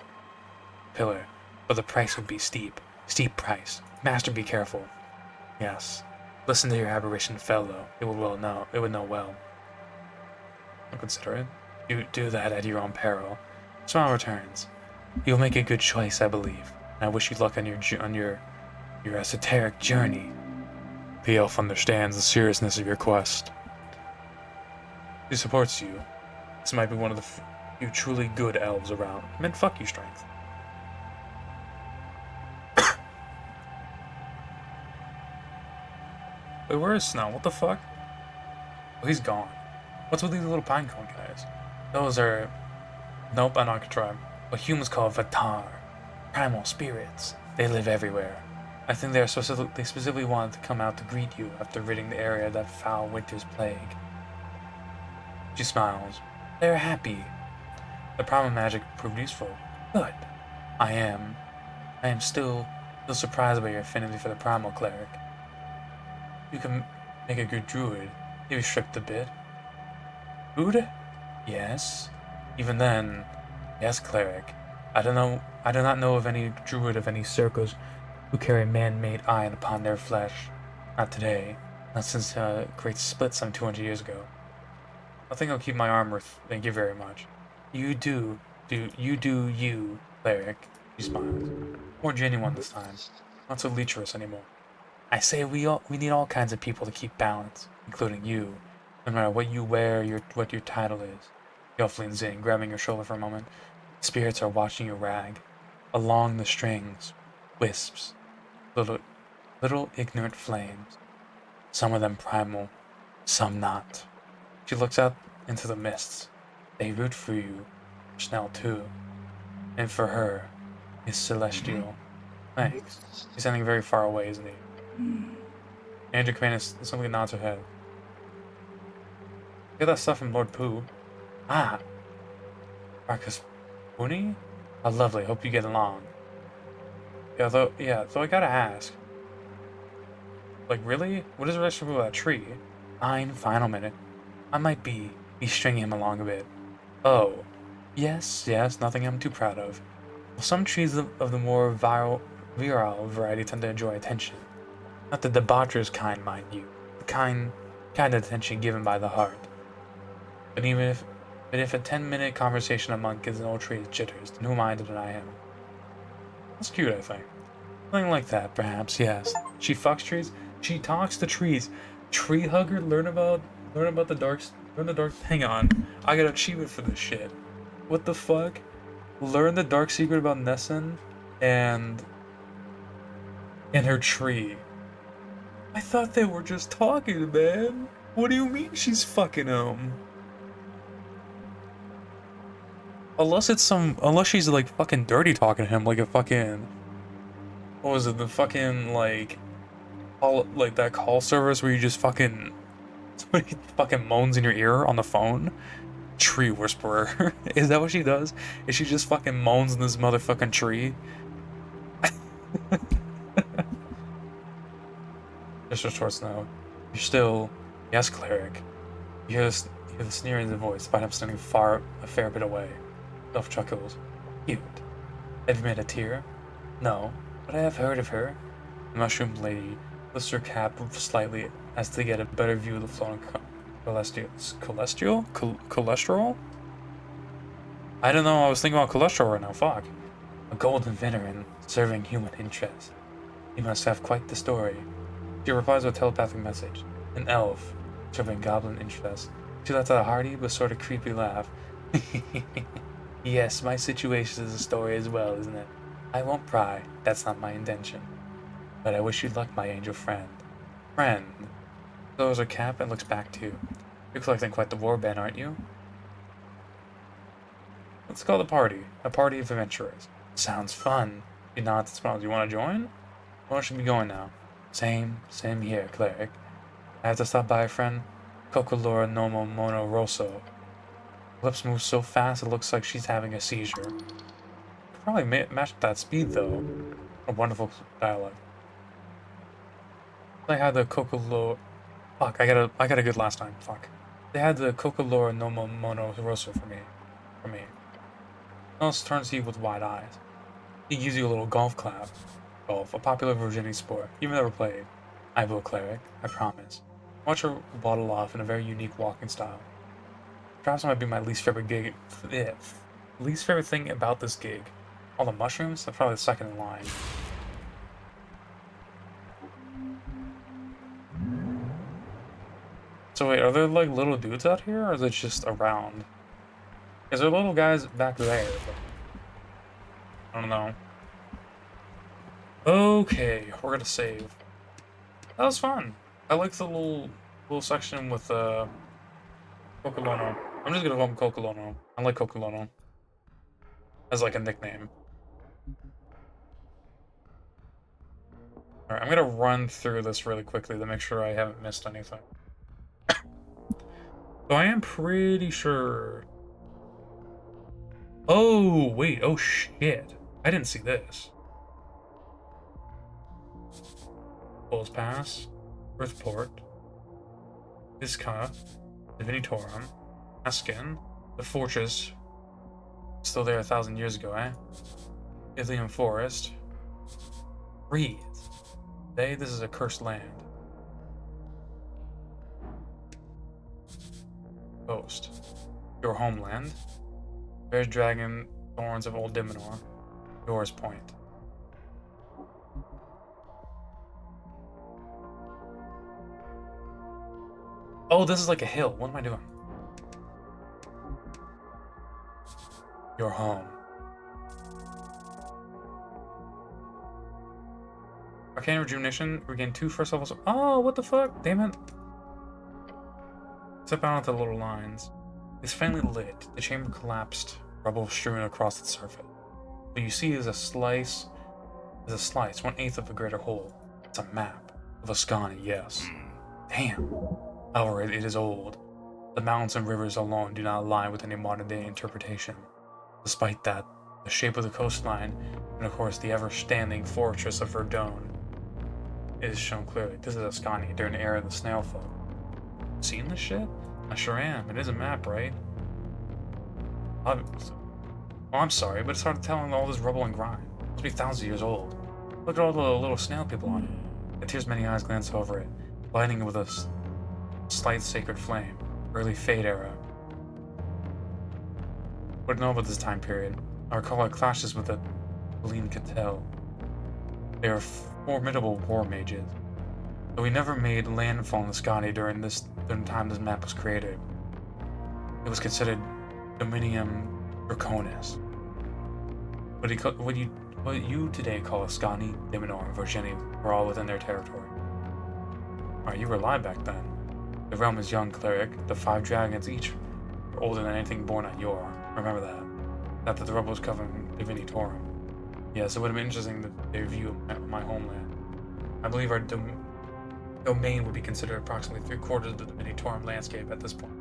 pillar, but the price would be steep. Steep price. Master, be careful. Yes. Listen to your apparition fellow. It would know well. I'll consider it. You do that at your own peril. Smile returns. You'll make a good choice, I believe. And I wish you luck on your esoteric journey. The elf understands the seriousness of your quest. He supports you. This might be one of the few truly good elves around. I mean, fuck you, strength. Wait, where is Snow? What the fuck? Oh, he's gone. What's with these little pinecone guys? Those are... Nope, I'm not gonna try. What humans call Vatar. Primal spirits. They live everywhere. I think they specifically wanted to come out to greet you after ridding the area of that foul winter's plague. She smiles. They are happy. The primal magic proved useful. Good. I am still surprised by your affinity for the primal cleric. You can make a good druid. He was stripped a bit. Druid? Yes. Even then, yes, cleric. I do not know of any druid of any circles who carry man-made iron upon their flesh. Not today. Not since great split some 200 years ago. I think I'll keep my armor. Thank you very much. You, cleric. She smiles. More genuine this time. Not so lecherous anymore. I say we need all kinds of people to keep balance, including you. No matter what you wear, what your title is. The elf leans in, grabbing your shoulder for a moment. Spirits are watching you rag. Along the strings, wisps. Little ignorant flames. Some of them primal, some not. She looks out into the mists. They root for you, Snell too. And for her, is celestial. Thanks. He's standing very far away, isn't he? Andrew Crane simply nods her head. Get that stuff from Lord Pooh. Ah! Marcus Booney? How lovely, hope you get along. Though I gotta ask. Like, really? What is the relationship with that tree? Fine, final minute. I might be stringing him along a bit. Oh. Yes, nothing I'm too proud of. Well, some trees of the more virile variety tend to enjoy attention. Not the debaucherous kind, mind you. The kind of attention given by the heart. But if a 10-minute conversation among gives an old tree jitters, then who am I to deny him? That's cute, I think. Something like that, perhaps, yes. She fucks trees? She talks to trees. Tree hugger? Learn about the dark... Hang on. I got an achievement for this shit. What the fuck? Learn the dark secret about Nessun and her tree. I thought they were just talking, man. What do you mean she's fucking him? Unless she's like fucking dirty talking to him, like a fucking, what was it, the fucking like that call service where you just fucking, somebody fucking moans in your ear on the phone? Tree whisperer. Is that what she does? Is she just fucking moans in this motherfucking tree? Mr. Schwartz, you're still, yes, cleric. You hear the sneer in the voice, despite him standing a fair bit away. Elf chuckles. Cute. Have you met a tear? No, but I have heard of her. The mushroom lady lifts her cap slightly as to get a better view of the flowing cholesterol? I don't know, I was thinking about cholesterol right now, fuck. A golden veteran serving human interests. He must have quite the story. She replies with a telepathic message. An elf, serving goblin interests. She lets out a hearty but sort of creepy laugh. Yes, my situation is a story as well, isn't it? I won't pry, that's not my intention. But I wish you luck, my angel friend. Friend. Throws her cap and looks back too. You're collecting quite the warband, aren't you? Let's call the party. A party of adventurers. Sounds fun. You nods and smiles. You want to join? Where should we be going now? Same here, cleric. I have to stop by a friend. Cocolora Nomo Mono Rosso. Lips move so fast it looks like she's having a seizure. Could probably match that speed though. A wonderful dialogue. They had the Cocolora. Fuck, I got a good last time. Fuck. They had the Cocolora Nomo Mono Rosso for me. Ellis turns to you with wide eyes. He gives you a little golf clap. Golf, a popular Virginia sport. You've never played. I will, cleric. I promise. Watch her waddle off in a very unique walking style. Perhaps it might be my least favorite gig. Least favorite thing about this gig. All the mushrooms? They're probably the second in line. So wait, are there like little dudes out here, or is it just around? Is there little guys back there? I don't know. Okay, we're gonna save. That was fun. I like the little section with Cocolono. I'm just gonna call him Cocolono. I like Cocolono as like a nickname. Alright, I'm gonna run through this really quickly to make sure I haven't missed anything. So I am pretty sure. Oh, wait. Oh, shit. I didn't see this. Bulls Pass. Earthport. Visca. Divinitorum. Askin. The Fortress. Still there 1,000 years ago, eh? Ilium Forest. Breathe. Today, this is a cursed land. Coast. Your homeland. Bear's Dragon, Thorns of Old Diminor. Yours Point. Oh, this is like a hill. What am I doing? Your home. Arcane Rejuvenation. Regain 2 first levels. Oh, what the fuck? Damn it. Step out onto the little lines. It's finally lit. The chamber collapsed, rubble strewn across its surface. What you see is a slice, 1/8 of a greater whole. It's a map of Ascani, yes. Damn. However, it is old. The mountains and rivers alone do not align with any modern-day interpretation. Despite that, the shape of the coastline, and of course the ever-standing fortress of Verdone, is shown clearly. This is Ascani during the era of the snail folk. Seen this shit? I sure am. It is a map, right? Oh, I'm sorry, but it's hard to tell in all this rubble and grime. It must be thousands of years old. Look at all the little snail people on it. The tears many eyes glance over it, lighting it with a slight sacred flame. Early Fade era. What do you know about this time period? I recall it clashes with the Lean Cattell. They are formidable war mages. Though we never made landfall in Ascani during the time this map was created. It was considered Dominium Draconis. What you today call Ascani, Liminor, and Vorgeni were all within their territory. Alright, you were alive back then. The realm is young, cleric. The 5 dragons each were older than anything born on Yor. Remember that. Not that the rebels covering Divinitorum. Yes, it would have been interesting to review my homeland. I believe our domain would be considered approximately 3/4 of the Divinitorum landscape at this point.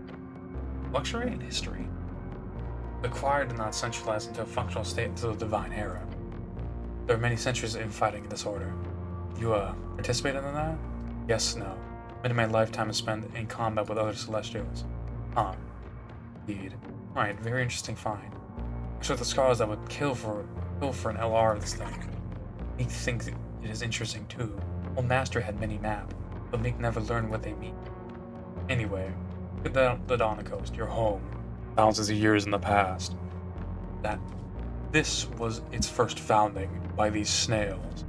Luxury and history. The choir did not centralize into a functional state until the Divine Era. There are many centuries of infighting in this order. You, participated in that? Yes, no. Many of my lifetime is spent in combat with other Celestials. Indeed. Alright, very interesting find. I'm sure the scholars that would kill for an LR of this thing. Meek thinks it is interesting too. Old Master had many maps, but Meek never learned what they mean. Anyway, look at the Donna Coast, your home, thousands of years in the past. That this was its first founding by these snails.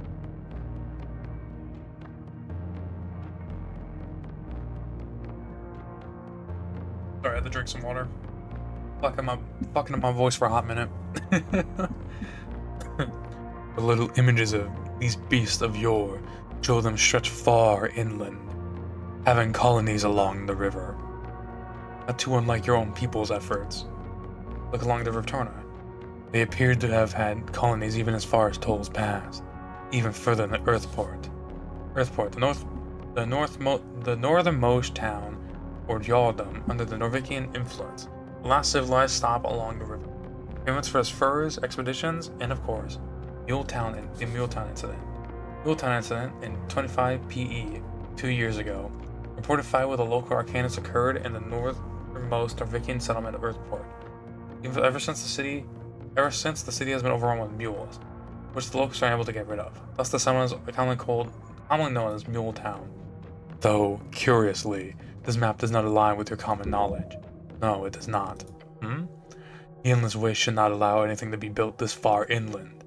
Sorry, I had to drink some water. Fucking up my voice for a hot minute. The little images of these beasts of yore show them stretch far inland, having colonies along the river. Not too unlike your own people's efforts. Look along the River Torna. They appeared to have had colonies even as far as Toll's Pass, even further than Earthport. Earthport, the northernmost town, or Yaldom, under the Norvikian influence. The last civilized stop along the river. Famous for its furs, expeditions, and of course, the Muletown incident. Muletown incident in 25 PE, 2 years ago. Reported fight with a local arcanist occurred in the northernmost Norvikian settlement of Earthport. Ever since the city has been overrun with mules, which the locals are unable to get rid of. Thus the settlement is commonly known as Muletown. Though, curiously, this map does not align with your common knowledge. No, it does not. The endless waste should not allow anything to be built this far inland.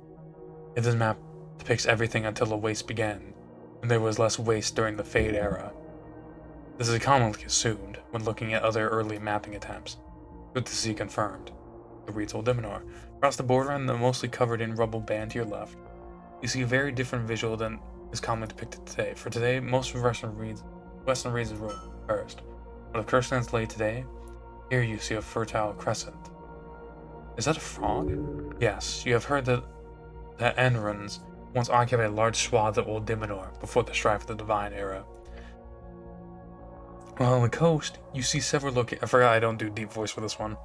If this map depicts everything until the waste began, and there was less waste during the Fade era. This is commonly assumed when looking at other early mapping attempts. Good to see confirmed. It reads Old Diminor. Across the border and the mostly covered in rubble band to your left, you see a very different visual than is commonly depicted today. For today, most of Western reads is ruined first. But if Kirstlands lay today, here you see a fertile crescent. Is that a frog? Yes, you have heard that Enrons once occupied a large swath of Old Diminor before the strife of the Divine Era. While on the coast, you see several I forgot I don't do deep voice for this one.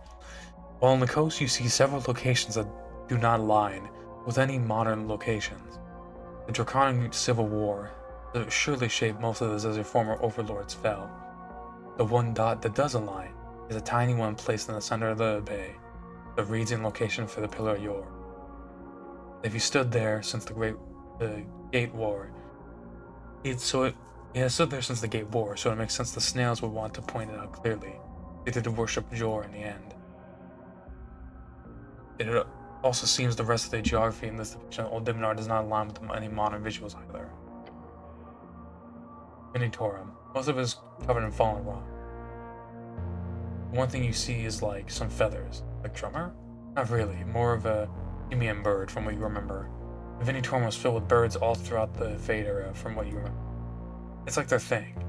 While on the coast, you see several locations that do not align with any modern locations. The Draconic Civil War surely shaped most of this as your former overlords fell. The one dot that does align is a tiny one placed in the center of the bay, the reading location for the Pillar of Yor. If you stood there since the Gate War, it has stood there since the Gate War, so it makes sense the snails would want to point it out clearly. They did worship Jor in the end. It also seems the rest of the geography in this depiction of Old Diminor does not align with any modern visuals either. Minitorum. Most of it is covered in fallen rock. One thing you see is like some feathers. Like drummer? Not really, more of a simian bird from what you remember. The Vinitorum was filled with birds all throughout the Fade era from what you remember. It's like their thing.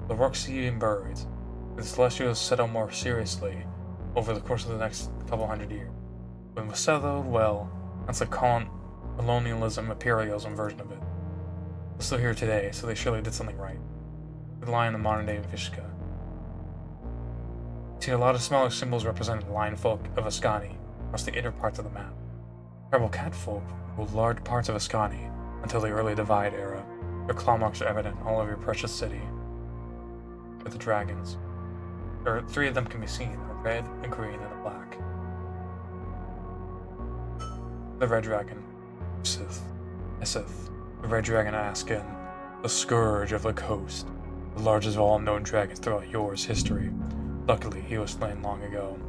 The Roxian birds. The Celestials settle more seriously over the course of the next couple hundred years. When it was settled, well, that's a colonialism, imperialism version of it. They're still here today, so they surely did something right. They lie in the modern day Vishka. You see a lot of smaller symbols representing the lion folk of Ascani across the inner parts of the map. Terrible cat folk ruled large parts of Ascani until the early Divide era. Their claw marks are evident all over your precious city. With the dragons. There are 3 of them can be seen, a red, a green, and a black. The red dragon, Esith, the red dragon Askin, the scourge of the coast, the largest of all known dragons throughout Yor's history. Luckily, he was slain long ago.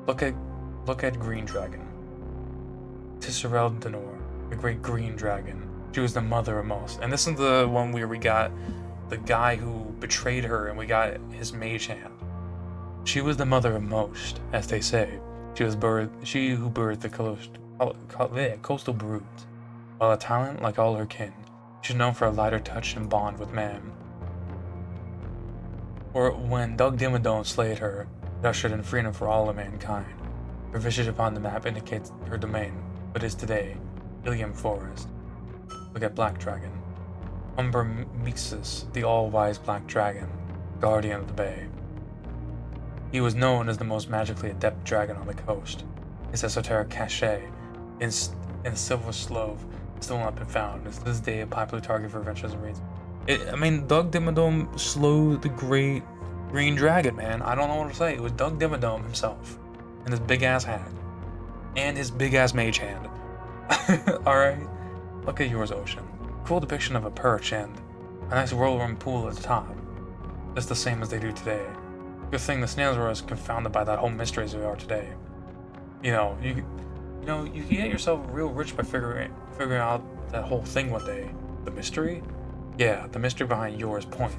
Look at Green Dragon. Tisserel Denor, the great green dragon. She was the mother of most. And this is the one where we got the guy who betrayed her and we got his mage hand. She was the mother of most, as they say. She who birthed the coastal broods. While a talent like all her kin, she is known for a lighter touch and bond with man. For when Doug Dimmadome slayed her, it ushered in freedom for all of mankind. Her visage upon the map indicates her domain, but is today Ilium Forest. Look at Black Dragon. Umber Mixus, the all-wise Black Dragon, guardian of the bay. He was known as the most magically adept dragon on the coast. His esoteric cachet in Silver Slove has still not been found. It's to this day a popular target for adventurers and raids. Doug Dimmadome slowed the great green dragon, man. I don't know what to say. It was Doug Dimmadome himself. And his big-ass hat. And his big-ass mage hand. Alright? Look at yours, Ocean. Cool depiction of a perch and a nice roll-run pool at the top. Just the same as they do today. Good thing the snails were as confounded by that whole mystery as we are today. You can get yourself real rich by figuring out that whole thing one day. The mystery? Yeah, the mystery behind Yours Point.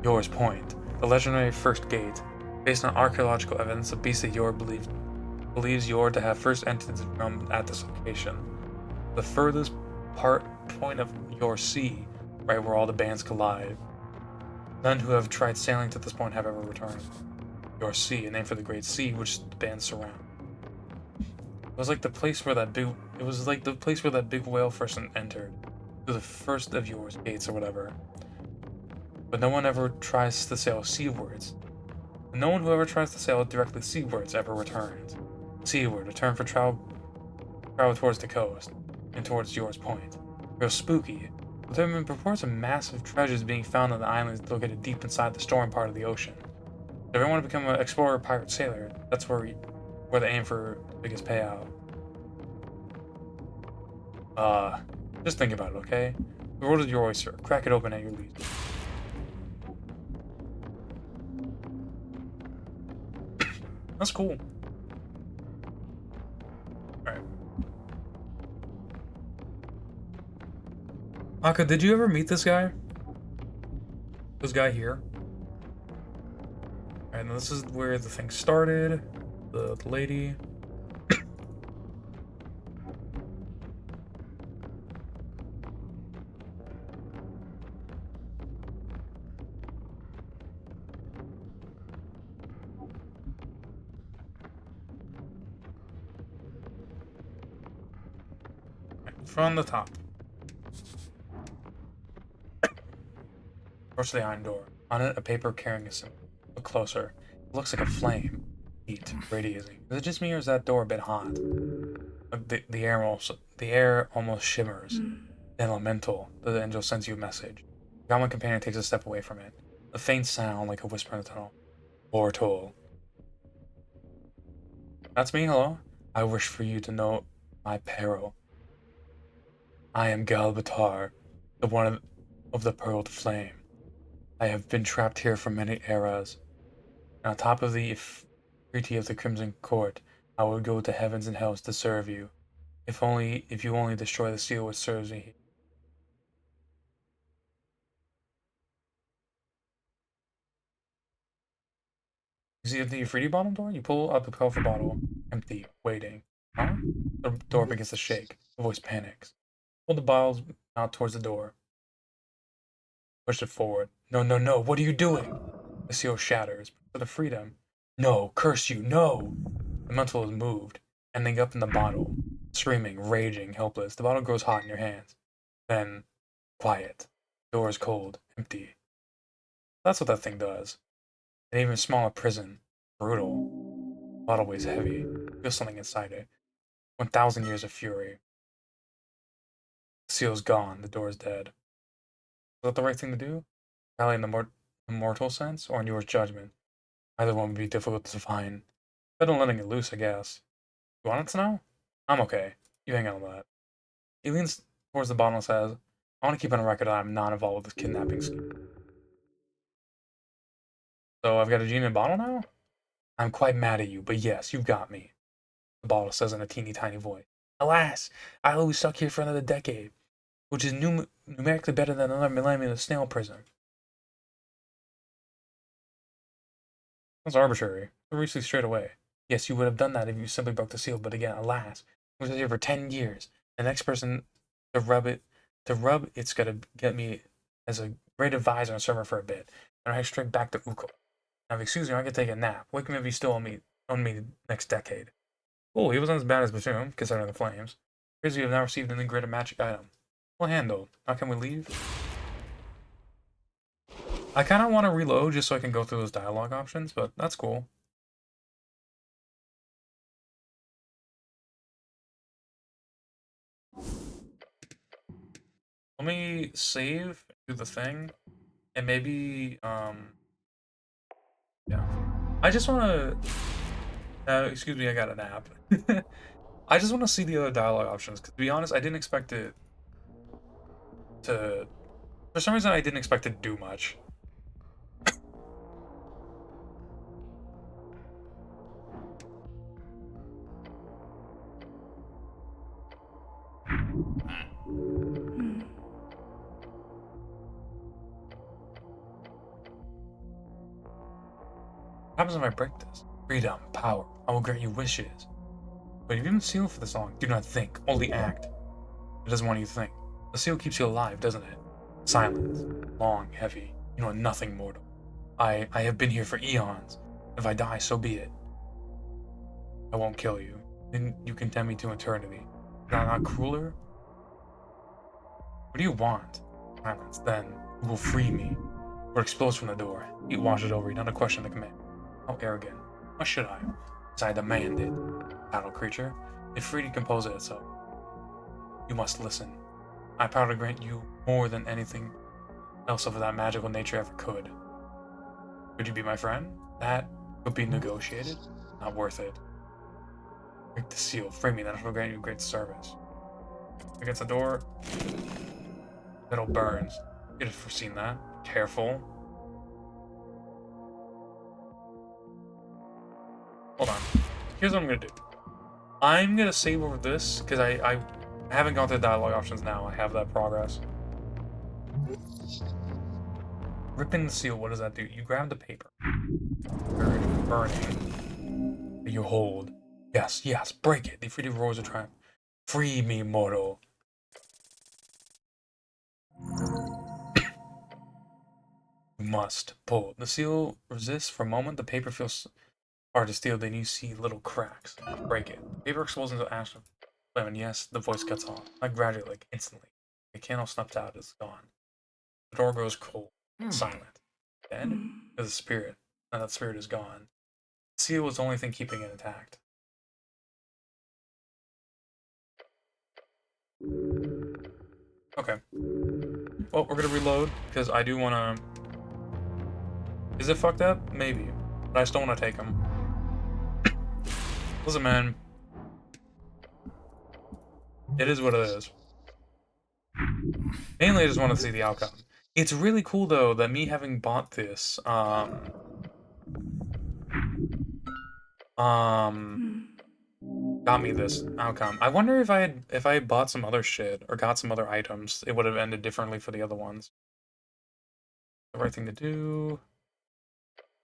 Yours Point, the legendary first gate, based on archaeological evidence, the beast that Yor believes Yor to have first entered the realm at this location. The furthest point of Yor Sea, right where all the bands collide. None who have tried sailing to this point have ever returned. Yor Sea, a name for the great sea which the bands surround. It was like the place where that big whale first entered. To the first of Yor's gates or whatever. But no one ever tries to sail seawards. And no one who ever tries to sail directly seawards ever returns. Seaward, return for travel towards the coast, and towards Yor's Point. Real spooky. But there have been reports of massive treasures being found on the islands located deep inside the storm part of the ocean. If you want to become an explorer, pirate, sailor, that's where they aim for the biggest payout. Just think about it, okay? The world is your oyster. Crack it open at your leisure. That's cool. Alright. Aka, did you ever meet this guy? This guy here? Alright, now this is where the thing started. The lady. From the top. Approach the iron door. On it, a paper carrying a symbol. Look closer. It looks like a flame. Heat, radiating. Is it just me or is that door a bit hot? The air almost shimmers. Elemental. The angel sends you a message. The goblin companion takes a step away from it. A faint sound like a whisper in the tunnel. Portal. That's me, hello? I wish for you to know my peril. I am Galbatar, the one of the pearled flame. I have been trapped here for many eras. And on top of the treaty of the Crimson Court, I would go to heavens and hells to serve you. If you only destroy the seal which serves me. You see the Euphrates bottom door? You pull up the colorful bottle, empty, waiting. Huh? The door begins to shake. The voice panics. Pull the bottles out towards the door. Push it forward. No, no, no, what are you doing? The seal shatters. For the freedom. No, curse you, no! The mantle is moved, ending up in the bottle. Screaming, raging, helpless. The bottle grows hot in your hands. Then, quiet. The door is cold, empty. That's what that thing does. An even smaller prison. Brutal. The bottle weighs heavy. Feel something inside it. 1,000 years of fury. The seal's gone. The door is dead. Is that the right thing to do? Rally in the mortal sense, or in yours judgment? Either one would be difficult to find. Better than letting it loose, I guess. You want it to know? I'm okay. You hang on to that. He leans towards the bottle and says, I want to keep on record that I'm not involved with this kidnapping scheme. So I've got a genie in a bottle now? I'm quite mad at you, but yes, you've got me. The bottle says in a teeny tiny voice. Alas, I will be stuck here for another decade, which is numerically better than another millennium in a snail prison. That's arbitrary. I'll reach these straight away. Yes, you would have done that if you simply broke the seal, but again, alas, I was here for 10 years. The next person to rub it's gonna get me as a great advisor and server for a bit. And I head straight back to Uko. Now, excuse me, I can take a nap. Wake me if you still own me next decade. Oh, he wasn't as bad as presumed, considering the flames. Here's you have now received an greater magic item. Well handled. Now can we leave? I kind of want to reload just so I can go through those dialogue options, but that's cool. Let me save, do the thing, and maybe, yeah. I just want to, excuse me, I got a nap. I just want to see the other dialogue options, because to be honest, I didn't expect it to, for some reason I didn't expect it to do much. What happens if I break this? Freedom, power, I will grant you wishes. But if you have seal for the song, do not think, only act. It doesn't want you to think. The seal keeps you alive, doesn't it? Silence, long, heavy. You know nothing mortal. I have been here for eons. If I die, so be it. I won't kill you. Then you condemn me to eternity. Is that not crueler? What do you want? Silence, then. You will free me. Or explodes from the door. Heat washes over you, not a question of command. How arrogant. Why should I? Because I demand it. Battle creature. If free to compose it itself. You must listen. I power to grant you more than anything else of that magical nature ever could. Would you be my friend? That could be negotiated. Not worth it. Break the seal. Free me, then I will grant you great service. Against the door. Metal burns. You could have foreseen that. Careful. Hold on. Here's what I'm gonna do. I'm gonna save over this, because I haven't gone through the dialogue options now. I have that progress. Ripping the seal, what does that do? You grab the paper. Burning. You hold. Yes, yes, break it. The freedom roars of triumph. Free me, mortal. You must pull. The seal resists for a moment. The paper feels hard to steal. Then you see little cracks. Break it. The paper explodes into ash. And yes, the voice cuts off. Not gradually, like instantly. The candle snuffed out. It's gone. The door grows cold. Silent. Dead? There's a spirit. Now that spirit is gone. The seal was the only thing keeping it intact. Okay. Well, we're gonna reload, because I do wanna... Is it fucked up? Maybe. But I still wanna take him. Listen, man. It is what it is. Mainly, I just want to see the outcome. It's really cool, though, that me having bought this, got me this outcome. I wonder if I had bought some other shit or got some other items, it would have ended differently for the other ones. The right thing to do.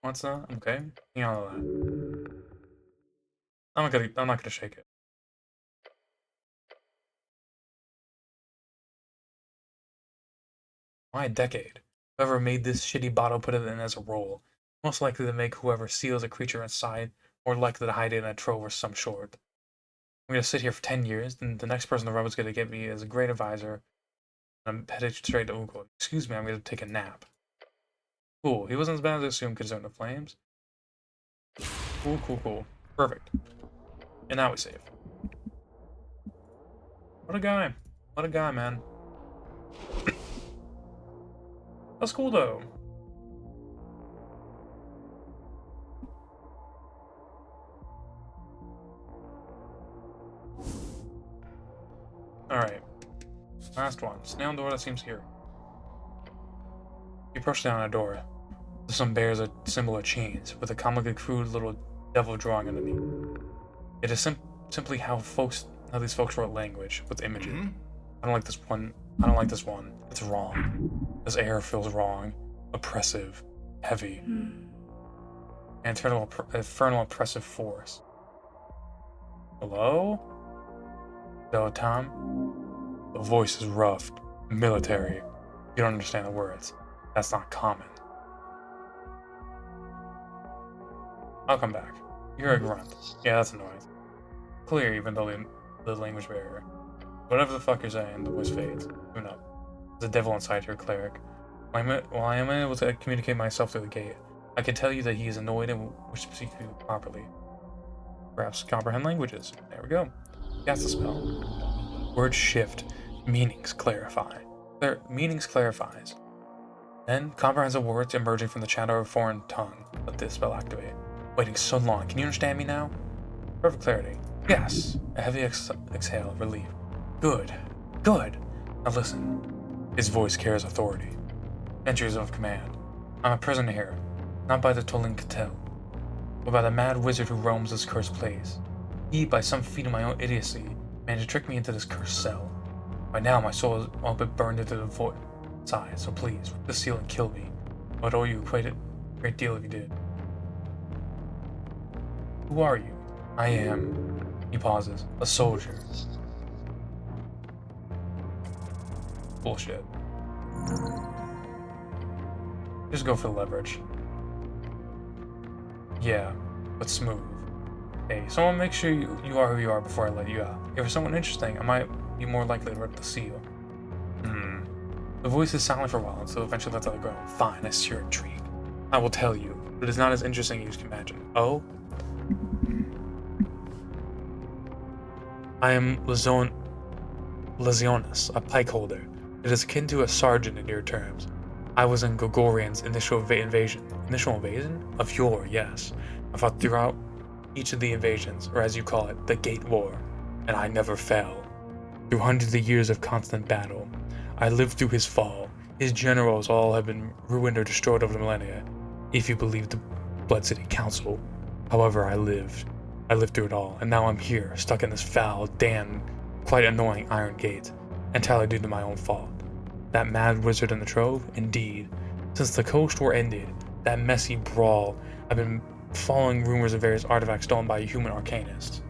What's that? Okay. Hang on to that. I'm not gonna shake it. Why a decade? Whoever made this shitty bottle put it in as a roll. Most likely to make whoever seals a creature inside, more likely to hide it in a trove or some sort. I'm gonna sit here for 10 years, then the next person the robot's gonna get me as a great advisor. I'm headed straight to Ugo. Excuse me, I'm gonna take a nap. Cool, he wasn't as bad as I assumed considering the flames. Cool, cool, cool. Perfect. And now we save. What a guy. What a guy, man. That's cool, though. Alright. Last one. Snail door that seems here. You approach down a door. This one bears a symbol of chains, with a comically crude little devil drawing underneath. It is simply how these folks wrote language, with images. I don't like this one. I don't like this one. It's wrong. This air feels wrong. Oppressive. Heavy. An infernal oppressive force. Hello? Hello, Tom? The voice is rough, military. You don't understand the words. That's not common. I'll come back. You're a grunt. Yeah, that's annoying. Clear, even though the language barrier. Whatever the fuck you're saying, the voice fades. Tune up. There's a devil inside here, cleric. While I am able to communicate myself through the gate, I can tell you that he is annoyed and wishes to speak to you properly. Perhaps comprehend languages. There we go. Cast the spell. Words shift. Meanings clarify. Meanings clarifies. Then, comprehensive words emerging from the chatter of a foreign tongue. Let this spell activate. Waiting so long. Can you understand me now? Perfect clarity. Yes. A heavy exhale of relief. Good. Good. Now listen. His voice carries authority. Entries of command. I'm a prisoner here, not by the Tolin-Catel, but by the mad wizard who roams this cursed place. He, by some feat of my own idiocy, managed to trick me into this cursed cell. By now, my soul is all but burned into the void side, so please, rip the seal and kill me. I would owe you a great deal if you did. Who are you? I am, he pauses, a soldier. Bullshit. Just go for the leverage. Yeah, but smooth. Hey, someone make sure you are who you are before I let you out. If you're someone interesting, I might be more likely to rip the seal. The voice is silent for a while, until eventually lets out a groan. Fine, I see you're intrigued. I will tell you, but it's not as interesting as you can imagine. Oh? I am Lesionis, a pike holder. It is akin to a sergeant in your terms. I was in Gogorian's initial invasion. Initial invasion? Of yore, yes. I fought throughout each of the invasions, or as you call it, the Gate War, and I never fell. Through hundreds of years of constant battle, I lived through his fall. His generals all have been ruined or destroyed over the millennia, if you believe the Blood City Council. However, I lived. I lived through it all, and now I'm here, stuck in this foul, damned, quite annoying iron gate, entirely due to my own fault. That mad wizard in the trove? Indeed. Since the Coast War ended, that messy brawl, I've been following rumors of various artifacts stolen by human arcanists.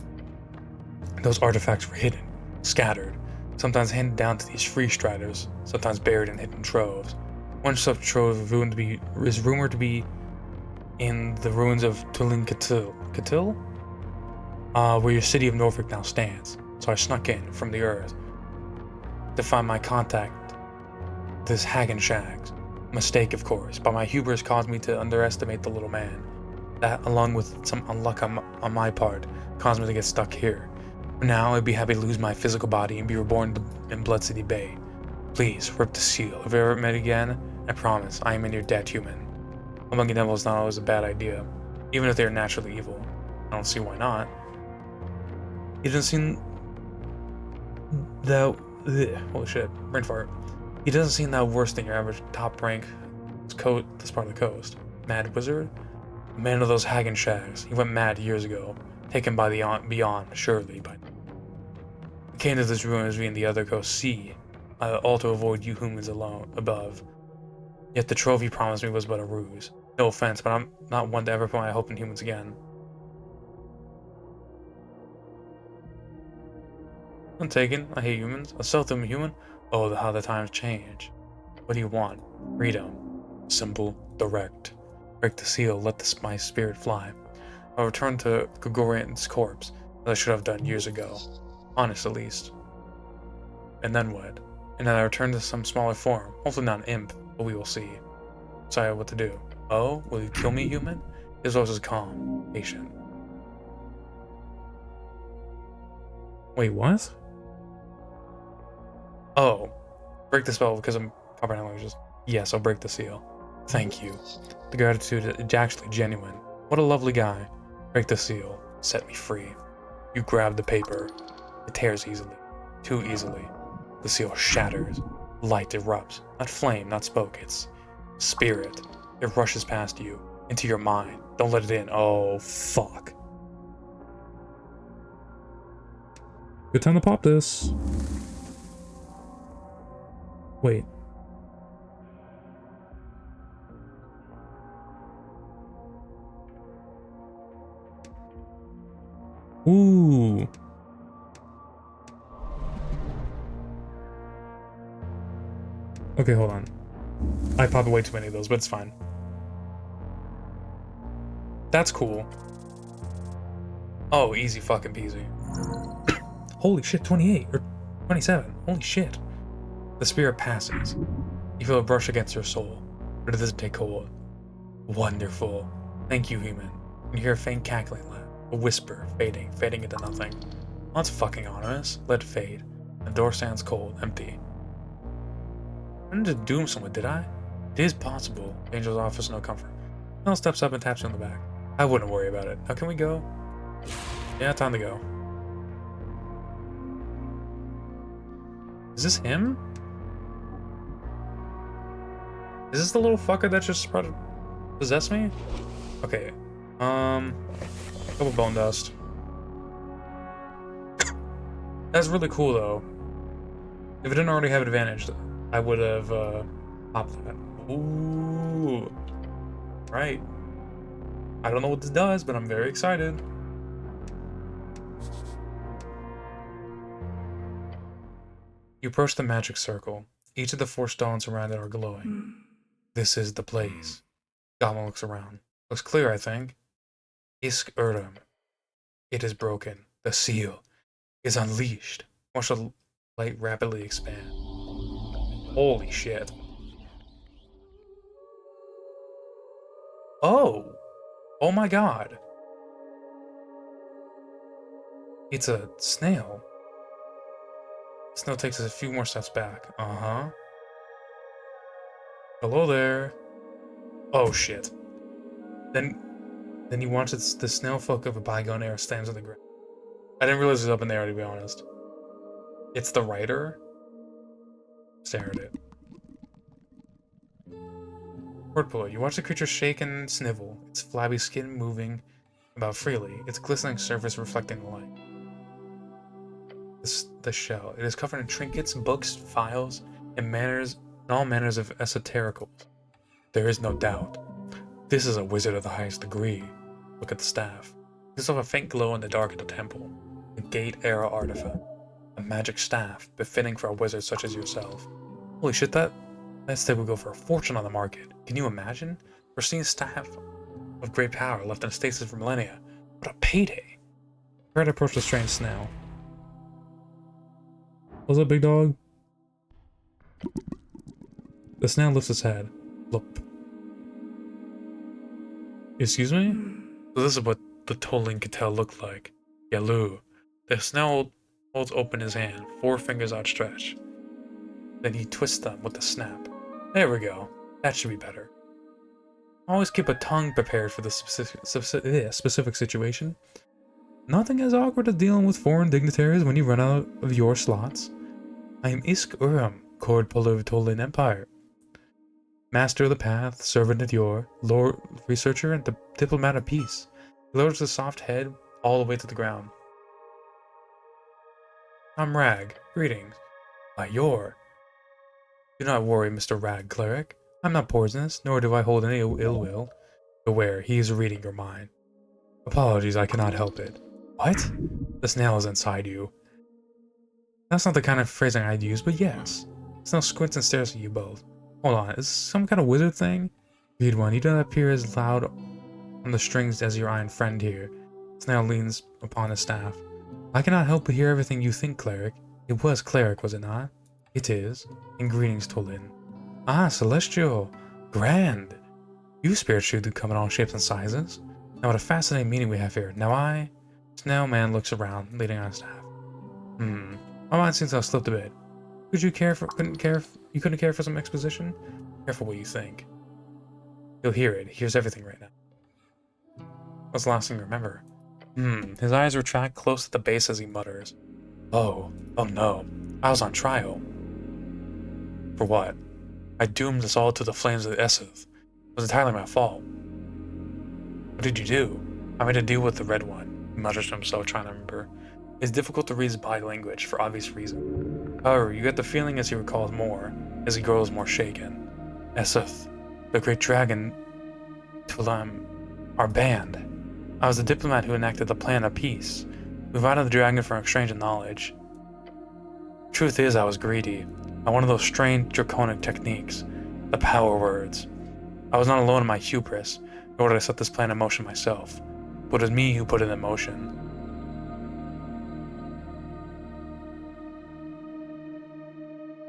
Those artifacts were hidden, scattered, sometimes handed down to these free striders, sometimes buried in hidden troves. One such trove is rumored to be in the ruins of Tolin-Catil, where your city of Norfolk now stands. So I snuck in from the earth to find my contact, this Hagen Shags. Mistake, of course, but my hubris caused me to underestimate the little man. That, along with some unluck on my part, caused me to get stuck here. For now, I'd be happy to lose my physical body and be reborn in Blood City Bay. Please, rip the seal. If we ever met again, I promise, I am in your debt, human. Among devil is not always a bad idea, even if they are naturally evil. I don't see why not. He doesn't seem that... Holy shit, brain fart. He doesn't seem that worse than your average top rank this part of the coast. Mad wizard? A man of those Hagen Shags. He went mad years ago, taken by the beyond, surely. But we came to this ruin as we and the other coast see, all to avoid you humans alone above. Yet the trophy promised me was but a ruse. No offense, but I'm not one to ever put my hope in humans again. I'm taken. I hate humans. A self-human human? Oh, how the times change. What do you want? Freedom. Simple, direct. Break the seal, let my spirit fly. I'll return to Gogorian's corpse, as I should have done years ago. Honest, at least. And then what? And then I return to some smaller form. Hopefully not an imp, but we will see. Decide what to do. Oh, will you kill me, human? His voice is calm, patient. Wait, what? Oh, break the spell because I'm comprehending languages. Yes, I'll break the seal. Thank you. The gratitude is actually genuine. What a lovely guy. Break the seal. Set me free. You grab the paper. It tears easily. Too easily. The seal shatters. Light erupts. Not flame, not smoke. It's spirit. It rushes past you. Into your mind. Don't let it in. Oh, fuck. Good time to pop this. Wait. Ooh. Okay, hold on. I popped way too many of those, but it's fine. That's cool. Oh, easy fucking peasy. Holy shit, 28 or 27. Holy shit. The spirit passes. You feel a brush against your soul, but it doesn't take hold. Wonderful. Thank you, human. You hear a faint cackling laugh, a whisper, fading into nothing. Oh, that's fucking ominous. Let it fade. The door stands cold, empty. I didn't just doom someone, did I? It is possible. The angel's offers no comfort. Mel steps up and taps you on the back. I wouldn't worry about it. Now can we go? Yeah, time to go. Is this him? Is this the little fucker that just tried to possess me? Okay. Couple bone dust. That's really cool though. If it didn't already have advantage, I would have popped that. Ooh. Right. I don't know what this does, but I'm very excited. You approach the magic circle. Each of the 4 stones around it are glowing. This is the place. Goblin looks around. Looks clear, I think. Isk Urim. It is broken. The seal is unleashed. Watch the light rapidly expand. Holy shit. Oh! Oh my god. It's a snail. Snail takes us a few more steps back. Uh-huh. Hello there. Oh shit. Then he watches the snail folk of a bygone era stands on the ground. I didn't realize it was up in there, to be honest. It's the writer. Stare at it. Word puller. You watch the creature shake and snivel, its flabby skin moving about freely, its glistening surface reflecting the light. The shell. It is covered in trinkets, books, files, and all manners of esotericals. There is no doubt. This is a wizard of the highest degree. Look at the staff. This is a faint glow in the dark of the temple. A Gate-era artifact. A magic staff, befitting for a wizard such as yourself. Holy shit, that staff would go for a fortune on the market. Can you imagine? We're seeing a staff of great power left in stasis for millennia. What a payday! Prepare to approach the strange snail. What's up, big dog? The snail lifts its head. Look. Excuse me? So this is what the Tolling Cattell looked like. Yalu. The snail holds open his hand, 4 fingers outstretched. Then he twists them with a snap. There we go. That should be better. Always keep a tongue prepared for the specific situation. Nothing as awkward as dealing with foreign dignitaries when you run out of your slots. I am Isk Urim, Cord Puller of Tolling Empire. Master of the Path, servant of Yor, lord, researcher, and diplomat of peace. He lowers his soft head all the way to the ground. I'm Rag. Greetings. By Yor. Do not worry, Mr. Rag Cleric. I'm not poisonous, nor do I hold any ill will. Beware, he is reading your mind. Apologies, I cannot help it. What? The snail is inside you. That's not the kind of phrasing I'd use, but yes. Snail squints and stares at you both. Hold on, is this some kind of wizard thing? Read one, you don't appear as loud on the strings as your iron friend here. Snail leans upon his staff. I cannot help but hear everything you think, Cleric. It was Cleric, was it not? It is. And greetings, Tolin. Ah, Celestial. Grand. You spirits should come in all shapes and sizes. Now what a fascinating meeting we have here. Now Snail man looks around, leading on his staff. My mind seems to have slipped a bit. Couldn't care for some exposition? Careful what you think. You'll hear it. He hears everything right now. What's the last thing you remember? His eyes retract close to the base as he mutters. Oh no. I was on trial. For what? I doomed us all to the flames of the Eseth. It was entirely my fault. What did you do? I made a deal with the Red One. He mutters to himself, trying to remember. It's difficult to read his body language, for obvious reason. However, you get the feeling as he recalls more, as he grows more shaken. Eseth, the great dragon, Tulam, our band. I was the diplomat who enacted the plan of peace. We invited the dragon for exchange of knowledge. Truth is, I was greedy. I wanted those strange draconic techniques, the power words. I was not alone in my hubris, nor did I set this plan in motion myself, but it was me who put it in motion.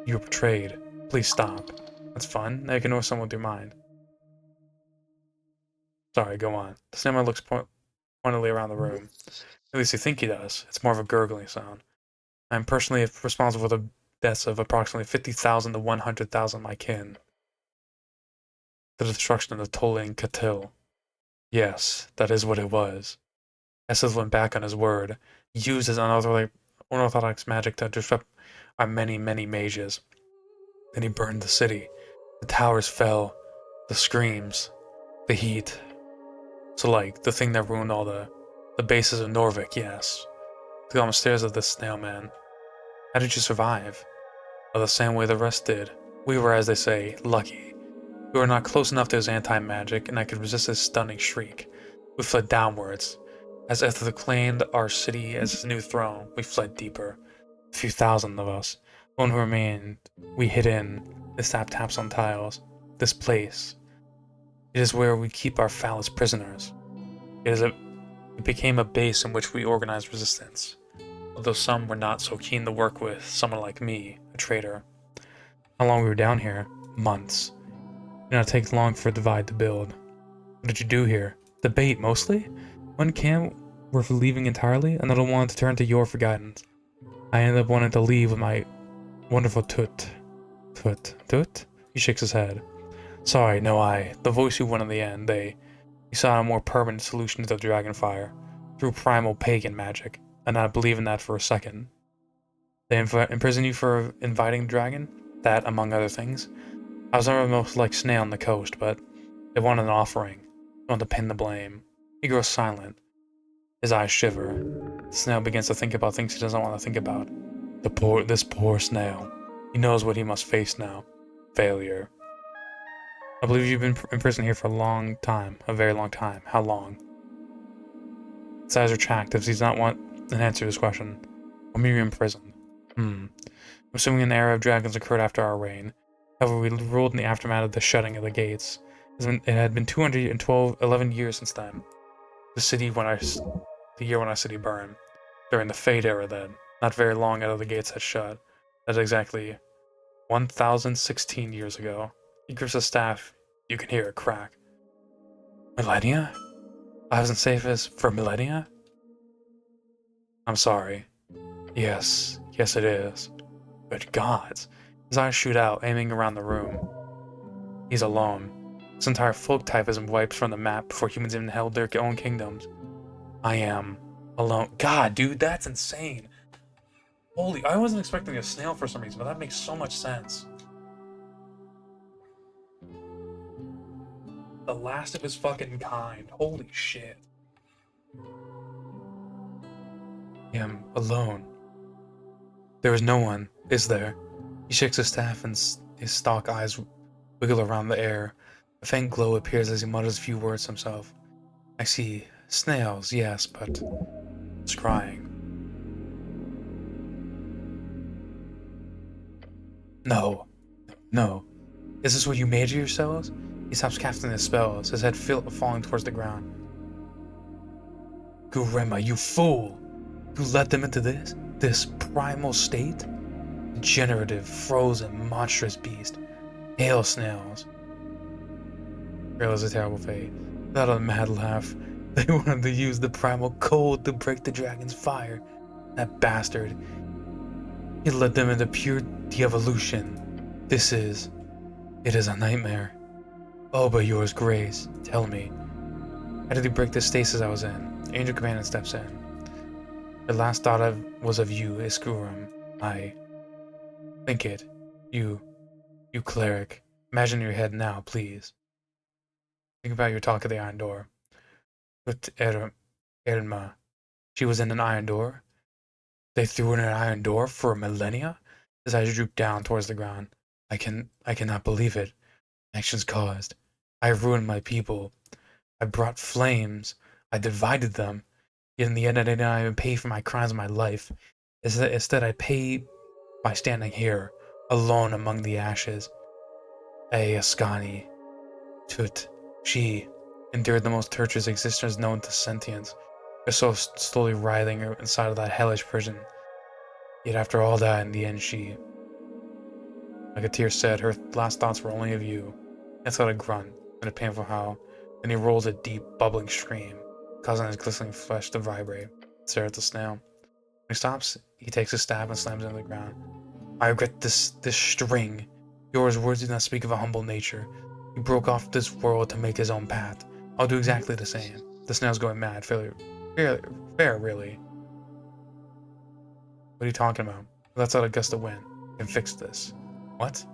You were betrayed. Please stop. That's fun. Now you can know someone with your mind. Sorry, go on. The snailman looks pointedly around the room. At least you think he does. It's more of a gurgling sound. I am personally responsible for the deaths of approximately 50,000 to 100,000 of my kin. The destruction of the Tolling Catil. Yes, that is what it was. Esses went back on his word. He used his unorthodox magic to disrupt our many, many mages. Then he burned the city. The towers fell. The screams. The heat. So like, the thing that ruined all the bases of Norvik, yes. The on the stairs of this snailman. How did you survive? Well, the same way the rest did. We were, as they say, lucky. We were not close enough to his anti-magic, and I could resist his stunning shriek. We fled downwards. As Ethel claimed our city as his new throne, we fled deeper. A few thousand of us. One who remained, we hid in. The sap taps on tiles. This place. It is where we keep our foulest prisoners. It became a base in which we organized resistance. Although some were not so keen to work with someone like me, a traitor. How long we were down here? Months. It did not take long for a divide to build. What did you do here? Debate, mostly? One camp were for leaving entirely, another wanted to turn to your for guidance. I ended up wanting to leave with my wonderful Toot? He shakes his head. Sorry, no I. The voice who won in the end, he saw a more permanent solution to the dragonfire, through primal pagan magic, and I believe in that for a second. They imprison you for inviting the dragon? That, among other things. I was never the most like snail on the coast, but they wanted an offering. They want to pin the blame. He grows silent. His eyes shiver. The snail begins to think about things he doesn't want to think about. This poor snail. He knows what he must face now. Failure. I believe you've been in prison here for a long time. A very long time. How long? His eyes retract as he does not want an answer to this question. When were you imprisoned? I'm assuming an era of dragons occurred after our reign. However, we ruled in the aftermath of the shutting of the gates. It had been 11 years since then. The year when our city burned. During the Fade era then. Not very long after the gates had shut. That's exactly 1,016 years ago. He grips his staff. You can hear it crack. Millennia? I wasn't safe as for millennia? I'm sorry. Yes it is. Good gods. His eyes shoot out, aiming around the room. He's alone. His entire folk type has been wiped from the map before humans even held their own kingdoms. I am alone. God, dude, that's insane. Holy, I wasn't expecting a snail for some reason, but that makes so much sense. The last of his fucking kind. Holy shit. I am alone. There is no one, is there? He shakes his staff and his stalk eyes wiggle around the air. A faint glow appears as he mutters a few words to himself. I see snails, yes, but scrying. No. Is this what you made of yourselves? He stops casting his spells, his head falling towards the ground. Gurema, you fool! You led them into this primal state? Degenerative, frozen, monstrous beast. Hail snails. Realize a terrible fate. Without a mad laugh, they wanted to use the primal cold to break the dragon's fire. That bastard. He led them into pure de-evolution. It is a nightmare. Oh, but yours grace, tell me. How did he break the stasis I was in? Angel Companion steps in. The last thought was of you, Iskurum. I think it. You cleric. Imagine your head now, please. Think about your talk at the iron door. With Irma. She was in an iron door? They threw in an iron door for a millennia? His eyes drooped down towards the ground. I cannot believe it. Actions caused. I ruined my people. I brought flames. I divided them. Yet in the end, I did not even pay for my crimes of my life. Instead, I pay by standing here, alone among the ashes. Ascani, Tut, she endured the most torturous existence known to sentience. Her soul slowly writhing inside of that hellish prison. Yet after all that, in the end, she, like a tear said, her last thoughts were only of you. That's out a grunt and a painful howl. Then he rolls a deep, bubbling scream, causing his glistening flesh to vibrate. Stare at the snail. When he stops, he takes a stab and slams it on the ground. I regret this string. Yours words do not speak of a humble nature. He broke off this world to make his own path. I'll do exactly the same. The snail's going mad. Fair, really. What are you talking about? Let's let Augusta win and fix this. What?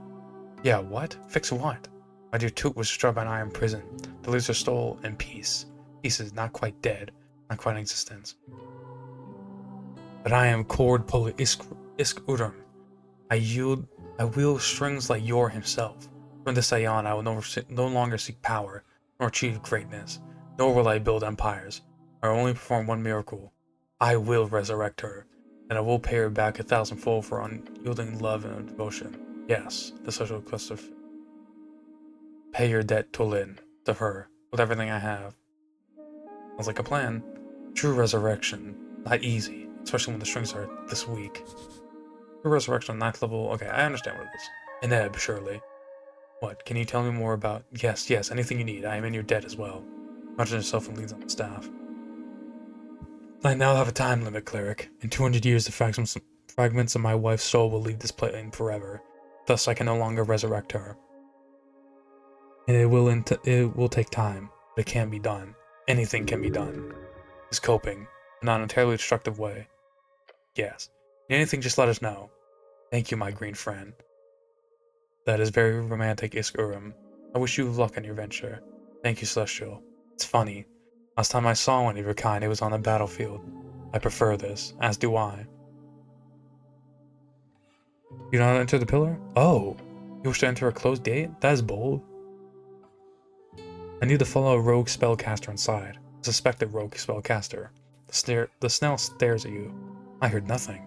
Yeah, what? Fix what? My dear Toot was struck by an iron prison. The leaves are stole in pieces, not quite dead, not quite in existence. But I am Cord Poli Isk Urum. I wield strings like Yor himself. From this day on, I will no longer seek power, nor achieve greatness, nor will I build empires. I will only perform one miracle. I will resurrect her, and I will pay her back 1,000-fold for unyielding love and devotion. Yes, the social quest of pay your debt to Lin, to her, with everything I have. Sounds like a plan. True resurrection, not easy, especially when the strings are this weak. True resurrection on 9th level, okay, I understand what it is. An ebb, surely. What, can you tell me more about? Yes, anything you need, I am in your debt as well. Imagine yourself and leans on the staff. I now have a time limit, cleric. In 200 years, the fragments of my wife's soul will leave this plane forever. Thus, I can no longer resurrect her. And it will take time, but it can be done. Anything can be done. He's coping, but not in an entirely destructive way. Yes. Need anything, just let us know. Thank you, my green friend. That is very romantic, Isk-Urim. I wish you luck on your venture. Thank you, Celestial. It's funny. Last time I saw one of your kind, it was on the battlefield. I prefer this, as do I. You not enter the pillar? Oh! You wish to enter a closed gate? That is bold. I need to follow a rogue spellcaster inside. A suspected rogue spellcaster. The snail stares at you. I heard nothing.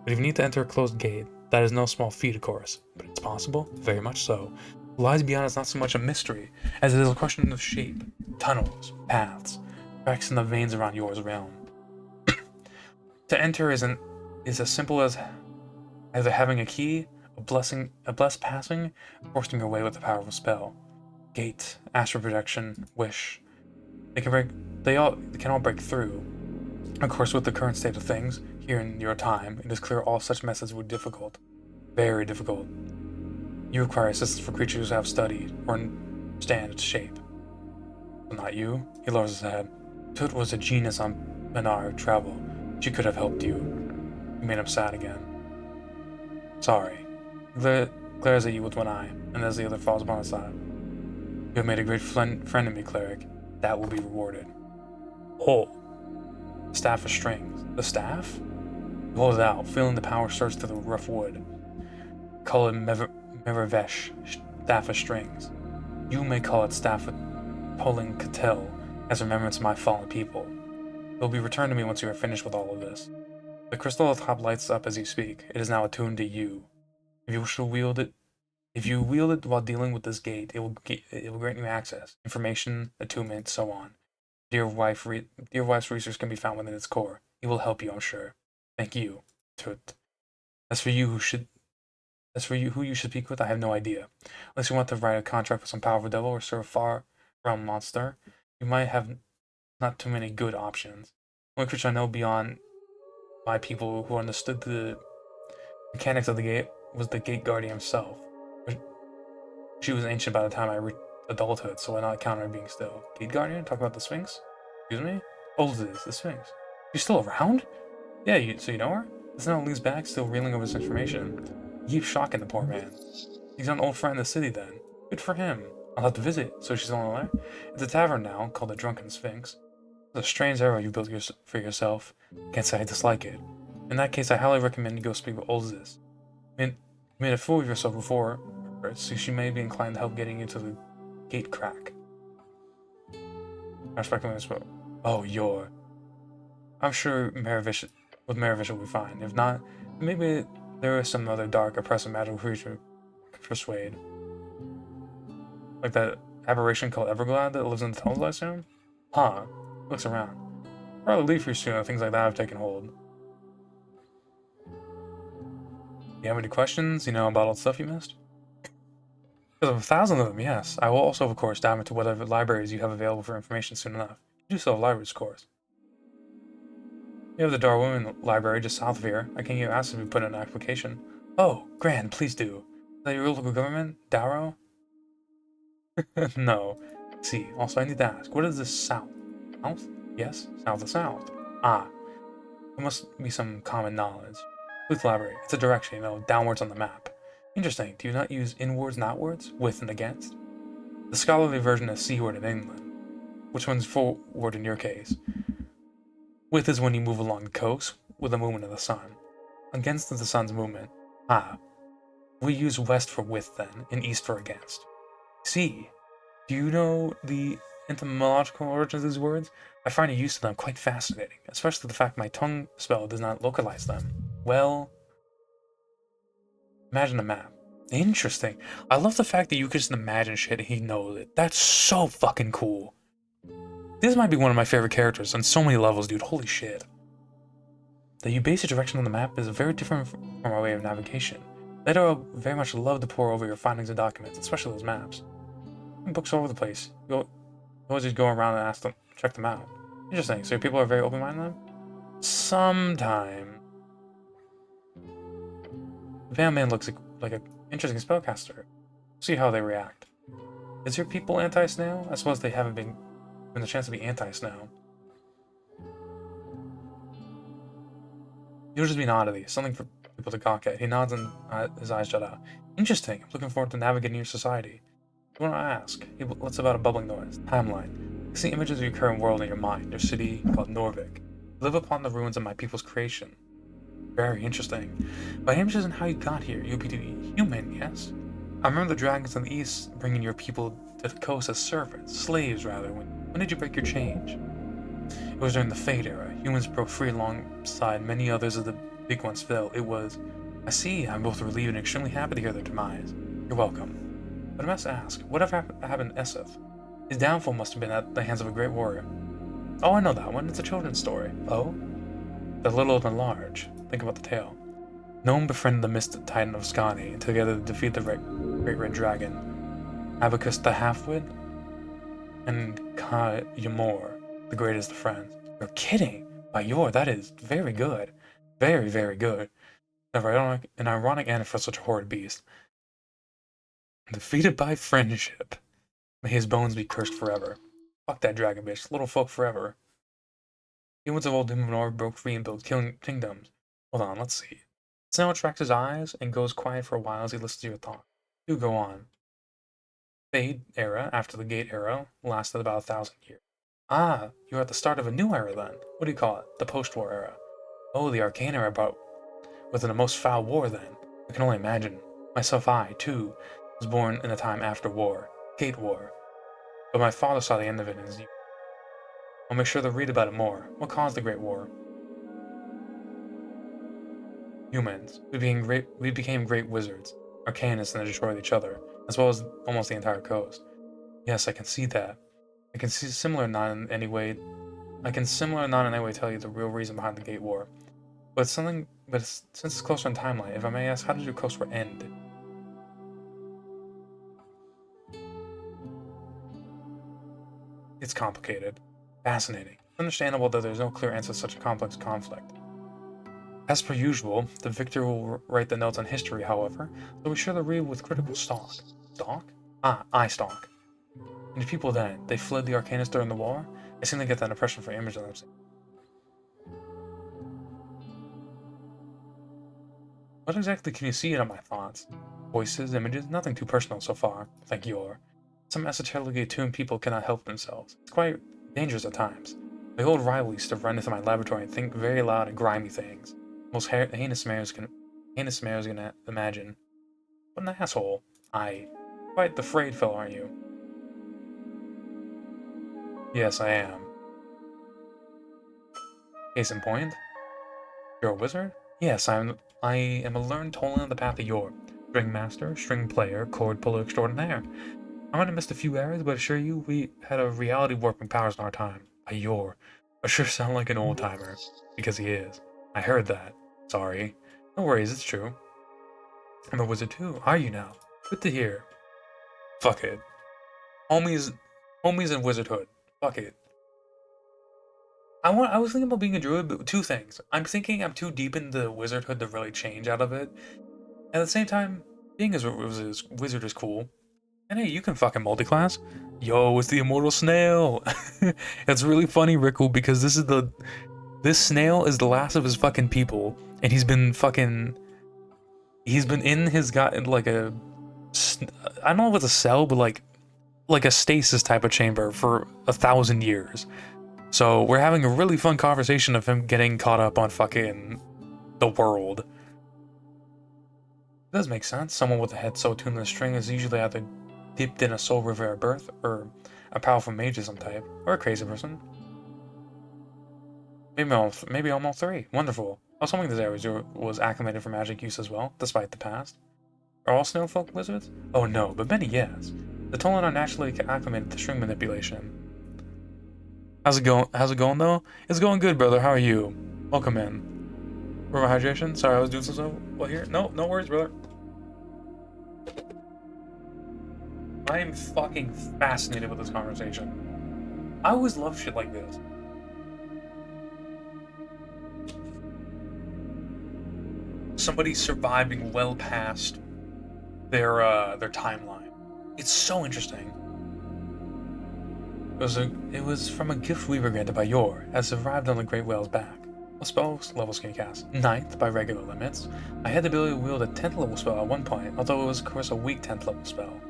But if you need to enter a closed gate, that is no small feat, of course. But it's possible? Very much so. What lies beyond is not so much a mystery, as it is a question of shape, tunnels, paths, cracks in the veins around yours realm. To enter is as simple as either having a key, a blessed passing, or forcing your way with a powerful spell. Gate, astral projection, wish. They can all break through. Of course, with the current state of things, here in your time, it is clear all such methods would be difficult. Very difficult. You require assistance for creatures who have studied, or understand its shape. But not you. He lowers his head. Tut was a genius on Manar travel. She could have helped you. You made him sad again. Sorry. He glares at you with one eye, and as the other falls upon his side. You have made a great friend of me, cleric. That will be rewarded. Oh. The staff of strings. The staff? You hold it out, feeling the power surge through the rough wood. Call it Meravesh, staff of strings. You may call it staff of pulling Catel, as a remembrance of my fallen people. It will be returned to me once you are finished with all of this. The crystal at the top lights up as you speak. It is now attuned to you. If you wish to wield it, while dealing with this gate, it will grant you access, information, attunement, so on. Dear wife's research can be found within its core. It will help you, I'm sure. Thank you, Tut. As for you, who you should speak with, I have no idea. Unless you want to write a contract with some powerful devil or serve a far realm monster, you might have not too many good options. The only creature I know beyond my people who understood the mechanics of the gate was the gate guardian himself. She was ancient by the time I reached adulthood, so I not count her being still. Gate guardian? Talk about the Sphinx? Excuse me? Old is the Sphinx. She's still around? Yeah, so you know her? This now leans back, still reeling over this information. You keep shocking the poor man. He's an old friend in the city then. Good for him. I'll have to visit, so she's on the way. It's a tavern now, called the Drunken Sphinx. It's a strange era you built for yourself. Can't say I dislike it. In that case, I highly recommend you go speak with Olzis. You made a fool of yourself before, so she may be inclined to help getting you to the gate crack. I respect this, but oh, I'm sure with Maravish will be fine. If not, maybe there is some other dark, oppressive magical creature to persuade. Like that aberration called Everglade that lives in the tunnels, I assume? Huh. Looks around. Probably leave here soon if things like that have taken hold. You have any questions, about all the stuff you missed? Because of 1,000 of them, yes. I will also, of course, dive into whatever libraries you have available for information soon enough. You do still have libraries, of course. You have the Darwin Library just south of here. I can get asked if you put in an application. Oh, grand, please do. Is that your local government? Darrow? No. See, also I need to ask, what is this south? South? Yes, south of south. Ah, there must be some common knowledge. Please elaborate. It's a direction, downwards on the map. Interesting. Do you not use inwards and outwards? With and against? The scholarly version is seaward in England. Which one's forward in your case? With is when you move along the coast with the movement of the sun. Against is the sun's movement. Ah, we use west for with then, and east for against. See, do you know the etymological origins of these words? I find the use of them quite fascinating, especially the fact my tongue spell does not localize them. Well, imagine a map. Interesting. I love the fact that you can just imagine shit and he knows it. That's so fucking cool. This might be one of my favorite characters on so many levels, dude. Holy shit. The you base your direction on the map is very different from our way of navigation. Later, I'll very much love to pour over your findings and documents, especially those maps. Books all over the place. You'll always just go around and ask them, check them out. Interesting. So people are very open-minded then? Sometime. The Van Man looks like an interesting spellcaster. See how they react. Is your people anti-snail? I suppose they haven't been given the chance to be anti-snail. You'll just be an oddity, something for people to gawk at. He nods and his eyes shut out. Interesting. I'm looking forward to navigating your society. I want to ask. What's about a bubbling noise? Timeline. I see images of your current world in your mind. Your city called Norvik. Live upon the ruins of my people's creation. Very interesting. By images and how you got here, you'll be human, yes? I remember the dragons in the east bringing your people to the coast as servants, slaves rather. When did you break your change? It was during the Fade era. Humans broke free alongside many others of the big ones fell. It was... I see. I'm both relieved and extremely happy to hear their demise. You're welcome. But I must ask, whatever happened to Eseth? His downfall must have been at the hands of a great warrior. Oh, I know that one. It's a children's story. Oh? The little and the large. Think about the tale. Gnome befriended the mystic titan of Skani, and together they defeat the great red dragon, Abacus the half-wit, and Ka Ymor, the greatest of friends. You're kidding! By Yor, that is very good. Very, very good. An ironic end for such a horrid beast. Defeated by friendship. May his bones be cursed forever. Fuck that dragon bitch. Little folk forever. Humans of old Numenor broke free and built kingdoms. Hold on, let's see. Snow attracts his eyes and goes quiet for a while as he listens to your thoughts. You go on. Fade era, after the Gate era, lasted about 1,000 years. Ah, you're at the start of a new era then. What do you call it? The post-war era. Oh, the Arcane era, but within a most foul war then. I can only imagine. Myself, I, too, was born in a time after war. Gate War. But my father saw the end of it in his youth. I'll make sure to read about it more. What caused the Great War? Humans. We became great wizards. Arcanists and destroyed each other, as well as almost the entire coast. Yes, I can see that. I can similar not in any way tell you the real reason behind the Gate War. Since it's closer in timeline, if I may ask, how did your coast war end? It's complicated. Fascinating. It's understandable that there's no clear answer to such a complex conflict. As per usual, the victor will write the notes on history, however, so be sure to read with critical stock. Stock? Ah, I stock. And the people then, they fled the Arcanists during the war? I seem to get that impression from images I'm seeing. What exactly can you see in my thoughts? Voices, images, nothing too personal so far, like your. Some esoterically attuned people cannot help themselves. It's quite dangerous at times. My old rival used to run into my laboratory and think very loud and grimy things. Most heinous mares can imagine. What an asshole. Quite the frayed fellow, aren't you? Yes, I am. Case in point, you're a wizard? Yes, I am a learned toll on the path of yore. String master, string player, chord puller extraordinaire. I might have missed a few errors, but I assure you we had a reality warping powers in our time. A yore. I sure sound like an old timer. Because he is. I heard that. Sorry. No worries, it's true. I'm a wizard too. Are you now? Good to hear. Fuck it. Homies homies in wizardhood. Fuck it. I was thinking about being a druid, but two things. I'm thinking I'm too deep into wizardhood to really change out of it. At the same time, being a wizard is cool. And hey, you can fucking multi-class. Yo, it's the immortal snail. It's really funny, Rickle, because this snail is the last of his fucking people, and he's been in his like a I don't know if it's a cell, but like a stasis type of chamber for 1,000 years. So we're having a really fun conversation of him getting caught up on fucking the world. It does make sense. Someone with a head so tuned to the string is usually either dipped in a soul river at birth, or a powerful mage of some type, or a crazy person. Maybe I'm all three. Wonderful. I was hoping this area was acclimated for magic use as well, despite the past. Are all snowfolk wizards? Oh no, but many yes. The Tolan are naturally acclimated to string manipulation. How's it going? How's it going though? It's going good, brother. How are you? Welcome in. For my hydration? Sorry, I was doing some stuff. Well, here. No worries, brother. I am fucking fascinated with this conversation. I always love shit like this. Somebody surviving well past their timeline. It's so interesting. It was from a gift we were granted by Yor, as it arrived on the Great Whale's back. What spell levels can you cast? 9th by regular limits. I had the ability to wield a 10th level spell at one point, although it was of course a weak 10th level spell.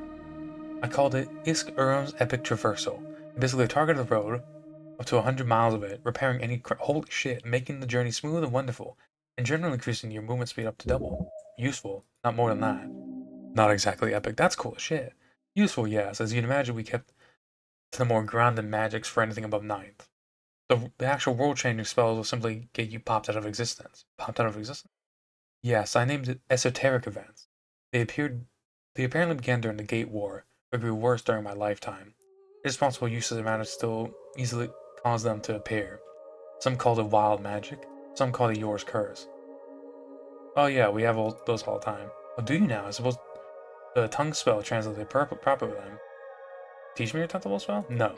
I called it Isk Urim's Epic Traversal. Basically targeted the road, up to 100 miles of it, repairing any holy shit, making the journey smooth and wonderful, and generally increasing your movement speed up to double. Useful, not more than that. Not exactly epic, that's cool as shit. Useful, yes, as you'd imagine we kept to the more grounded magics for anything above 9th. The actual world-changing spells will simply get you popped out of existence. Popped out of existence? Yes, I named it Esoteric Events. They apparently began during the Gate War, but grew worse during my lifetime. Irresponsible uses of magic still easily cause them to appear. Some called it wild magic, some call it Yor's curse. Oh yeah, we have those all the time. Oh, do you now? I suppose the tongue spell translated properly then. Teach me your 10th level spell? No.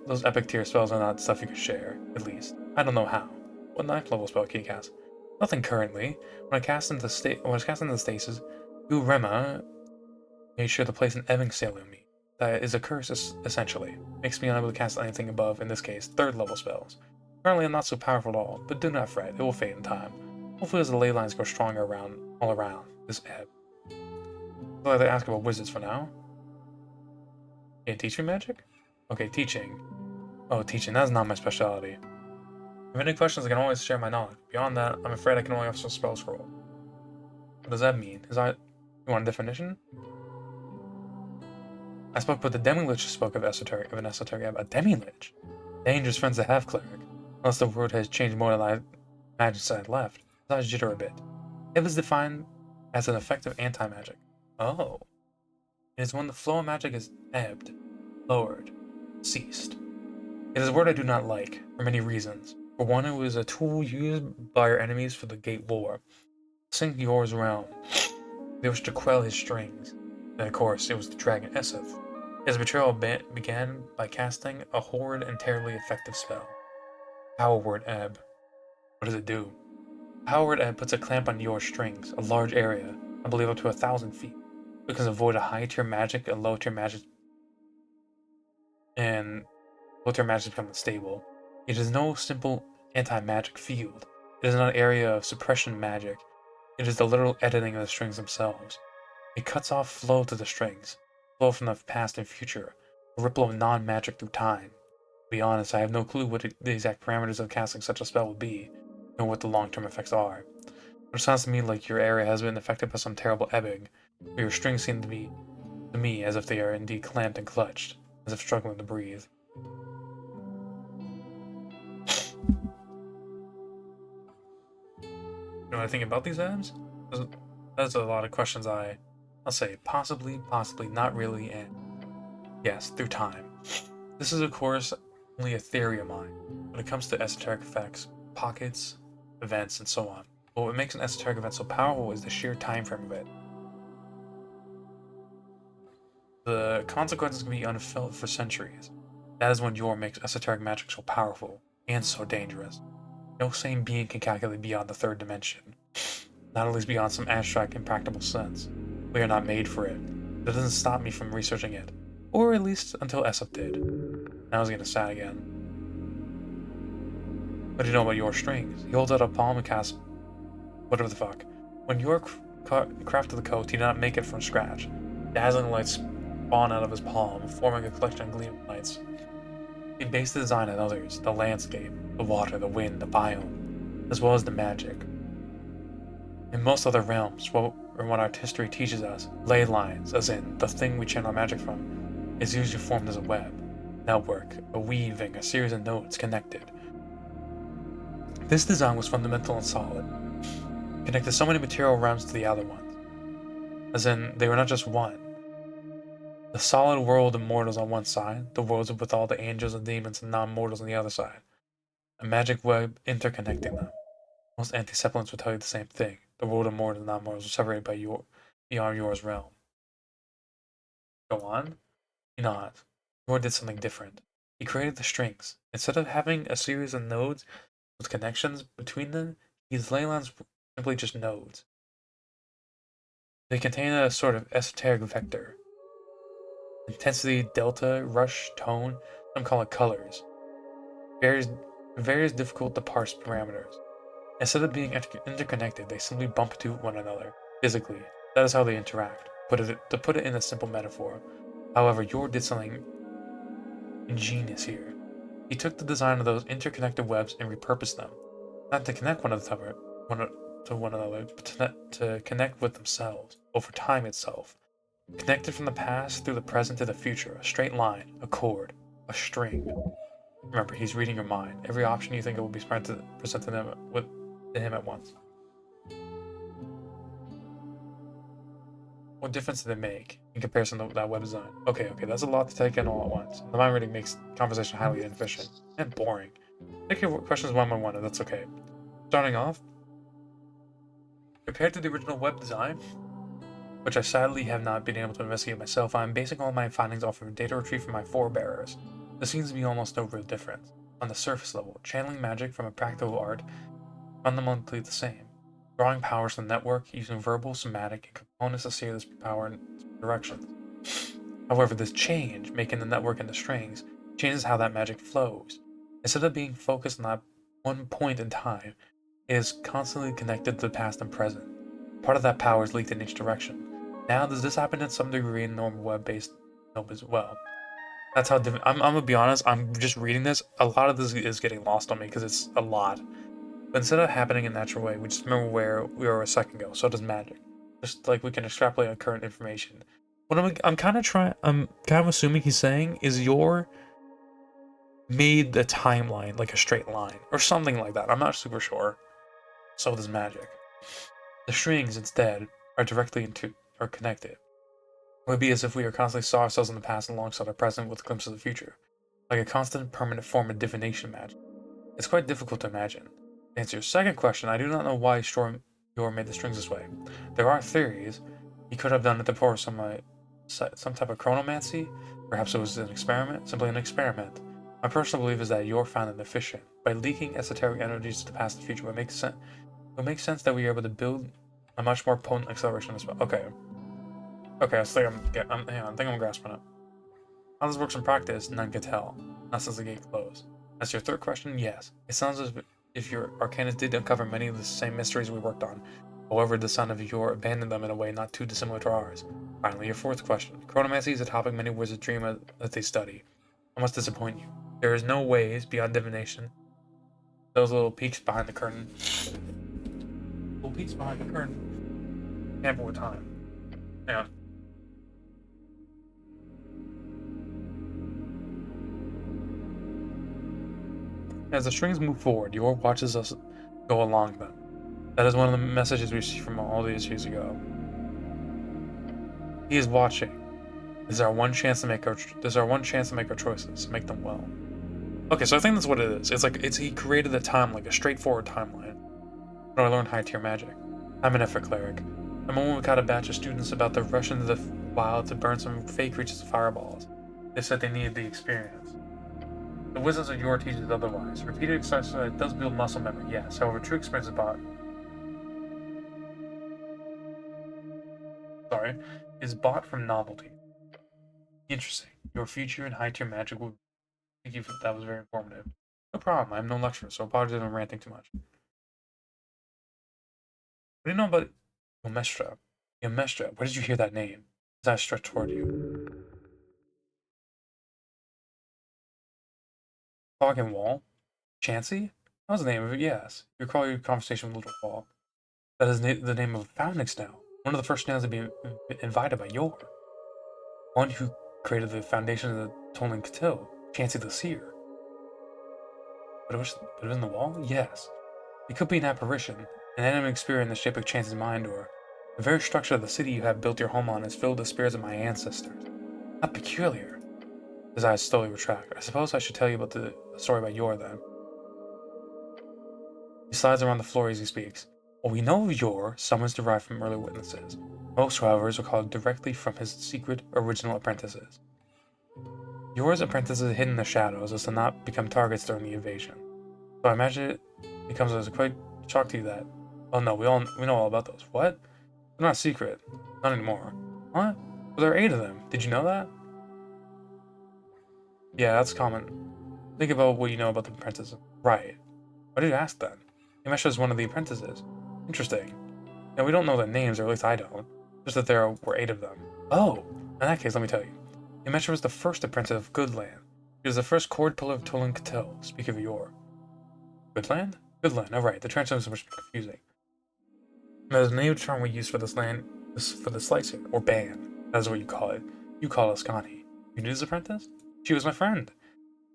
Those epic tier spells are not stuff you can share, at least. I don't know how. What 9th level spell can you cast? Nothing currently. When I cast into stasis, Urema made sure to place an ebbing sail on me. That is a curse, essentially. Makes me unable to cast anything above, in this case, 3rd level spells. Currently I'm not so powerful at all, but do not fret, it will fade in time. Hopefully as the ley lines grow stronger all around this ebb. So they ask about wizards for now. Yeah, teach me magic? Okay, teaching. Oh, teaching, that's not my specialty. If you have any questions, I can always share my knowledge. Beyond that, I'm afraid I can only offer a spell scroll. What does that mean? You want a definition? I spoke with the Demi-Lich spoke of an esoteric ebb. A Demi-Lich? Dangerous friends to have, cleric. Unless the word has changed more than I imagined since I left. I jitter a bit. Ebb is defined as an effective anti-magic. Oh. It is when the flow of magic is ebbed, lowered, ceased. It is a word I do not like, for many reasons. For one, it was a tool used by our enemies for the Gate War. Sink Yor's realm. They wished to quell his strings. And of course, it was the dragon Esif. His betrayal began by casting a horrid and terribly effective spell. Power Word Ebb. What does it do? Power Word Ebb puts a clamp on Yor's strings, a large area, I believe up to 1,000 feet. We can avoid a high tier magic and low tier magic, and low tier magic become unstable. It is no simple anti-magic field. It is not an area of suppression magic. It is the literal editing of the strings themselves. It cuts off flow to the strings, flow from the past and future, a ripple of non-magic through time. To be honest, I have no clue what the exact parameters of casting such a spell would be, nor what the long-term effects are. But it sounds to me like your area has been affected by some terrible ebbing, where your strings seem to be, to me, as if they are indeed clamped and clutched, as if struggling to breathe. You know what I think about these ends? That's a lot of questions I'll say possibly, possibly, not really, and yes, through time. This is, of course, only a theory of mine. When it comes to esoteric effects, pockets, events, and so on. But what makes an esoteric event so powerful is the sheer time frame of it. The consequences can be unfelt for centuries. That is when Yor makes esoteric magic so powerful and so dangerous. No sane being can calculate beyond the third dimension, not at least beyond some abstract, impractical sense. We are not made for it. That doesn't stop me from researching it, or at least until Esop did. Now he's getting sad again. What do you know about Yor strings? He holds out a palm and casts whatever the fuck. When Yor crafted the coat, he did not make it from scratch. Dazzling lights spawn out of his palm, forming a collection of gleaming lights. He based the design on others, the landscape, the water, the wind, the biome, as well as the magic. In most other realms, what art history teaches us, ley lines, as in the thing we channel magic from, is usually formed as a web, network, a weaving, a series of nodes connected. This design was fundamental and solid, connected so many material realms to the other ones, as in they were not just one. The solid world of mortals on one side, the worlds with all the angels and demons and non-mortals on the other side. A magic web interconnecting them. Most anti-sepulents would tell you the same thing. The world of mortals and non-mortals are separated by beyond Yor's realm. Go on? Not. Yor did something different. He created the strings. Instead of having a series of nodes with connections between them, these ley lines were simply just nodes. They contain a sort of esoteric vector. Intensity, delta, rush, tone, some call it colors. Various difficult to parse parameters. Instead of being interconnected, they simply bump into one another, physically. That is how they interact, to put it in a simple metaphor. However, Yor did something ingenious here. He took the design of those interconnected webs and repurposed them, not to connect one another, but to connect with themselves, over time itself. Connected from the past through the present to the future, a straight line, a chord, a string. Remember, he's reading your mind. Every option you think it will be presented to him at once. What difference did it make in comparison to that web design? Okay, that's a lot to take in all at once. The mind reading makes conversation highly inefficient and boring. Take your questions one by one, and that's okay. Starting off, compared to the original web design, which I sadly have not been able to investigate myself, I'm basing all my findings off of data retrieved from my forebearers. There seems to be almost no real difference. On the surface level, channeling magic from a practical art fundamentally the same. Drawing powers from the network using verbal, somatic, and components to steer this power in directions. However, this change, making the network into strings, changes how that magic flows. Instead of being focused on that one point in time, it is constantly connected to the past and present. Part of that power is leaked in each direction. Now, does this happen in some degree in normal web-based nope as well? That's how I'm gonna be honest, I'm just reading this. A lot of this is getting lost on me because it's a lot. But instead of happening in a natural way, we just remember where we were a second ago. So does magic. Just like we can extrapolate on current information. What I'm kind of assuming he's saying is Yor made the timeline like a straight line or something like that. I'm not super sure. So does magic. The strings instead are are connected. It would be as if we are constantly saw ourselves in the past alongside our present with glimpses of the future, like a constant permanent form of divination magic. It's quite difficult to imagine. To answer your second question, I do not know why Yor made the strings this way. There are theories. He could have done it before some type of chronomancy. Perhaps it was an experiment, simply an experiment. My personal belief is that Yor found it efficient. By leaking esoteric energies to the past and future, it makes sense that we are able to build a much more potent acceleration as well. Okay, I think I'm grasping it. How this works in practice, none can tell. Not since the gate closed. As your third question, yes. It sounds as if your Arcanist did uncover many of the same mysteries we worked on. However, the son of Yor abandoned them in a way not too dissimilar to ours. Finally, your fourth question. Chronomancy is a topic many wizards dream of that they study. I must disappoint you. There is no ways beyond divination. Those little peaks behind the curtain. Little peaks behind the curtain. Tamper with time. Hang on. As the strings move forward, Yor watches us go along them. That is one of the messages we received from all these years ago. He is watching. This is our one chance to make our choices, make them well. Okay, so I think that's what it is. It's like he created a time, like a straightforward timeline. When I learned high tier magic. I'm an effort cleric. The moment we caught a batch of students about to rush into the wild to burn some fake creatures with fireballs. They said they needed the experience. The Wizards of Yore teaches otherwise. Repeated exercise does build muscle memory, yes. However, true experience is bought from novelty. Interesting. Your future in high tier magic will thank you for that was very informative. No problem, I'm no lecturer, so apologies if I'm ranting too much. What do you know about Yomestra? Yomestra, where did you hear that name? As I stretch toward you. Fog and Wall? Chansey? That was the name of it, yes. You recall your conversation with Little Wall. That is the name of a Foundnix now. One of the first nails to be invited by Yor. One who created the foundation of the Tolling Catil, Chansey the Seer. But it was in the wall? Yes. It could be an apparition, an animate spirit in the shape of Chansey's mind, or the very structure of the city you have built your home on is filled with spirits of my ancestors. How peculiar. His eyes slowly retract. I suppose I should tell you about the story about Yor then. He slides around the floor as he speaks. What we know of Yor, some is derived from early witnesses. Most, however, is recalled directly from his secret original apprentices. Yor's apprentices hid in the shadows as to not become targets during the invasion. So I imagine it becomes a quite shock to you that, oh no, we know all about those. What? They're not secret. Not anymore. What? Well, there are 8 of them. Did you know that? Yeah, that's common. Think about what you know about the apprentices. Right. Why did you ask then? Yamesha is one of the apprentices. Interesting. Now, we don't know their names, or at least I don't. Just that there were 8 of them. Oh! In that case, let me tell you. Yamesha was the first apprentice of Goodland. She was the first cord puller of Tolan Catil, speak of Yor. Goodland? Goodland, oh right, the translation is much confusing. That is a native term we use for this land, for the slicing, or band. That is what you call it. You call it Skani. You knew this apprentice? She was my friend.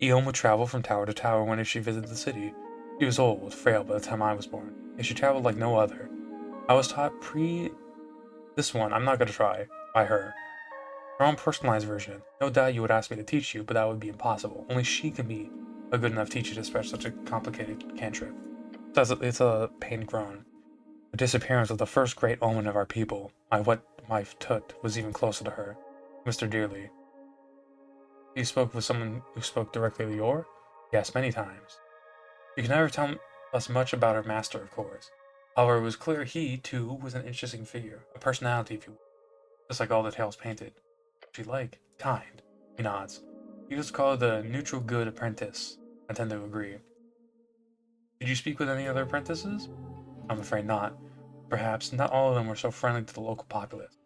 Eon would travel from tower to tower whenever she visited the city. She was old, frail by the time I was born, and she traveled like no other. I was taught this one, I'm not gonna try, by her. Her own personalized version. No doubt you would ask me to teach you, but that would be impossible. Only she can be a good enough teacher to spread such a complicated cantrip. It's a pain groan. The disappearance of the first great omen of our people, my wet wife Tut, was even closer to her. Mr. Dearly. You spoke with someone who spoke directly to Yor? Yes, many times. You can never tell us much about her master, of course. However, it was clear he, too, was an interesting figure, a personality, if you will, just like all the tales painted. She like, kind. He nods. He was called the neutral good apprentice. I tend to agree. Did you speak with any other apprentices? I'm afraid not. Perhaps not all of them were so friendly to the local populace,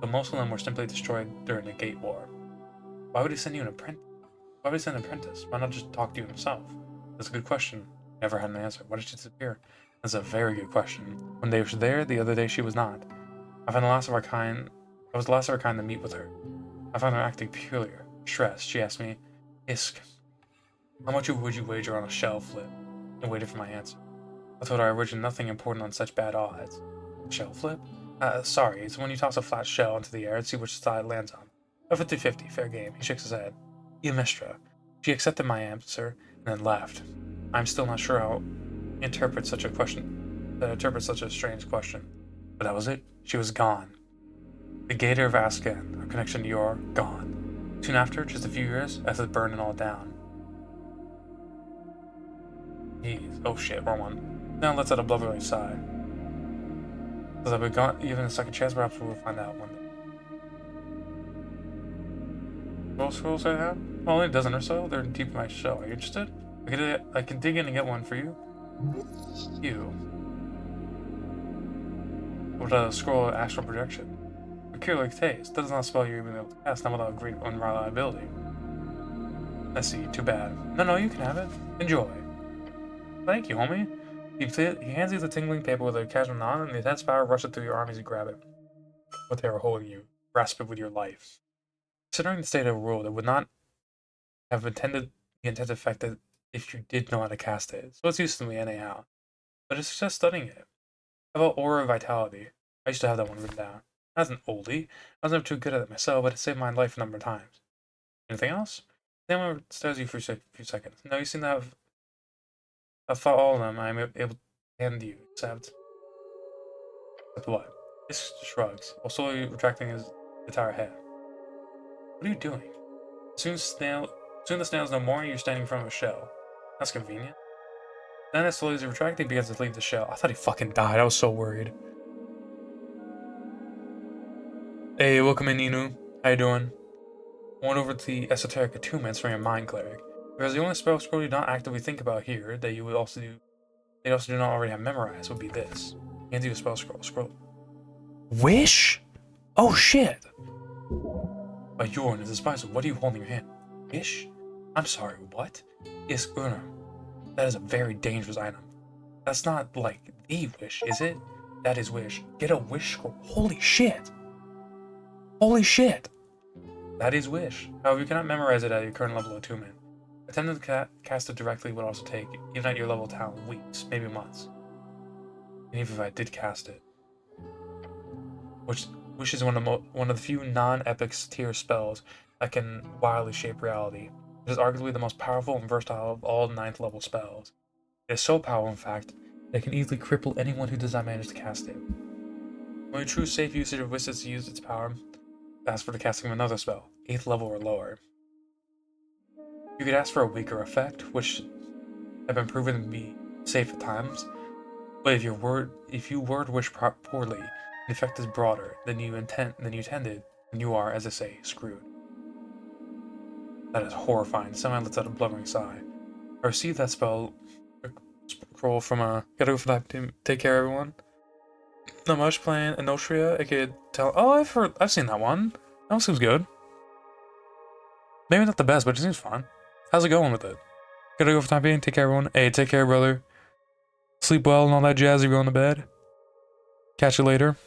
but most of them were simply destroyed during the Gate War. Why would he send you an apprentice? Why would he send an apprentice? Why not just talk to you himself? That's a good question. Never had an answer. Why did she disappear? That's a very good question. One day she was there, the other day she was not. I found the last of our kind. I was the last of our kind to meet with her. I found her acting peculiar, stressed. She asked me, Isk, how much would you wager on a shell flip? And waited for my answer. I told her I wagered nothing important on such bad odds. Shell flip? Sorry, it's when you toss a flat shell into the air and see which side it lands on. A 50-50, fair game. He shakes his head. Yamestra. She accepted my answer and then left. I'm still not sure how to interpret such a strange question. But that was it. She was gone. The Gator of Askan, our connection to Yor, gone. Soon after, just a few years, as it burned it all down. Jeez. Oh shit, wrong one. Now let's out a blubbery sigh. Because if we got even a second chance, perhaps we'll find out one day. What scrolls I have? Well, only a dozen or so. They're deep in my shell. Are you interested? I can dig in and get one for you. You. With a scroll of astral projection. Peculiar taste. Does not spell you're even able to cast, not without great unreliability. I see. Too bad. No, you can have it. Enjoy. Thank you, homie. He hands you the tingling paper with a casual nod, and the intense power rushes through your arm as you grab it. What they are holding you. Grasp it with your life. Considering the state of the world, it would not have the intended effect that if you did know how to cast it. So it's used to me anyhow. But it's just studying it. How about Aura of Vitality? I used to have that one written down. That's an oldie. I was never too good at it myself, but it saved my life a number of times. Anything else? Then one stares you for a few seconds. No, you seem to have. I've fought all of them. I'm able to hand you, except what? This shrugs, while slowly retracting his entire head. What are you doing? Soon the snail's no more, and you're standing in front of a shell. That's convenient. Then as slowly as he retracting, he begins to leave the shell. I thought he fucking died. I was so worried. Hey, welcome in, Inu. How you doing? Went over to the Esoteric Attunements from your Mind Cleric. Because the only spell scroll you don't actively think about here that you would also do not already have memorized would be this. Hands you a spell scroll. Wish? Oh shit! A Yorn is a spice. What are you holding in your hand? Wish? I'm sorry, what? Is Urna. That is a very dangerous item. That's not like the wish, is it? That is wish. Get a wish scroll. Holy shit! Holy shit! That is wish. However, you cannot memorize it at your current level of attunement. Attempting to cast it directly would also take, even at your level of talent, weeks, maybe months. And even if I did cast it. Wish is one of the few non-epic tier spells that can wildly shape reality. It is arguably the most powerful and versatile of all 9th level spells. It is so powerful, in fact, that it can easily cripple anyone who does not manage to cast it. Only true safe usage of Wish is to use its power to ask for the casting of another spell, 8th level or lower. You could ask for a weaker effect, which have been proven to be safe at times, but if you word wish poorly, the effect is broader than you intended, and you are, as I say, screwed. That is horrifying. Someone lets out a blubbering sigh. I received that spell scroll from a. Gotta go for that. Take care, everyone. Not much playing Enotria. I could tell. Oh, I've seen that one. That one seems good. Maybe not the best, but it seems fun. How's it going with it? Gotta go for time being. Take care, everyone. Hey, take care, brother. Sleep well and all that jazz. You go on to bed. Catch you later.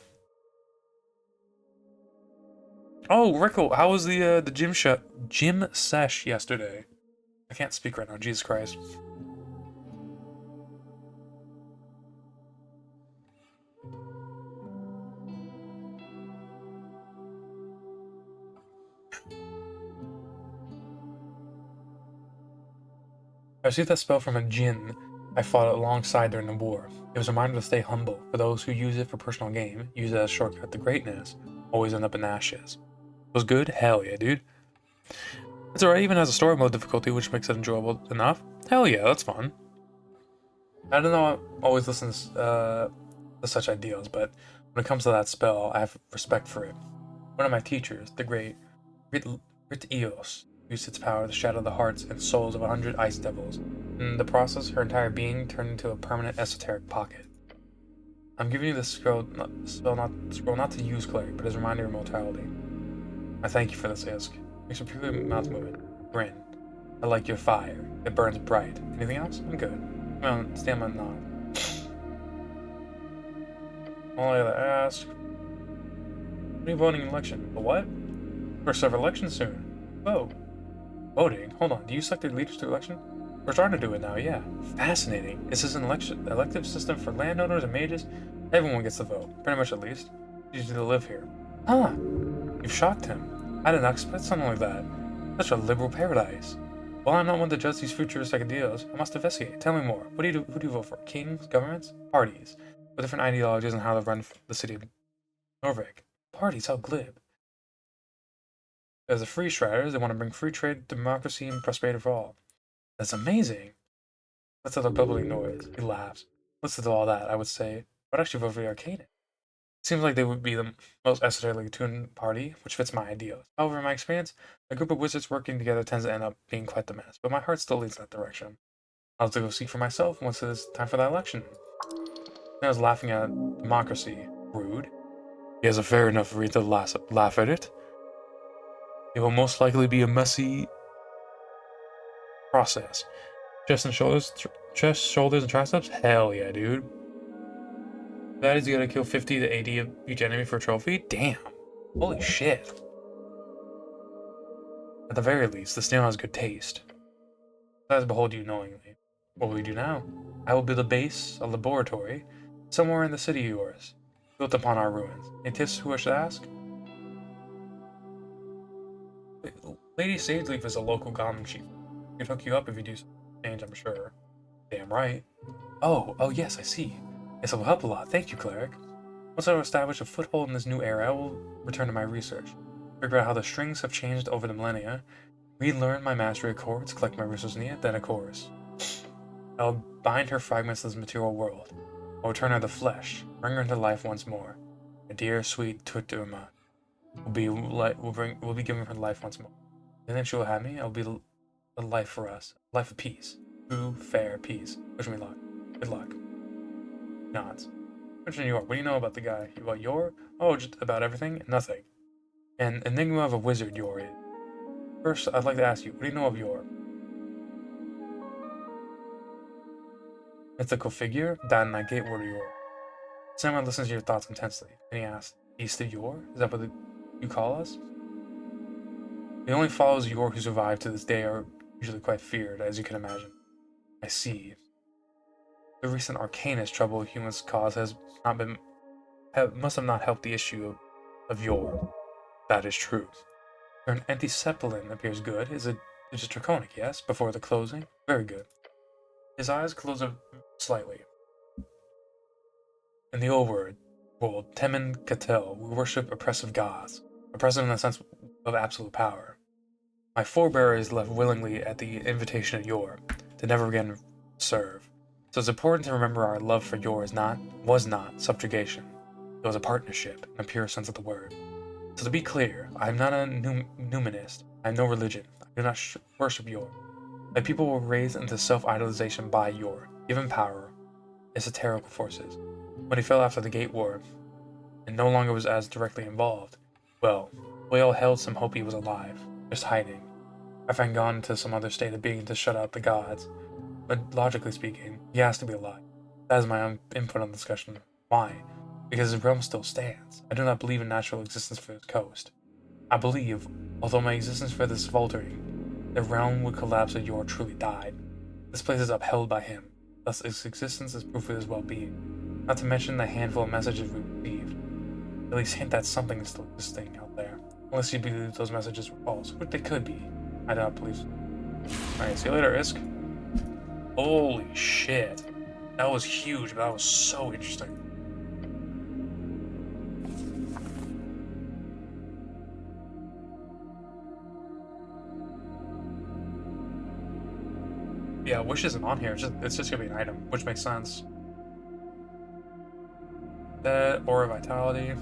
Oh, Rickle, how was the gym sesh yesterday? I can't speak right now. Jesus Christ. I received that spell from a djinn I fought alongside during the war. It was a reminder to stay humble. For those who use it for personal gain, use it as a shortcut to greatness, always end up in ashes. Was good? Hell yeah, dude. It's alright, even has a story mode difficulty, which makes it enjoyable enough. Hell yeah, that's fun. I don't know, I always listen to such ideals, but when it comes to that spell, I have respect for it. One of my teachers, the great Rit Eos, used its power to shatter the hearts and souls of 100 ice devils. In the process, her entire being turned into a permanent esoteric pocket. I'm giving you this scroll not to use cleric, but as a reminder of mortality. I thank you for this, Isk. Makes a peculiar mouth movement. Grin. I like your fire. It burns bright. Anything else? I'm good. Stand my nod. All I gotta ask. When are you voting in election? A what? First ever election soon. Vote. Voting? Hold on. Do you select your leaders through election? We're starting to do it now, yeah. Fascinating. This is an elective system for landowners and mages. Everyone gets to vote. Pretty much at least. Usually to live here. Huh. You've shocked him. I did not expect something like that. Such a liberal paradise. Well, I'm not one to judge these futuristic ideals. I must investigate. Tell me more. Who do you vote for? Kings? Governments? Parties? With different ideologies on how to run the city of Norvik. Parties? How glib. As the Free Striders, they want to bring free trade, democracy, and prosperity for all. That's amazing. That's a bubbling noise. He laughs. Listen to all that, I would say. I'd actually vote for the Arcane. Seems like they would be the most esoterically attuned party, which fits my ideals. However, in my experience, a group of wizards working together tends to end up being quite the mess, but my heart still leads that direction. I'll have to go see for myself once it's time for that election. I was laughing at democracy. Rude. He has a fair enough reason to laugh at it. It will most likely be a messy process. Chest, shoulders, and triceps? Hell yeah, dude. That is, you gotta kill 50 to 80 of each enemy for a trophy? Damn. Holy shit. At the very least, the snail has good taste. Let us behold you knowingly. What will we do now? I will build a base, a laboratory, Somewhere in the city of yours, built upon our ruins. Any tips who I should ask? Lady Sageleaf is a local goblin chief. She could hook you up if you do some change, I'm sure. Damn right. Oh yes, I see. This will help a lot. Thank you, cleric. Once I've established a foothold in this new era, I will return to my research. Figure out how the strings have changed over the millennia, relearn my mastery of chords, collect my resources needed, then a chorus. I'll bind her fragments to this material world. I'll return her to flesh, bring her into life once more. My dear, sweet Tuturma will be giving her life once more. And then she will have me. I'll be a life for us, a life of peace, true, fair peace. Wish me luck. Good luck. Nods. Which New York? What do you know about the guy? About Yor? Oh, just about everything? Nothing. An enigma of a wizard Yor is. First, I'd like to ask you, what do you know of Yor? Mythical figure? Down in that gateward of Yor. Someone listens to your thoughts intensely. And he asks, East of Yor? Is that what you call us? The only followers of Yor who survive to this day are usually quite feared, as you can imagine. I see. The recent arcanist trouble humans cause must have not helped the issue of Yor. That is true. An anti-Zeppelin appears good. Is it just draconic, yes? Before the closing? Very good. His eyes close up slightly. In the old world, Temen Katel, we worship oppressive gods. Oppressive in the sense of absolute power. My forebears left willingly at the invitation of Yor, to never again serve. So it's important to remember our love for Yor was not subjugation. It was a partnership, in the pure sense of the word. So to be clear, I am not a numinist. I have no religion. I do not worship Yor. My people were raised into self-idolization by Yor, given power, esoteric forces. When he fell after the Gate War, and no longer was as directly involved, well, we all held some hope he was alive, just hiding. I find gone into some other state of being to shut out the gods. But logically speaking, he has to be alive. That is my own input on the discussion. Why? Because his realm still stands. I do not believe in natural existence for this coast. I believe, although my existence for this is faltering, the realm would collapse if Yor truly died. This place is upheld by him, thus its existence is proof of his well-being. Not to mention the handful of messages we received. At least hint that something is still existing out there. Unless you believe those messages were false, which they could be. I do not believe so. Alright, see you later, Isk. Holy shit. That was huge, but that was so interesting. Yeah, Wish isn't on here. It's just gonna be an item, which makes sense. That, Aura Vitality.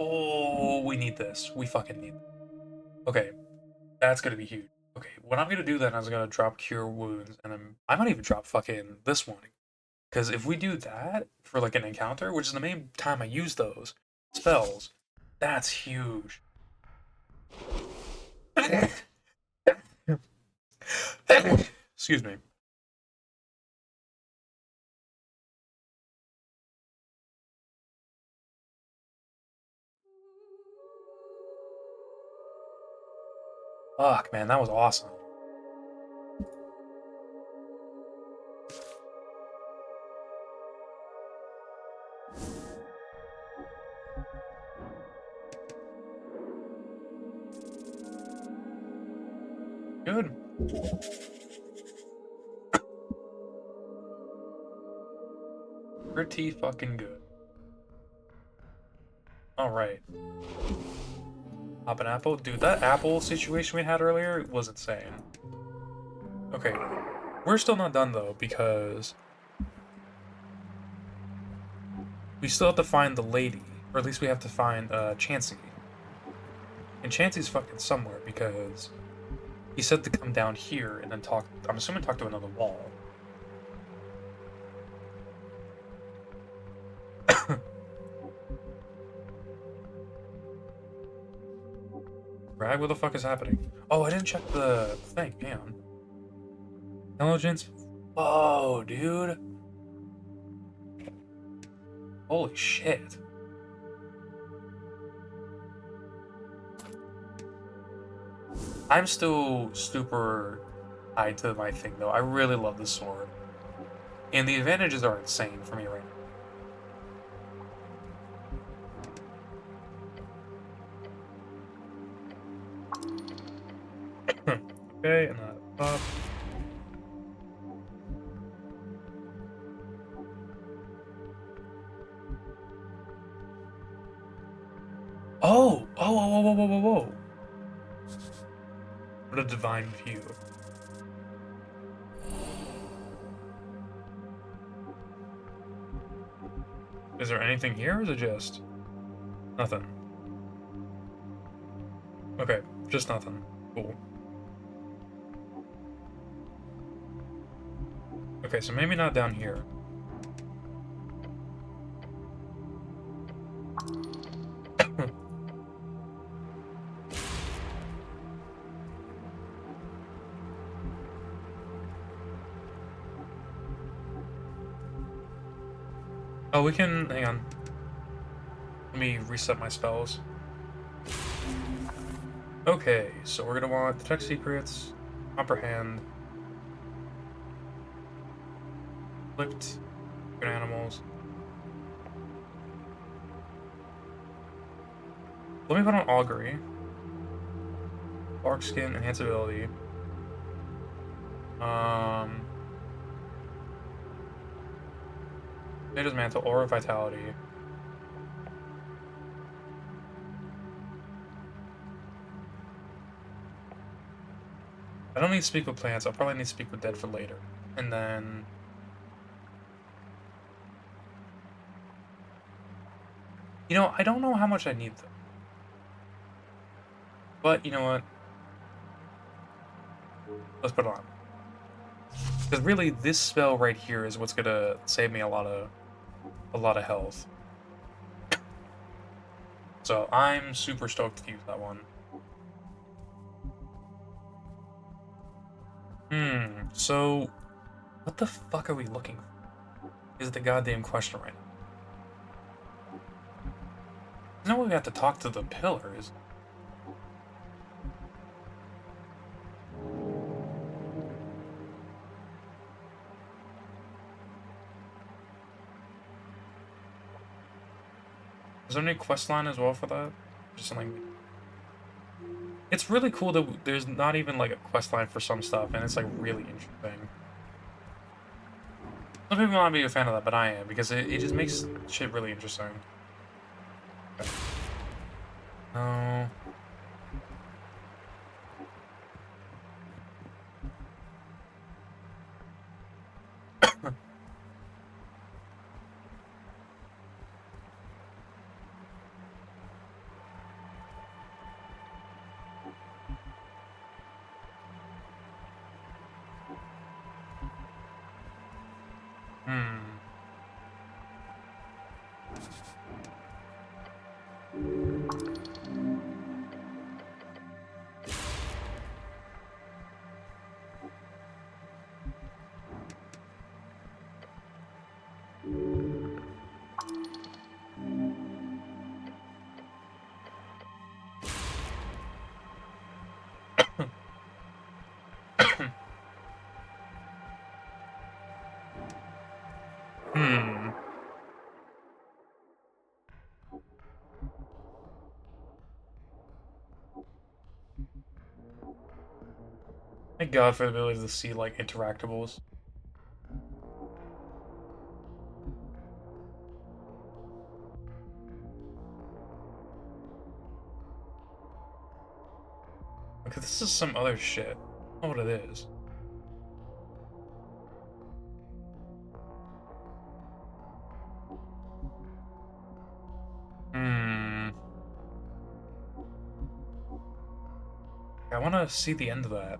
Oh, we need this. We fucking need it. Okay, that's gonna be huge. Okay, what I'm gonna do then is I'm gonna drop Cure Wounds, and then I might even drop fucking this one. Because if we do that for like an encounter, which is the main time I use those spells, that's huge. Excuse me. Fuck, man, that was awesome. Good. Pretty fucking good. Alright. Pop an apple. Dude, that apple situation we had earlier was insane. Okay. We're still not done though, because we still have to find the lady. Or at least we have to find Chansey. And Chansey's fucking somewhere because he said to come down here and then talk. I'm assuming talk to another wall. Brag, what the fuck is happening? Oh, I didn't check the thing. Hang on. Intelligence. Whoa, dude. Holy shit. I'm still super tied to my thing, though. I really love this sword. And the advantages are insane for me right now. Okay, and that up. Oh! Whoa. What a divine view. Is there anything here, or is it just nothing? Okay, just nothing. Cool. Okay, so maybe not down here. Oh, we can... hang on. Let me reset my spells. Okay, so we're gonna want Detect Secrets, Comprehend, Flipped, Good Animals. Let me put on Augury. Bark Skin, Enhance Ability. Mage's Mantle, Aura of Vitality. I don't need to speak with plants. I'll probably need to speak with dead for later. And then... you know, I don't know how much I need, though. But, you know what? Let's put it on. Because really, this spell right here is what's gonna save me a lot of health. So, I'm super stoked to use that one. So... what the fuck are we looking for? Is the goddamn question right now. There's no way we have to talk to the pillars. Is there any quest line as well for that? Just something... it's really cool that there's not even like a quest line for some stuff, and it's like really interesting. Some people might not be a fan of that, but I am, because it just makes shit really interesting. Okay. No. Thank God for the ability to see, like, interactables. Okay, this is some other shit. I don't know what it is. I want to see the end of that.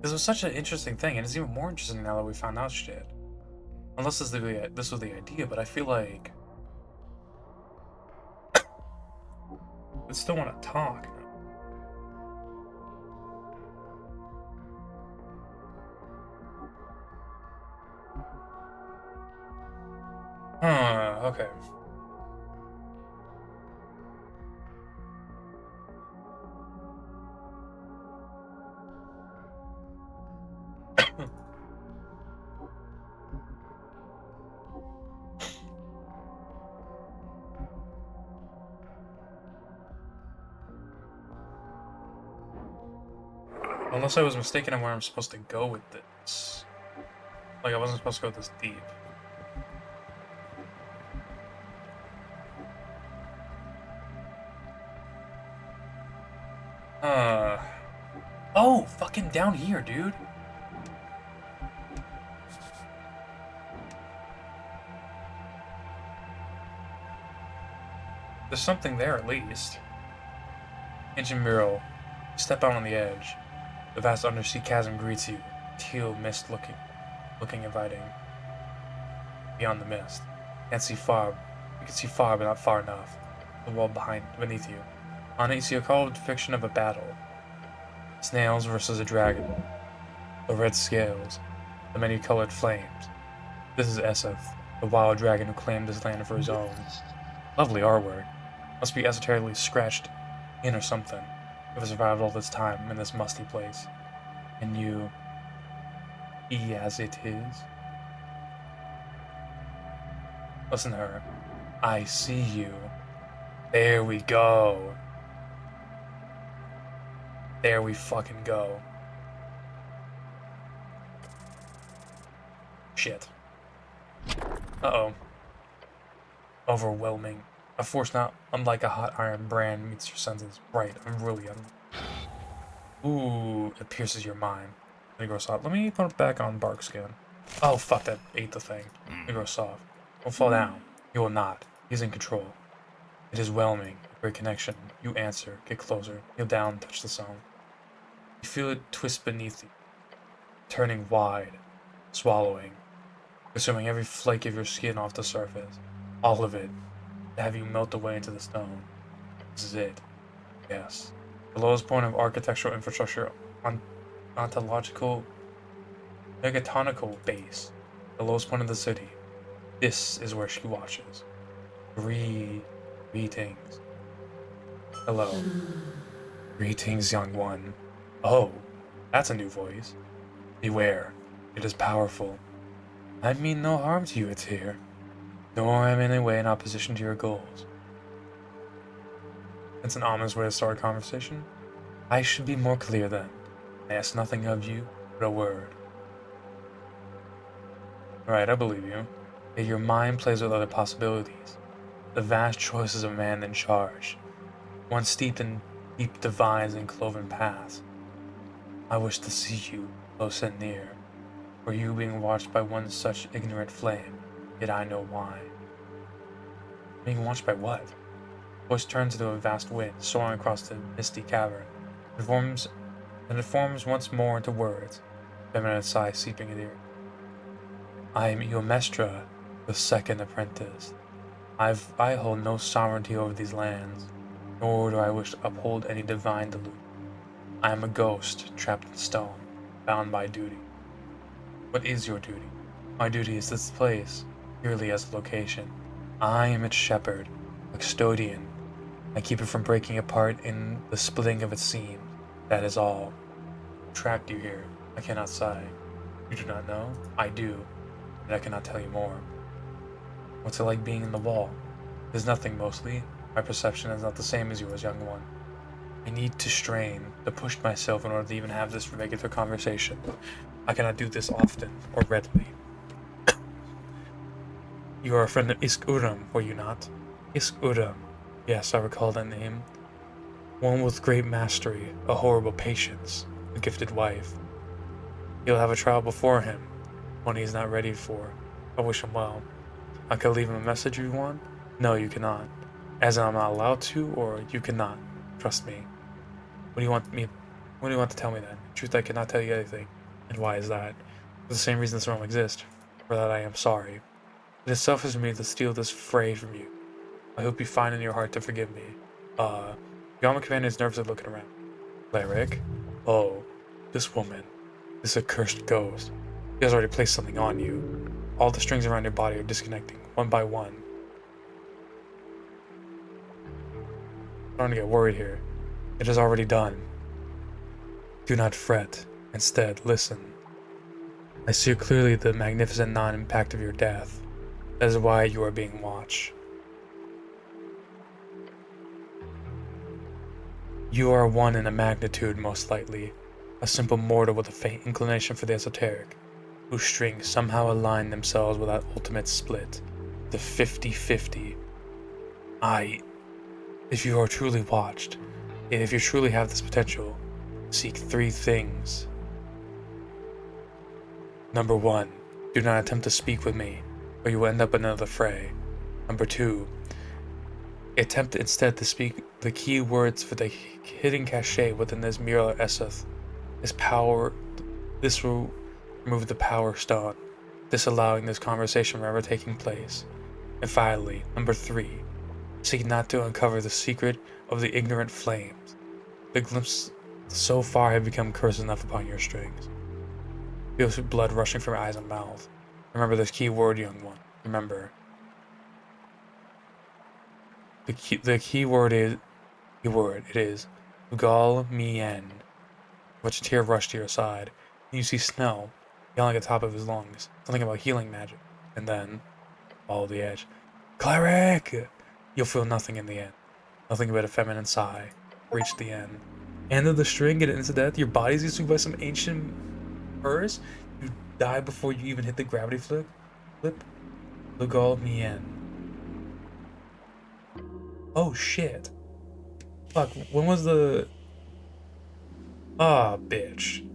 This was such an interesting thing, and it's even more interesting now that we found out shit. Unless this was the idea, but I feel like... I still want to talk. Okay. Unless I was mistaken on where I'm supposed to go with this. Like, I wasn't supposed to go this deep. Oh, fucking down here, dude. There's something there, at least. Ancient mural. Step out on the edge. The vast undersea chasm greets you. Teal mist looking inviting. Beyond the mist. Can't see far. You can see far, but not far enough. The wall beneath you. On it, you see a carved depiction of a battle. Snails versus a dragon. The red scales. The many-colored flames. This is Eseth, the wild dragon who claimed this land for his own. Lovely artwork. Must be esoterically scratched in or something. If it survived all this time in this musty place. And you... be as it is. Listen to her. I see you. There we go. There we fucking go. Shit. Uh-oh. Overwhelming. A force not unlike a hot iron brand meets your senses. Right, I'm really Ooh, it pierces your mind. It grows soft. Let me put it back on bark skin. Oh, fuck, that ate the thing. It grows soft. Don't fall down. You will not. He's in control. It is whelming. Great connection. You answer. Get closer. Kneel down. Touch the stone. You feel it twist beneath you. Turning wide. Swallowing. Consuming every flake of your skin off the surface. All of it. To have you melt away into the stone. This is it. Yes. The lowest point of architectural infrastructure ontological megatonical base. The lowest point of the city. This is where she watches. Greetings. Hello. Greetings, young one. Oh, that's a new voice. Beware. It is powerful. I mean no harm to you, it's here. Nor am in any way in opposition to your goals. It's an ominous way to start a conversation. I should be more clear then. I ask nothing of you but a word. Right, I believe you. Yet your mind plays with other possibilities. The vast choices of man in charge. One steeped in deep divides and cloven paths. I wish to see you, close and near. For you being watched by one such ignorant flame, yet I know why. Being watched by what? Voice turns into a vast wind, soaring across the misty cavern. It forms once more into words, feminine sigh seeping in the ear. I am Eomestra, the second apprentice. I hold no sovereignty over these lands, nor do I wish to uphold any divine delusion. I am a ghost, trapped in stone, bound by duty. What is your duty? My duty is this place, purely as a location. I am its shepherd, custodian. I keep it from breaking apart in the splitting of its seams. That is all. Trapped you here, I cannot sigh. You do not know? I do, and I cannot tell you more. What's it like being in the wall? There's nothing mostly. My perception is not the same as yours, young one. I need to strain, to push myself in order to even have this regular conversation. I cannot do this often, or readily. You are a friend of Isk-Uram, were you not? Isk-Uram. Yes, I recall that name. One with great mastery, a horrible patience, a gifted wife. He'll have a trial before him, one he's not ready for. I wish him well. I could leave him a message if you want? No, you cannot. As I'm not allowed to, or you cannot. Trust me. What do you want to tell me then? In truth, I cannot tell you anything. And why is that? For the same reason this realm exists. For that I am sorry. It is selfish of me to steal this fray from you. I hope you find in your heart to forgive me. Yama Commander is nervously looking around. Cleric? Oh, this woman. This accursed ghost. He has already placed something on you. All the strings around your body are disconnecting, one by one. I'm starting to get worried here. It is already done. Do not fret. Instead, listen. I see clearly the magnificent non-impact of your death. That is why you are being watched. You are one in a magnitude, most likely. A simple mortal with a faint inclination for the esoteric, whose strings somehow align themselves with that ultimate split. The 50-50. If you are truly watched, and if you truly have this potential, seek 3 things. Number 1, do not attempt to speak with me, or you will end up in another fray. Number 2, attempt instead to speak the key words for the hidden cachet within this mural Eseth. This will remove the power stone, disallowing this conversation from ever taking place. And finally, number 3, seek not to uncover the secret of the ignorant flames. The glimpse so far have become curse enough upon your strings. Feels blood rushing from your eyes and mouth. Remember this key word, young one. Remember. The key word is Gal Mien. Watch a tear rush to your side, and you see Snell yelling at the top of his lungs, something about healing magic, and then, follow the edge. Cleric! You'll feel nothing in the end. Nothing but a feminine sigh. Reach the end. End of the string, get into death. Your body's consumed by some ancient curse. You die before you even hit the gravity flip. Legal Mien. Oh shit. Fuck, when was the... Ah, bitch.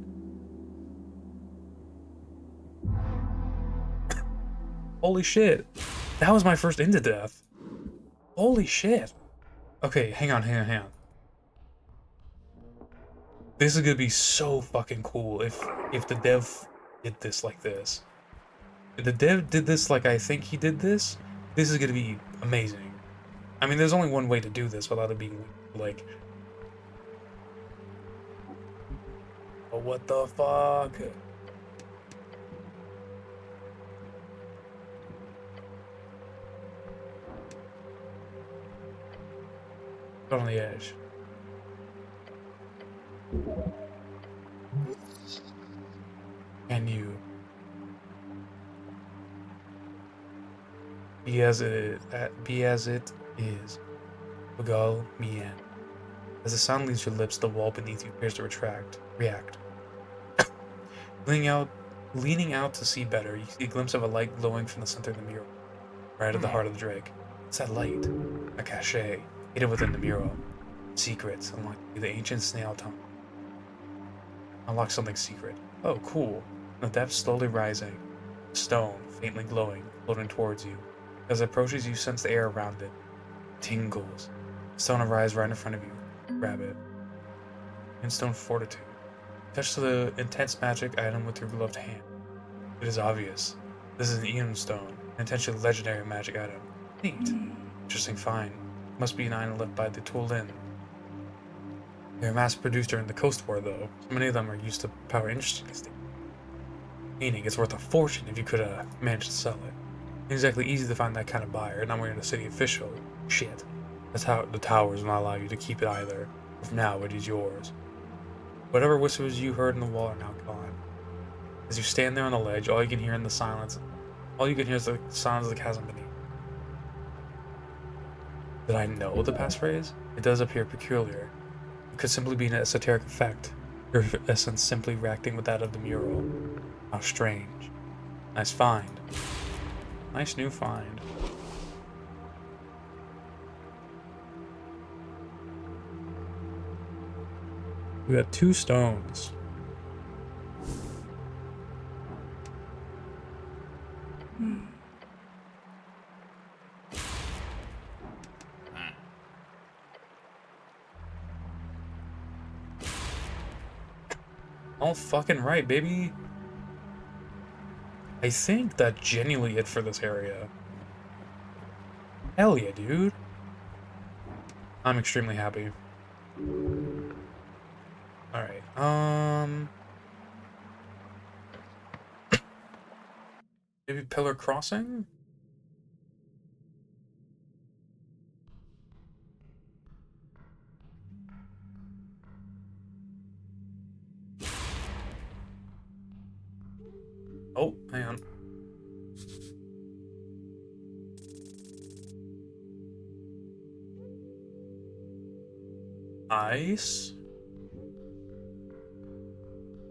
Holy shit. That was my first into death. Holy shit. Okay, hang on. This is gonna be so fucking cool if the dev did this like this. If the dev did this like I think he did this, this is gonna be amazing. I mean, there's only one way to do this without it being like... Oh, what the fuck? Out on the edge. Can you be as it is? Bagal Mien. As the sound leaves your lips, the wall beneath you appears to react. Leaning out to see better, you see a glimpse of a light glowing from the center of the mural, right at the heart of the drake. It's that light, a cachet, hidden within the mural. Secrets, unlock the ancient snail tongue. Unlock something secret. Oh, cool. The depths slowly rising. A stone, faintly glowing, floating towards you. As it approaches, you sense the air around it. Tingles. The stone arrives right in front of you. Grab it. Stone fortitude. Touch the intense magic item with your gloved hand. It is obvious. This is an Eon stone, an intentionally legendary magic item. Neat. Interesting find. Must be an item left by the Tulin. They're mass-produced during the Coast War, though. So many of them are used to power industry. Meaning it's worth a fortune if you could manage to sell it. It's exactly easy to find that kind of buyer, not when you're the city official. Shit. That's how the towers will not allow you to keep it either. For now, it is yours. Whatever whispers you heard in the wall are now gone. As you stand there on the ledge, all you can hear is the silence of the chasm beneath. Did I know the passphrase? It does appear peculiar. It could simply be an esoteric effect, your essence simply reacting with that of the mural. How strange. Nice find. Nice new find. We got 2 stones. All fucking right, baby. I think that's genuinely it for this area. Hell yeah, dude. I'm extremely happy. Alright, maybe Pillar Crossing? Oh, hang on. Nice.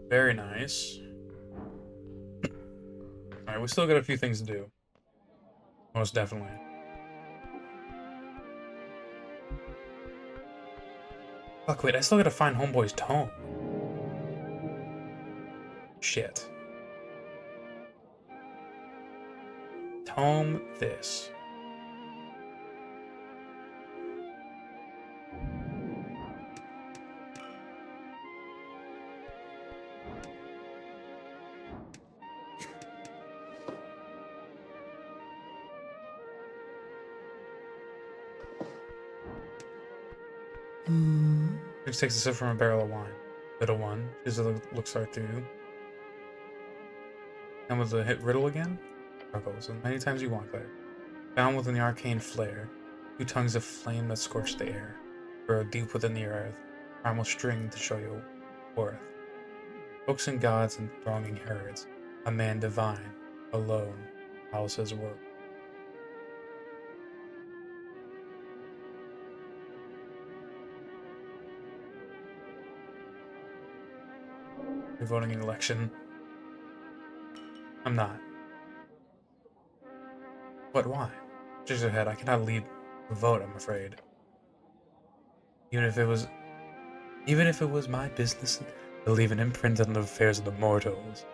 Very nice. Alright, we still got a few things to do. Most definitely. Fuck, wait, I still gotta find Homeboy's tome. Shit. Tome this. Six takes a sip from a barrel of wine. Little one. Looks right through you. And with the hit riddle again? Struggles as many times you want there. Bound within the arcane flare. Two tongues of flame that scorch the air. Burrow deep within the earth. Primal string to show you worth. Coaxing gods and thronging herds. A man divine. Alone. Howls his work. You're voting in election. I'm not. But why? Just ahead, I cannot lead the vote, I'm afraid. Even if it was my business to leave an imprint on the affairs of the mortals.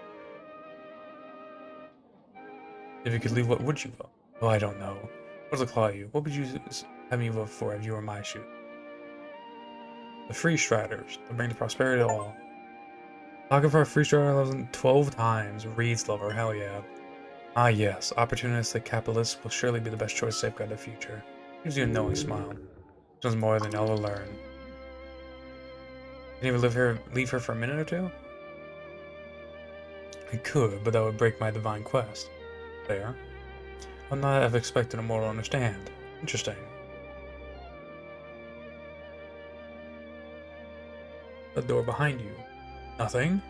If you could leave, what would you vote? Oh, I don't know. What's the claw you? What would you have me vote for if you were my shoe? The Free Striders, to bring the prosperity to all. Talking for a Free Strider 12 times. Reed's lover, hell yeah. Ah yes, opportunistic capitalists will surely be the best choice to safeguard the future. Gives you a knowing smile. Does more than you'll ever learn. Can you even leave her for a minute or two? I could, but that would break my divine quest. There. I'd not have expected a mortal to understand. Interesting. The door behind you. Nothing?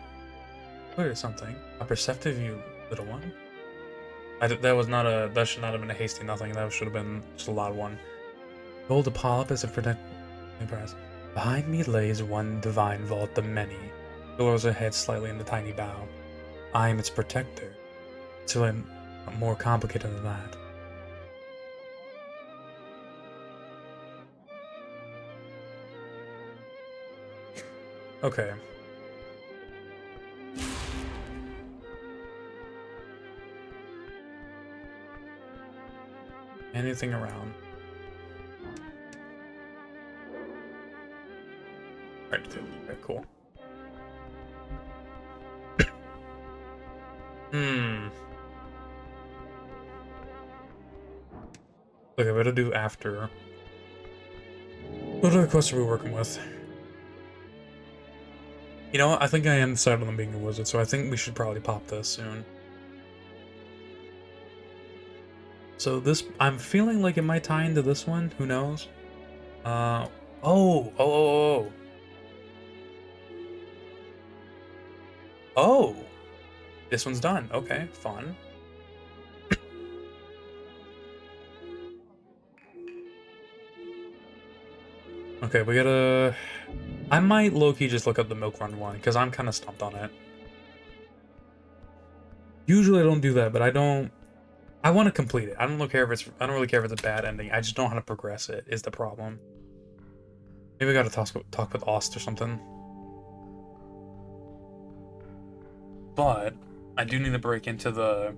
Clear something. A perceptive you, little one. That should not have been a hasty nothing. That should have been just a loud one. Hold a polyp as a protect. Behind me lays one divine vault of many. She lowers her head slightly in the tiny bow. I am its protector. It's really more complicated than that. Okay. Anything around. Right, okay, cool. Okay, what to do after? What other quests are we working with? You know what? I think I am decided on being a wizard, so I think we should probably pop this soon. So this, I'm feeling like it might tie into this one. Who knows? Oh. This one's done. Okay, fun. Okay, we gotta... I might low-key just look up the Milk Run one, because I'm kind of stumped on it. Usually I don't do that, but I don't... I want to complete it. I don't really care if it's a bad ending. I just don't know how to progress it, is the problem. Maybe we gotta talk with Ost or something. But I do need to break into the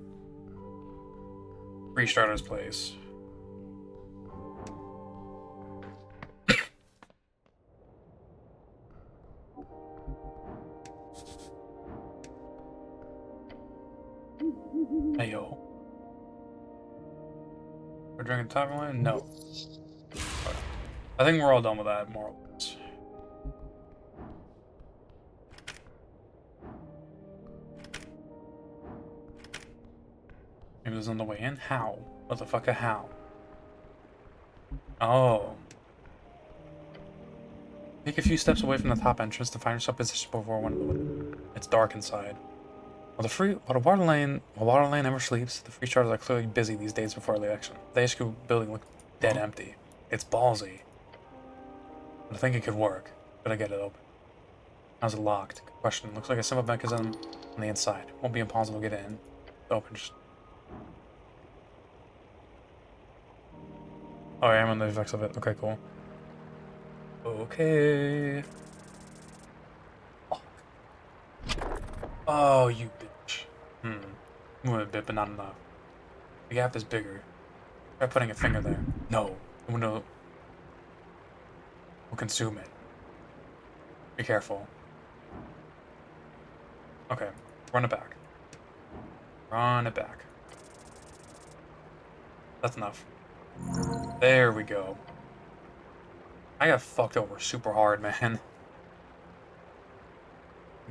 Restarter's place. Hey yo. We're drinking top line? No. Okay. I think we're all done with that, more or less. Maybe there's another way in? How? What the fuck, how? Oh. Take a few steps away from the top entrance to find yourself positioned before one. It's dark inside. While water lane never sleeps, the free charters are clearly busy these days before the election. The HQ building looks dead empty. It's ballsy. I think it could work. Could I get it open? How's it locked? Good question. Looks like a simple mechanism on the inside. Won't be impossible to get in. Open. Just... Oh, I am on the effects of it. Okay, cool. Okay. Oh, you bitch. A bit, but not enough. The gap is bigger. Try putting a finger there. No. The window will consume it. Be careful. Okay. Run it back. Run it back. That's enough. There we go. I got fucked over super hard, man.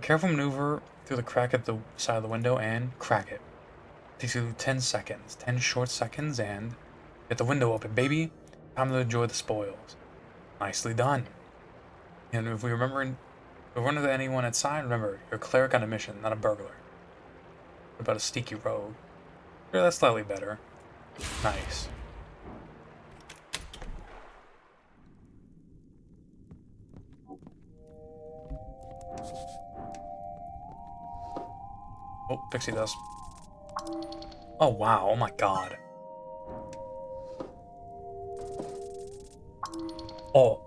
Careful maneuver through the crack at the side of the window and crack it. Takes you 10 seconds. 10 short seconds and get the window open, baby. Time to enjoy the spoils. Nicely done. And if we run into anyone outside, remember, you're a cleric on a mission, not a burglar. What about a sneaky rogue? Yeah, that's slightly better. Nice. Oh, pixie dust. Oh wow, oh my god. Oh.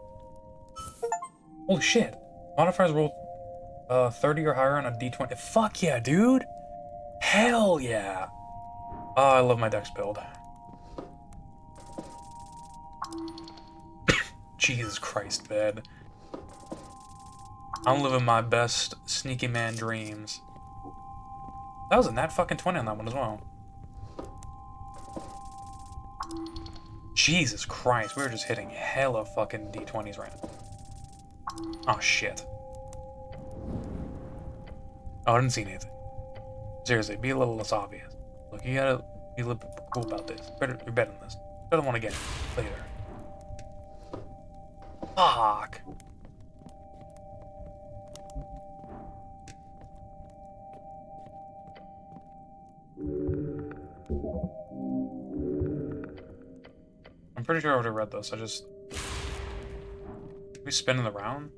Holy shit. Modifiers roll 30 or higher on a d20. Fuck yeah, dude! Hell yeah! Oh, I love my dex build. Jesus Christ, man. I'm living my best sneaky man dreams. That was a nat fucking 20 on that one as well. Jesus Christ, we were just hitting hella fucking d20s right now. Oh shit. Oh, I didn't see anything. Seriously, be a little less obvious. Look, you gotta be a little bit cool about this. You're better than this. I don't want to get it later. Fuck. I'm pretty sure I already read this. I just... we spinning around?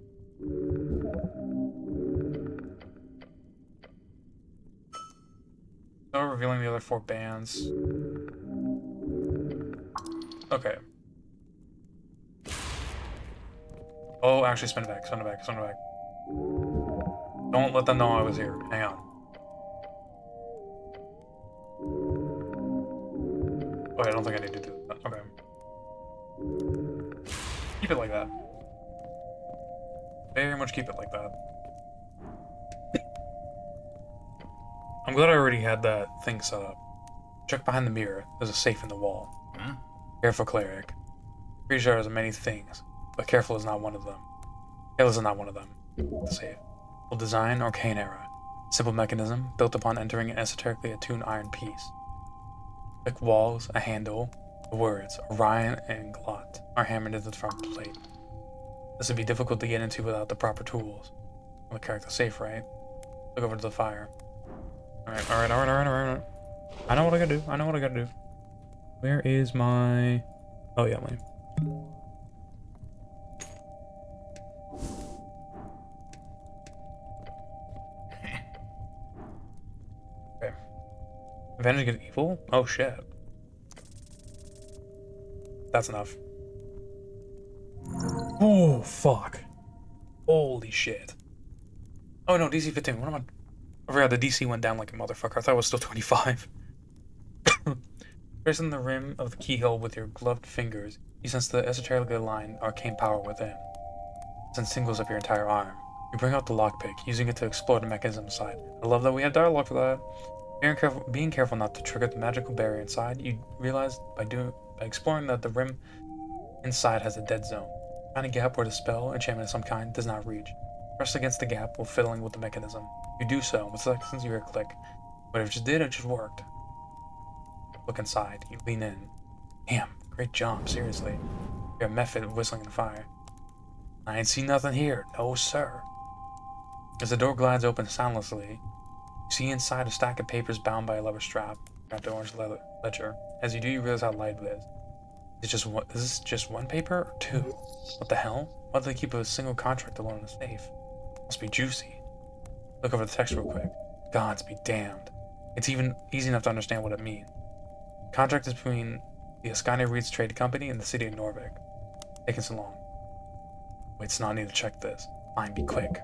So revealing the other 4 bands. Okay. Oh, actually spin it back, spin it back, spin it back. Don't let them know I was here. Hang on. Oh, I don't think I need to do that. Okay. Keep it like that. Very much keep it like that. I'm glad I already had that thing set up. Check behind the mirror. There's a safe in the wall. Careful, cleric. Pretty sure there's many things, but careful is not one of them. Careless is not one of them. The safe. Well, design, arcane era. Simple mechanism, built upon entering an esoterically attuned iron piece. Thick walls, a handle, the words, Orion and Glot, are hammered into the front plate. This would be difficult to get into without the proper tools. The character's safe, right? Look over to the fire. Alright. I know what I gotta do. Where is my... oh yeah, lame. Okay. Advantage against evil? Oh shit. That's enough. Oh fuck. Holy shit. Oh no, DC 15. What am I... I forgot the DC went down like a motherfucker. I thought it was still 25. Pressing the rim of the keyhole with your gloved fingers, you sense the esoterically aligned arcane power within. Sends tingles up your entire arm. You bring out the lockpick, using it to explore the mechanism inside. I love that we have dialogue for that. Being careful not to trigger the magical barrier inside, you realize by exploring that the rim inside has a dead zone. Find a gap where the spell, enchantment of some kind, does not reach. Press against the gap while fiddling with the mechanism. You do so, with seconds you hear a click. Whatever it just did, it just worked. Look inside. You lean in. Damn, great jump, seriously. You hear a method of whistling in the fire. I ain't seen nothing here. No, sir. As the door glides open soundlessly, You see inside a stack of papers bound by a leather strap. Got the orange ledger. As you do, you realize how light it is. It's just one. Is this just one paper or two? What the hell? Why do they keep a single contract alone in the safe? Must be juicy. Look over the text real quick. Gods be damned. It's even easy enough to understand what it means. The contract is between the Ascani Reeds Trade Company and the city of Norvik. Taking so long. Wait, it's not need to check this. Fine, be quick.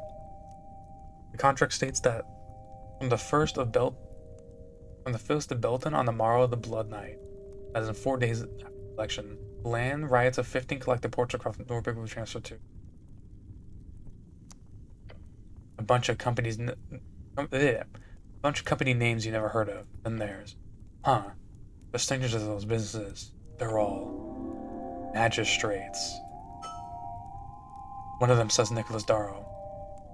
The contract states that from the first of Belton on the morrow of the Blood Night, that is in 4 days after the election, land riots of 15 collected ports across Norvik will be transferred to a bunch of companies. A bunch of company names you never heard of, than theirs. Huh. The stinkers of those businesses, they're all magistrates. One of them says Nicholas Darrow.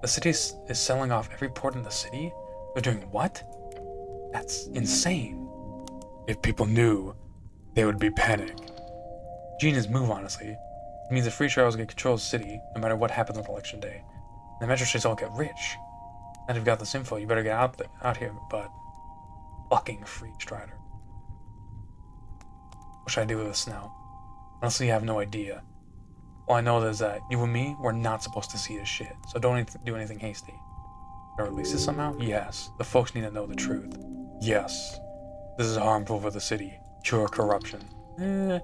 The city is selling off every port in the city? They're doing what? That's insane. If people knew, they would be panic. Genius move, honestly. It means the free trials get control of the city, no matter what happens on election day. And the magistrates all get rich. Now you've got this info, you better get out here, but fucking free strider. What should I do with this now? Honestly, I have no idea. All I know is that you and me, we're not supposed to see this shit, so don't do anything hasty. Or release it somehow? Yes. The folks need to know the truth. Yes. This is harmful for the city. Pure corruption. You're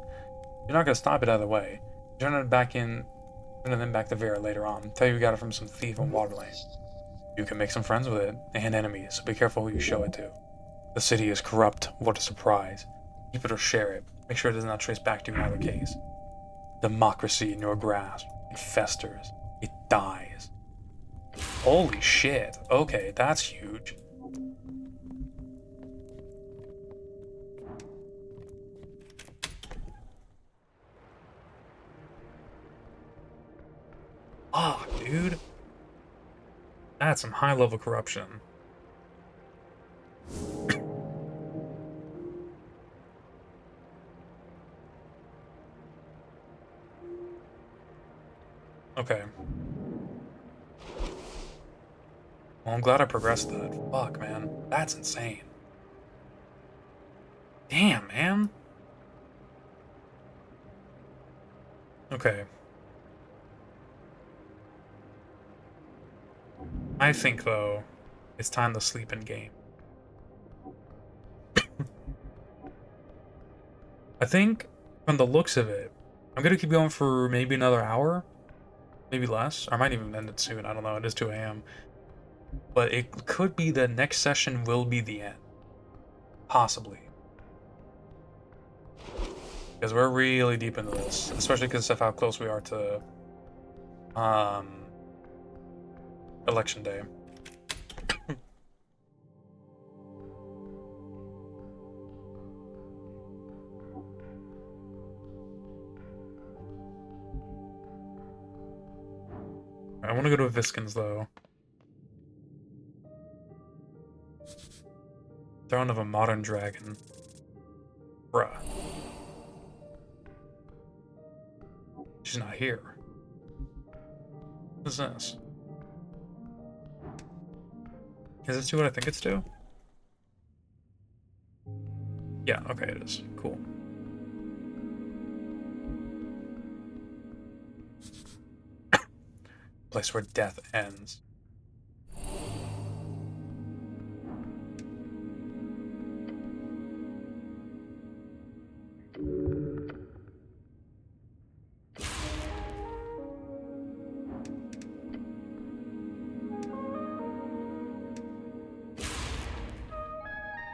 not gonna stop it either way. Turn them back to Vera later on. Tell you we got it from some thief in Waterlane. You can make some friends with it, and enemies, so be careful who you show it to. The city is corrupt. What a surprise. Keep it or share it. Make sure it does not trace back to you in either case. Democracy in your grasp. It festers. It dies. Holy shit. Okay, that's huge. Oh, dude. That's some high-level corruption. Okay. Well, I'm glad I progressed that. Fuck, man. That's insane. Damn, man. Okay. I think, though, it's time to sleep in game. I think, from the looks of it, I'm gonna keep going for maybe another hour. Maybe less. I might even end it soon. I don't know. It is 2 a.m. But it could be the next session will be the end. Possibly. Because we're really deep into this. Especially because of how close we are to election day. I want to go to Viskin's, though. Throne of a modern dragon. Bruh. She's not here. What is this? Is this to what I think it's to? Yeah, okay, it is. Cool. Place where death ends.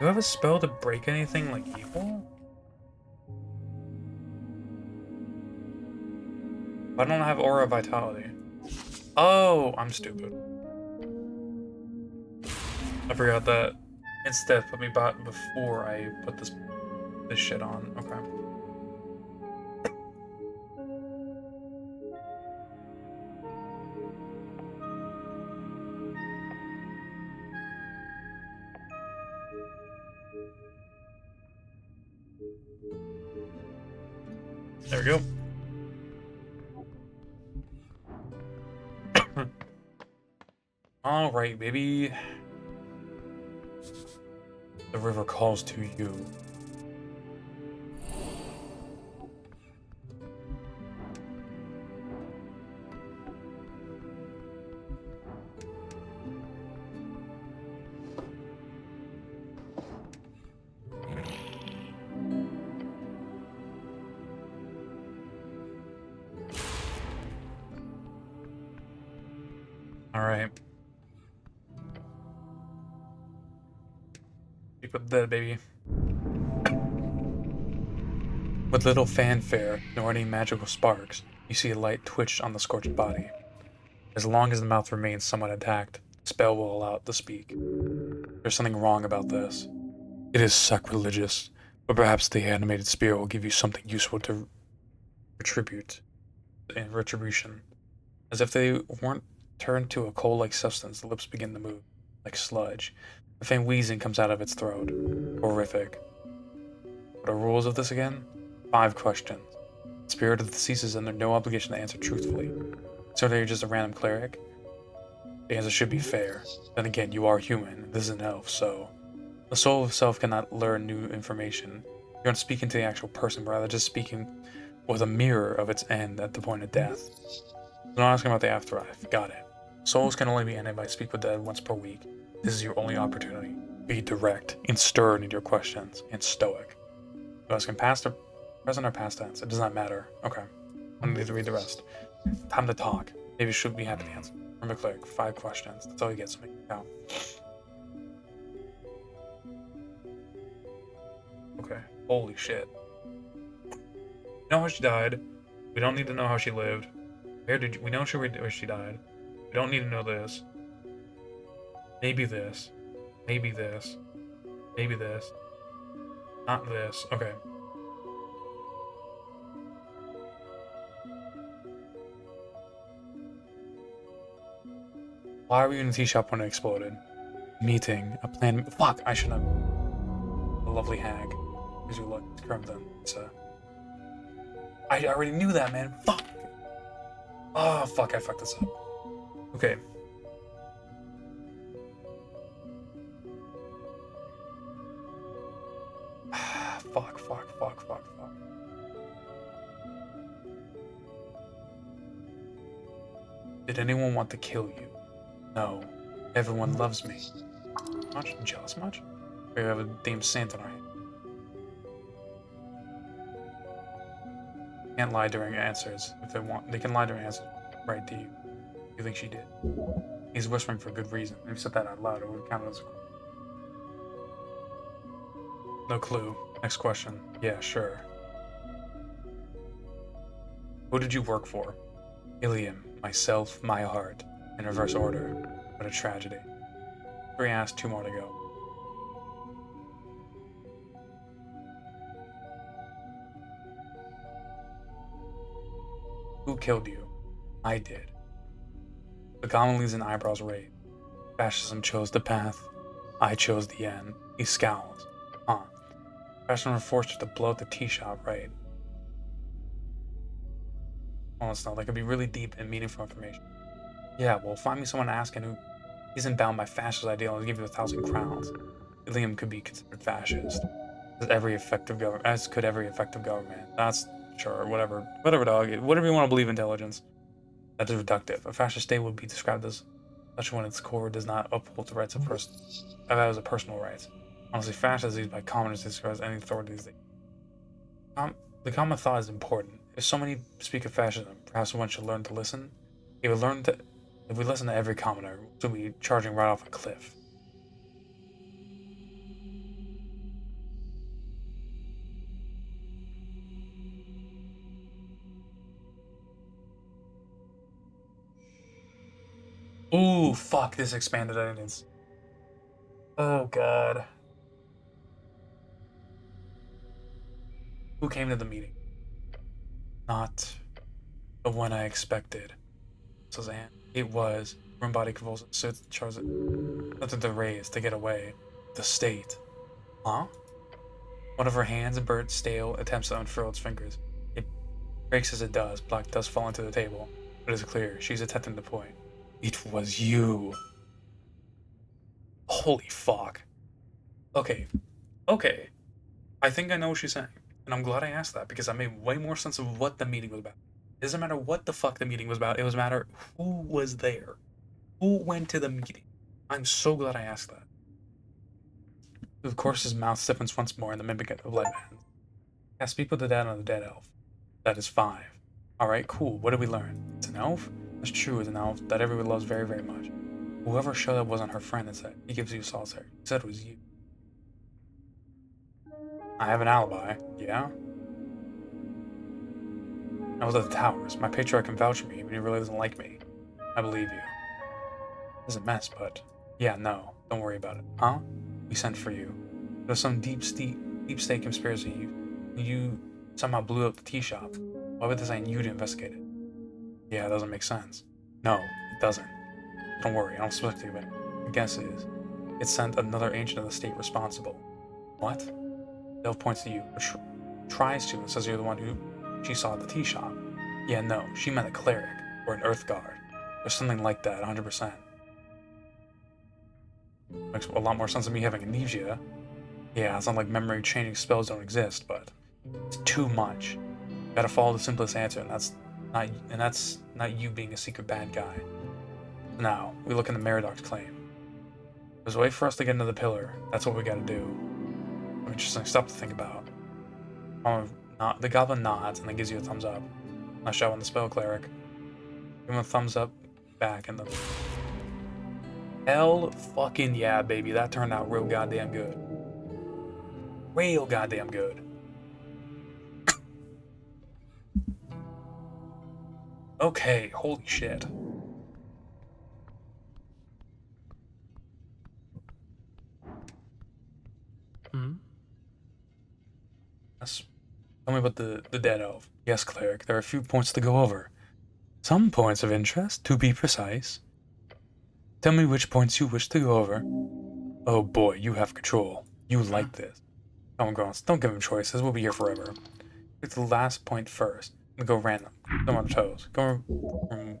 Do I have a spell to break anything like evil? I don't have Aura of Vitality. Oh, I'm stupid. I forgot that Instead put me back before I put this shit on. Okay. There we go. All right, baby. The river calls to you. Alright. Keep with that, baby. With little fanfare, nor any magical sparks, you see a light twitch on the scorched body. As long as the mouth remains somewhat intact, the spell will allow it to speak. There's something wrong about this. It is sacrilegious, but perhaps the animated spirit will give you something useful to retribution. As if they weren't turned to a coal-like substance, the lips begin to move, like sludge. A faint wheezing comes out of its throat. Horrific. What are rules of this again? 5 questions. The spirit of the deceased is under no obligation to answer truthfully. So that you're just a random cleric? The answer should be fair. Then again, you are human. This is an elf, so... The soul itself cannot learn new information. You aren't speaking to the actual person, but rather just speaking with a mirror of its end at the point of death. Don't ask about the afterlife. Got it. Souls can only be ended by speak with the dead once per week. This is your only opportunity. Be direct and stern in your questions, and stoic. You ask in past or present or past tense. It does not matter. Okay. I need to read the rest. Time to talk. Maybe should we have to answer. Remember, cleric. 5 questions. That's all you get, so make it count. Okay. Holy shit. We know how she died. We don't need to know how she lived. We know where she died. We don't need to know this. Maybe this. Maybe this. Maybe this. Not this. Okay. Why were you in the tea shop when it exploded? Meeting. A plan. Fuck! I should have. A lovely hag. Here's your luck. It's Crimson. It's I already knew that, man. Fuck! Oh, fuck. I fucked this up. Okay. Fuck. Did anyone want to kill you? No. Everyone loves me. Much? Jealous much? Or you have a damn saint in our hand. Can't lie during answers if they want. They can lie during answers right to you. You think she did? He's whispering for good reason. If you said that out loud, it would count as a... No clue. Next question. Yeah, sure. Who did you work for? Ilium, myself, my heart. In reverse order. What a tragedy. 3 asked, 2 more to go. Who killed you? I did. The goblin leaves an eyebrows raised. Fascism chose the path. I chose the end. He scowls. Huh. Fascism forced you to blow up the tea shop, right? Well, it's not. That could be really deep and meaningful information. Yeah, well, find me someone asking who isn't bound by fascist ideals and give you 1,000 crowns. Ilium could be considered fascist. As could every effective government. That's sure, whatever, dog. Whatever you want to believe, intelligence. That is reductive. A fascist state would be described as such when its core does not uphold the rights of as a personal rights. Honestly, fascism is used by communists to describe any authorities. The common thought is important. If so many speak of fascism, perhaps one should learn to listen. If we listen to every commoner, we'll be charging right off a cliff. Ooh, fuck this expanded evidence. Oh, God. Who came to the meeting? Not the one I expected. Suzanne. It was. Her body convulsed, so it chose it. Nothing to raise, to get away. The state. Huh? One of her hands, burnt stale, attempts to unfurl its fingers. It breaks as it does. Black dust fall into the table. But it's clear. She's attempting to point. It was you. Holy fuck. Okay. Okay. I think I know what she's saying. And I'm glad I asked that because that made way more sense of what the meeting was about. It doesn't matter what the fuck the meeting was about. It was matter who was there. Who went to the meeting. I'm so glad I asked that. Of course, his mouth stiffens once more in the mimic of lead hands. I speak with the dad on the dead elf. That is 5. Alright, cool. What did we learn? It's an elf? That's true, it's an elf that everyone loves very, very much. Whoever showed up wasn't her friend and said, he gives you solitary. He said it was you. I have an alibi. Yeah? I was at the towers. My patriarch can vouch for me, but he really doesn't like me. I believe you. It's a mess, but... Yeah, no. Don't worry about it. Huh? We sent for you. There's some deep state conspiracy. You somehow blew up the tea shop. Why would they assign you to investigate it? Yeah, it doesn't make sense. No, it doesn't. Don't worry, I don't suspect you of it. The guess is, it sent another ancient of the state responsible. What? The elf points to you, or tries to, and says you're the one who she saw at the tea shop. Yeah, no, she meant a cleric, or an earth guard, or something like that, 100%. Makes a lot more sense than me having amnesia. Yeah, it's not like memory-changing spells don't exist, but it's too much. You gotta follow the simplest answer, and that's not you being a secret bad guy. Now, we look into Merodach's claim. There's a way for us to get into the pillar. That's what we gotta do. Interesting stuff to think about. The goblin nods and then gives you a thumbs up. I shout on the spell cleric. Give him a thumbs up back and then... Hell fucking yeah, baby. That turned out real goddamn good. Real goddamn good. Okay, holy shit. Yes. Tell me about the dead elf. Yes, cleric, there are a few points to go over. Some points of interest, to be precise. Tell me which points you wish to go over. Oh boy, you have control. You like this. Come on, girls, don't give him choices. We'll be here forever. Pick the last point first. And go random. Come on toes. Go from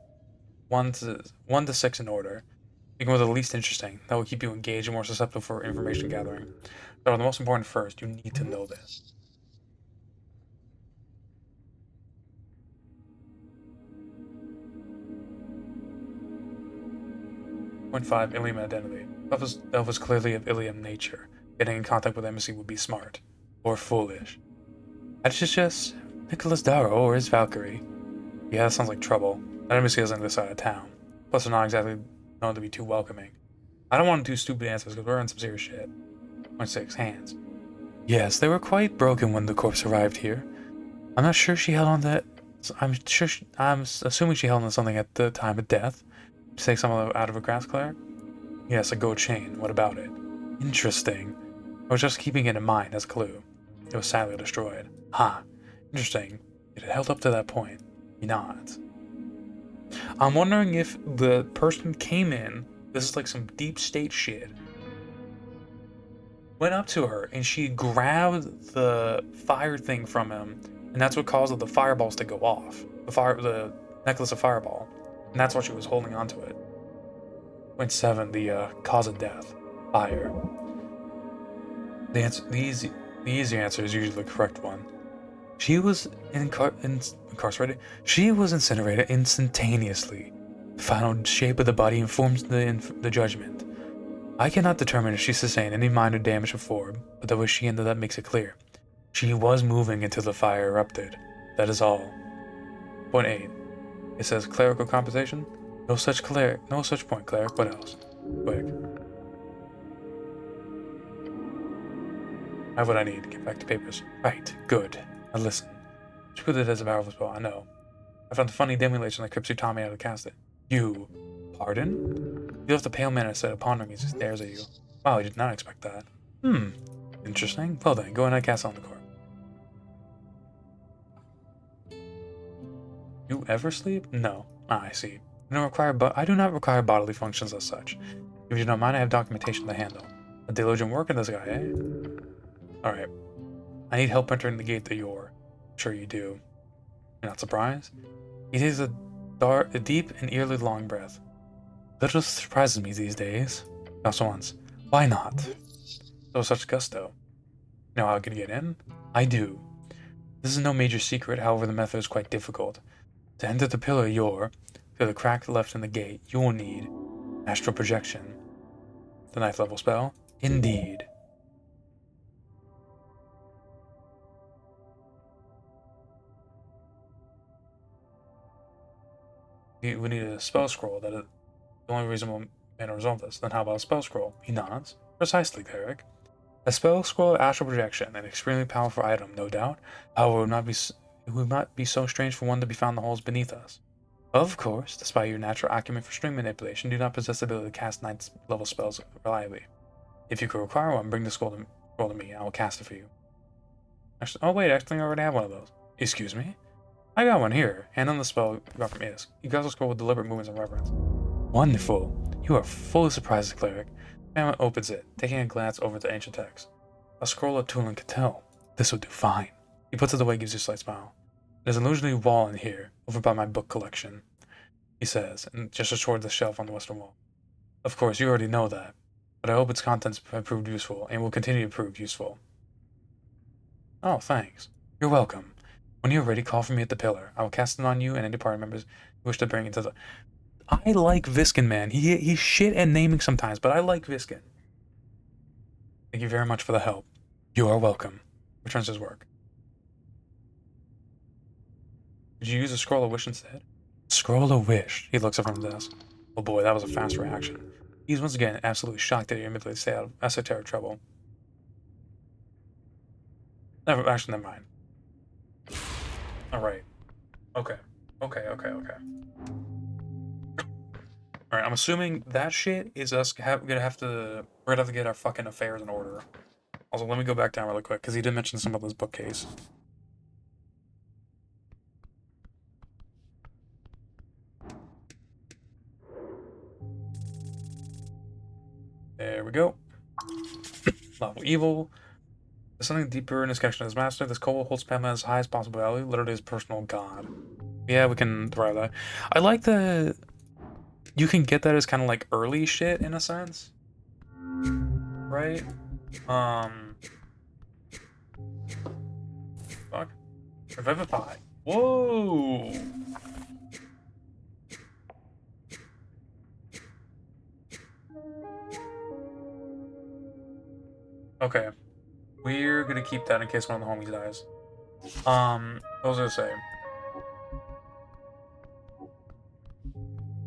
1 to 6 in order. Begin with the least interesting. That will keep you engaged and more susceptible for information gathering. So the most important first. You need to know this. Point 5. Ilium identity. That was clearly of Ilium nature. Getting in contact with the embassy would be smart. Or foolish. That's just Nicholas Darrow or his Valkyrie. Yeah, that sounds like trouble. That embassy is on the other side of town. Plus, they're not exactly known to be too welcoming. I don't want to do stupid answers because we're in some serious shit. Point 6. Hands. Yes, they were quite broken when the corpse arrived here. I'm not sure she held on to... I'm assuming she held on to something at the time of death. Take some out of a grass cleric? Yes, a gold chain. What about it? Interesting. I was just keeping it in mind as a clue. It was sadly destroyed. Ha. Interesting. It held up to that point. Not. I'm wondering if the person came in, this is like some deep state shit, went up to her and she grabbed the fire thing from him, and that's what caused the fireballs to go off. The necklace of fireball. And that's why she was holding onto it. Point 7, the cause of death. Fire. The easy answer is usually the correct one. She was incarcerated. She was incinerated instantaneously. The final shape of the body informs the judgment. I cannot determine if she sustained any minor damage before, but the way she ended up makes it clear. She was moving until the fire erupted. That is all. Point 8. It says clerical compensation. No such point, cleric. What else? Quick. I have what I need. Get back to papers. Right. Good. Now listen. She put it as a powerful spell. I know. I found the funny demulation that Cripsy taught me how to cast it. You. Pardon? You left the pale man instead of pondering as he stares at you. Wow, I did not expect that. Interesting. Well then, go ahead and cast it on the corpse. You ever sleep? No. Ah, I see. I do not require bodily functions as such. If you don't mind, I have documentation to handle. A diligent worker, this guy, eh? Alright. I need help entering the gate that you're. Sure you do. You're not surprised? He takes a deep and eerily long breath. Little surprises me these days. Also once. Why not? So such gusto. Know how I can get in? I do. This is no major secret, however the method is quite difficult. To enter the pillar through the crack left in the gate, you will need astral projection. The 9th level spell? Indeed. We need a spell scroll. That is the only reasonable way to resolve this. Then how about a spell scroll? He nods. Precisely, cleric. A spell scroll of astral projection, an extremely powerful item, no doubt. However, it would not be so strange for one to be found in the halls beneath us. Of course, despite your natural acumen for string manipulation, you do not possess the ability to cast 9th level spells reliably. If you could require one, bring the scroll to me, and I will cast it for you. Actually, oh wait, actually I already have one of those. Excuse me? I got one here. Hand on the spell you got from Idis. You grab the scroll with deliberate movements and reverence. Wonderful. You are fully surprised, cleric. Famine opens it, taking a glance over the ancient text. A scroll of Tulin could tell. This will do fine. He puts it away, gives you a slight smile. There's an illusionary wall in here, over by my book collection, he says, and gestures toward the shelf on the western wall. Of course, you already know that, but I hope its contents have proved useful, and will continue to prove useful. Oh, thanks. You're welcome. When you're ready, call for me at the pillar. I will cast it on you and any party members who wish to bring it to the... I like Viskin, man. He's shit at naming sometimes, but I like Viskin. Thank you very much for the help. You are welcome. Returns his work. Did you use a scroll of wish instead? Scroll of wish. He looks up from his desk. Oh boy, that was a fast reaction. He's once again absolutely shocked that he admittedly stayed out of esoteric trouble. Never mind. Alright. Okay. Alright, I'm assuming that shit is us we're gonna have to get our fucking affairs in order. Also, let me go back down really quick, because he did mention some of this bookcase. There we go. Lawful evil. There's something deeper in his connection to his master. This kobold holds Pamela as high as possible value, literally his personal god. Yeah, we can thrive that. I like the... You can get that as kind of like early shit, in a sense. Right? Fuck. Revivify. Whoa! Okay. We're gonna keep that in case one of the homies dies. What was I gonna say?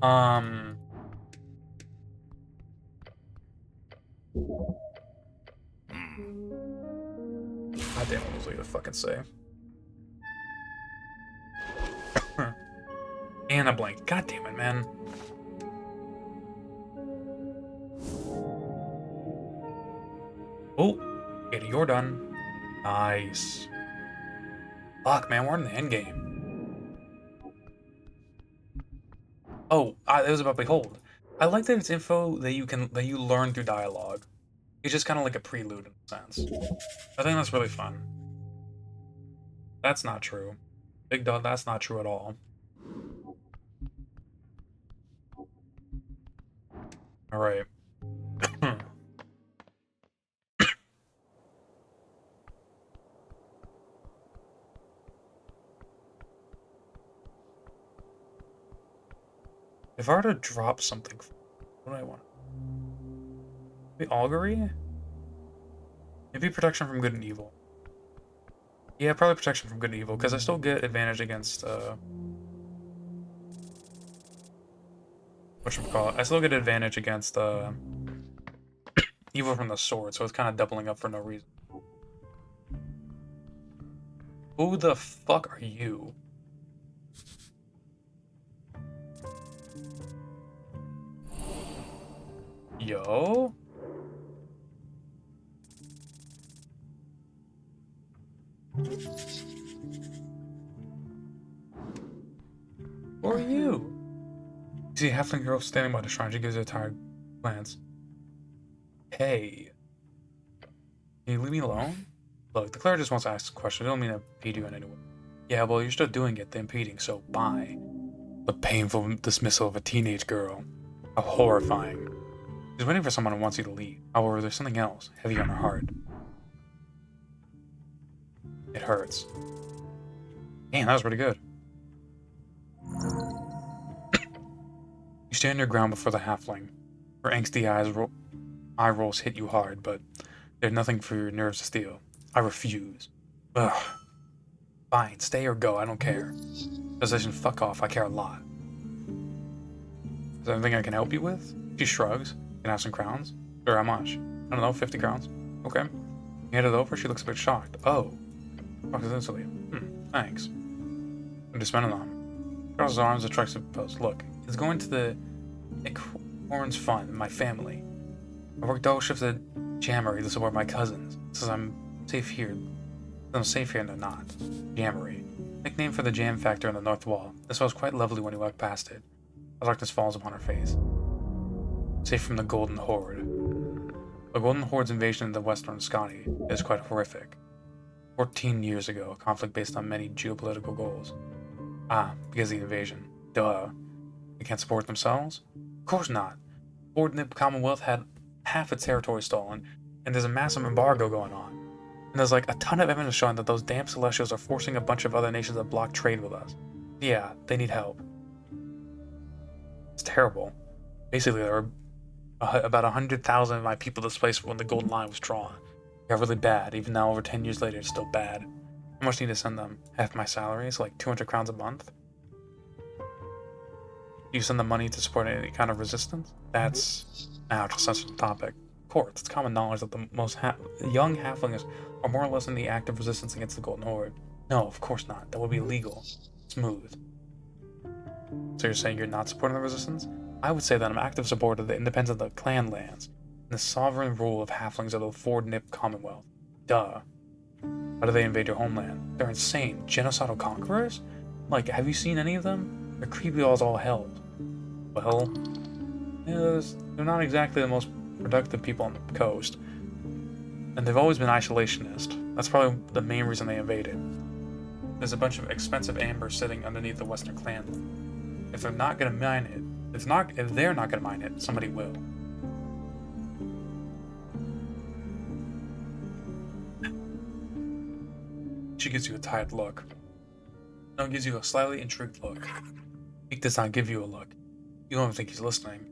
God damn, what was I gonna fucking say? And I blanked. God damn it, man. Oh, Katie, you're done. Nice. Fuck, man, we're in the end game. Oh, it was about Behold. I like that it's info that you learn through dialogue. It's just kind of like a prelude in a sense. I think that's really fun. That's not true. Big dog, that's not true at all. Alright. If I were to drop something, what do I want? Maybe augury? Maybe protection from good and evil. Yeah, probably protection from good and evil, because I still get advantage against, whatchamacallit? I still get advantage against, evil from the sword, so it's kind of doubling up for no reason. Who the fuck are you? Yo? Who are you? You see a halfling girl standing by the shrine. She gives you a tired glance. Hey. Can you leave me alone? Look, the cleric just wants to ask a question. I don't mean to impede you in any way. Yeah, well, you're still doing it, the impeding, so bye. The painful dismissal of a teenage girl. How horrifying. She's waiting for someone who wants you to leave. However, there's something else heavy on her heart. It hurts. Damn, that was pretty good. You stand your ground before the halfling. Her angsty eye rolls hit you hard, but there's nothing for your nerves to steal. I refuse. Ugh. Fine, stay or go, I don't care. Position, fuck off, I care a lot. Is there anything I can help you with? She shrugs. Can I have some crowns? Sure, how much? I don't know, 50 crowns. Okay. You hand it over, she looks a bit shocked. Oh. Talks instantly. Thanks. What are you spending on? Crosses arms, attracts the post. Look, it's going to the Horns Fund, my family. I work double shifts at Jammery to support my cousins. Says I'm safe here. I'm safe here and they're not. Jammery. Nickname for the jam factor on the north wall. This was quite lovely when you walk past it. A darkness falls upon her face. Safe from the Golden Horde. The Golden Horde's invasion of the Western Scotty is quite horrific. 14 years ago, a conflict based on many geopolitical goals. Because of the invasion. Duh. They can't support themselves? Of course not. The Horde Nib Commonwealth had half its territory stolen, and there's a massive embargo going on. And there's like a ton of evidence showing that those damn Celestials are forcing a bunch of other nations to block trade with us. Yeah, they need help. It's terrible. Basically, there were about 100,000 of my people displaced when the Golden Line was drawn. It got really bad. Even now, over 10 years later, it's still bad. How much do you need to send them? Half my salary, so like 200 crowns a month? Do you send the money to support any kind of resistance? That's... ouch, a sensitive topic. Of course, it's common knowledge that the most young halflings are more or less in the active resistance against the Golden Horde. No, of course not. That would be illegal. Smooth. So you're saying you're not supporting the resistance? I would say that I'm active supporter of the independence of the clan lands and the sovereign rule of halflings of the Ford Nip Commonwealth. Duh. How do they invade your homeland? They're insane. Genocidal conquerors? Like, have you seen any of them? They're creepy as all hell. Well, they're not exactly the most productive people on the coast. And they've always been isolationist. That's probably the main reason they invaded. There's a bunch of expensive amber sitting underneath the Western Clan. If they're not gonna mine it, if they're not gonna mine it, somebody will. She gives you a tired look. No, gives you a slightly intrigued look. He does not give you a look. You don't even think he's listening.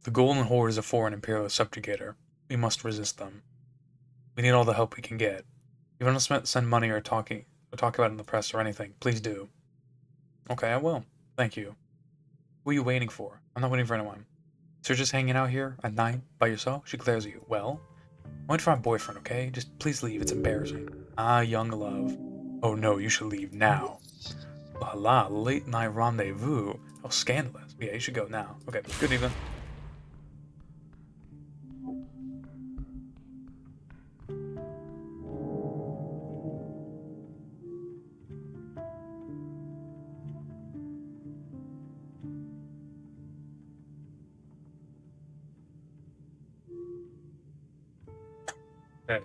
The Golden Horde is a foreign imperialist subjugator. We must resist them. We need all the help we can get. If you want to send money or talk about it in the press or anything, please do. Okay, I will. Thank you. Who are you waiting for? I'm not waiting for anyone. So you're just hanging out here at night by yourself? She glares at you. Well, I'm waiting for my boyfriend, okay? Just please leave. It's embarrassing. Ah, young love. Oh no, you should leave now. La la, late night rendezvous. How scandalous. Yeah, you should go now. Okay, good evening. Hey.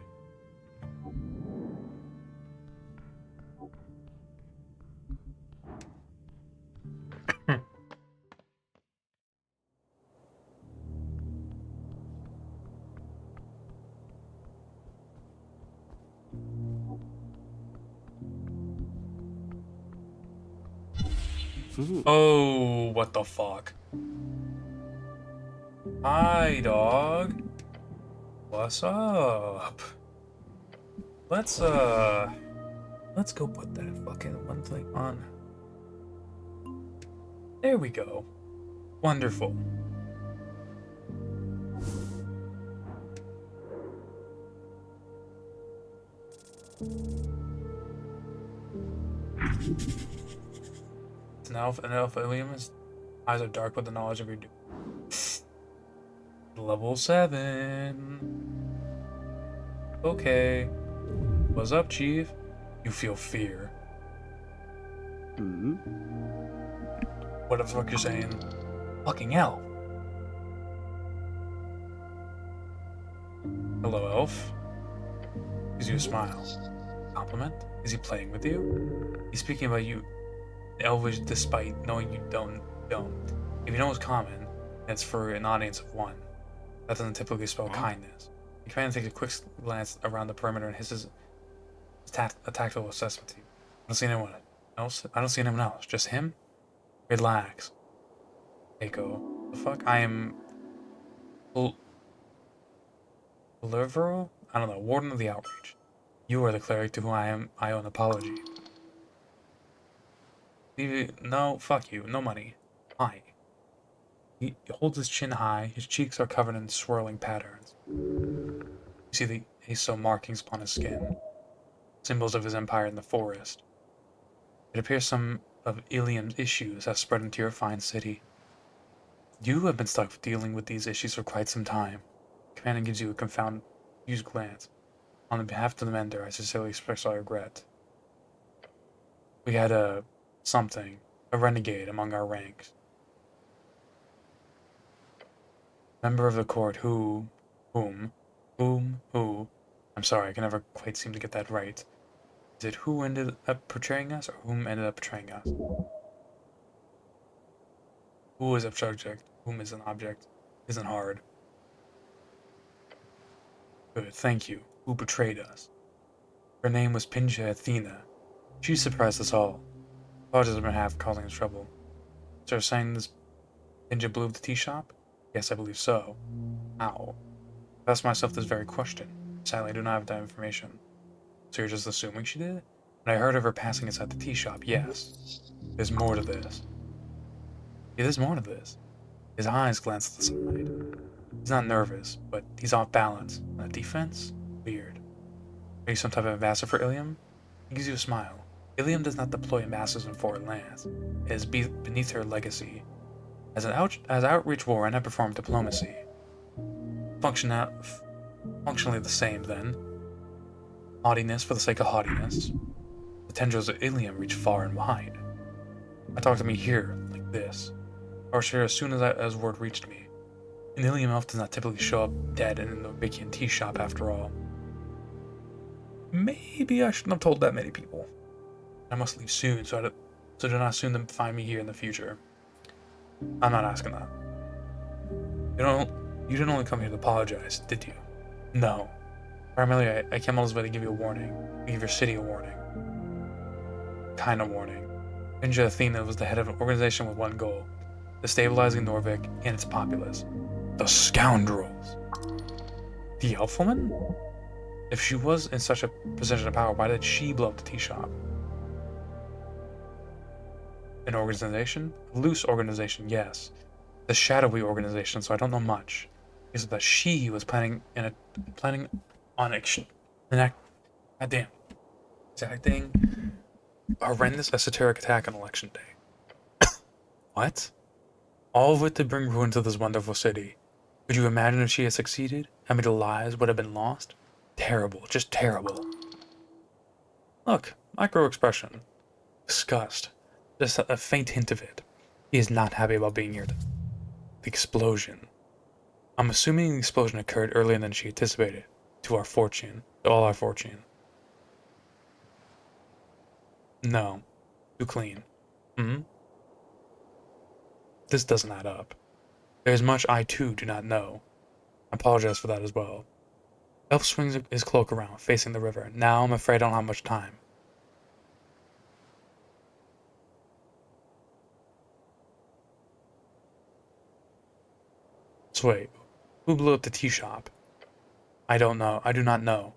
Oh, what the fuck? Hi, dog. What's up? Let's go put that fucking one thing on. There we go. Wonderful. An elf William's eyes are dark with the knowledge of your doom. Level 7. Okay. What's up, Chief? You feel fear. What the fuck you're saying? Fucking elf. Hello, elf. Gives you a smile. Compliment? Is he playing with you? He's speaking about you Elvish despite knowing you don't. If you know what's common, it's for an audience of one. That doesn't typically spell kindness. The commander takes a quick glance around the perimeter and hisses a tactile assessment to you. I don't see anyone else. I don't see anyone else. Just him? Relax. Eiko. The fuck? I am... Olivero? I don't know. Warden of the Outreach. You are the cleric to whom I owe an apology. No, fuck you. No money. Why? He holds his chin high. His cheeks are covered in swirling patterns. You see the Eso markings upon his skin. Symbols of his empire in the forest. It appears some of Ilium's issues have spread into your fine city. You have been stuck dealing with these issues for quite some time. The commander gives you a confused glance. On behalf of the Mender, I sincerely express our regret. We had a renegade among our ranks. Member of the court who, I'm sorry, I can never quite seem to get that right. Is it who ended up betraying us, or whom ended up betraying us? Who is a subject, whom is an object, isn't hard. Good, thank you. Who betrayed us? Her name was Pinja Athena. She surprised us all. Apologies on behalf of causing us trouble. So you're saying this Pinja blew up the tea shop? Yes, I believe so. How? I asked myself this very question. Sadly, I do not have that information. So you're just assuming she did? When I heard of her passing inside the tea shop, yes. There's more to this. Yeah, there's more to this. His eyes glance to the side. He's not nervous, but he's off balance. On the defense? Weird. Are you some type of ambassador for Ilium? He gives you a smile. Ilium does not deploy ambassadors in foreign lands. It is beneath her legacy. As outreach war, I perform diplomacy. Functionally the same, then. Haughtiness for the sake of haughtiness. The tendrils of Ilium reach far and wide. I talk to me here, like this. I was here as soon as word reached me. An Ilium elf does not typically show up dead in the Novikian tea shop, after all. Maybe I shouldn't have told that many people. I must leave soon, so do not assume them to find me here in the future. I'm not asking that. You didn't only come here to apologize, did you? No. Primarily, I came all this way to give you a warning. To give your city a warning. Kind of warning. Ninja Athena was the head of an organization with one goal. Destabilizing Norvik and its populace. The scoundrels! The elf woman? If she was in such a position of power, why did she blow up the tea shop? An organization? A loose organization, yes. The shadowy organization, so I don't know much. Is that she was planning on exacting a horrendous esoteric attack on election day. What? All of it to bring ruin to this wonderful city. Could you imagine if she had succeeded? How many lives would have been lost? Terrible, just terrible. Look, micro expression. Disgust. Just a faint hint of it. He is not happy about being here. The explosion. I'm assuming the explosion occurred earlier than she anticipated. To all our fortune. No. Too clean. This doesn't add up. There is much I too do not know. I apologize for that as well. Elf swings his cloak around, facing the river. Now I'm afraid I don't have much time. So wait, who blew up the tea shop? I don't know. I do not know.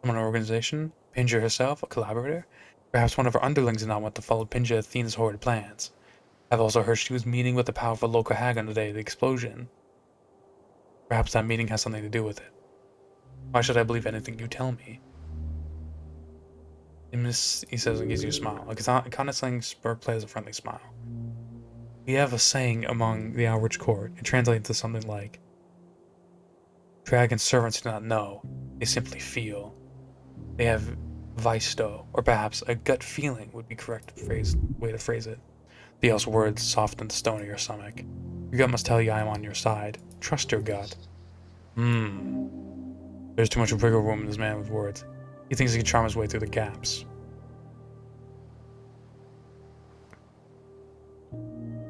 Someone in an organization? Pinja herself? A collaborator? Perhaps one of her underlings did not want to follow Pinja Athena's horrid plans. I've also heard she was meeting with the powerful local hag on the day of the explosion. Perhaps that meeting has something to do with it. Why should I believe anything you tell me? He says and gives you a smile. Like it's not kind of saying Spur plays a friendly smile. We have a saying among the Outreach Court. It translates to something like, Dragon servants do not know, they simply feel. They have visto, or perhaps a gut feeling would be correct way to phrase it. The elf's words soften the stone of your stomach. Your gut must tell you I am on your side. Trust your gut. There's too much wiggle room in this man with words. He thinks he can charm his way through the gaps.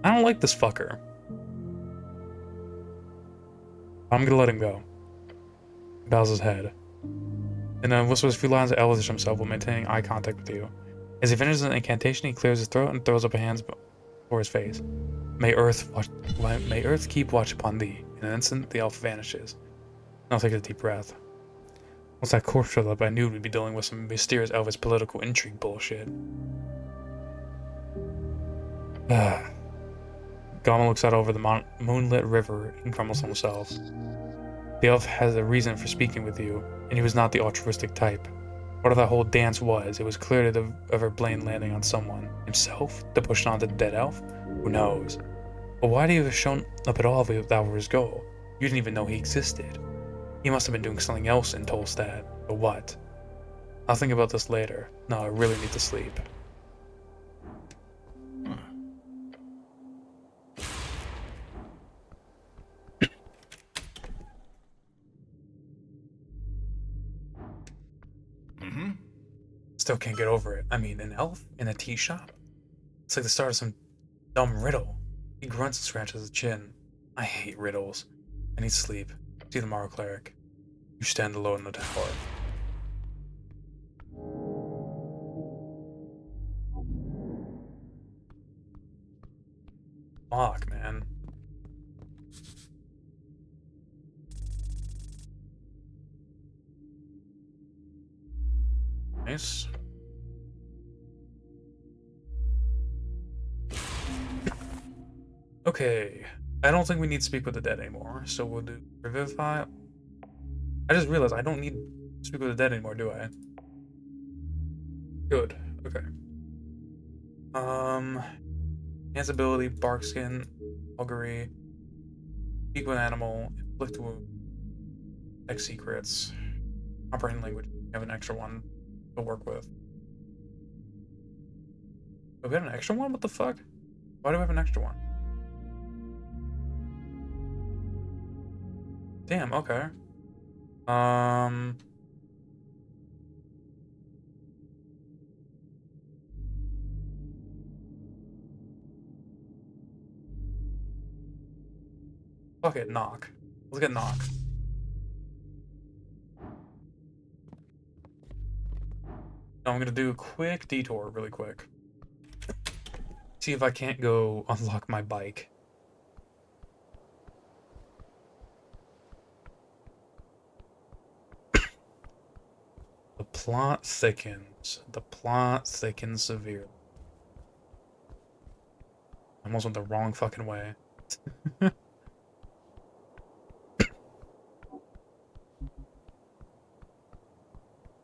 I don't like this fucker. I'm gonna let him go. He bows his head. And then whispers a few lines of Elvish himself while maintaining eye contact with you. As he finishes an incantation, he clears his throat and throws up a hand before his face. May Earth keep watch upon thee. In an instant, the elf vanishes. I'll take a deep breath. Once that corpse showed up, I knew we'd be dealing with some mysterious Elvish political intrigue bullshit. Goblin looks out over the moonlit river and grumbles to himself. The elf has a reason for speaking with you, and he was not the altruistic type. What that whole dance was, it was clear of her blame landing on someone. Himself? To push on to the dead elf? Who knows? But why'd he have shown up at all if that were his goal? You didn't even know he existed. He must have been doing something else in Tolstad. But what? I'll think about this later. No, I really need to sleep. Still can't get over it. I mean, an elf in a tea shop? It's like the start of some dumb riddle. He grunts and scratches his chin. I hate riddles. I need sleep. See you tomorrow, cleric. You stand alone in the tower. Fuck, man. Nice. Okay. I don't think we need to speak with the dead anymore, so we'll do Revivify. I just realized I don't need to speak with the dead anymore, do I? Good. Okay. Enhance ability, bark skin, augury, speak with animal, inflict wound, X secrets, comprehend language. We have an extra one to work with. Oh, we got an extra one? What the fuck? Why do we have an extra one? Damn, okay. Fuck it, knock. Let's get knock. Now I'm gonna do a quick detour really quick. See if I can't go unlock my bike. The plot thickens. The plot thickens severely. I almost went the wrong fucking way.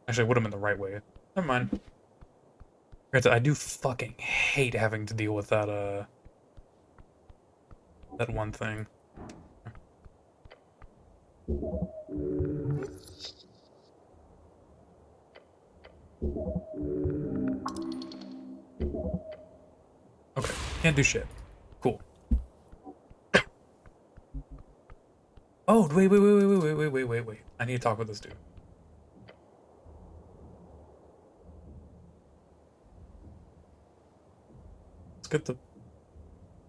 Actually, I would have been the right way. Never mind. I do fucking hate having to deal with that, that one thing. Okay, can't do shit. Cool. Oh, wait. I need to talk with this dude. Let's get the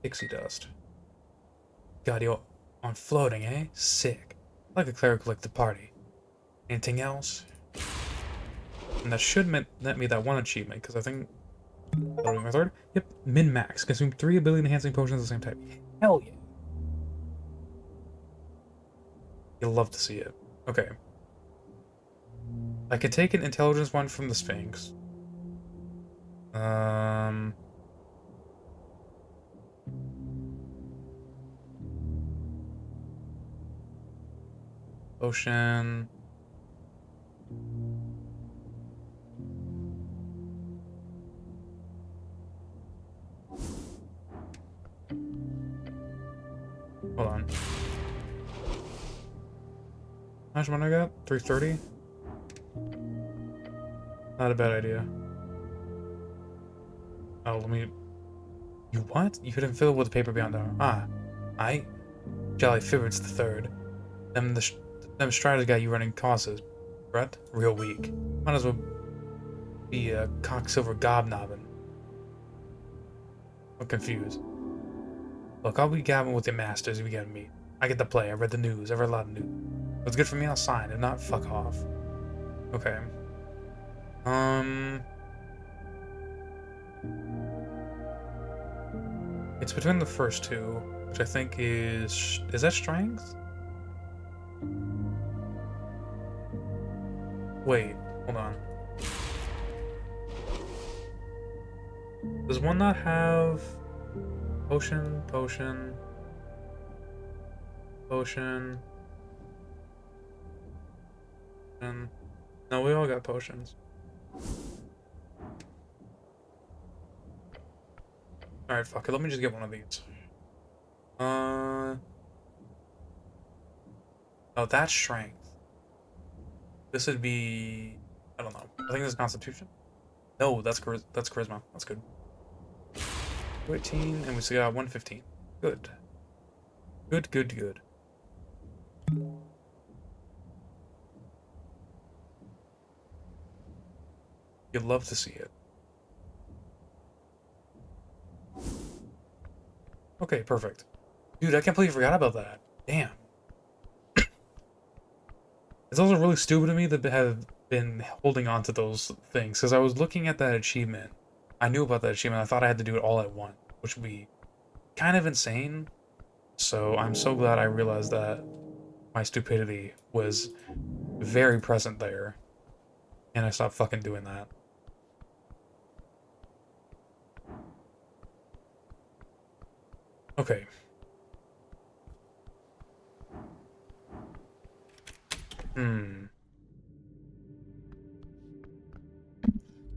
pixie dust. Got you on floating, eh? Sick. Like a cleric like the party. Anything else? And that should net me that one achievement, because I think... That'll be my third? Yep, min-max. Consume 3 ability enhancing potions of the same type. Hell yeah. You'll love to see it. Okay. I could take an intelligence one from the Sphinx. Ocean. Hold on. How much money I got? 330? Not a bad idea. Oh, let me... You what? You couldn't fill it with paper beyond there. Ah. I? Jolly Fibbard's the third. Them Striders got you running causes. Brett? Real weak. Might as well be a cocksilver gobnobbin. I'm confused. Look, I'll be gabbing with the masters if we get to meet. I get to play. I read the news. I read a lot of news. If it's good for me, I'll sign. If not, fuck off. Okay. It's between the first two, which I think is that strength? Wait, hold on. Does one not have potion? And no, we all got potions. Alright, fuck it, let me just get one of these. Oh, that's strength. This would be, I don't know. I think this is Constitution. No, that's charisma. That's good. 13, and we still got 115. Good. Good. You'd love to see it. Okay, perfect. Dude, I completely forgot about that. Damn. It's also really stupid of me that have been holding on to those things, because I was looking at that achievement. I knew about that achievement. I thought I had to do it all at once, which would be kind of insane. So I'm so glad I realized that my stupidity was very present there, and I stopped fucking doing that. Okay.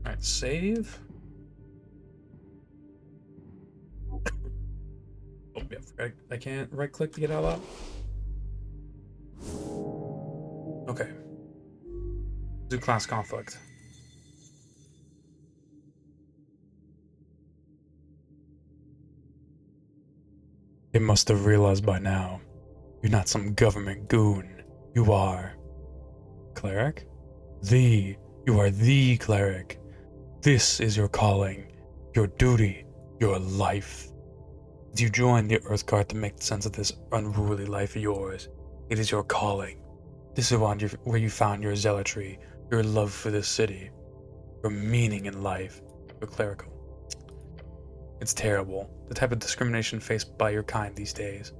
Alright, save. Oh, yeah, I can't right click to get out of that. Okay. Do class conflict. You must have realized by now, you're not some government goon. You are cleric? You are the cleric. This is your calling, your duty, your life. As you join the Earth Guard to make sense of this unruly life of yours, it is your calling. This is where you found your zealotry, your love for this city, your meaning in life, your clerical. It's terrible, the type of discrimination faced by your kind these days,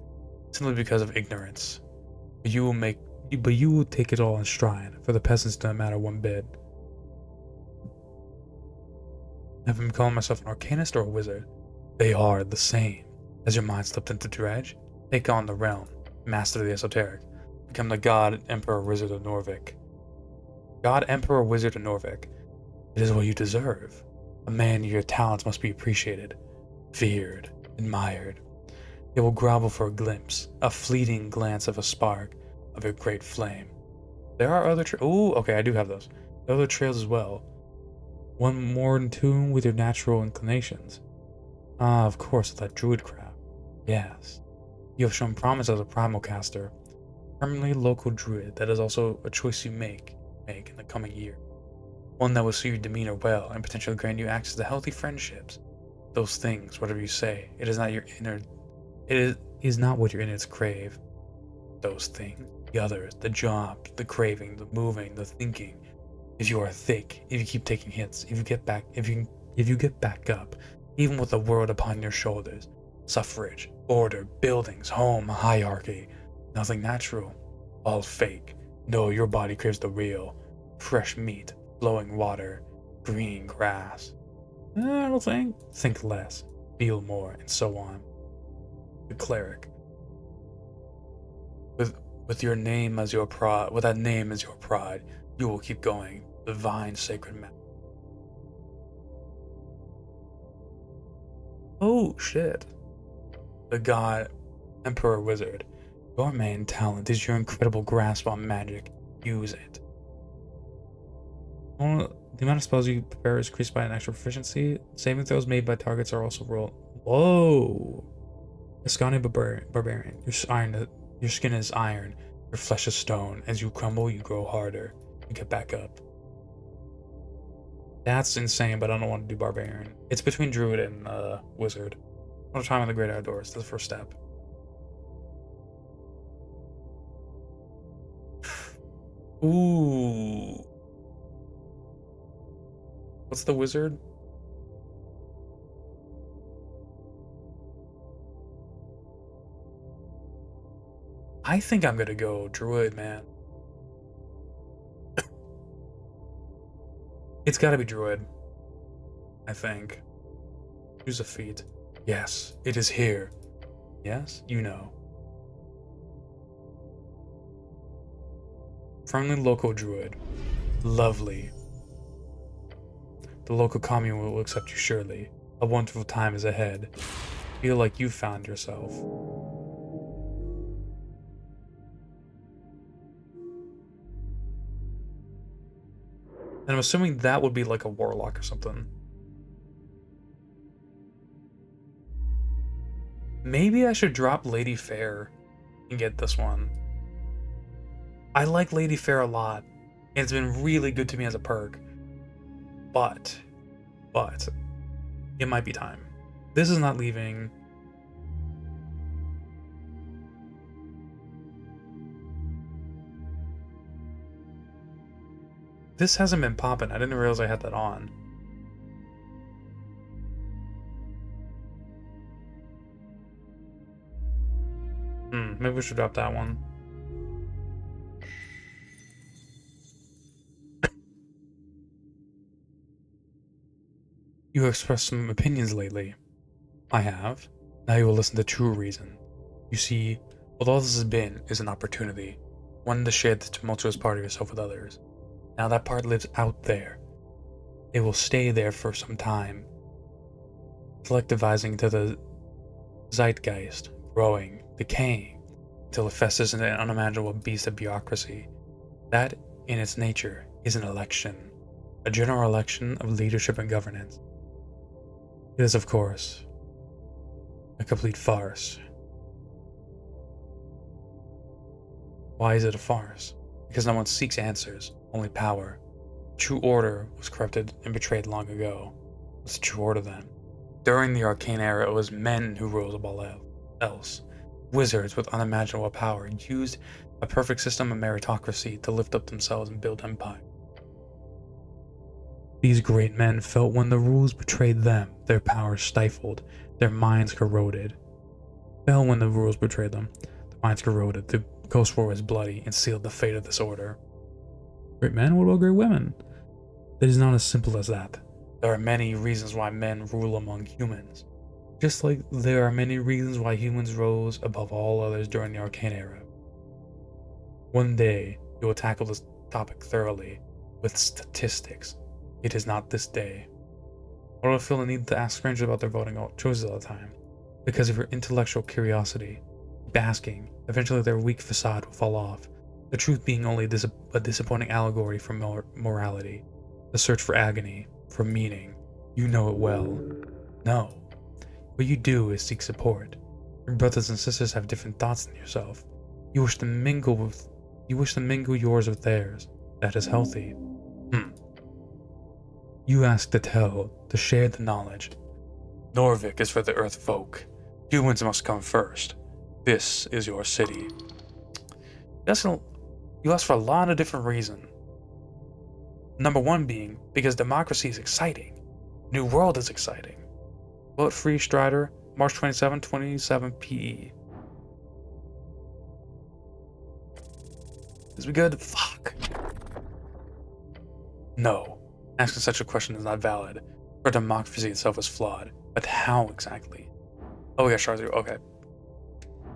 simply because of ignorance. But you will take it all in stride, for the peasants don't matter one bit. Have I been calling myself an arcanist or a wizard? They are the same. As your mind slipped into dredge, take on the realm, master of the esoteric, become the God, Emperor, Wizard of Norvik. God, Emperor, Wizard of Norvik. It is what you deserve. A man of your talents must be appreciated, feared, admired. It will grovel for a glimpse, a fleeting glance of a spark of your great flame. There are other ooh, okay, I do have those. There are other trails as well. One more in tune with your natural inclinations. Ah, of course, that druidcraft. Yes. You have shown promise as a primal caster. Permanently local druid, that is also a choice you make in the coming year. One that will suit your demeanor well and potentially grant you access to healthy friendships. Those things, whatever you say, it is not what your innards crave. Those things, the others, the job, the craving, the moving, the thinking. If you are thick, if you keep taking hits, if you get back up, even with the world upon your shoulders, suffrage, order, buildings, home, hierarchy, nothing natural, all fake. No, your body craves the real, fresh meat, flowing water, green grass. I don't think less, feel more, and so on. The cleric. With your name as your pride, with that name as your pride, you will keep going. Divine sacred man. Oh shit. The God, Emperor Wizard. Your main talent is your incredible grasp on magic. Use it. The amount of spells you prepare is increased by an extra proficiency. Saving throws made by targets are also rolled. Whoa! Ascani Barbarian. Your skin is iron. Your flesh is stone. As you crumble, you grow harder. You get back up. That's insane, but I don't want to do Barbarian. It's between Druid and Wizard. What a time in the great outdoors. That's the first step. Ooh. What's the wizard? I think I'm gonna go druid, man. It's gotta be druid. I think. Choose a feat. Yes, it is here. Yes, you know. Friendly local druid. Lovely. The local commune will accept you surely. A wonderful time is ahead. Feel like you found yourself. And I'm assuming that would be like a warlock or something. Maybe I should drop Lady Fair and get this one. I like Lady Fair a lot. And it's been really good to me as a perk. But, it might be time. This is not leaving. This hasn't been popping. I didn't realize I had that on. Maybe we should drop that one. You have expressed some opinions lately. I have. Now you will listen to true reason. You see, what all this has been is an opportunity. One to share the tumultuous part of yourself with others. Now that part lives out there. It will stay there for some time. Collectivizing to the zeitgeist, growing, decaying, until it festers into an unimaginable beast of bureaucracy. That, in its nature, is an election. A general election of leadership and governance. It is, of course, a complete farce. Why is it a farce? Because no one seeks answers, only power. True order was corrupted and betrayed long ago. What's the true order then? During the arcane era, it was men who ruled above all else. Wizards with unimaginable power used a perfect system of meritocracy to lift up themselves and build empire. These great men felt when the rules betrayed them, their power stifled, their minds corroded. Fell when the rules betrayed them, their minds corroded, the Ghost War was bloody and sealed the fate of this order. Great men? What about great women? It is not as simple as that. There are many reasons why men rule among humans. Just like there are many reasons why humans rose above all others during the Arcane Era. One day, you will tackle this topic thoroughly, with statistics. It is not this day. Why do I feel the need to ask strangers about their voting choices all the time? Because of your intellectual curiosity. Basking, eventually their weak facade will fall off, the truth being only a disappointing allegory for morality, the search for agony, for meaning. You know it well. No. What you do is seek support. Your brothers and sisters have different thoughts than yourself. You wish to mingle yours with theirs. That is healthy. You ask to tell, to share the knowledge. Norvik is for the Earth folk. Humans must come first. This is your city. You ask for a lot of different reasons. Number one being, because democracy is exciting. New World is exciting. Vote Free Strider, March 27, 27 PE. Is we good? Fuck. No. Asking such a question is not valid, for democracy itself is flawed. But how exactly? Oh, we got shards here. Okay.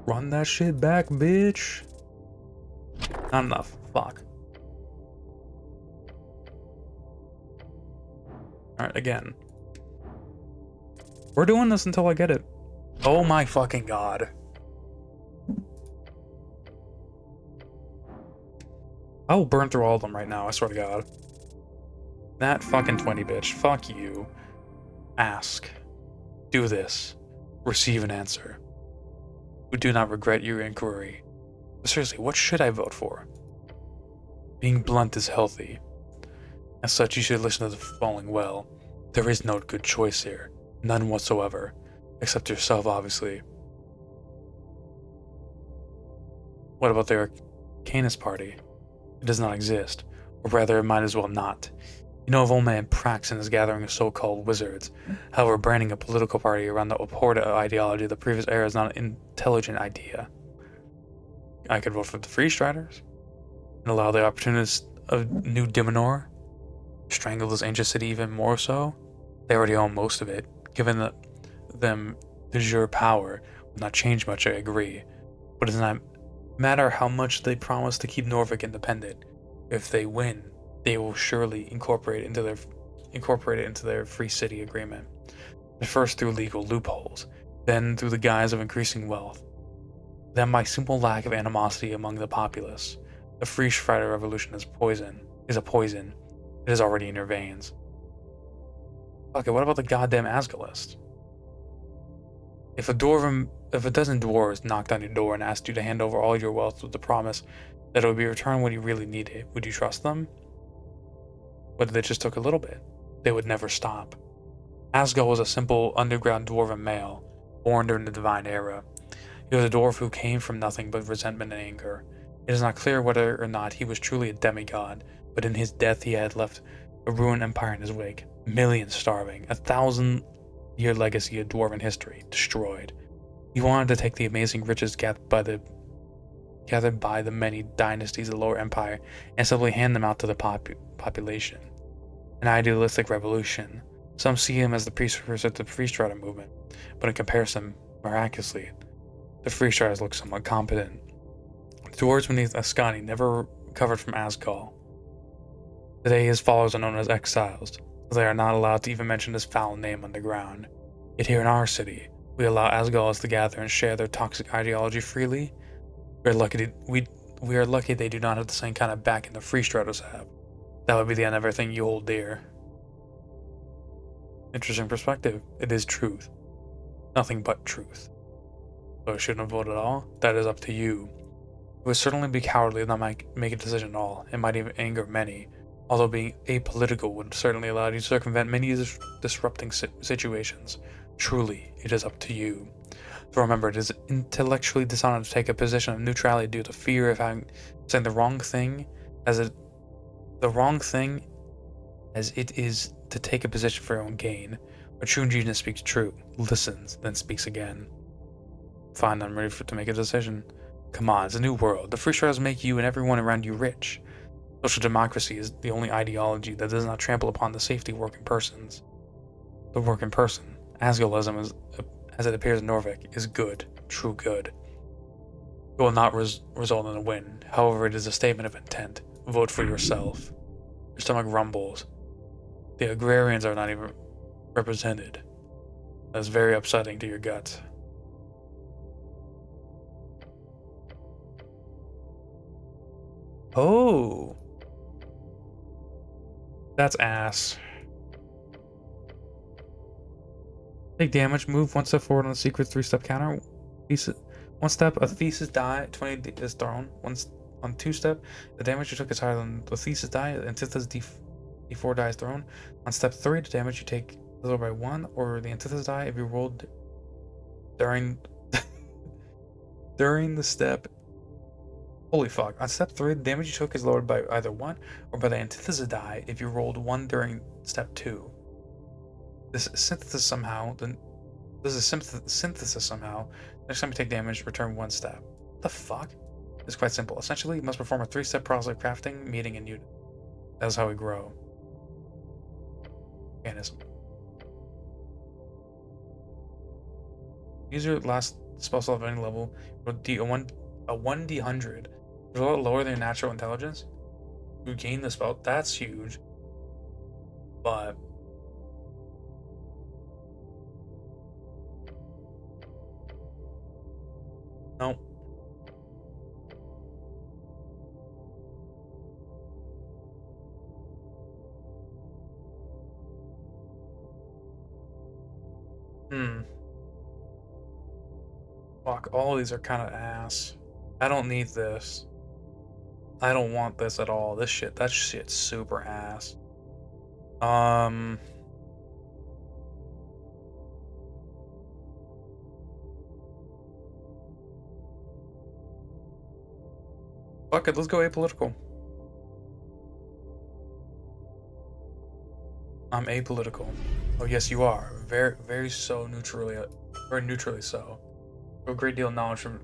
Run that shit back, bitch. Not enough. Fuck. Alright, again. We're doing this until I get it. Oh my fucking god. I will burn through all of them right now, I swear to god. That fucking 20, bitch. Fuck you. Ask. Do this. Receive an answer. We do not regret your inquiry. But seriously, what should I vote for? Being blunt is healthy. As such, you should listen to the following well. There is no good choice here. None whatsoever. Except yourself, obviously. What about the Arcanist party? It does not exist. Or rather, it might as well not. You know of old man Prax and his gathering of so-called wizards. However, branding a political party around the abhorred ideology of the previous era is not an intelligent idea. I could vote for the Free Striders and allow the opportunists of New Dimenor to strangle this ancient city even more so. They already own most of it. Given them de jure power would not change much, I agree. But it does not matter how much they promise to keep Norvik independent. If they win, they will surely incorporate it into their free city agreement. At first through legal loopholes, then through the guise of increasing wealth, then by simple lack of animosity among the populace. The Free Strider revolution is a poison. It is already in your veins. Okay, what about the goddamn Asgalist? If a dozen dwarves knocked on your door and asked you to hand over all your wealth with the promise that it would be returned when you really need it, would you trust them? But they just took a little bit. They would never stop. Asgal was a simple underground dwarven male, born during the Divine Era. He was a dwarf who came from nothing but resentment and anger. It is not clear whether or not he was truly a demigod, but in his death he had left a ruined empire in his wake, millions starving, 1,000-year legacy of dwarven history destroyed. He wanted to take the amazing riches gathered by the many dynasties of the Lower Empire and simply hand them out to the population. An idealistic revolution. Some see him as the precursor to the Free Strider movement, but in comparison, miraculously, the Free Striders look somewhat competent. The dwarves beneath Ascani never recovered from Asgal. Today his followers are known as exiles, as they are not allowed to even mention his foul name underground. Yet here in our city, we allow Asgals to gather and share their toxic ideology freely. We are lucky they do not have the same kind of backing the Free Striders have. That would be the end of everything you hold dear. Interesting perspective. It is truth. Nothing but truth. So I shouldn't have voted at all? That is up to you. It would certainly be cowardly to not make a decision at all. It might even anger many. Although being apolitical would certainly allow you to circumvent many disrupting situations. Truly, it is up to you. So remember, it is intellectually dishonest to take a position of neutrality due to fear of saying the wrong thing as it is to take a position for your own gain. A true genius speaks true, listens, then speaks again. Fine, I'm ready to make a decision. Come on, it's a new world. The Free Striders make you and everyone around you rich. Social democracy is the only ideology that does not trample upon the safety of working persons. The working person, Asgalism, as it appears in Norvik, is good, true good. It will not result in a win. However, it is a statement of intent. Vote for yourself. Your stomach rumbles. The agrarians are not even represented. That's very upsetting to your guts. Oh. That's ass. Take damage, move one step forward on the secret 3-step counter. One step, a thesis die, 20 is thrown. On 2-step, the damage you took is higher than the thesis die, the antithesis d4 die is thrown. On step 3, the damage you take is lower by 1, or the antithesis die if you rolled during the step. Holy fuck. On step 3, the damage you took is lowered by either 1 or by the antithesis die if you rolled 1 during step 2. This is synthesis somehow. Next time you take damage, return 1 step. What the fuck? It's quite simple. Essentially, you must perform a 3-step process of crafting, meeting, and unit. That is how we grow. Mechanism. Use your last spell slot of any level. A 1d100. Result lower than your natural intelligence. You gain the spell. That's huge. But no. Fuck, all of these are kind of ass. I don't need this. I don't want this at all. That shit's super ass. Fuck it, let's go apolitical. I'm apolitical. Oh yes, you are. Very, very so neutrally, very neutrally so. A great deal of knowledge from.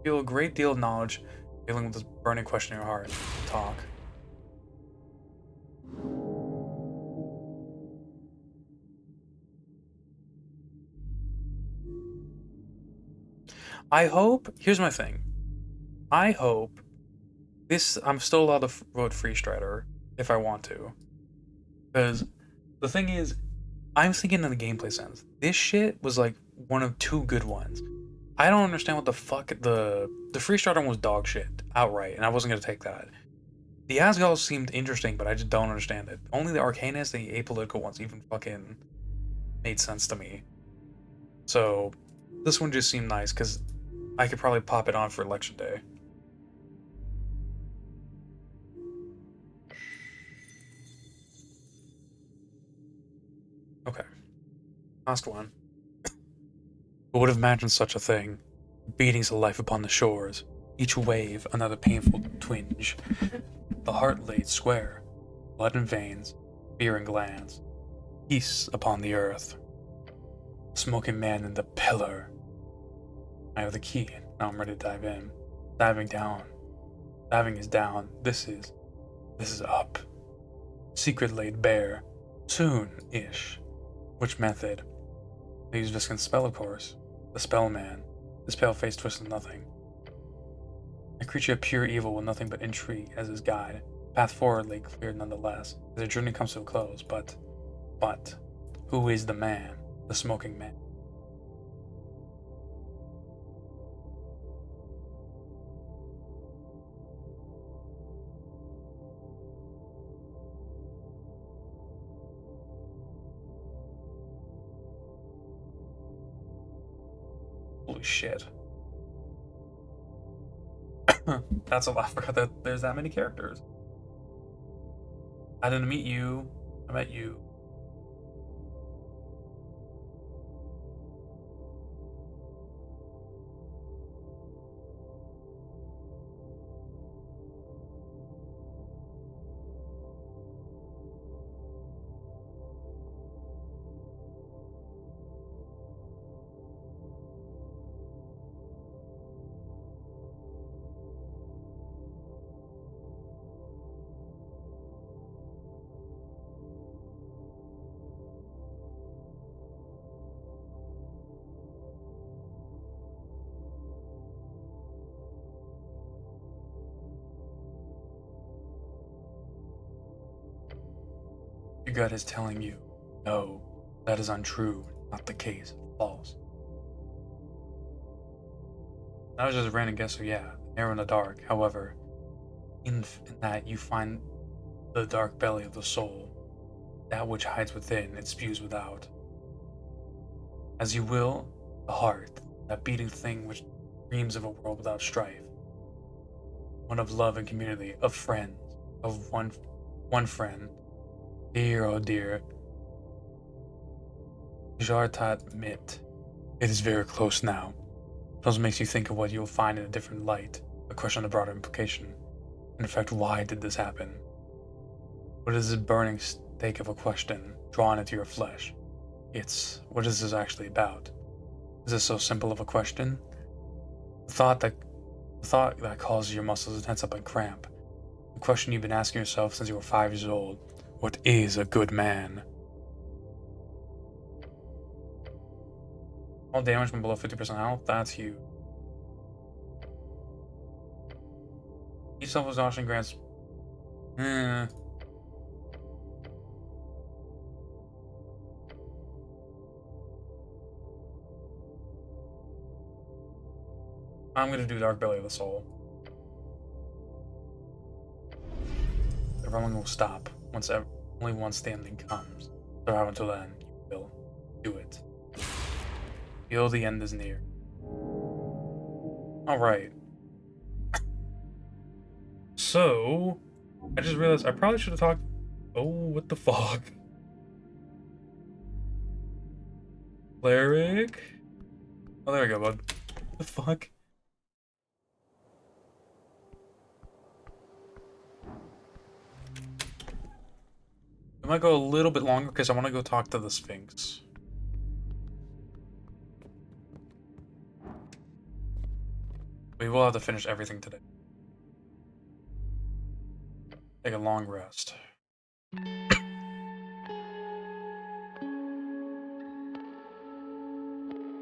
Feel a great deal of knowledge dealing with this burning question in your heart. Talk. I hope. Here's my thing. I hope this. I'm still allowed to vote Free Strider if I want to, because the thing is, I'm thinking in the gameplay sense. This shit was like one of two good ones. I don't understand what the fuck the Free Strider one was dog shit outright, and I wasn't gonna take that. The Asgals seemed interesting, but I just don't understand it. Only the Arcanist, the apolitical ones, even fucking made sense to me. So this one just seemed nice because I could probably pop it on for election day. Okay, last one. Who would have imagined such a thing? Beatings of life upon the shores, each wave another painful twinge. The heart laid square, blood in veins, fear in glands, peace upon the earth. Smoking man in the pillar. I have the key, now I'm ready to dive in. Diving down. Diving is down. This is up. Secret laid bare. Soon-ish. Which method? I use Viscon's spell, of course. The spell man. This pale face twisted nothing. A creature of pure evil with nothing but intrigue as his guide. Path forward lay clear nonetheless, as their journey comes to a close, but, who is the man? The smoking man. Holy shit. That's a lot. I forgot that there's that many characters. I didn't meet you. I met you. Your gut is telling you, no, that is untrue, not the case, false. That was just a random guess, so yeah, arrow in the dark. However, in that you find the dark belly of the soul, that which hides within, it spews without. As you will, the heart, that beating thing which dreams of a world without strife, one of love and community, of friends, of one friend, dear, oh dear, Jartat Mit. It is very close now. It also makes you think of what you will find in a different light, a question of broader implication. In fact, why did this happen? What is this burning stake of a question drawn into your flesh? What is this actually about? Is this so simple of a question? The thought that causes your muscles to tense up and cramp. The question you've been asking yourself since you were 5 years old. What is a good man? All damage when below 50% health, that's huge. Each self-exhaustion grants... I'm gonna do Dark Belly of the Soul. The rolling will stop only once the ending comes. Survive until then, you will do it. Feel the end is near. Alright. So, I just realized I probably should have talked... Oh, what the fuck? Cleric? Oh, there we go, bud. What the fuck? might go a little bit longer because I want to go talk to the Sphinx. We will have to finish everything today. Take a long rest.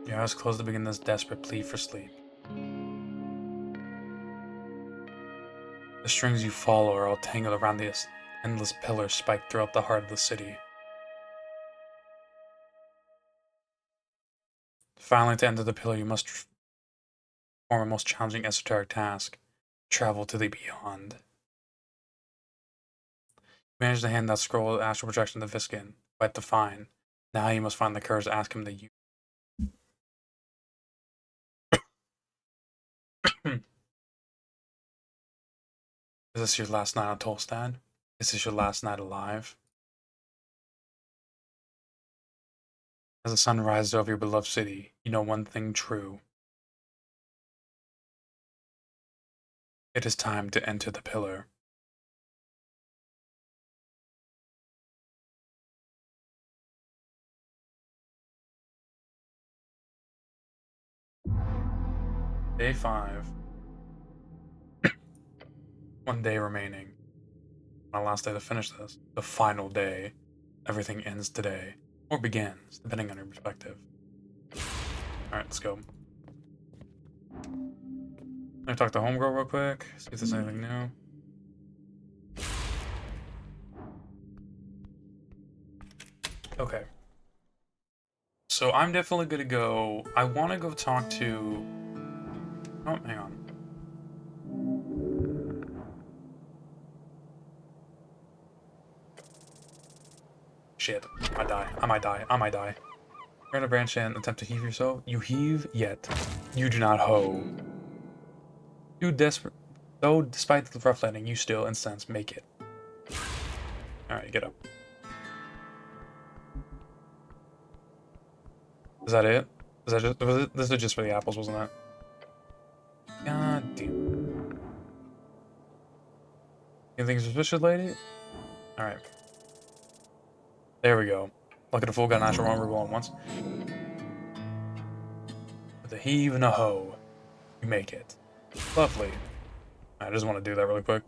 Your eyes closed to begin this desperate plea for sleep. The strings you follow are all tangled around the endless pillars spiked throughout the heart of the city. Finally, to enter the pillar, you must perform a most challenging esoteric task. Travel to the beyond. You manage to hand that scroll of astral projection to Viskin, quite defined. Now you must find the courage to ask him to use. Is this your last night on Tolstad? Is this your last night alive? As the sun rises over your beloved city, you know one thing true. It is time to enter the pillar. Day 5. 1 day remaining. My last day to finish this. The final day. Everything ends today. Or begins, depending on your perspective. Alright, let's go. Let me talk to Homegirl real quick, see if there's anything new. Okay. So I'm definitely gonna go. I want to go talk to. Oh, hang on. Shit. I die. I might die. I might die. You're gonna branch in, attempt to heave yourself. You heave, yet you do not hoe. You desperate. Though, despite the rough landing, you still, in a sense, make it. Alright, get up. Is that it? Is that just, this was just for the apples, wasn't it? God damn. Anything suspicious, lady? Alright. There we go. Look at a full gun natural one reroll at once. With a heave and a hoe, you make it. Lovely. I just want to do that really quick.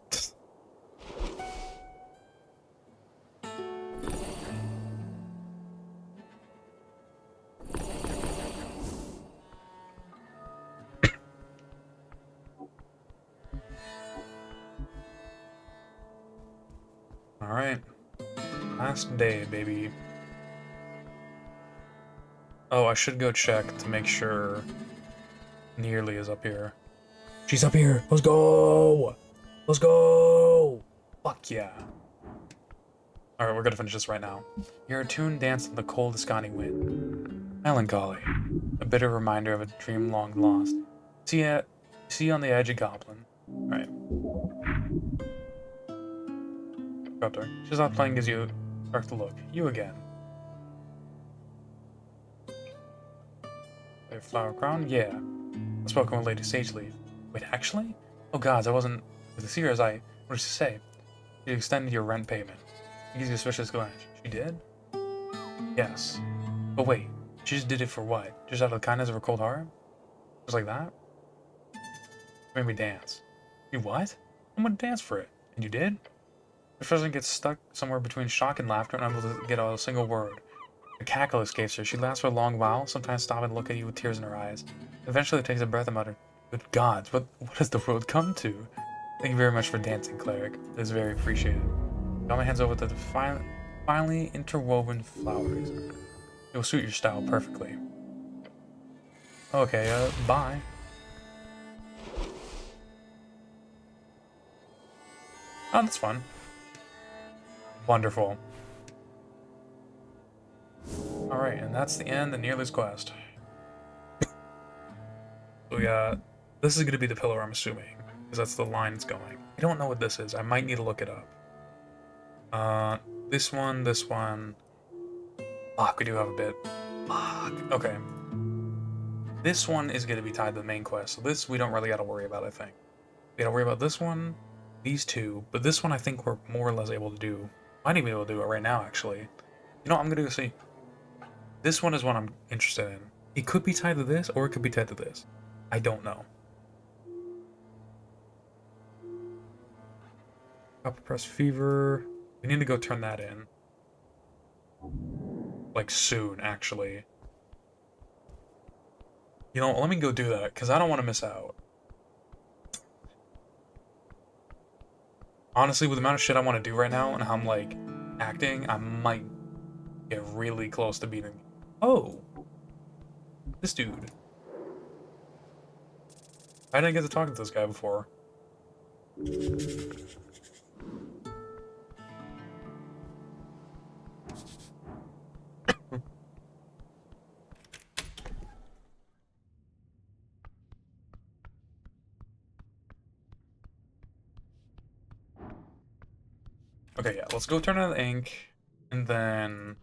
Alright. Last day, baby. Oh, I should go check to make sure Nearly is up here. She's up here! Let's go! Let's go! Fuck yeah. Alright, we're gonna finish this right now. Your tune danced in the cold Ascani wind. Melancholy. A bitter reminder of a dream long lost. See on the edge a goblin. Alright. Up there. She's not playing as you start to look. You again. A flower crown? Yeah. I spoke with Lady Sageleaf. Wait, actually? Oh gods, I wasn't as sincere as I... What did she say? She extended your rent payment. She gives you a suspicious glance. She did? Yes. But wait, she just did it for what? Just out of the kindness of her cold heart? Just like that? Made me dance. You what? I'm gonna dance for it. And you did? The person gets stuck somewhere between shock and laughter and unable to get out a single word. A cackle escapes her. She laughs for a long while, sometimes stop and look at you with tears in her eyes. Eventually takes a breath and mutters, "Good gods, what has the world come to?" Thank you very much for dancing, cleric. It is very appreciated. Got my hands over to the finely interwoven flowers. It will suit your style perfectly. Okay, bye. Oh, that's fun. Wonderful. Alright, and that's the end of Nearly's quest. So yeah, this is going to be the pillar, I'm assuming, because that's the line it's going. I don't know what this is. I might need to look it up. This one. Fuck, we do have a bit. Fuck. Okay. This one is going to be tied to the main quest, so this we don't really got to worry about, I think. We got to worry about this one, these two, but this one I think we're more or less able to do Might even be able to do it right now, actually. You know what I'm gonna go see? This one is what I'm interested in. It could be tied to this, or it could be tied to this. I don't know. Upper press fever. We need to go turn that in. Like soon, actually. You know, let me go do that, because I don't want to miss out. Honestly, with the amount of shit I want to do right now, and how I'm, like, acting, I might get really close to beating... Oh! This dude. I didn't get to talk to this guy before. Okay, yeah, let's go turn on the ink, and then...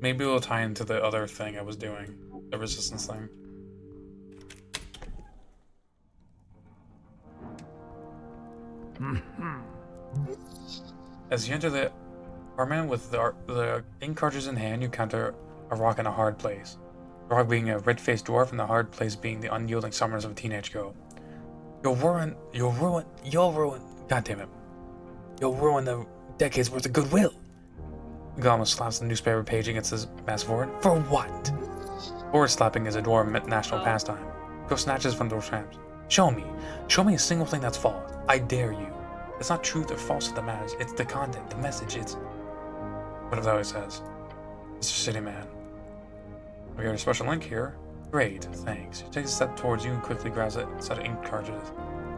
maybe it'll tie into the other thing I was doing. The resistance thing. As you enter the apartment with the ink cartridge in hand, you encounter a rock in a hard place. The rock being a red-faced dwarf, and the hard place being the unyielding summers of a teenage girl. You'll ruin, god damn it. You'll ruin the decades worth of goodwill. The goblin slaps the newspaper page against his massive forehead. For what? Forward slapping is a dwarf national pastime. Go snatches from those tramps. Show me a single thing that's false. I dare you. It's not truth or falsehood that matters. It's the content, the message. It's whatever that always says. Mr. City Man. We got a special link here. Great, thanks. He takes a step towards you and quickly grabs a set of ink cartridges.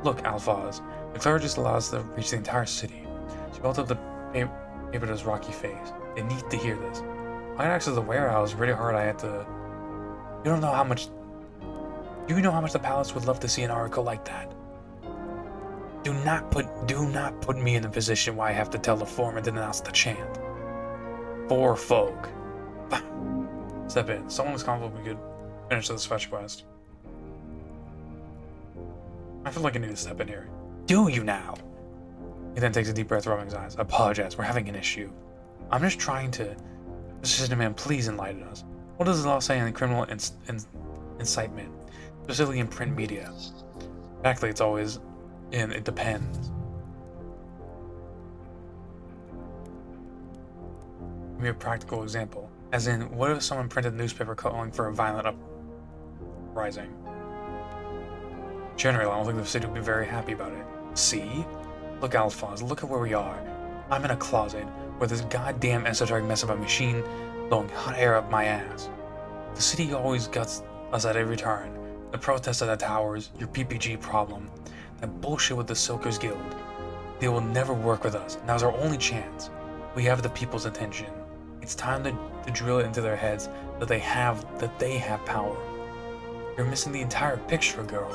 Look, Alphaz. The clever just allows us to reach the entire city. She built up the paper to his rocky face. They need to hear this. I got access to the warehouse really hard. I had to... You don't know how much... Do you know how much the palace would love to see an article like that? Do not put me in a position where I have to tell the foreman to denounce the chant. For folk. Step in. Someone was confident we could finish this fetch quest. I feel like I need to step in here. Do you now? He then takes a deep breath, rubbing his eyes. I apologize. We're having an issue. I'm just trying to... Mr. System Man, please enlighten us. What does the law say on criminal incitement? Specifically in print media. Actually, it's always in it depends. Give me a practical example. As in, what if someone printed a newspaper calling for a violent uprising? Generally, I don't think the city would be very happy about it. See? Look, Alphonse, look at where we are. I'm in a closet where this goddamn esoteric mess of a machine blowing hot air up my ass. The city always guts us at every turn. The protests at the towers, your PPG problem, that bullshit with the Silkers Guild. They will never work with us. Now's our only chance. We have the people's attention. It's time to drill it into their heads that they have power. You're missing the entire picture, girl.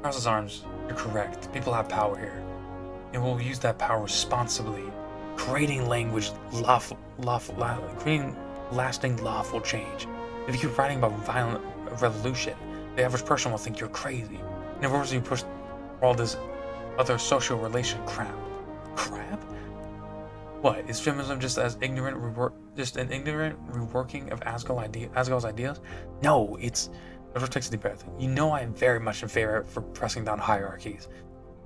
Cross his arms. You're correct. People have power here. And we'll use that power responsibly. Creating creating lasting lawful change. If you keep writing about violent revolution, the average person will think you're crazy. And of course you push all this other social relation crap. Crap? What, is feminism just an ignorant reworking of Asgard's ideas? No, it's... Edward takes a deep breath. You know I am very much in favor for pressing down hierarchies.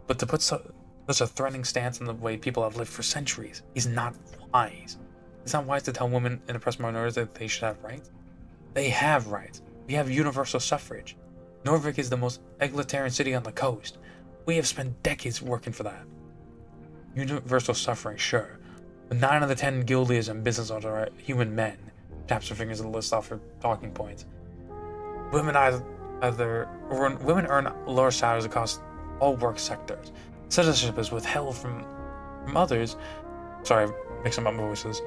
But to put such a threatening stance in the way people have lived for centuries is not wise. It's not wise to tell women and oppressed minorities that they should have rights. They have rights. We have universal suffrage. Norvik is the most egalitarian city on the coast. We have spent decades working for that. Universal suffering, sure. But 9 out of 10 guild leaders and business owners are human men. Taps her fingers and lists off her talking points. Women earn lower salaries across all work sectors. Citizenship is withheld from others. Sorry, mixing up my voices.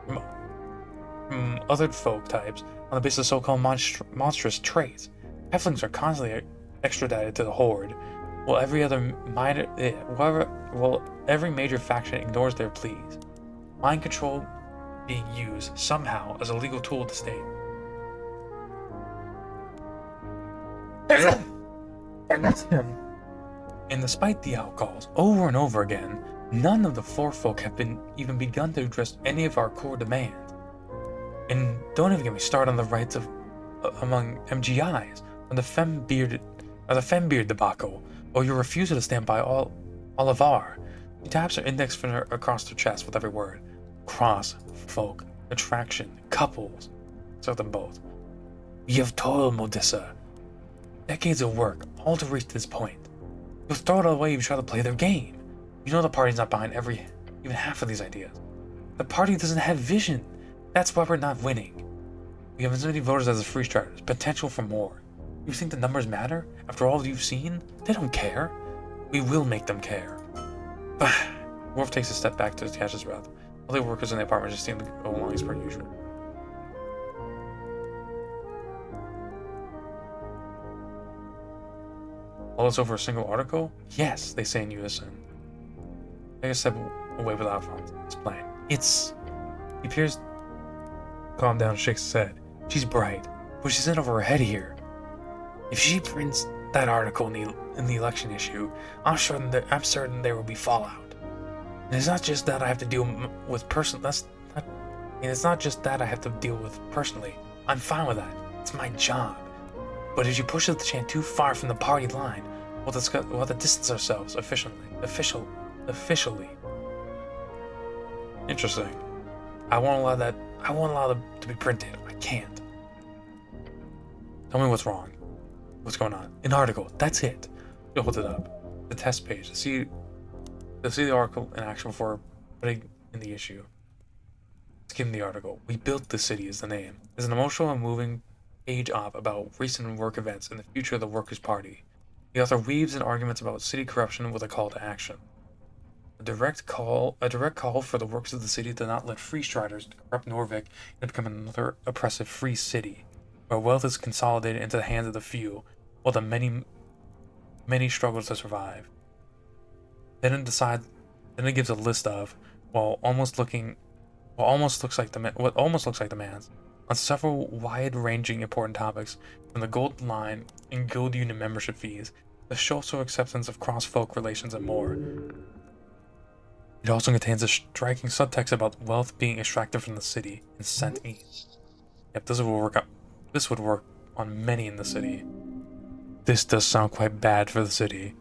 From other folk types on the basis of so-called monstrous traits. Halflings are constantly extradited to the Horde, while every major faction ignores their pleas. Mind control being used somehow as a legal tool of the state. And despite the outcalls over and over again, none of the four folk have even begun to address any of our core demands. And don't even get me started on the rights of among MGIs, or the fembeard debacle, or your refusal to stand by all of our. She taps her index finger across her chest with every word. Cross, folk, attraction, couples. So them both. We have toiled, Modissa. Decades of work, all to reach this point. You'll throw it all away if you try to play their game. You know the party's not behind even half of these ideas. The party doesn't have vision. That's why we're not winning. We have as many voters as the free starters, potential for more. You think the numbers matter? After all you've seen? They don't care. We will make them care. Worf takes a step back to catch his breath. All the workers in the apartment just seem to go along as per usual. All this over a single article? Yes, they say in unison. Take a step away with Alphonse. It's plain. He appears calm down and shakes his head. She's bright, but she's in over her head here. If she prints that article in the election issue, I'm certain there will be fallout. And it's not just that I have to deal with it's not just that I have to deal with personally. I'm fine with that. It's my job. But if you push the chant too far from the party line, we'll have to distance ourselves officially. Interesting. I won't allow them to be printed. I can't. Tell me what's wrong. What's going on? An article. That's it. You'll hold it up. The test page. To see the article in action before putting in the issue. Skim the article. We built the city is the name. There's an emotional and moving page op about recent work events and the future of the Workers' Party. The author weaves in arguments about city corruption with a call to action. A direct call for the workers of the city to not let free striders corrupt Norvik and become another oppressive free city, where wealth is consolidated into the hands of the few, while the many struggle to survive. Then it gives a list of what almost looks like demands on several wide-ranging important topics, from the gold line and guild union membership fees, the social acceptance of cross-folk relations, and more. It also contains a striking subtext about wealth being extracted from the city and sent east. Yep, this would work on many in the city. This does sound quite bad for the city.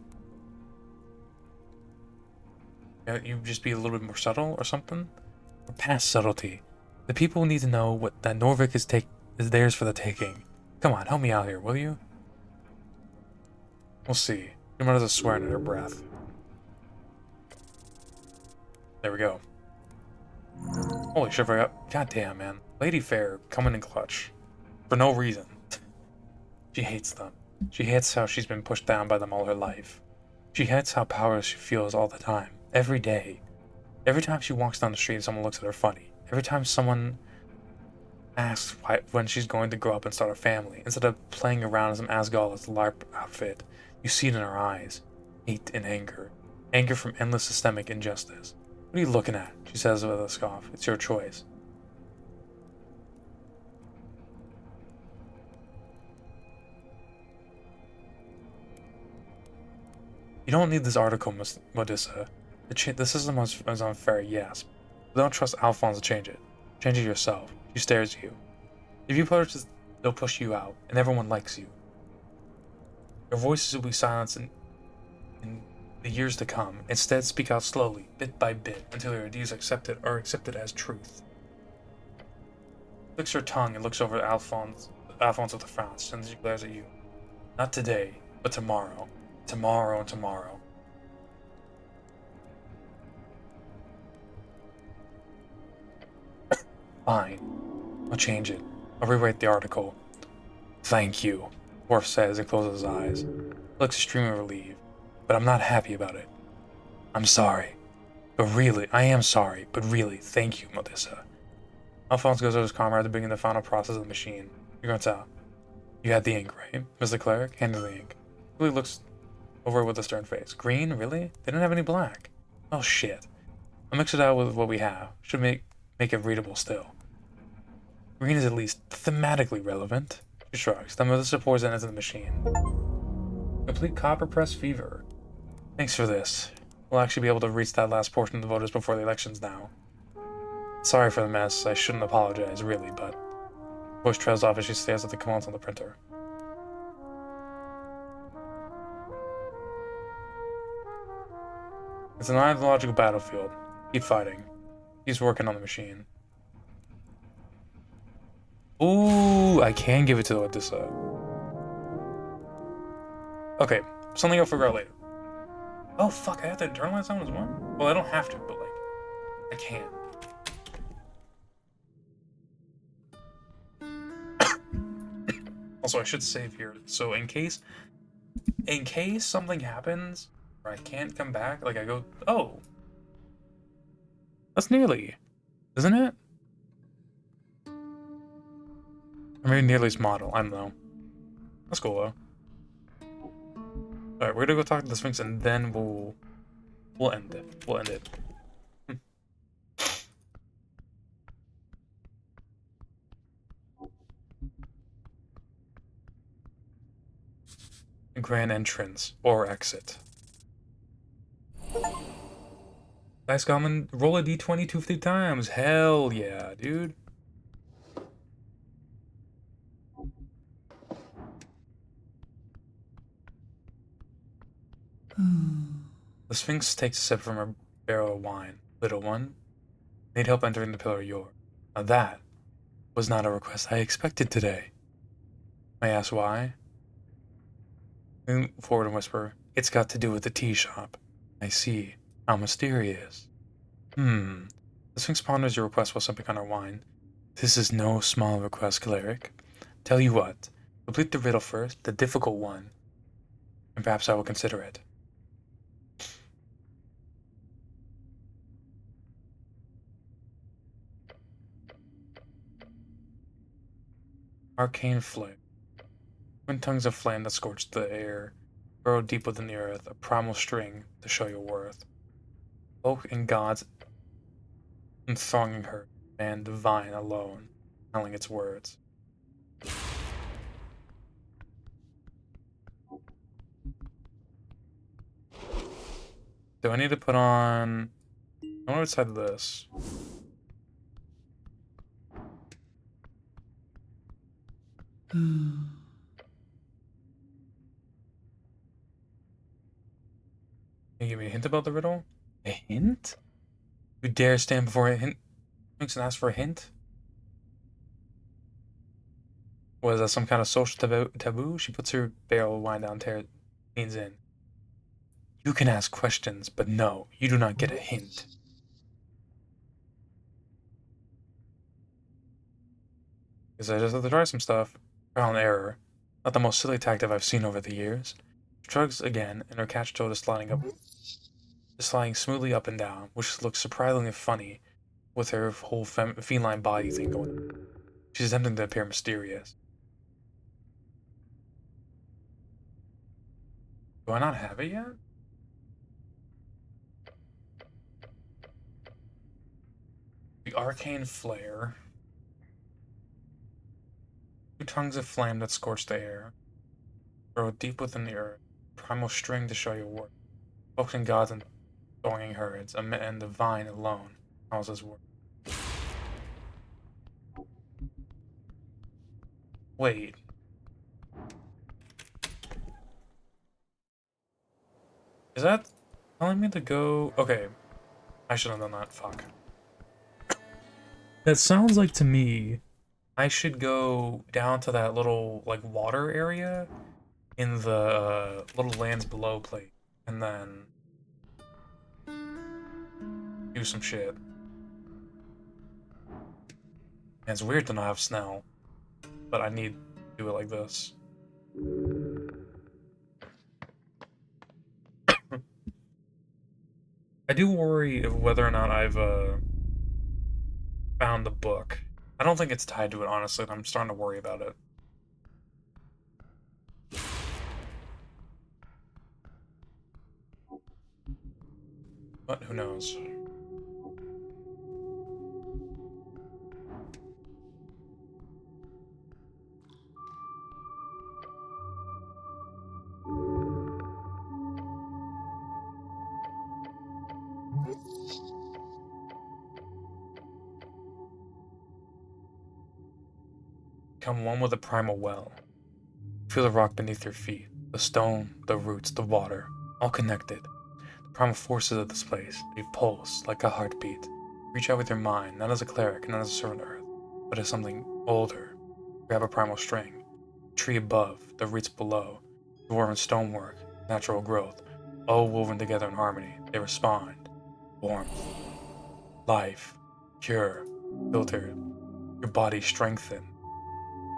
You just be a little bit more subtle or something? Or past subtlety. The people need to know that Norvik is theirs for the taking. Come on, help me out here, will you? We'll see. Your mother's swearing at her breath. There we go. Holy shit, goddamn, man. Lady Fair coming in clutch. For no reason. She hates them. She hates how she's been pushed down by them all her life. She hates how powerless she feels all the time. Every day. Every time she walks down the street, someone looks at her funny. Every time someone asks when she's going to grow up and start a family, instead of playing around in some Asgard's LARP outfit, you see it in her eyes. Hate and anger. Anger from endless systemic injustice. What are you looking at? She says with a scoff. It's your choice. You don't need this article, Modissa. The system is unfair, yes. But don't trust Alphonse to change it. Change it yourself. She stares at you. If you push this, they'll push you out, and everyone likes you. Your voices will be silenced in the years to come. Instead, speak out slowly, bit by bit, until your ideas are accepted as truth. Licks her tongue and looks over at Alphonse with a frown, and she glares at you. Not today, but tomorrow. Tomorrow and tomorrow. Fine. I'll change it. I'll rewrite the article. Thank you, Worf says and closes his eyes. He looks extremely relieved, but I'm not happy about it. I'm sorry. I am sorry, but really, thank you, Modissa. Alphonse goes over his comrade to begin the final process of the machine. He grunts out. You had the ink, right? Mr. Cleric, hand me the ink. He looks over with a stern face. Green? Really? They don't have any black. Oh shit. I'll mix it out with what we have. Should make it readable still. Green is at least thematically relevant. She shrugs. Then Modissa pours it into the machine. Complete Copper Press Fever. Thanks for this. We'll actually be able to reach that last portion of the voters before the elections now. Sorry for the mess. I shouldn't apologize, really, but... Voice trails off as she stares at the commands on the printer. It's an ideological battlefield. Keep fighting. He's working on the machine. Ooh, I can give it to Odessa. Okay, something I'll figure out later. Oh fuck, I have to internalize that one as one? Well, I don't have to, but like, I can. Also, I should save here, so in case something happens, or I can't come back, like I go, oh. That's nearly, isn't it? I mean, nearly's model, I don't know. That's cool though. Alright, we're gonna go talk to the Sphinx and then we'll end it. We'll end it. Grand entrance or exit. Dice Goblin, roll a d20 250 times. Hell yeah, dude. The Sphinx takes a sip from her barrel of wine. Little one, need help entering the Pillar of Yore. Now that was not a request I expected today. May I ask why? Lean forward and whisper, it's got to do with the tea shop. I see. How mysterious. The Sphinx ponders your request while sipping on her wine. This is no small request, cleric. Tell you what, complete the riddle first, the difficult one, and perhaps I will consider it. Arcane flame. Twin tongues of flame that scorch the air, burrow deep within the earth, a primal string to show your worth. Folk and gods enthronging her, man divine alone, telling its words. Do I need to put on... I wonder which side of this. Can you give me a hint about the riddle? A hint? You dare stand before a hint and ask for a hint? Was that some kind of social taboo? She puts her barrel of wine down, leans in. You can ask questions, but no, you do not get a hint. Because I just have to try some stuff. Trial and error. Not the most silly tactic I've seen over the years. She shrugs again, and her catch toe is sliding smoothly up and down, which looks surprisingly funny with her whole feline body thing going on. She's attempting to appear mysterious. Do I not have it yet? The arcane flare. Two tongues of flame that scorch the air. Burrow deep within the earth. Primal string to show your worth. Focusing gods and thronging herds. And divine alone tells his worth. Wait. Is that telling me to go... Okay. I should have done that. Fuck. That sounds like to me I should go down to that little, like, water area in the little lands below plate, and then do some shit. And it's weird to not have Snell, but I need to do it like this. I do worry of whether or not I've found the book. I don't think it's tied to it, honestly, and I'm starting to worry about it. But who knows? Become one with the primal well. Feel the rock beneath your feet, the stone, the roots, the water, all connected. The primal forces of this place, they pulse like a heartbeat. Reach out with your mind, not as a cleric, not as a servant of earth, but as something older. Grab a primal string. Tree above, the roots below, dwarven stonework, natural growth, all woven together in harmony. They respond. Warmth, life, cure, filtered. Your body strengthened.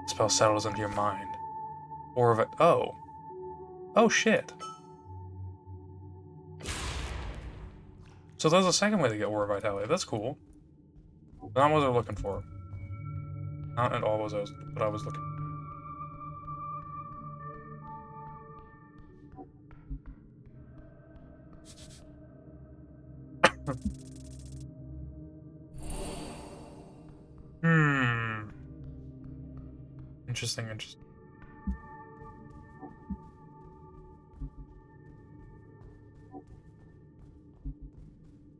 The spell settles into your mind. Or of it. Oh. Oh shit. So there's a second way to get Aura Vitality. That's cool. Not what I was looking for. Not at all what I was looking for. Interesting, interesting.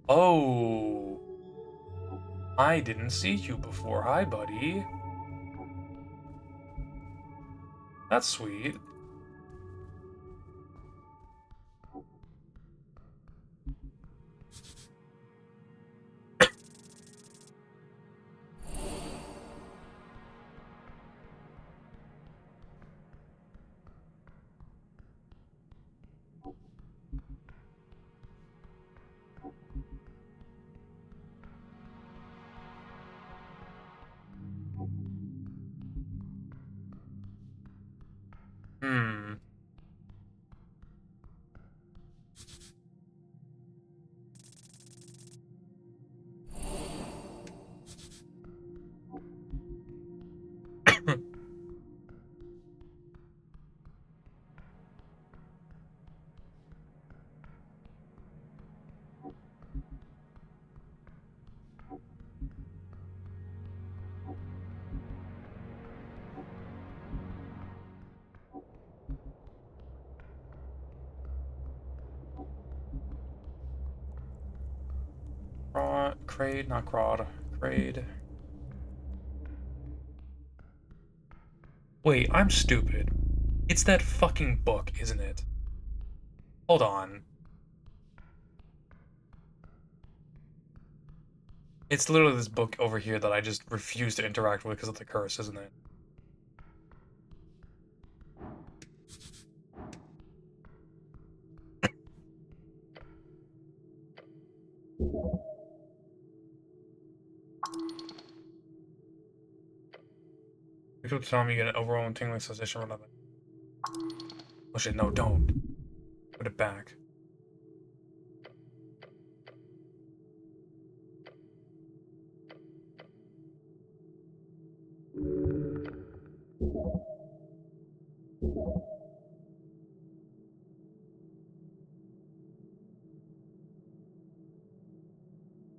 Oh. I didn't see you before. Hi, buddy. That's sweet. Hmm. Crade, not Crod. Crade. Wait, I'm stupid. It's that fucking book, isn't it? Hold on. It's literally this book over here that I just refuse to interact with because of the curse, isn't it? You could tell me you get an overwhelming tingling sensation or nothing. Oh shit, no, don't. Put it back.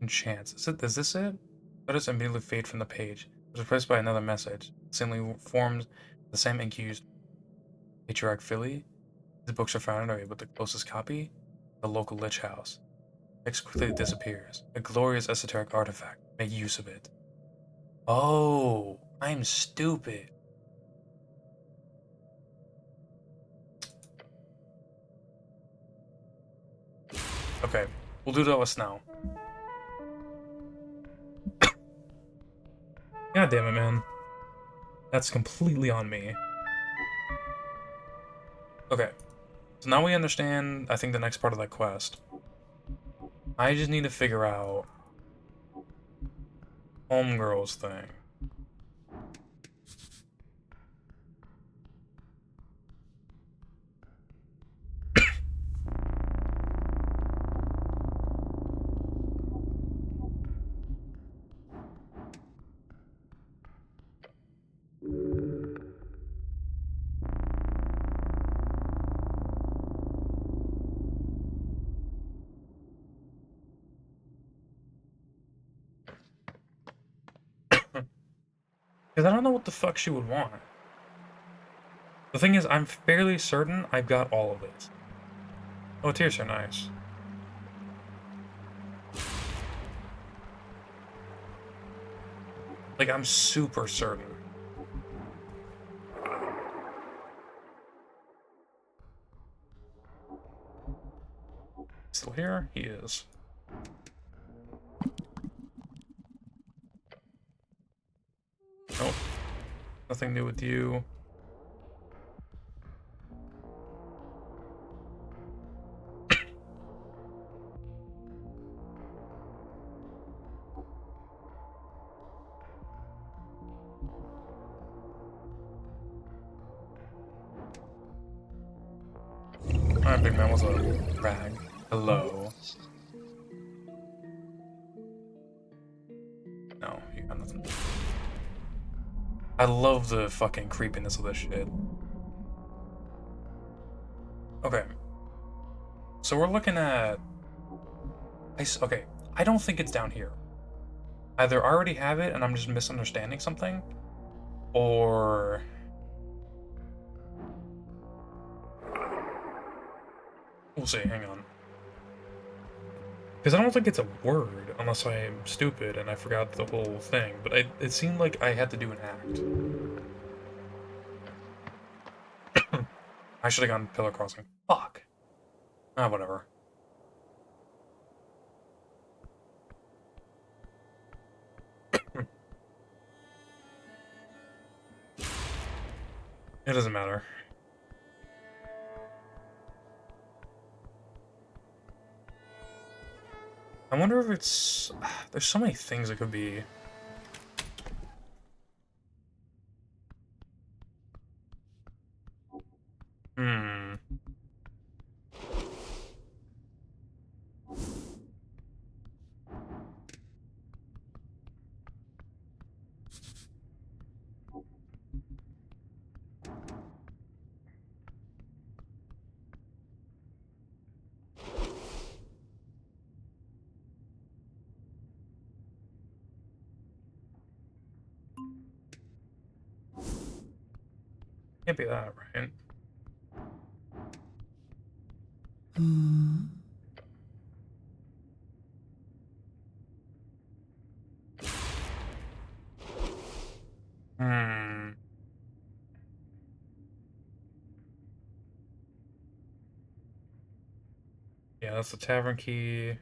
Chance. Is this it? Letters immediately fade from the page. It was replaced by another message. Simply forms the same ink used. Patriarch Philly. These books are found in area with the closest copy. The local lich house. Text quickly disappears. A glorious esoteric artifact. Make use of it. Oh, I'm stupid. Okay, we'll do that now. God damn it, man. That's completely on me. Okay, so now we understand, I think, the next part of that quest. I just need to figure out Homegirl's thing. Because I don't know what the fuck she would want. The thing is, I'm fairly certain I've got all of it. Oh, tears are nice. Like, I'm super certain. here? He is. Nope. Nothing new with you. Alright, big man, what's up? Rag. Hello. No, you got nothing. I love the fucking creepiness of this shit. Okay. So we're looking at... Okay, I don't think it's down here. Either I already have it and I'm just misunderstanding something, or... We'll see, hang on. Because I don't think it's a word, unless I am stupid and I forgot the whole thing, but it seemed like I had to do an act. I should have gone pillar crossing. Fuck. Ah, whatever. It doesn't matter. I wonder if it's... There's so many things it could be. Hmm. Can't be that, right? Hmm. Yeah, that's the tavern key.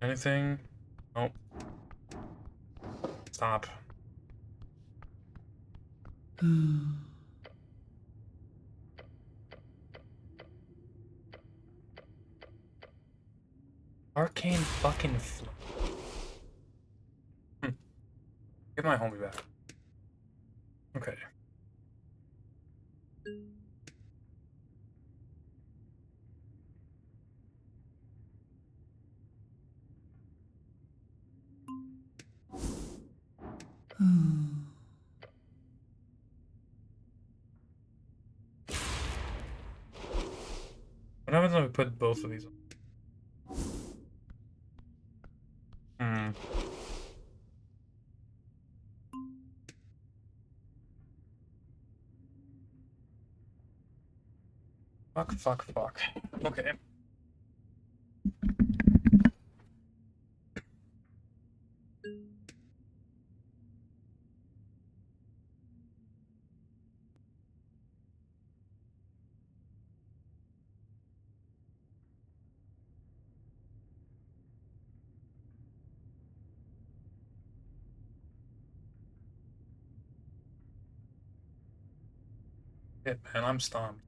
Anything? Nope. Stop. Arcane fucking Get my homie back. Okay. What happens if we put both of these on? Hmm. Fuck. Okay. Shit, man, I'm stunned.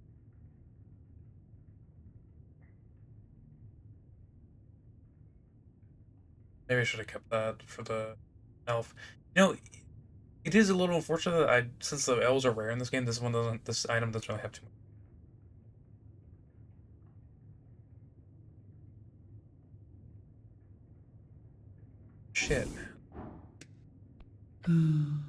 Maybe I should have kept that for the elf. You know, it is a little unfortunate that since the elves are rare in this game, this item doesn't really have too much. Shit, man.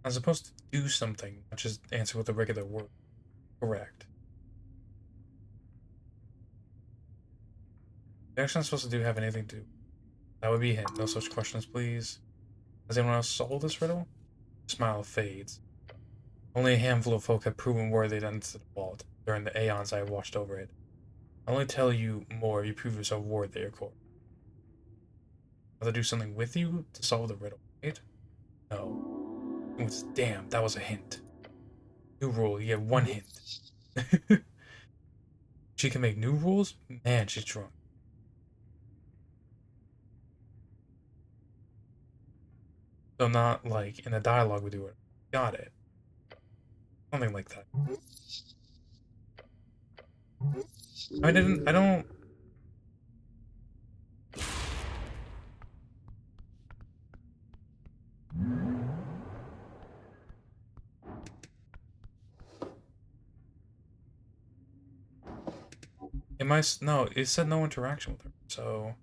I'm supposed to do something, not just answer with a regular word. Correct. The action I'm supposed to do have anything to do. That would be him. No such questions, please. Has anyone else solved this riddle? Smile fades. Only a handful of folk have proven worthy to enter the vault during the aeons I have watched over it. I'll only tell you more if you prove yourself worthy, of course. I'll do something with you to solve the riddle, right? No. It was, damn, that was a hint. New rule, you get one hint. She can make new rules? Man, she's drunk. So not like in a dialogue we do it. Got it. Something like that. I don't... No, it said no interaction with her, so...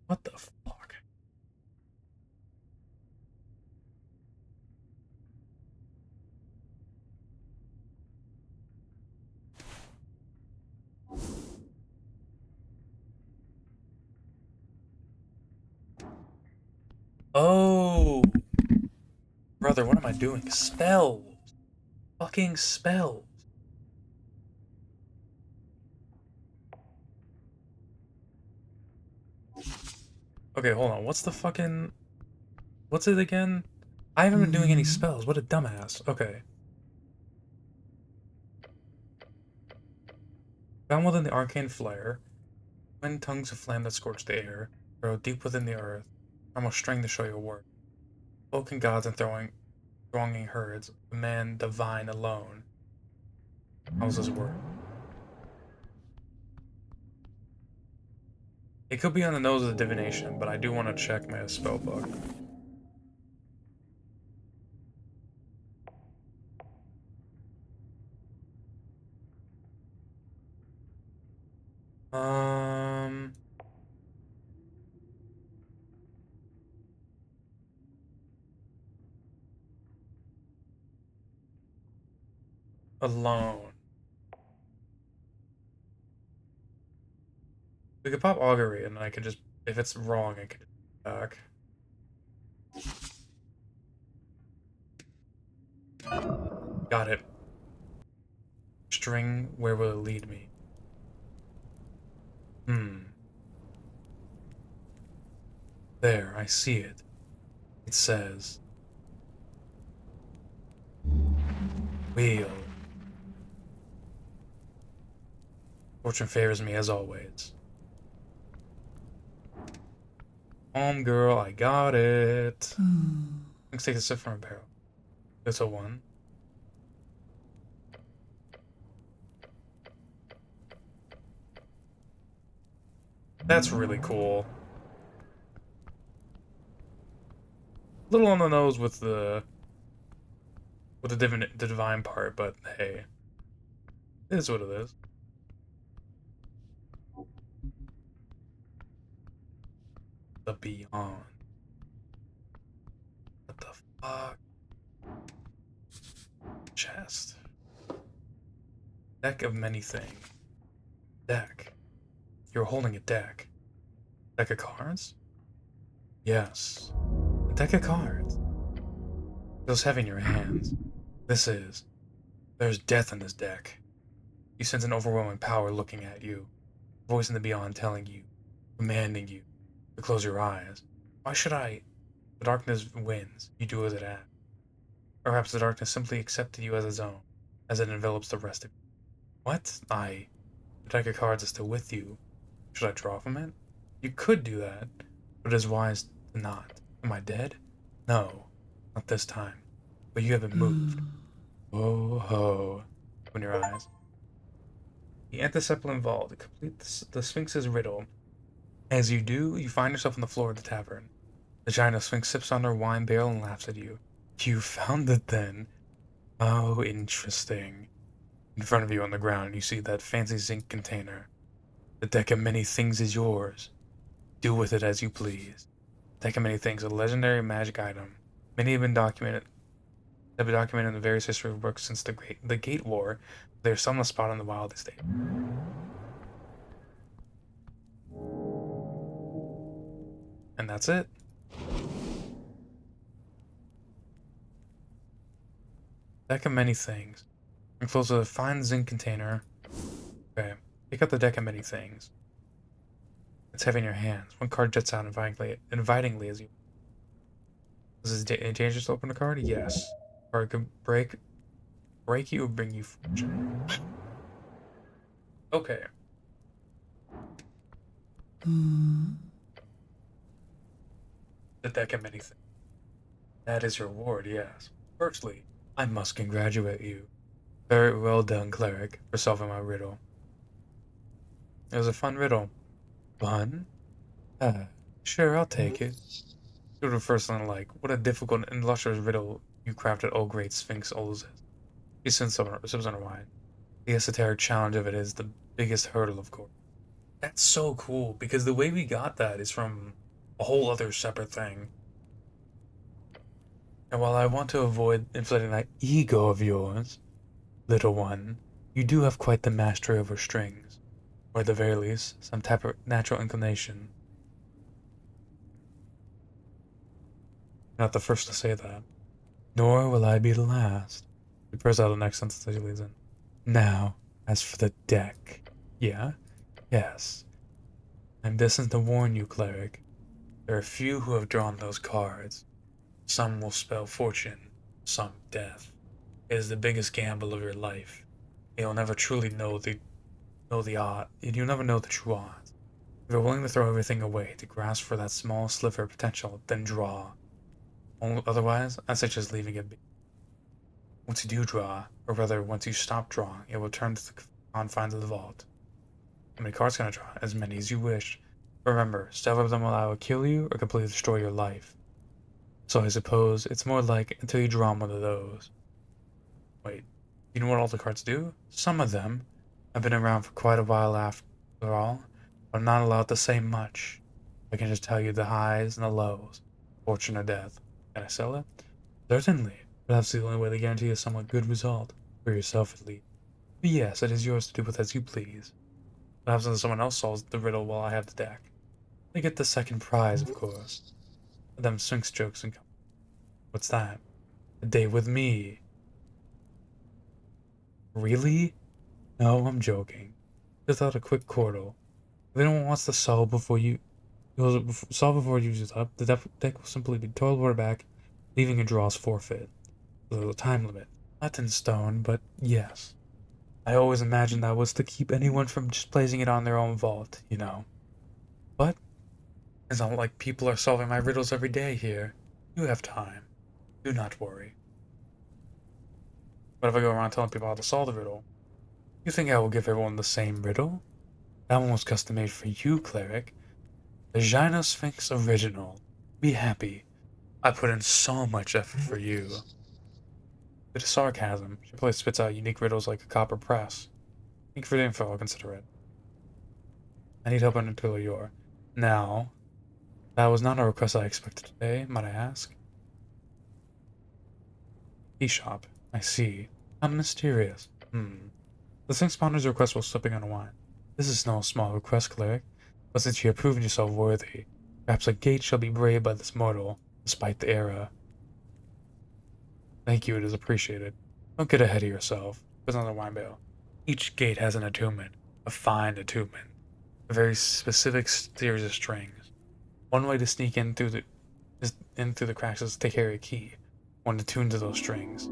What the fuck? Oh! Brother, what am I doing? Spells! Fucking spells! Okay, hold on. What's the fucking... What's it again? I haven't been doing any spells. What a dumbass. Okay. Found within the arcane flare, twin tongues of flame that scorch the air, burrow deep within the earth, almost string to show your work. Folk and gods and thronging herds, a man divine alone. How's this work? It could be on the nose of the divination, but I do want to check my spell book. Alone. We could pop augury, and I could just, if it's wrong, I could just back. Got it. String, where will it lead me? There, I see it. It says... Wheel. Fortune favors me as always. Girl, I got it. Let's take a sip from a barrel. That's a 1. That's really cool. A little on the nose with the divine part, but hey, it is what it is. The beyond. What the fuck? Chest. Deck of many things. Deck. You're holding a deck. Deck of cards? Yes. A deck of cards. Feels heavy in your hands. This is. There's death in this deck. You sense an overwhelming power looking at you. A voice in the beyond telling you, commanding you to close your eyes. Why should I? The darkness wins. You do as it asks. Perhaps the darkness simply accepted you as its own, as it envelops the rest of you. What? The deck of cards is still with you. Should I draw from it? You could do that, but it is wise to not. Am I dead? No, not this time. But you haven't moved. Oh ho. Open your eyes. The Anticephalon Vault to complete the Sphinx's riddle. As you do, you find yourself on the floor of the tavern. The giant Sphinx sips on her wine barrel and laughs at you. You found it then? Oh, interesting. In front of you on the ground, you see that fancy zinc container. The deck of many things is yours. Do with it as you please. Deck of many things, a legendary magic item. Many have been documented have been documented in the various history of works since the Gate War. They're some the spot on the wild estate. And that's it. Deck of many things. Enclosed with a fine zinc container. Okay. Pick up the deck of many things. It's heavy in your hands. One card jets out invitingly as you. Is it dangerous to open a card? Yes. Or it could break you or bring you fortune. Okay. The deck of many things. That is your reward, yes. Firstly, I must congratulate you. Very well done, cleric, for solving my riddle. It was a fun riddle. Fun? Sure, I'll take it. You were the first one like, what a difficult and lustrous riddle you crafted, oh great Sphinx Olzes. He sips on her wine. The esoteric challenge of it is the biggest hurdle, of course. That's so cool, because the way we got that is from a whole other separate thing. And while I want to avoid inflating that ego of yours, little one, you do have quite the mastery over strings, or at the very least, some type of natural inclination. You're not the first to say that. Nor will I be the last. He purrs out the next sentence as he leads in. Now, as for the deck. Yeah? Yes. I'm destined to warn you, cleric. There are few who have drawn those cards. Some will spell fortune, some death. It is the biggest gamble of your life. You'll never truly know the odd. You'll never know the true odds. If you're willing to throw everything away to grasp for that small sliver of potential, then draw. Otherwise, I suggest leaving it be. Once you do draw, or rather, once you stop drawing, it will turn to the confines of the vault. How many cards can I draw? As many as you wish. Remember, several of them will either kill you or completely destroy your life. So I suppose it's more like until you draw one of those. Wait, you know what all the cards do? Some of them. I've been around for quite a while after all, but I'm not allowed to say much. I can just tell you the highs and the lows, fortune or death. Can I sell it? Certainly. Perhaps the only way to guarantee a somewhat good result, for yourself at least. But yes, it is yours to do with as you please. Perhaps when someone else solves the riddle while I have the deck. They get the second prize, of course. Them Sphinx jokes and come. What's that? A day with me. Really? No, I'm joking. Just out a quick chordal. If anyone wants to solve before you use it up, the deck will simply be totaled back, leaving a draw's forfeit. There's a time limit. Not in stone, but yes. I always imagined that was to keep anyone from just placing it on their own vault, you know. But it's not like people are solving my riddles every day here. You have time. Do not worry. But if I go around telling people how to solve the riddle, you think I will give everyone the same riddle? That one was custom made for you, cleric. The Gyno Sphinx original. Be happy. I put in so much effort for you. Bit of sarcasm. She probably spits out unique riddles like a copper press. Thank you for the info, I'll consider it. I need help on until you're. Now, that was not a request I expected today, might I ask? Tea shop. I see. How mysterious. The Sphinx ponders request while slipping on wine. This is no small request, cleric, but since you have proven yourself worthy, perhaps a gate shall be braved by this mortal, despite the era. Thank you, it is appreciated. Don't get ahead of yourself. There's another wine barrel. Each gate has an attunement, a fine attunement, a very specific series of strings. One way to sneak in through the cracks is to carry a key, one to tune to those strings.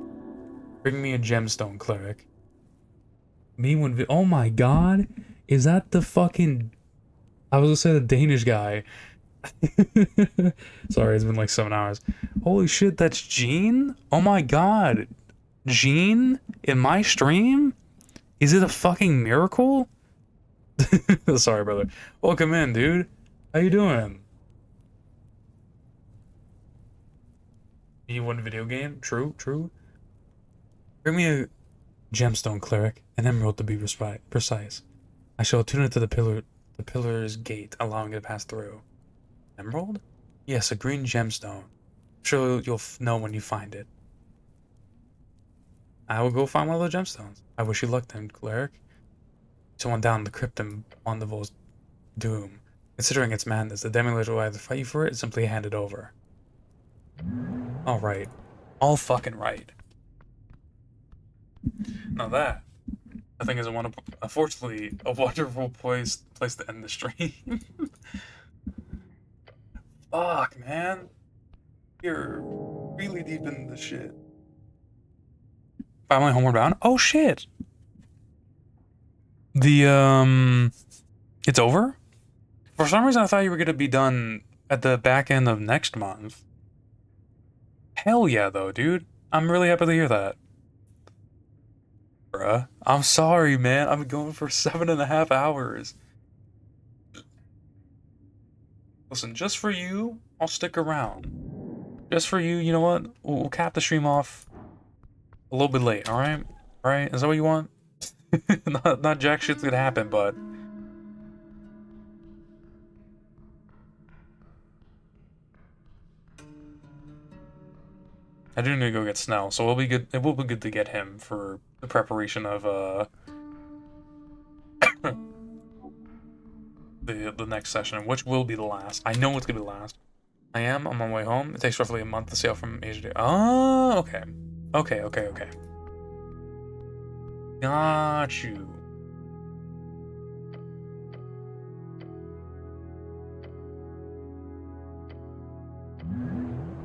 Bring me a gemstone, cleric. Oh my god, is that the fucking? I was gonna say the Danish guy. Sorry, it's been like 7 hours. Holy shit, that's Gene? Oh my god. Gene? In my stream? Is it a fucking miracle? Sorry, brother. Welcome in, dude. How you doing? You won a video game? True, true. Bring me a gemstone, cleric. An emerald to be precise. I shall attune it to the pillar's gate, allowing it to pass through. Emerald? Yes, a green gemstone. Surely you'll know when you find it. I will go find one of the gemstones. I wish you luck then, cleric. Someone down the crypt and Mondeville's doom. Considering its madness, the demi-lich will either fight you for it or simply hand it over. Alright. All fucking right. Now that, I think is unfortunately, a wonderful place to end the stream. Fuck, man. You're really deep into this shit. Finally homeward bound? Oh shit! It's over? For some reason I thought you were gonna be done at the back end of next month. Hell yeah though, dude. I'm really happy to hear that. Bruh. I'm sorry, man. I'm going for 7.5 hours. Listen, just for you, I'll stick around. Just for you, you know what? We'll cap the stream off a little bit late, alright? Alright? Is that what you want? not jack shit's gonna happen, but... I do need to go get Snell, so it'll be good. It will be good to get him for the preparation of the next session, which will be the last. I know it's gonna be the last. I'm on my way home. It takes roughly a month to sail from Asia to... Oh, okay. Okay. Got you.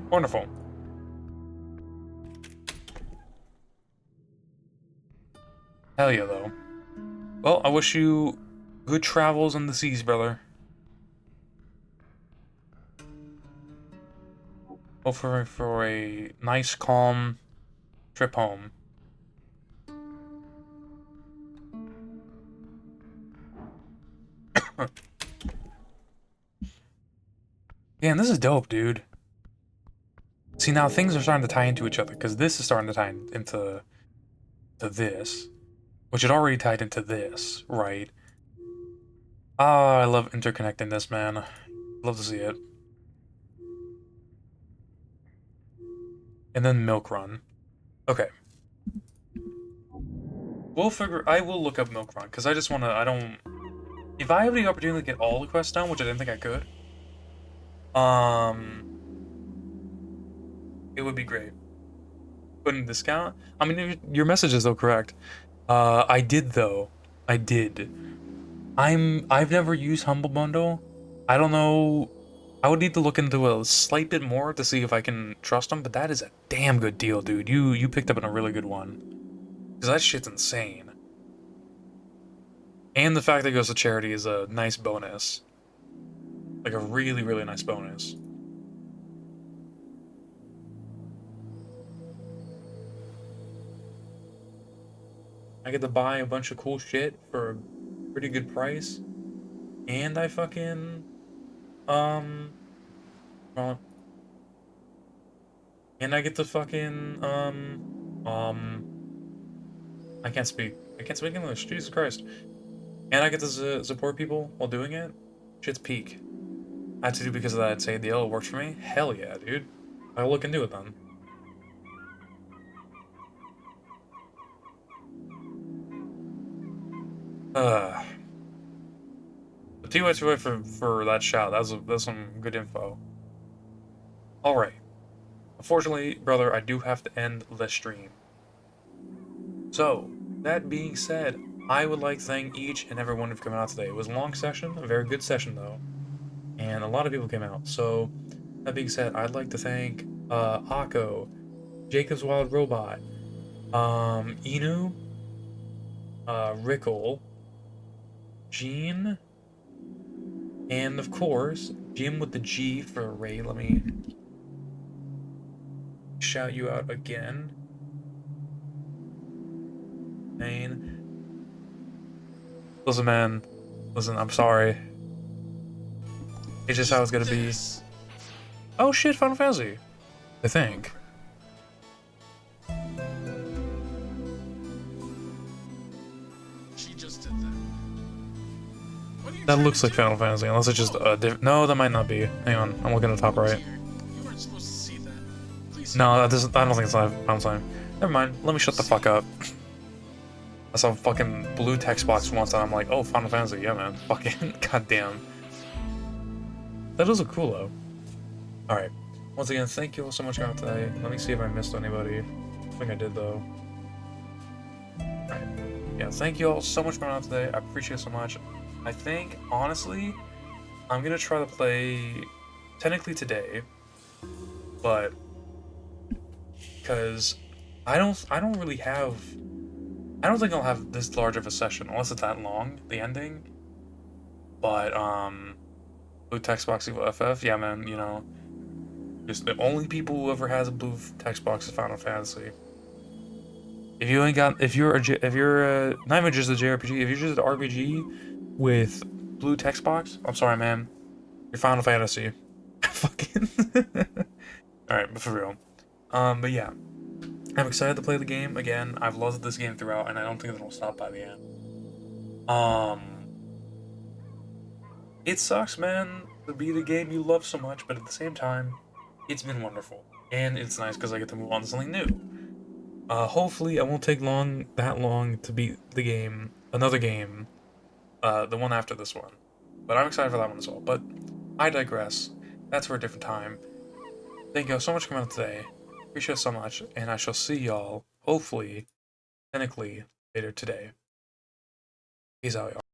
Wonderful. Hell yeah, though. Well, I wish you good travels on the seas, brother. Hope for a nice, calm trip home. Yeah, and this is dope, dude. See, now things are starting to tie into each other, because this is starting to tie into this, which had already tied into this, right? Ah, I love interconnecting this, man. Love to see it. And then Milk Run. Okay. I will look up Milk Run, because I just want to, if I have the opportunity to get all the quests done, which I didn't think I could, it would be great. Couldn't discount. I mean, your message is though correct. I did though. I did. I've never used Humble Bundle. I don't know. I would need to look into a slight bit more to see if I can trust them, but that is a damn good deal, dude. You picked up on a really good one. Because that shit's insane. And the fact that it goes to charity is a nice bonus. Like a really, really nice bonus. I get to buy a bunch of cool shit for a pretty good price. And I fucking... and I get to fucking... I can't speak English, Jesus Christ. And I get to support people while doing it. Shit's peak. I had to do because of that say deal, it worked for me. Hell yeah, dude. I'll look into it then. The TY2 for that shout. That's some good info. Alright. Unfortunately, brother, I do have to end the stream. So, that being said, I would like to thank each and every one of you for coming out today. It was a long session, a very good session though. And a lot of people came out. So, that being said, I'd like to thank Akko, Jacob's Wild Robot, Inu, Rickle, Gene, and of course, Jim with the G for Ray. Let me shout you out again. Main. Listen, man. Listen, I'm sorry. It's just how it's gonna be. Oh shit, Final Fantasy. I think. That looks like Final Fantasy, unless it's just a different... No, that might not be. Hang on, I'm looking at the top right. No, that doesn't... I don't think it's Final Fantasy. Never mind. Let me shut the fuck up. I saw fucking blue text box once and I'm like, oh, Final Fantasy, yeah, man. Fucking goddamn. That does look cool, though. Alright. Once again, thank you all so much for coming today. Let me see if I missed anybody. I think I did, though. Alright. Yeah, thank you all so much for coming out today. I appreciate it so much. I think, honestly, I'm gonna try to play technically today, but because I don't really have. I don't think I'll have this large of a session unless it's that long, the ending. But blue text box equal FF, yeah, man. You know, just the only people who ever has a blue text box is Final Fantasy. If you ain't got, if you're not even just a JRPG, if you're just an RPG with blue text box, I'm sorry, man. You're Final Fantasy. Fucking. Alright, but for real. But yeah. I'm excited to play the game again. I've loved this game throughout, and I don't think it'll stop by the end. It sucks, man, to beat a game you love so much, but at the same time, it's been wonderful. And it's nice because I get to move on to something new. Hopefully I won't take that long to beat the game, another game, the one after this one. But I'm excited for that one as well. But I digress. That's for a different time. Thank you all so much for coming out today. Appreciate it so much, and I shall see y'all, hopefully, technically, later today. Peace out, y'all.